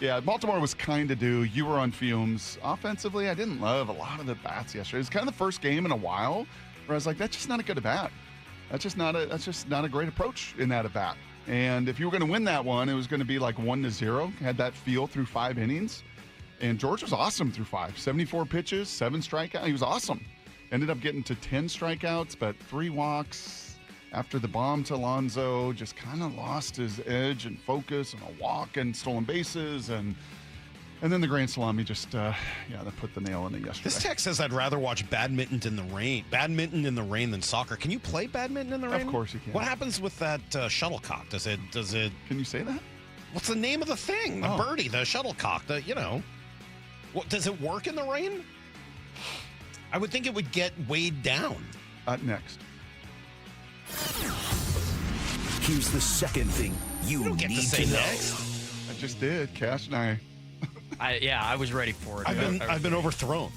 Yeah, Baltimore was kind of due. You were on fumes. Offensively, I didn't love a lot of the bats yesterday. It was kind of the first game in a while where I was like, that's just not a good at bat. That's just not a great approach in that at bat. And if you were going to win that one, it was going to be like 1-0. Had that feel through 5 innings. And George was awesome through 5. 74 pitches, 7 strikeouts. He was awesome. Ended up getting to 10 strikeouts, but 3 walks. After the bomb to Alonso, just kind of lost his edge and focus, and a walk and stolen bases, and then the grand slam. He just, that put the nail in it yesterday. This text says I'd rather watch badminton in the rain than soccer. Can you play badminton in the rain? Of course you can. What happens with that shuttlecock? Does it? Can you say that? What's the name of the thing? The birdie, the shuttlecock. What does it work in the rain? I would think it would get weighed down. Next. Here's the second thing you don't get need to say to know. next. I just did. Cash and I. I was ready for it. I've been overthrown.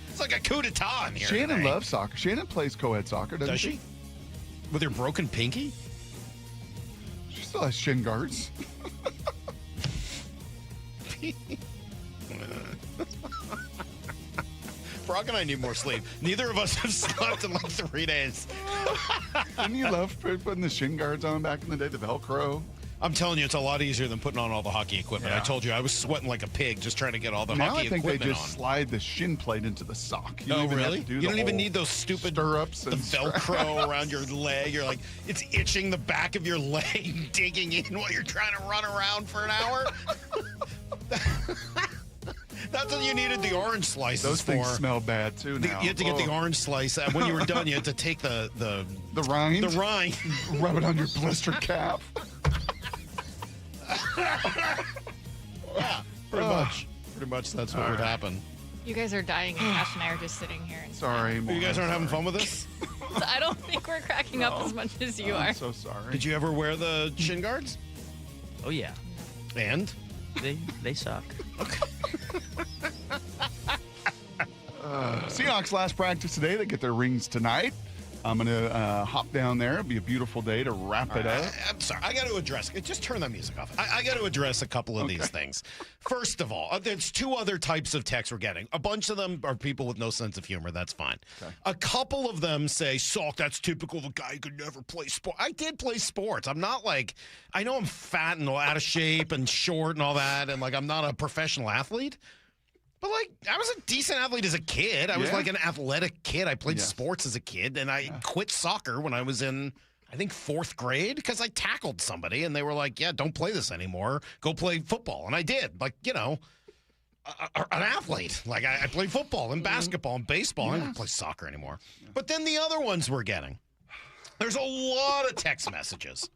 It's like a coup d'etat in here. Shannon today. loves soccer. Shannon plays co-ed soccer, doesn't she? With her broken pinky? She still has shin guards. Brock and I need more sleep. Neither of us have slept in like 3 days. Didn't you love putting the shin guards on back in the day, the Velcro? I'm telling you, it's a lot easier than putting on all the hockey equipment. Yeah. I told you, I was sweating like a pig just trying to get all the now hockey equipment on. I think they just slide the shin plate into the sock. You don't even really? have to do you don't even need those stupid stirrups the and Velcro around your leg. You're like, it's itching the back of your leg, digging in while you're trying to run around for an hour. That's what you needed the orange slices Those for. things smell bad, too, now. You had to get the orange slice. When you were done, you had to take the rind? The rind. Rub it on your blistered calf. Yeah, pretty much. Pretty much that's what would happen. You guys are dying, and Ash and I are just sitting here. And Sorry, You guys aren't having fun with this? I don't think we're cracking up as much as you are. I'm so sorry. Did you ever wear the shin guards? Oh, yeah. And? They suck. Seahawks last practice today. They get their rings tonight. I'm going to hop down there. It'll be a beautiful day to wrap it up. I'm sorry. I got to address. Just turn that music off. I got to address a couple of these things. First of all, there's two other types of texts we're getting. A bunch of them are people with no sense of humor. That's fine. Okay. A couple of them say, Salk, that's typical of a guy who could never play sport. I did play sports. I'm not like, I know I'm fat and out of shape and short and all that, and like I'm not a professional athlete. But, like, I was a decent athlete as a kid. I was, like, an athletic kid. I played sports as a kid, and I quit soccer when I was in, I think, 4th grade because I tackled somebody, and they were like, yeah, don't play this anymore. Go play football. And I did. Like, you know, an athlete. Like, I played football and basketball and baseball. I don't play soccer anymore. But then the other ones we're getting, there's a lot of text messages,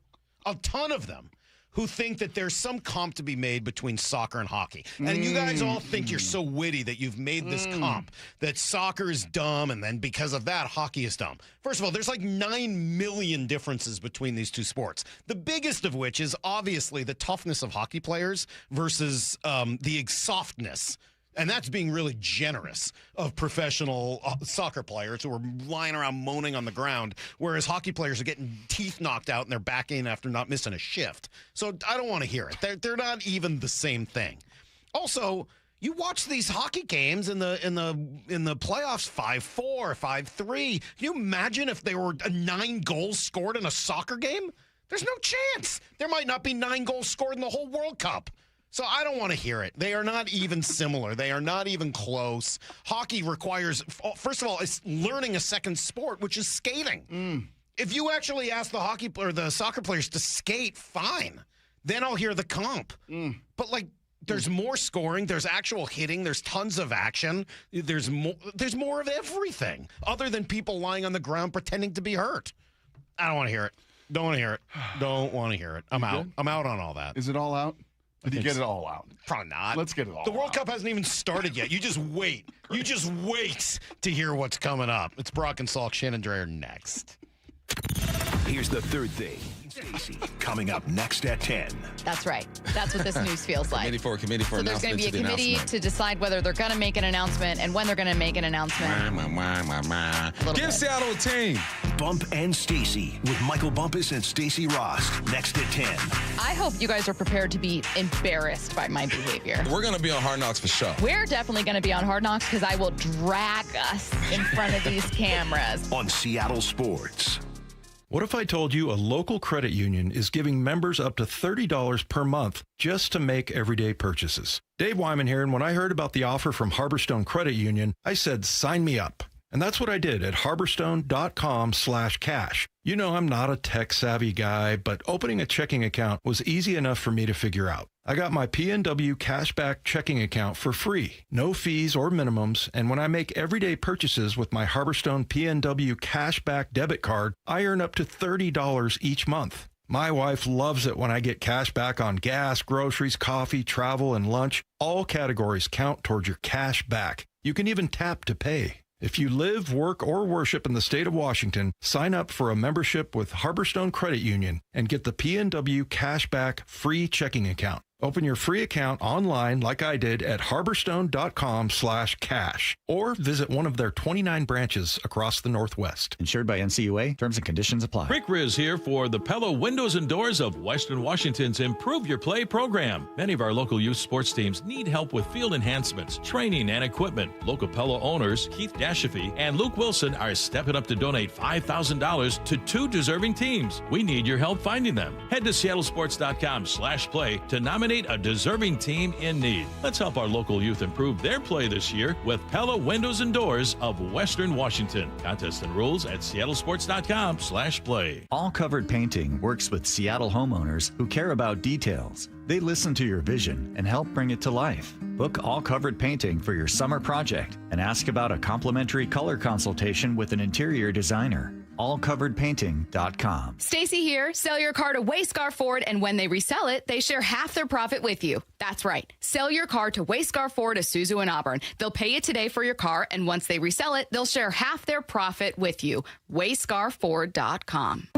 a ton of them, who think that there's some comp to be made between soccer and hockey. And you guys all think you're so witty that you've made this comp, that soccer is dumb, and then because of that, hockey is dumb. First of all, there's like 9 million differences between these two sports. The biggest of which is obviously the toughness of hockey players versus the softness. And that's being really generous of professional soccer players who are lying around moaning on the ground, whereas hockey players are getting teeth knocked out and they're back in after not missing a shift. So I don't want to hear it. They're not even the same thing. Also, you watch these hockey games in the playoffs 5-4, 5-3. Can you imagine if there were 9 goals scored in a soccer game? There's no chance. There might not be 9 goals scored in the whole World Cup. So I don't want to hear it. They are not even similar. They are not even close. Hockey requires, first of all, it's learning a second sport, which is skating. If you actually ask the hockey or the soccer players to skate, fine. Then I'll hear the comp. But like, there's more scoring. There's actual hitting. There's tons of action. There's more of everything other than people lying on the ground pretending to be hurt. I don't want to hear it. Don't want to hear it. Don't want to hear it. I'm out. I'm out on all that. Is it all out? Did you get it all out? Probably not. Let's get it all out. The World Cup hasn't even started yet. You just wait. You just wait to hear what's coming up. It's Brock and Salk, Shannon Drayer next. Here's the third thing. Stacey, coming up next at 10. That's right. That's what this news feels like. Committee for So there's going to be a committee to decide whether they're going to make an announcement and when they're going to make an announcement. Give Seattle a team. Bump and Stacey with Michael Bumpus and Stacey Ross next at 10. I hope you guys are prepared to be embarrassed by my behavior. We're going to be on Hard Knocks for sure. We're definitely going to be on Hard Knocks because I will drag us in front of these cameras. On Seattle Sports. What if I told you a local credit union is giving members up to $30 per month just to make everyday purchases? Dave Wyman here, and when I heard about the offer from Harborstone Credit Union, I said, sign me up. And that's what I did at harborstone.com/cash. You know, I'm not a tech-savvy guy, but opening a checking account was easy enough for me to figure out. I got my PNW Cashback checking account for free, no fees or minimums, and when I make everyday purchases with my Harborstone PNW Cashback debit card, I earn up to $30 each month. My wife loves it when I get cash back on gas, groceries, coffee, travel, and lunch. All categories count towards your cash back. You can even tap to pay. If you live, work, or worship in the state of Washington, sign up for a membership with Harborstone Credit Union and get the PNW Cashback free checking account. Open your free account online like I did at harborstone.com/cash or visit one of their 29 branches across the Northwest. Insured by NCUA. Terms and conditions apply. Rick Riz here for the Pella Windows and Doors of Western Washington's Improve Your Play program. Many of our local youth sports teams need help with field enhancements, training, and equipment. Local Pella owners Keith Dashafy and Luke Wilson are stepping up to donate $5,000 to 2 deserving teams. We need your help finding them. Head to seattlesports.com/play to nominate a deserving team in need. Let's help our local youth improve their play this year with Pella Windows and Doors of Western Washington. Contest and rules at seattlesports.com/play. All Covered Painting works with Seattle homeowners who care about details. They listen to your vision and help bring it to life. Book all-covered painting for your summer project and ask about a complimentary color consultation with an interior designer. allcoveredpainting.com. Stacy here. Sell your car to Wayscar Ford, and when they resell it, they share half their profit with you. That's right. Sell your car to Wayscar Ford, Isuzu, and Auburn. They'll pay you today for your car, and once they resell it, they'll share half their profit with you. WayscarFord.com.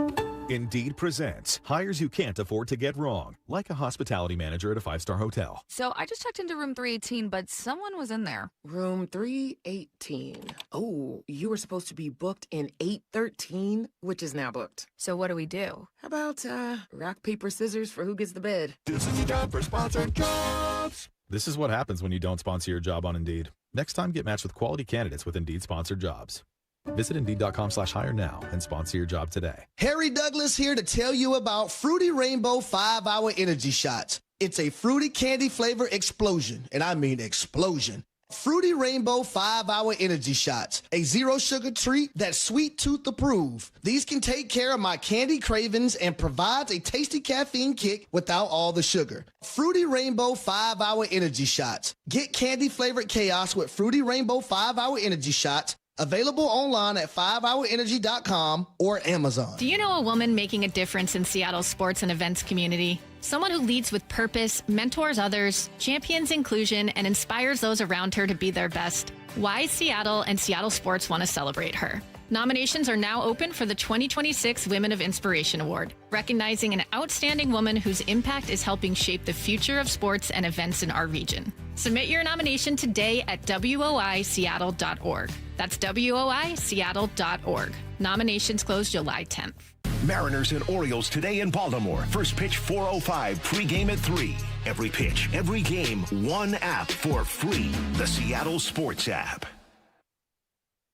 Indeed presents hires you can't afford to get wrong, like a hospitality manager at a 5-star hotel. So I just checked into room 318, but someone was in there. Room 318. Oh, you were supposed to be booked in 813, which is now booked. So what do we do? How about rock, paper, scissors for who gets the bed? This is your job for sponsored jobs. This is what happens when you don't sponsor your job on Indeed. Next time, get matched with quality candidates with Indeed sponsored jobs. Visit Indeed.com/hire now and sponsor your job today. Harry Douglas here to tell you about Fruity Rainbow 5-Hour Energy Shots. It's a fruity candy flavor explosion, and I mean explosion. Fruity Rainbow 5-Hour Energy Shots, a zero-sugar treat that's sweet tooth approved. These can take care of my candy cravings and provides a tasty caffeine kick without all the sugar. Fruity Rainbow 5-Hour Energy Shots. Get candy-flavored chaos with Fruity Rainbow 5-Hour Energy Shots. Available online at 5hourenergy.com or Amazon. Do you know a woman making a difference in Seattle's sports and events community? Someone who leads with purpose, mentors others, champions inclusion, and inspires those around her to be their best. Why Seattle and Seattle Sports want to celebrate her. Nominations are now open for the 2026 Women of Inspiration Award, recognizing an outstanding woman whose impact is helping shape the future of sports and events in our region. Submit your nomination today at woiseattle.org. That's woiseattle.org. Nominations close July 10th. Mariners and Orioles today in Baltimore. First pitch 4:05, pregame at 3. Every pitch, every game, one app for free. The Seattle Sports app.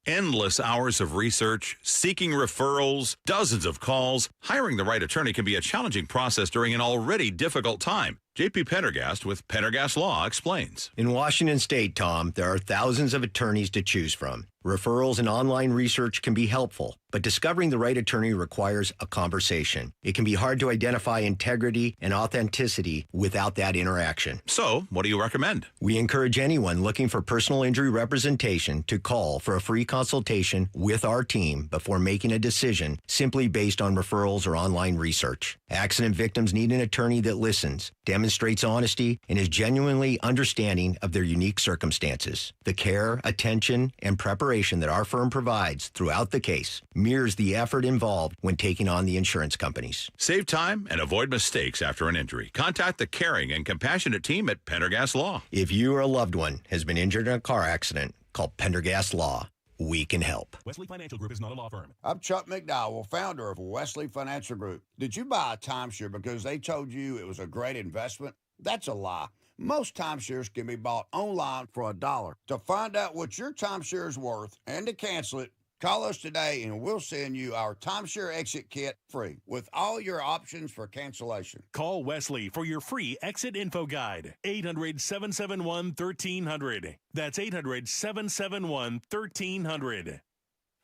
Endless hours of research, seeking referrals, dozens of calls. Hiring the right attorney can be a challenging process during an already difficult time. J.P. Pendergast with Pendergast Law explains. In Washington State, Tom, there are thousands of attorneys to choose from. Referrals and online research can be helpful, but discovering the right attorney requires a conversation. It can be hard to identify integrity and authenticity without that interaction. So, what do you recommend? We encourage anyone looking for personal injury representation to call for a free consultation with our team before making a decision simply based on referrals or online research. Accident victims need an attorney that listens, demonstrates honesty, and is genuinely understanding of their unique circumstances. The care, attention, and preparation that our firm provides throughout the case mirrors the effort involved when taking on the insurance companies. Save time and avoid mistakes after an injury. Contact the caring and compassionate team at Pendergast Law. If you or a loved one has been injured in a car accident, call Pendergast Law. We can help. Wesley Financial Group is not a law firm. I'm Chuck McDowell, founder of Wesley Financial Group. Did you buy a timeshare because they told you it was a great investment? That's a lie. Most timeshares can be bought online for $1. To find out what your timeshare is worth and to cancel it, call us today and we'll send you our timeshare exit kit free with all your options for cancellation. Call Wesley for your free exit info guide. 800-771-1300. That's 800-771-1300.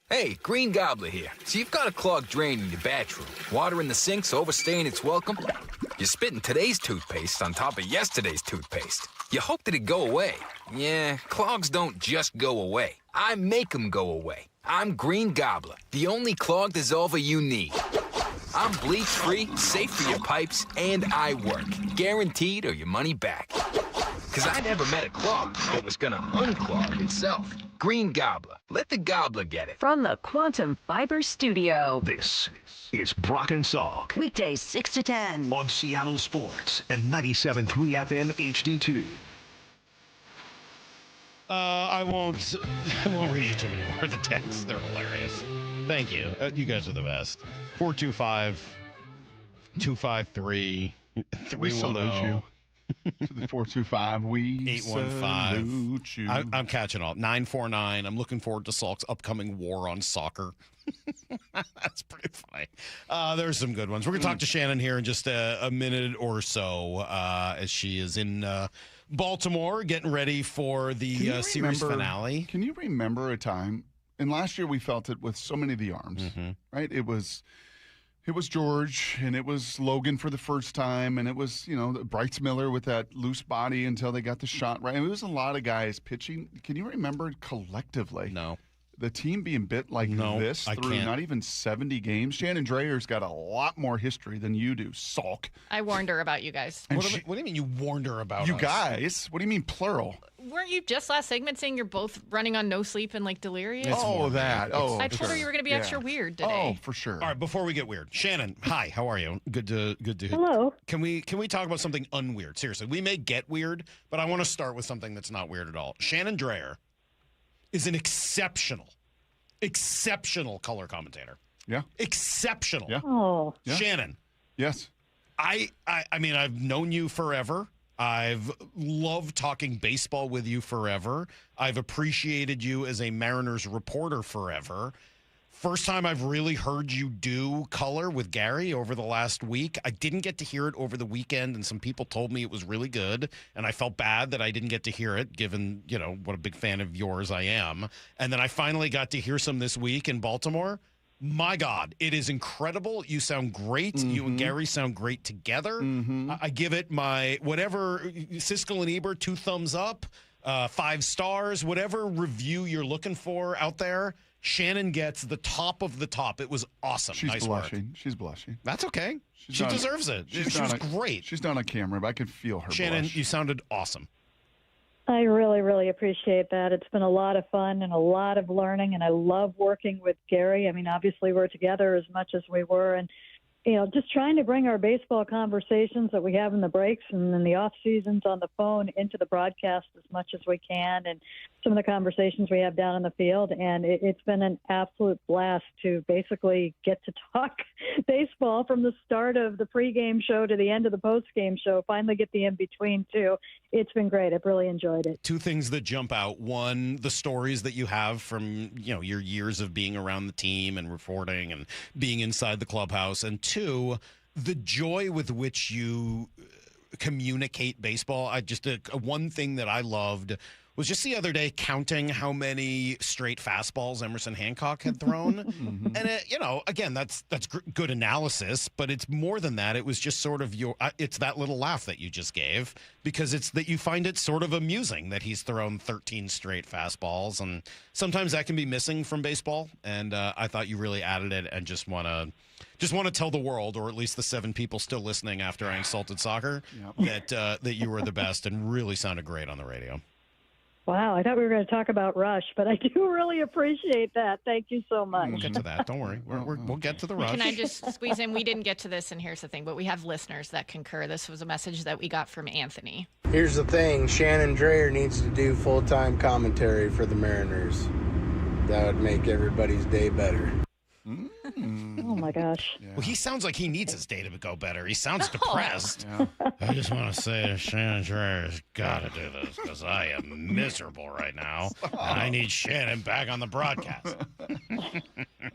Hey, Green Gobbler here. So you've got a clogged drain in your bathroom. Water in the sink's overstaying its welcome. You're spitting today's toothpaste on top of yesterday's toothpaste. You hope that it go away. Yeah, clogs don't just go away. I make them go away. I'm Green Gobbler, the only clog dissolver you need. I'm bleach-free, safe for your pipes, and I work. Guaranteed or your money back. Because I never met a clog that was going to unclog itself. Green Gobbler. Let the gobbler get it. From the Quantum Fiber Studio. This is Brock Salk. Weekdays 6 to 10. On Seattle Sports and 97.3 FM HD2. I won't read you too many more of the texts. They're hilarious. Thank you. You guys are the best. 425-253-310. We salute you. To the 425, we 815. salute you. I'm catching all. 949. I'm looking forward to Salk's upcoming war on soccer. That's pretty funny. There's some good ones. We're going to talk to Shannon here in just a minute or so as she is in Baltimore getting ready for the series finale. Can you remember a time, and last year we felt it with so many of the arms, right? It was It was George, and it was Logan for the first time, and it was, Bryce Miller with that loose body until they got the shot right. I mean, it was a lot of guys pitching. Can you remember collectively? No. The team being bit like this through not even 70 games. Shannon Drayer's got a lot more history than you do, Salk. I warned her about you guys. What do you mean you warned her about you us? guys? What do you mean plural? Weren't you just last segment saying you're both running on no sleep and like delirious? I told her you were going to be extra weird today. Oh, for sure. All right, before we get weird, Shannon, hi, how are you? Good to. Hello. Can we talk about something unweird? Seriously, we may get weird, but I want to start with something that's not weird at all. Shannon Drayer is an exceptional color commentator. Yeah. Exceptional. Yeah. Oh. Yeah. Shannon. Yes. I mean, I've known you forever. I've loved talking baseball with you forever. I've appreciated you as a Mariners reporter forever. First time I've really heard you do color with Gary over the last week. I didn't get to hear it over the weekend, and some people told me it was really good, and I felt bad that I didn't get to hear it, given, what a big fan of yours I am. And then I finally got to hear some this week in Baltimore. My God, it is incredible. You sound great. Mm-hmm. You and Gary sound great together. Mm-hmm. I give it my whatever, Siskel and Ebert, 2 thumbs up, 5 stars, whatever review you're looking for out there. Shannon gets the top of the top. It was awesome. She's nice blushing. work. She's blushing. That's okay. She deserves it. She was great. She's not on camera, but I can feel her Shannon, blush. you sounded awesome. I really, really appreciate that. It's been a lot of fun and a lot of learning, and I love working with Gary. I mean, obviously we're together as much as we were, and just trying to bring our baseball conversations that we have in the breaks and in the off seasons on the phone into the broadcast as much as we can, and some of the conversations we have down in the field. And it's been an absolute blast to basically get to talk baseball from the start of the pregame show to the end of the postgame show, finally get the in-between too. It's been great. I've really enjoyed it. 2 things that jump out. One, the stories that you have from, your years of being around the team and reporting and being inside the clubhouse. And 2, the joy with which you communicate baseball. One thing that I loved was just the other day counting how many straight fastballs Emerson Hancock had thrown. And, again, that's good analysis, but it's more than that. It was just sort of it's that little laugh that you just gave, because it's that you find it sort of amusing that he's thrown 13 straight fastballs. And sometimes that can be missing from baseball. And I thought you really added it, and just want to tell the world, or at least the 7 people still listening after I insulted soccer, that you were the best and really sounded great on the radio. Wow, I thought we were going to talk about Rush, but I do really appreciate that. Thank you so much. We'll get to that. Don't worry. We'll get to the Rush. Can I just squeeze in? We didn't get to this, and here's the thing, but we have listeners that concur. This was a message that we got from Anthony. Here's the thing. Shannon Drayer needs to do full-time commentary for the Mariners. That would make everybody's day better. Oh, my gosh. Yeah. Well, he sounds like he needs his day to go better. He sounds depressed. Yeah. I just want to say Shannon Drayer's got to do this, because I am miserable right now, and I need Shannon back on the broadcast.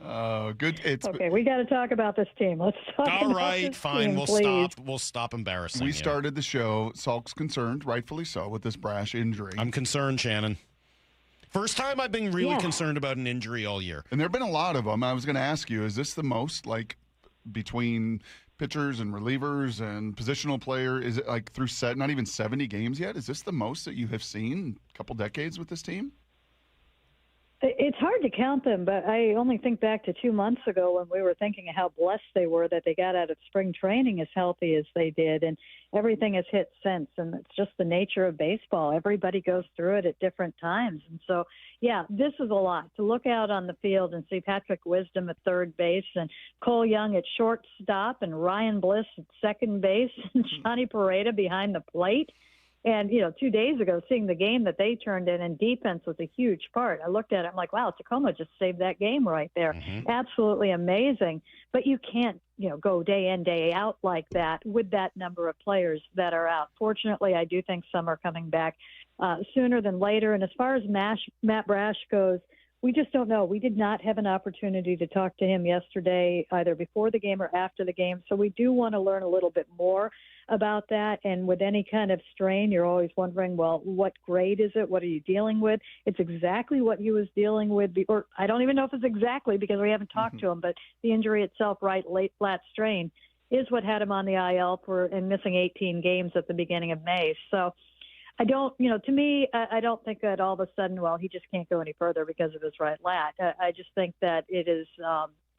Oh, good. Okay, we got to talk about this team. Let's talk All about right, this fine. team, We'll please. stop. We'll stop embarrassing We you. started the show. Salk's concerned, rightfully so, with this Brash injury. I'm concerned, Shannon. First time I've been really concerned about an injury all year. And there have been a lot of them. I was going to ask you, is this the most, between pitchers and relievers and positional player, is it through not even 70 games yet? Is this the most that you have seen in a couple decades with this team? It's hard to count them, but I only think back to 2 months ago when we were thinking of how blessed they were that they got out of spring training as healthy as they did, and everything has hit since, and it's just the nature of baseball. Everybody goes through it at different times, and so, this is a lot. To look out on the field and see Patrick Wisdom at third base, and Cole Young at shortstop, and Ryan Bliss at second base, and Johnny Pareda behind the plate. And, 2 days ago, seeing the game that they turned in, and defense was a huge part. I looked at it, I'm like, wow, Tacoma just saved that game right there. Mm-hmm. Absolutely amazing. But you can't, go day in, day out like that with that number of players that are out. Fortunately, I do think some are coming back sooner than later. And as far as Matt Brash goes, we just don't know. We did not have an opportunity to talk to him yesterday, either before the game or after the game. So we do want to learn a little bit more about that. And with any kind of strain, you're always wondering, well, what grade is it? What are you dealing with? It's exactly what he was dealing with. Or I don't even know if it's exactly because we haven't talked to him, but the injury itself, right, late lat strain, is what had him on the IL and missing 18 games at the beginning of May. So I don't, to me, I don't think that all of a sudden, well, he just can't go any further because of his right lat. I just think that it is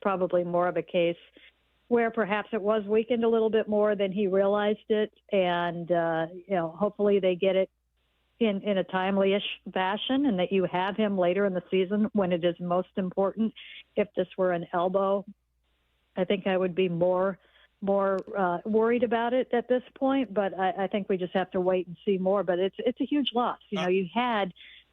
probably more of a case where perhaps it was weakened a little bit more than he realized it. And, hopefully they get it in a timely-ish fashion and that you have him later in the season when it is most important. If this were an elbow, I think I would be more worried about it at this point, but I think we just have to wait and see more. But it's a huge loss. You had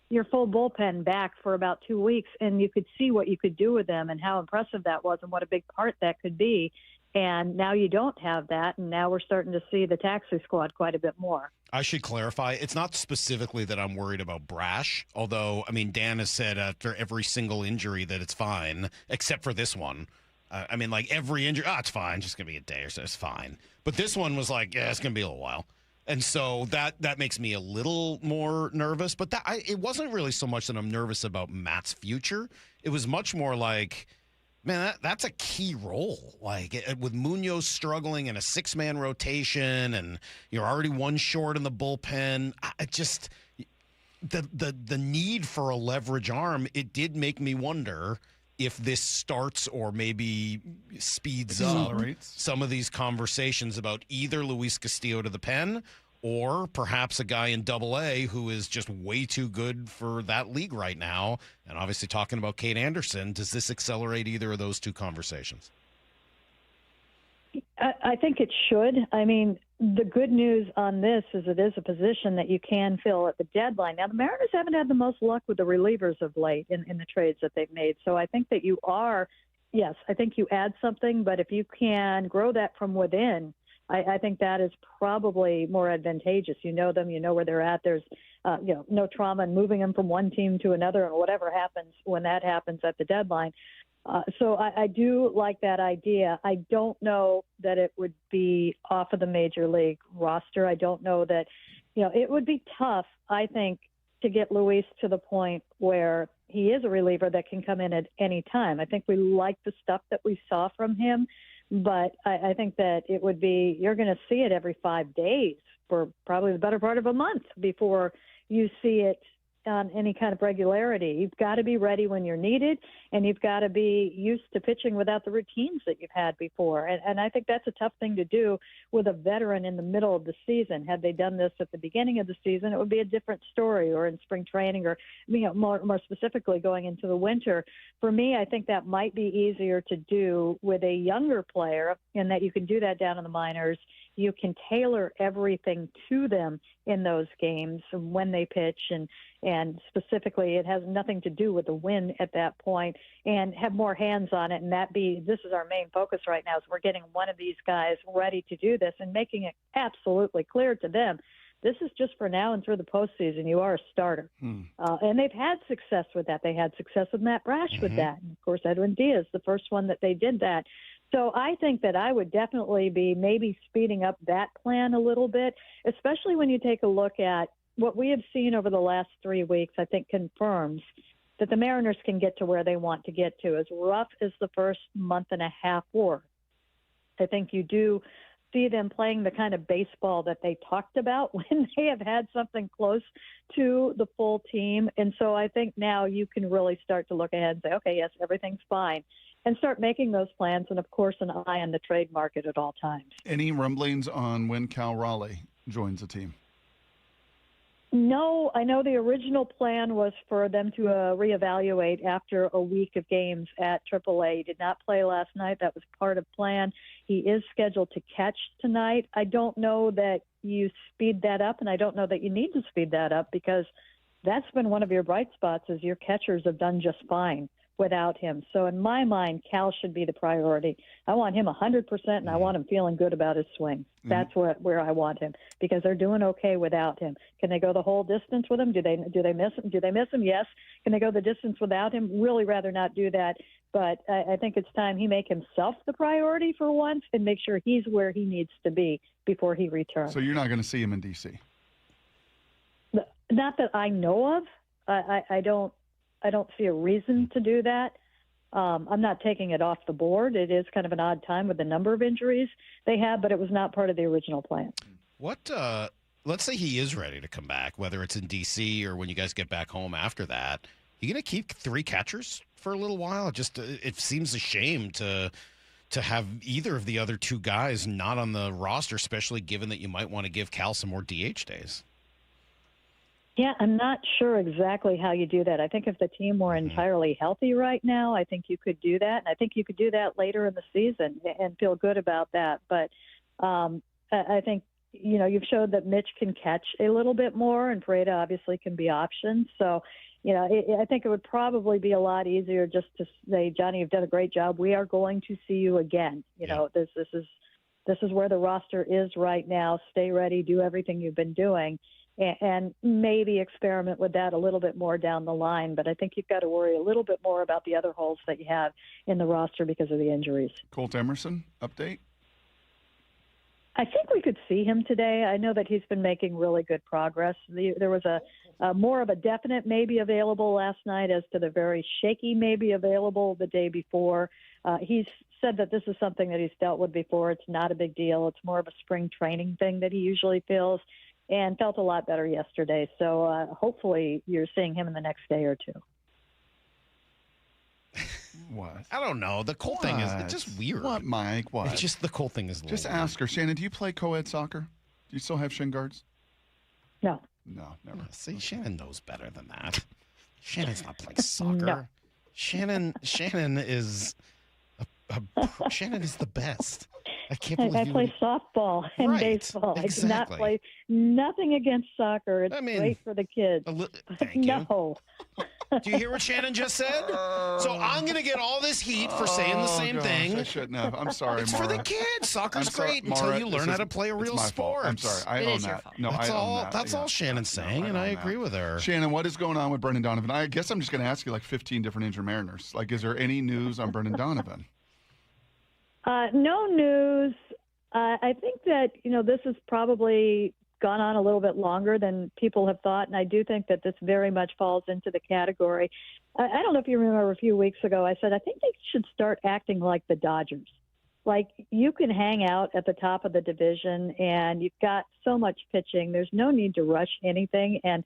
your full bullpen back for about 2 weeks, and you could see what you could do with them and how impressive that was and what a big part that could be. And now you don't have that, and now we're starting to see the taxi squad quite a bit more. I should clarify, it's not specifically that I'm worried about Brash, although, Dan has said after every single injury that it's fine, except for this one. Every injury, it's fine, just going to be a day or so, it's fine. But this one was like, it's going to be a little while. And so that makes me a little more nervous. But it wasn't really so much that I'm nervous about Matt's future. It was much more like, man, that's a key role. Like, with Munoz struggling in a 6-man rotation and you're already one short in the bullpen, the need for a leverage arm, it did make me wonder if this starts or maybe speeds up some of these conversations about either Luis Castillo to the pen or perhaps a guy in Double-A who is just way too good for that league right now. And obviously talking about Kate Anderson, does this accelerate either of those two conversations? I think it should. The good news on this is it is a position that you can fill at the deadline. Now, the Mariners haven't had the most luck with the relievers of late in the trades that they've made. So I think that I think you add something, but if you can grow that from within, I think that is probably more advantageous. You know them, you know where they're at. There's no trauma in moving them from one team to another and whatever happens when that happens at the deadline. So I do like that idea. I don't know that it would be off of the major league roster. I don't know that, it would be tough, I think, to get Luis to the point where he is a reliever that can come in at any time. I think we like the stuff that we saw from him, but I think that it would be, you're going to see it every 5 days for probably the better part of a month before you see it on any kind of regularity. You've got to be ready when you're needed, and you've got to be used to pitching without the routines that you've had before. And I think that's a tough thing to do with a veteran in the middle of the season. Had they done this at the beginning of the season, it would be a different story, or in spring training, or more specifically going into the winter. For me, I think that might be easier to do with a younger player, in that you can do that down in the minors. You can tailor everything to them in those games when they pitch, and specifically it has nothing to do with the win at that point, and have more hands on it. And this is our main focus right now, is we're getting one of these guys ready to do this and making it absolutely clear to them, this is just for now and through the postseason. You are a starter. And they've had success with that. They had success with Matt Brash with that. And of course, Edwin Diaz, the first one that they did that. So I think that I would definitely be maybe speeding up that plan a little bit, especially when you take a look at what we have seen over the last 3 weeks. I think confirms that the Mariners can get to where they want to get to. As rough as the first month and a half were, I think you do see them playing the kind of baseball that they talked about when they have had something close to the full team. And so I think now you can really start to look ahead and say, okay, yes, everything's fine, and start making those plans. And, of course, an eye on the trade market at all times. Any rumblings on when Cal Raleigh joins the team? No, I know the original plan was for them to reevaluate after a week of games at AAA. He did not play last night. That was part of plan. He is scheduled to catch tonight. I don't know that you speed that up, and I don't know that you need to speed that up, because that's been one of your bright spots, is your catchers have done just fine without him. So in my mind, Cal should be the priority. I want him 100%, and I want him feeling good about his swing. That's where I want him, because they're doing okay without him. Can they go the whole distance with him? Do they miss him? Do they miss him? Yes. Can they go the distance without him? Really rather not do that. But I think it's time he make himself the priority for once and make sure he's where he needs to be before he returns. So you're not going to see him in D.C.? Not that I know of. I don't see a reason to do that. I'm not taking it off the board. It is kind of an odd time with the number of injuries they have, but it was not part of the original plan. What? Let's say he is ready to come back, whether it's in D.C. or when you guys get back home after that. You going to keep 3 catchers for a little while? It seems a shame to have either of the other 2 guys not on the roster, especially given that you might want to give Cal some more DH days. Yeah, I'm not sure exactly how you do that. I think if the team were entirely healthy right now, I think you could do that. And I think you could do that later in the season and feel good about that. But I think, you've showed that Mitch can catch a little bit more, and Pareda obviously can be optioned. So, I think it would probably be a lot easier just to say, Johnny, you've done a great job. We are going to see you again. This is where the roster is right now. Stay ready, do everything you've been doing. And maybe experiment with that a little bit more down the line. But I think you've got to worry a little bit more about the other holes that you have in the roster because of the injuries. Colt Emerson, update? I think we could see him today. I know that he's been making really good progress. There was a more of a definite maybe available last night as to the very shaky maybe available the day before. He's said that this is something that he's dealt with before. It's not a big deal. It's more of a spring training thing that he usually feels, and felt a lot better yesterday. So hopefully you're seeing him in the next day or 2. What? I don't know. The Colt thing is it's just weird. What, Mike? What? It's just the Colt thing is just ask her. Shannon, do you play co-ed soccer? Do you still have shin guards? No. No, never. See, Shannon knows better than that. Shannon's not playing soccer. No. Shannon is Shannon is the best. I can't believe I play softball and baseball. Exactly. I do not play nothing against soccer. It's great for the kids. Thank you. No. Do you hear what Shannon just said? So I'm going to get all this heat for saying the same thing. I shouldn't have. I'm sorry, It's Maura. for the kids. Soccer's great Maura, until you learn how to play a real my sport. fault. I'm sorry. I own that. No, that's I all. own that. That's all Shannon's saying, and I agree with her. Shannon, what is going on with Brendan Donovan? I guess I'm just going to ask you like 15 different injured Mariners. Like, is there any news on Brendan Donovan? No news. I think that, this has probably gone on a little bit longer than people have thought, and I do think that this very much falls into the category. I don't know if you remember a few weeks ago, I said I think they should start acting like the Dodgers. Like, you can hang out at the top of the division, and you've got so much pitching. There's no need to rush anything, and,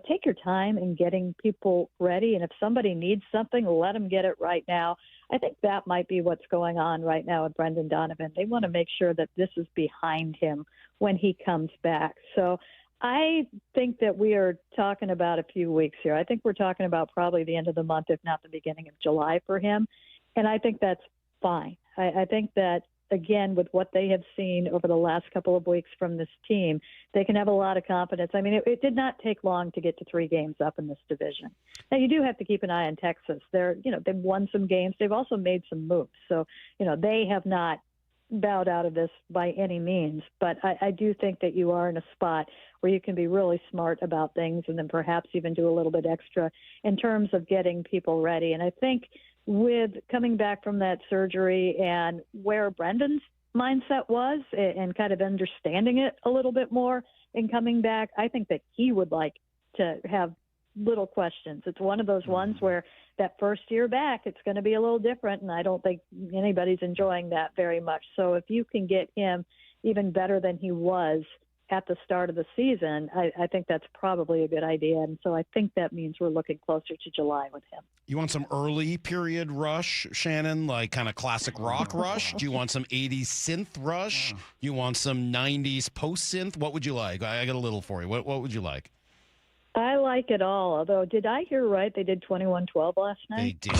take your time in getting people ready, and if somebody needs something, let them get it right now. I think that might be what's going on right now with Brendan Donovan. They want to make sure that this is behind him when he comes back. So I think that we are talking about a few weeks here. I think we're talking about probably the end of the month, if not the beginning of July for him. And I think that's fine. I think that, again, with what they have seen over the last couple of weeks from this team, they can have a lot of confidence. I mean, it did not take long to get to 3 games up in this division. Now, you do have to keep an eye on Texas. They've won some games. They've also made some moves. So, they have not bowed out of this by any means. But I do think that you are in a spot where you can be really smart about things and then perhaps even do a little bit extra in terms of getting people ready. And I think with coming back from that surgery and where Brendan's mindset was and kind of understanding it a little bit more and coming back, I think that he would like to have little questions. It's one of those ones where that first year back, it's going to be a little different, and I don't think anybody's enjoying that very much. So if you can get him even better than he was at the start of the season, I think that's probably a good idea. And so I think that means we're looking closer to July with him. You want some early period Rush, Shannon, like kind of classic rock Rush? Do you want some 80s synth Rush? You want some 90s post-synth? What would you like? I got a little for you. What would you like? I like it all. Although, did I hear right? They did 21-12 last night? They did.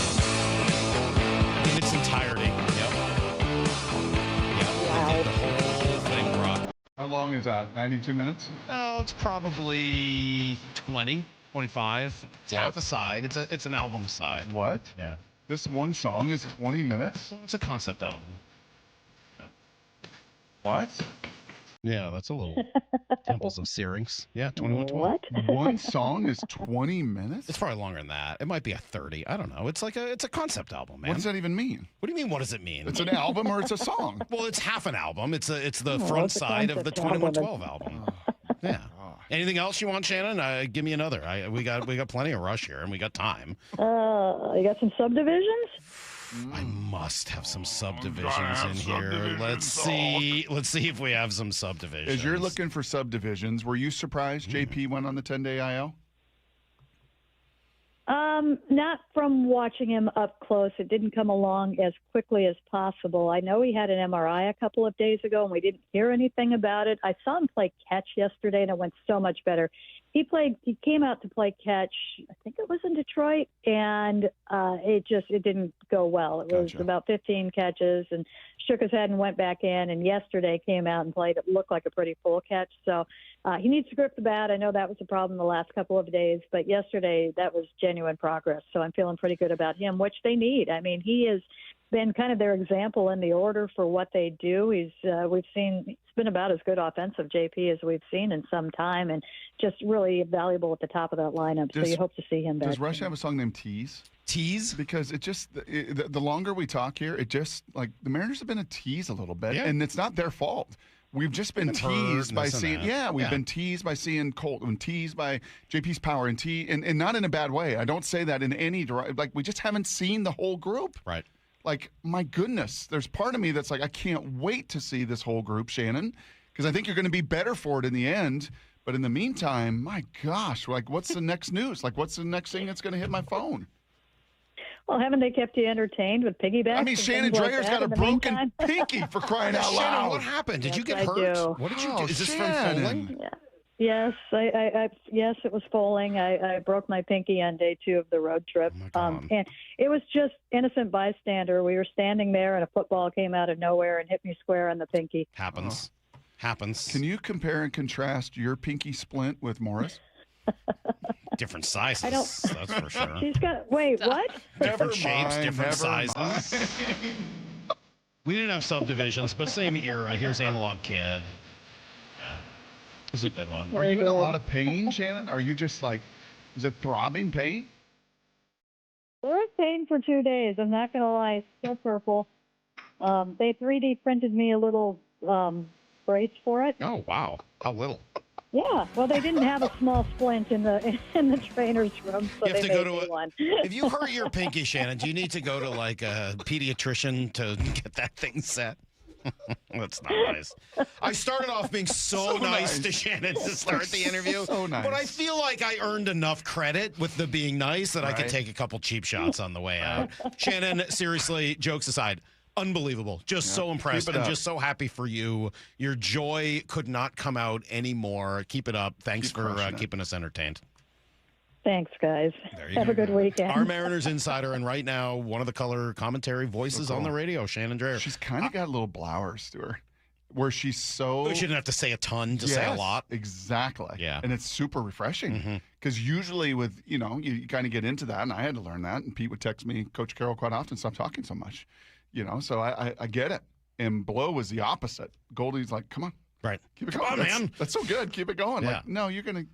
In its entirety. Yep. Wow. They did the whole thing, Brock. How long is that? 92 minutes? Oh, it's probably 20. 25. It's half a side. It's an album side. What? Yeah. This one song is 20 minutes? It's a concept album. What? Yeah, that's a little Temples of Syrinx. Yeah, 21. What? One song is 20 minutes? It's probably longer than that. It might be a 30. I don't know. It's a concept album, man. What does that even mean? What do you mean? What does it mean? It's an album or it's a song? Well, it's half an album. It's the front side of the 2112 album. Yeah. Anything else you want, Shannon? Give me another. We got plenty of rush here, and we got time. You got some subdivisions? I must have some subdivisions in here. Let's see if we have some subdivisions. As you're looking for subdivisions, were you surprised JP went on the 10-day IL? Not from watching him up close. It didn't come along as quickly as possible. I know he had an MRI a couple of days ago, and we didn't hear anything about it. I saw him play catch yesterday, and it went so much better. He came out to play catch, I think it was in Detroit, and it didn't go well. It was about 15 catches and shook his head and went back in, and yesterday came out and played. It looked like a pretty full catch. So he needs to grip the bat. I know that was a problem the last couple of days, but yesterday that was genuine progress. So I'm feeling pretty good about him, which they need. I mean, he has been kind of their example in the order for what they do. He's been about as good offensive JP as we've seen in some time, and just really valuable at the top of that lineup. So you hope to see him back. Does Rush have a song named Tease? Tease? Because the longer we talk here, it just like the Mariners have been a tease a little bit, and it's not their fault. We've just been teased by seeing, we've been teased by seeing Colt and teased by JP's power and not in a bad way. I don't say that in any like we just haven't seen the whole group. Right. Like, my goodness, there's part of me that's like, I can't wait to see this whole group, Shannon, because I think you're going to be better for it in the end. But in the meantime, my gosh, like, what's the next news? Like, what's the next thing that's going to hit my phone? Well, haven't they kept you entertained with piggybacks? I mean, Shannon Drayer's got a broken pinky for crying out loud. Shannon, what happened? Did you get hurt? What did you do? Is this from falling? Yeah. Yes, yes, it was falling. I broke my pinky on day 2 of the road trip, and it was just innocent bystander. We were standing there, and a football came out of nowhere and hit me square on the pinky. Happens. Can you compare and contrast your pinky splint with Morris? Different sizes. That's for sure. She's got. Wait, what? Different shapes, different sizes. We didn't have subdivisions, but same era. Here's Analog Kid. Is a good one. Are you in a lot of pain, Shannon? Are you just like, is it throbbing pain? There was pain for 2 days. I'm not going to lie. Still purple. They 3D printed me a little brace for it. Oh, wow. How little? Yeah. Well, they didn't have a small splint in the trainer's room, so they made me one. If you hurt your pinky, Shannon, do you need to go to like a pediatrician to get that thing set? That's not nice. I started off being so nice to Shannon to start the interview. So nice. But I feel like I earned enough credit with the being nice that I could take a couple cheap shots on the way out. Shannon, seriously, jokes aside, unbelievable. Just so impressed and just so happy for you. Your joy could not come out anymore. Keep it up. Thanks for keeping us entertained. Thanks, guys. Have a good weekend. Our Mariners insider, and right now, one of the color commentary voices on the radio, Shannon Drayer. She's kind of got little blowers to her, where she's so... She didn't have to say a ton to say a lot. Exactly. Yeah. And it's super refreshing. Because usually with, you kind of get into that, and I had to learn that, and Pete would text me, Coach Carroll, quite often, stop talking so much. So I get it. And Blow was the opposite. Goldie's like, come on. Right. Keep it going, man. That's so good. Keep it going. Yeah. Like, no, you're gonna.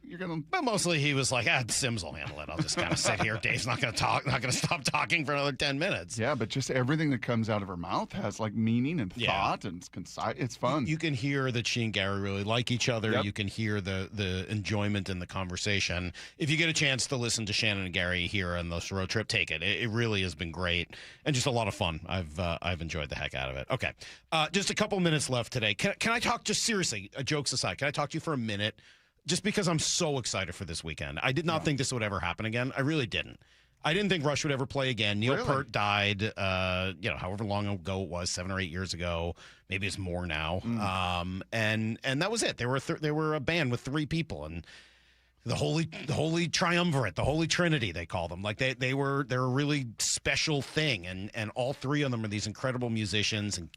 But mostly he was like, Sims will handle it. I'll just kind of sit here. Dave's not gonna talk. Not gonna stop talking for another 10 minutes. Yeah, but just everything that comes out of her mouth has like meaning and thought, and it's concise. It's fun. You can hear that she and Gary really like each other. Yep. You can hear the enjoyment in the conversation. If you get a chance to listen to Shannon and Gary here on this road trip, take it. It really has been great and just a lot of fun. I've enjoyed the heck out of it. Okay, just a couple minutes left today. Can I talk just seriously? Jokes aside, can I talk to you for a minute? Just because I'm so excited for this weekend. I did not think this would ever happen again. I really didn't. I didn't think Rush would ever play again. Neil Peart died, however long ago it was, 7 or 8 years ago. Maybe it's more now. And that was it. They were a band with 3 people, and the holy triumvirate, the holy trinity, they call them. Like they're a really special thing, and all 3 of them are these incredible musicians. And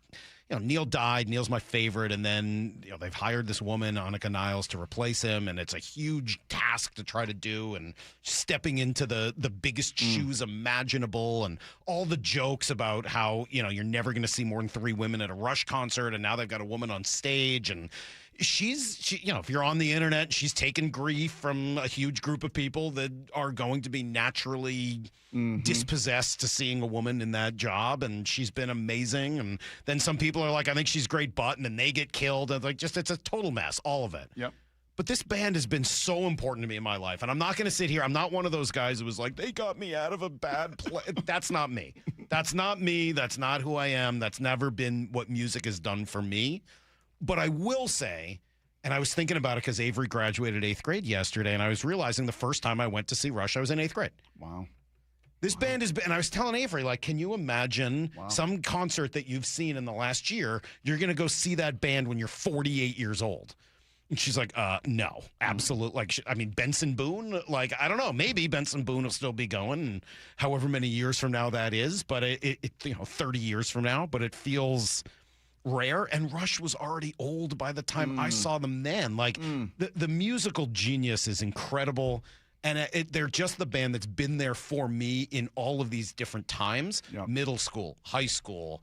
Neil died. Neil's my favorite. And then, they've hired this woman, Annika Niles, to replace him. And it's a huge task to try to do. And stepping into the biggest shoes imaginable. And all the jokes about how, you're never going to see more than 3 women at a Rush concert. And now they've got a woman on stage. And she, if you're on the internet, she's taken grief from a huge group of people that are going to be naturally dispossessed to seeing a woman in that job. And she's been amazing. And then some people are like, I think she's great butt, and then they get killed. And it's a total mess, all of it. Yep. But this band has been so important to me in my life. And I'm not going to sit here. I'm not one of those guys who was like, they got me out of a bad place. That's not me. That's not me. That's not who I am. That's never been what music has done for me. But I will say, and I was thinking about it because Avery graduated 8th grade yesterday, and I was realizing the first time I went to see Rush, I was in 8th grade. Wow. This band has been, and I was telling Avery, can you imagine some concert that you've seen in the last year, you're going to go see that band when you're 48 years old? And she's like, no, absolutely. Benson Boone, I don't know, maybe Benson Boone will still be going, however many years from now that is, but it 30 years from now, but it feels rare. And Rush was already old by the time I saw them then. The musical genius is incredible. And they're just the band that's been there for me in all of these different times. Yep. Middle school, high school,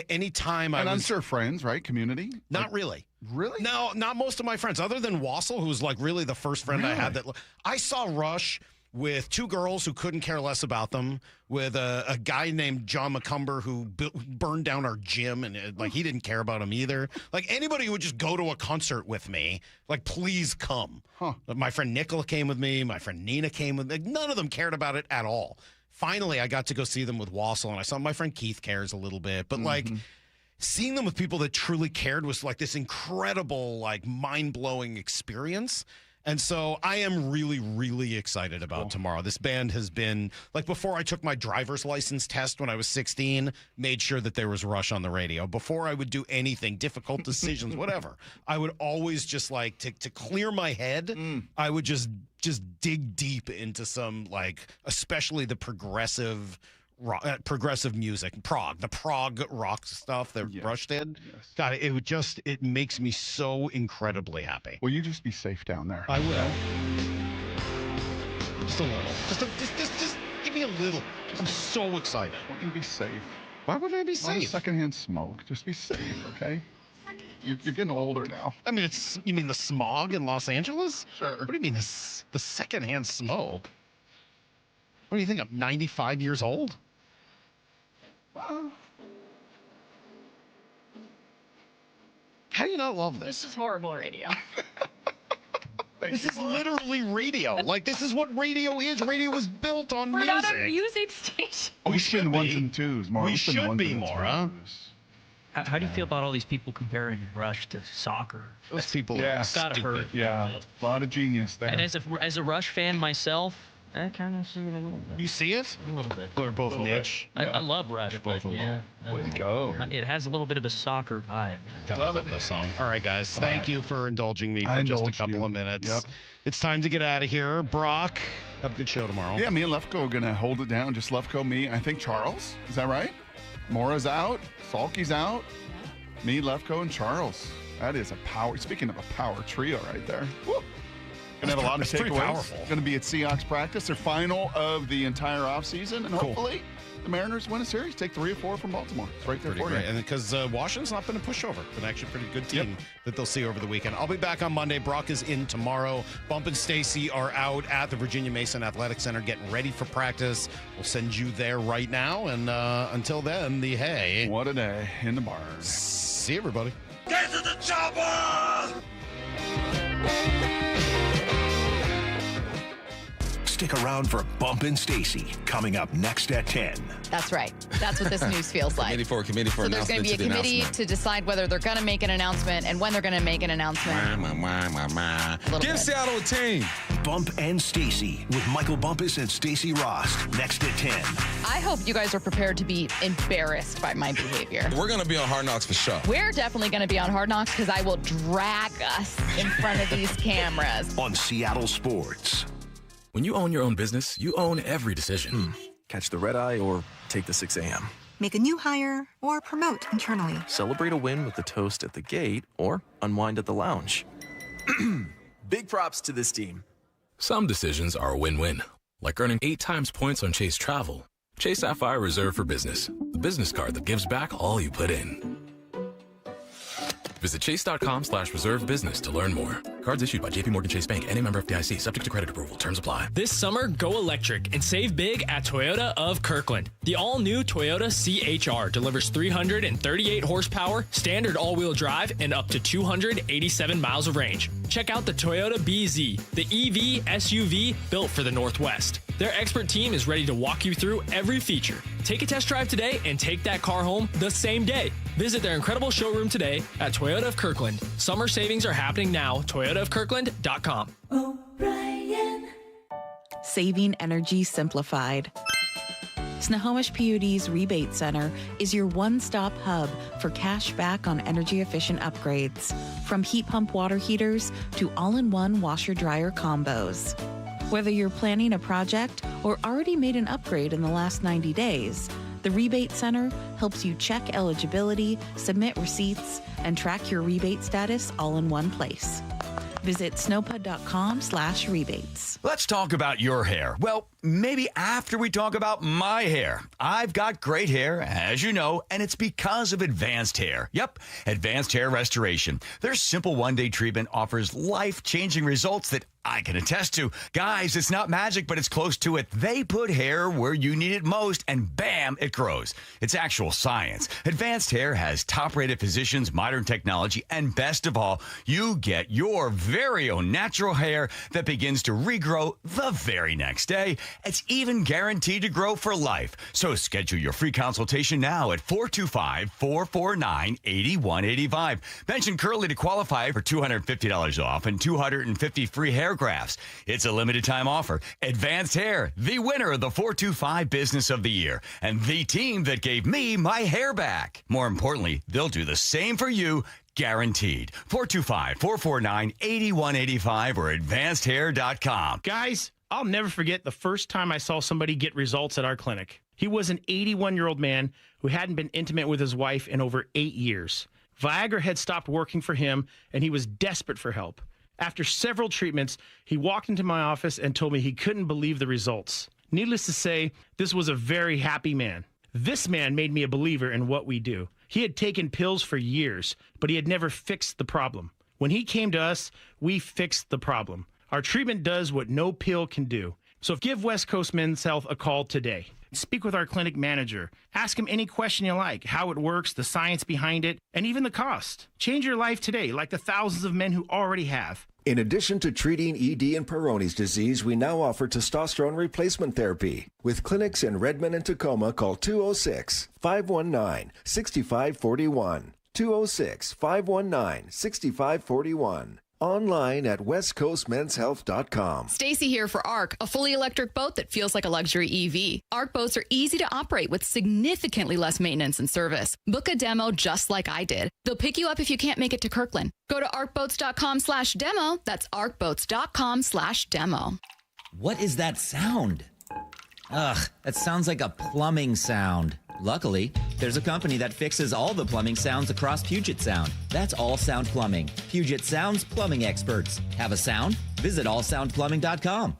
anytime I was... And I'm sure friends, right? Community? Not really. Really? No, not most of my friends. Other than Wassel, who's really the first friend I had. I saw Rush with 2 girls who couldn't care less about them, with a guy named John McCumber who burned down our gym, and he didn't care about him either. Anybody who would just go to a concert with me, please come. Huh. My friend Nicola came with me. My friend Nina came with me. None of them cared about it at all. Finally, I got to go see them with Wassel, and I saw my friend Keith cares a little bit, but seeing them with people that truly cared was this incredible, mind-blowing experience. And so I am really, really excited about tomorrow. This band has been, before I took my driver's license test when I was 16, made sure that there was Rush on the radio. Before I would do anything, difficult decisions, whatever, I would always just to clear my head, I would just dig deep into some, especially the progressive music, the prog rock stuff that Rush did. Yes. God, it makes me so incredibly happy. Will you just be safe down there? I will. Just a little. Just give me a little. I'm so excited. I want you to be safe. Why would I be safe? No secondhand smoke. Just be safe, okay? You're getting older now. You mean the smog in Los Angeles? Sure. What do you mean the secondhand smoke? What do you think? I'm 95 years old? How do you not love this? This is horrible radio. This is literally radio. This is what radio is. Radio was built on music. We're not a music station. We should be ones and twos, Maura. We should be more, huh? How do you feel about all these people comparing Rush to soccer? Those people are stupid. Gotta hurt. Yeah, a lot of genius there. And as a Rush fan myself, I kind of see it a little bit. You see it? A little bit. We're both niche. I love Rush. Both of them. Yeah. Way to go. It has a little bit of a soccer vibe. Love it. This song. All right, guys. Thank you for indulging me for just a couple of minutes. Yep. It's time to get out of here. Brock, have a good show tomorrow. Yeah, me and Lefko are going to hold it down. Just Lefko, me. I think Charles. Is that right? Maura's out. Salky's out. Me, Lefko, and Charles. That is a power. Speaking of a power trio right there. Woo. Going to have a lot of takeaways. Going to be at Seahawks practice, their final of the entire offseason, and hopefully the Mariners win a series, take 3 or 4 from Baltimore. It's right there for you. And because Washington's not been a pushover, it's actually a pretty good team that they'll see over the weekend. I'll be back on Monday. Brock is in tomorrow. Bump and Stacy are out at the Virginia Mason Athletic Center getting ready for practice. We'll send you there right now. And until then, hey. What a day in the barn. See everybody. Get to the chopper! Stick around for Bump and Stacy coming up next at 10. That's right. That's what this news feels like. Committee for so there's going to be a committee to decide whether they're going to make an announcement and when they're going to make an announcement. Give Seattle a team. Bump and Stacy with Michael Bumpus and Stacy Rost next at 10. I hope you guys are prepared to be embarrassed by my behavior. We're going to be on Hard Knocks for sure. We're definitely going to be on Hard Knocks because I will drag us in front of these cameras. On Seattle Sports. When you own your own business, you own every decision. Catch the red eye or take the 6 a.m. make a new hire, or promote internally. Celebrate a win with the toast at the gate or unwind at the lounge. Big props to this team. Some decisions are a win-win, like earning 8 times points on Chase Travel. Chase Sapphire Reserve for Business, the business card that gives back all you put in. Visit chase.com/reserve business to learn more. Cards issued by JPMorgan Chase Bank, N.A. member FDIC, subject to credit approval. Terms apply. This summer, go electric and save big at Toyota of Kirkland. The all-new Toyota CHR delivers 338 horsepower, standard all-wheel drive, and up to 287 miles of range. Check out the Toyota BZ, the EV SUV built for the Northwest. Their expert team is ready to walk you through every feature. Take a test drive today and take that car home the same day. Visit their incredible showroom today at Toyota of Kirkland. Summer savings are happening now. ToyotaofKirkland.com. O'Brien. Saving energy simplified. Snohomish PUD's Rebate Center is your one-stop hub for cash back on energy-efficient upgrades. From heat pump water heaters to all-in-one washer-dryer combos. Whether you're planning a project or already made an upgrade in the last 90 days, the Rebate Center helps you check eligibility, submit receipts, and track your rebate status all in one place. Visit snowpud.com/rebates. Let's talk about your hair. Well, maybe after we talk about my hair. I've got great hair, as you know, and it's because of Advanced Hair. Yep, Advanced Hair Restoration. Their simple one-day treatment offers life-changing results that I can attest to. Guys, it's not magic, but it's close to it. They put hair where you need it most, and bam, it grows. It's actual science. Advanced Hair has top-rated physicians, modern technology, and best of all, you get your very own natural hair that begins to regrow the very next day. It's even guaranteed to grow for life. So schedule your free consultation now at 425-449-8185. Mention Curly to qualify for $250 off and 250 free hair grafts. It's a limited time offer. Advanced Hair, the winner of the 425 Business of the Year, and the team that gave me my hair back. More importantly, they'll do the same for you, guaranteed. 425-449-8185 or advancedhair.com. Guys, I'll never forget the first time I saw somebody get results at our clinic. He was an 81-year-old man who hadn't been intimate with his wife in over 8 years. Viagra had stopped working for him, and he was desperate for help. After several treatments, he walked into my office and told me he couldn't believe the results. Needless to say, this was a very happy man. This man made me a believer in what we do. He had taken pills for years, but he had never fixed the problem. When he came to us, we fixed the problem. Our treatment does what no pill can do. So give West Coast Men's Health a call today. Speak with our clinic manager. Ask him any question you like, how it works, the science behind it, and even the cost. Change your life today, like the thousands of men who already have. In addition to treating ED and Peyronie's disease, we now offer testosterone replacement therapy. With clinics in Redmond and Tacoma, call 206-519-6541. 206-519-6541. Online at westcoastmenshealth.com. Stacy here for ARC, a fully electric boat that feels like a luxury EV. ARC boats are easy to operate with significantly less maintenance and service. Book a demo just like I did. They'll pick you up if you can't make it to Kirkland. Go to arcboats.com/demo. That's arcboats.com/demo. What is that sound? Ugh, that sounds like a plumbing sound. Luckily, there's a company that fixes all the plumbing sounds across Puget Sound. That's All Sound Plumbing. Puget Sound's plumbing experts. Have a sound? Visit allsoundplumbing.com.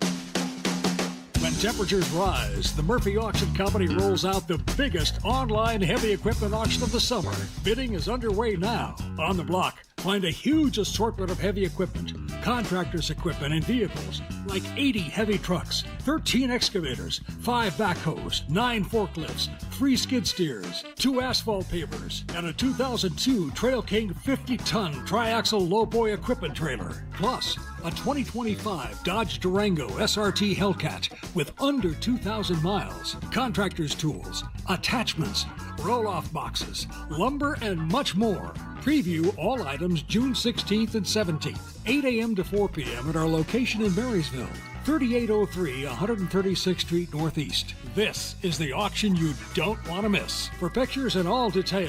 When temperatures rise, the Murphy Auction Company rolls out the biggest online heavy equipment auction of the summer. Bidding is underway now. On the block, find a huge assortment of heavy equipment, contractors' equipment, and vehicles, like 80 heavy trucks, 13 excavators, 5 backhoes, 9 forklifts, 3 skid steers, 2 asphalt pavers, and a 2002 Trail King 50-ton triaxle lowboy equipment trailer. Plus, a 2025 Dodge Durango SRT Hellcat with under 2,000 miles, contractor's tools, attachments, roll-off boxes, lumber, and much more. Preview all items June 16th and 17th, 8 a.m. to 4 p.m. at our location in Marysville, 3803 136th Street Northeast. This is the auction you don't want to miss. For pictures and all details,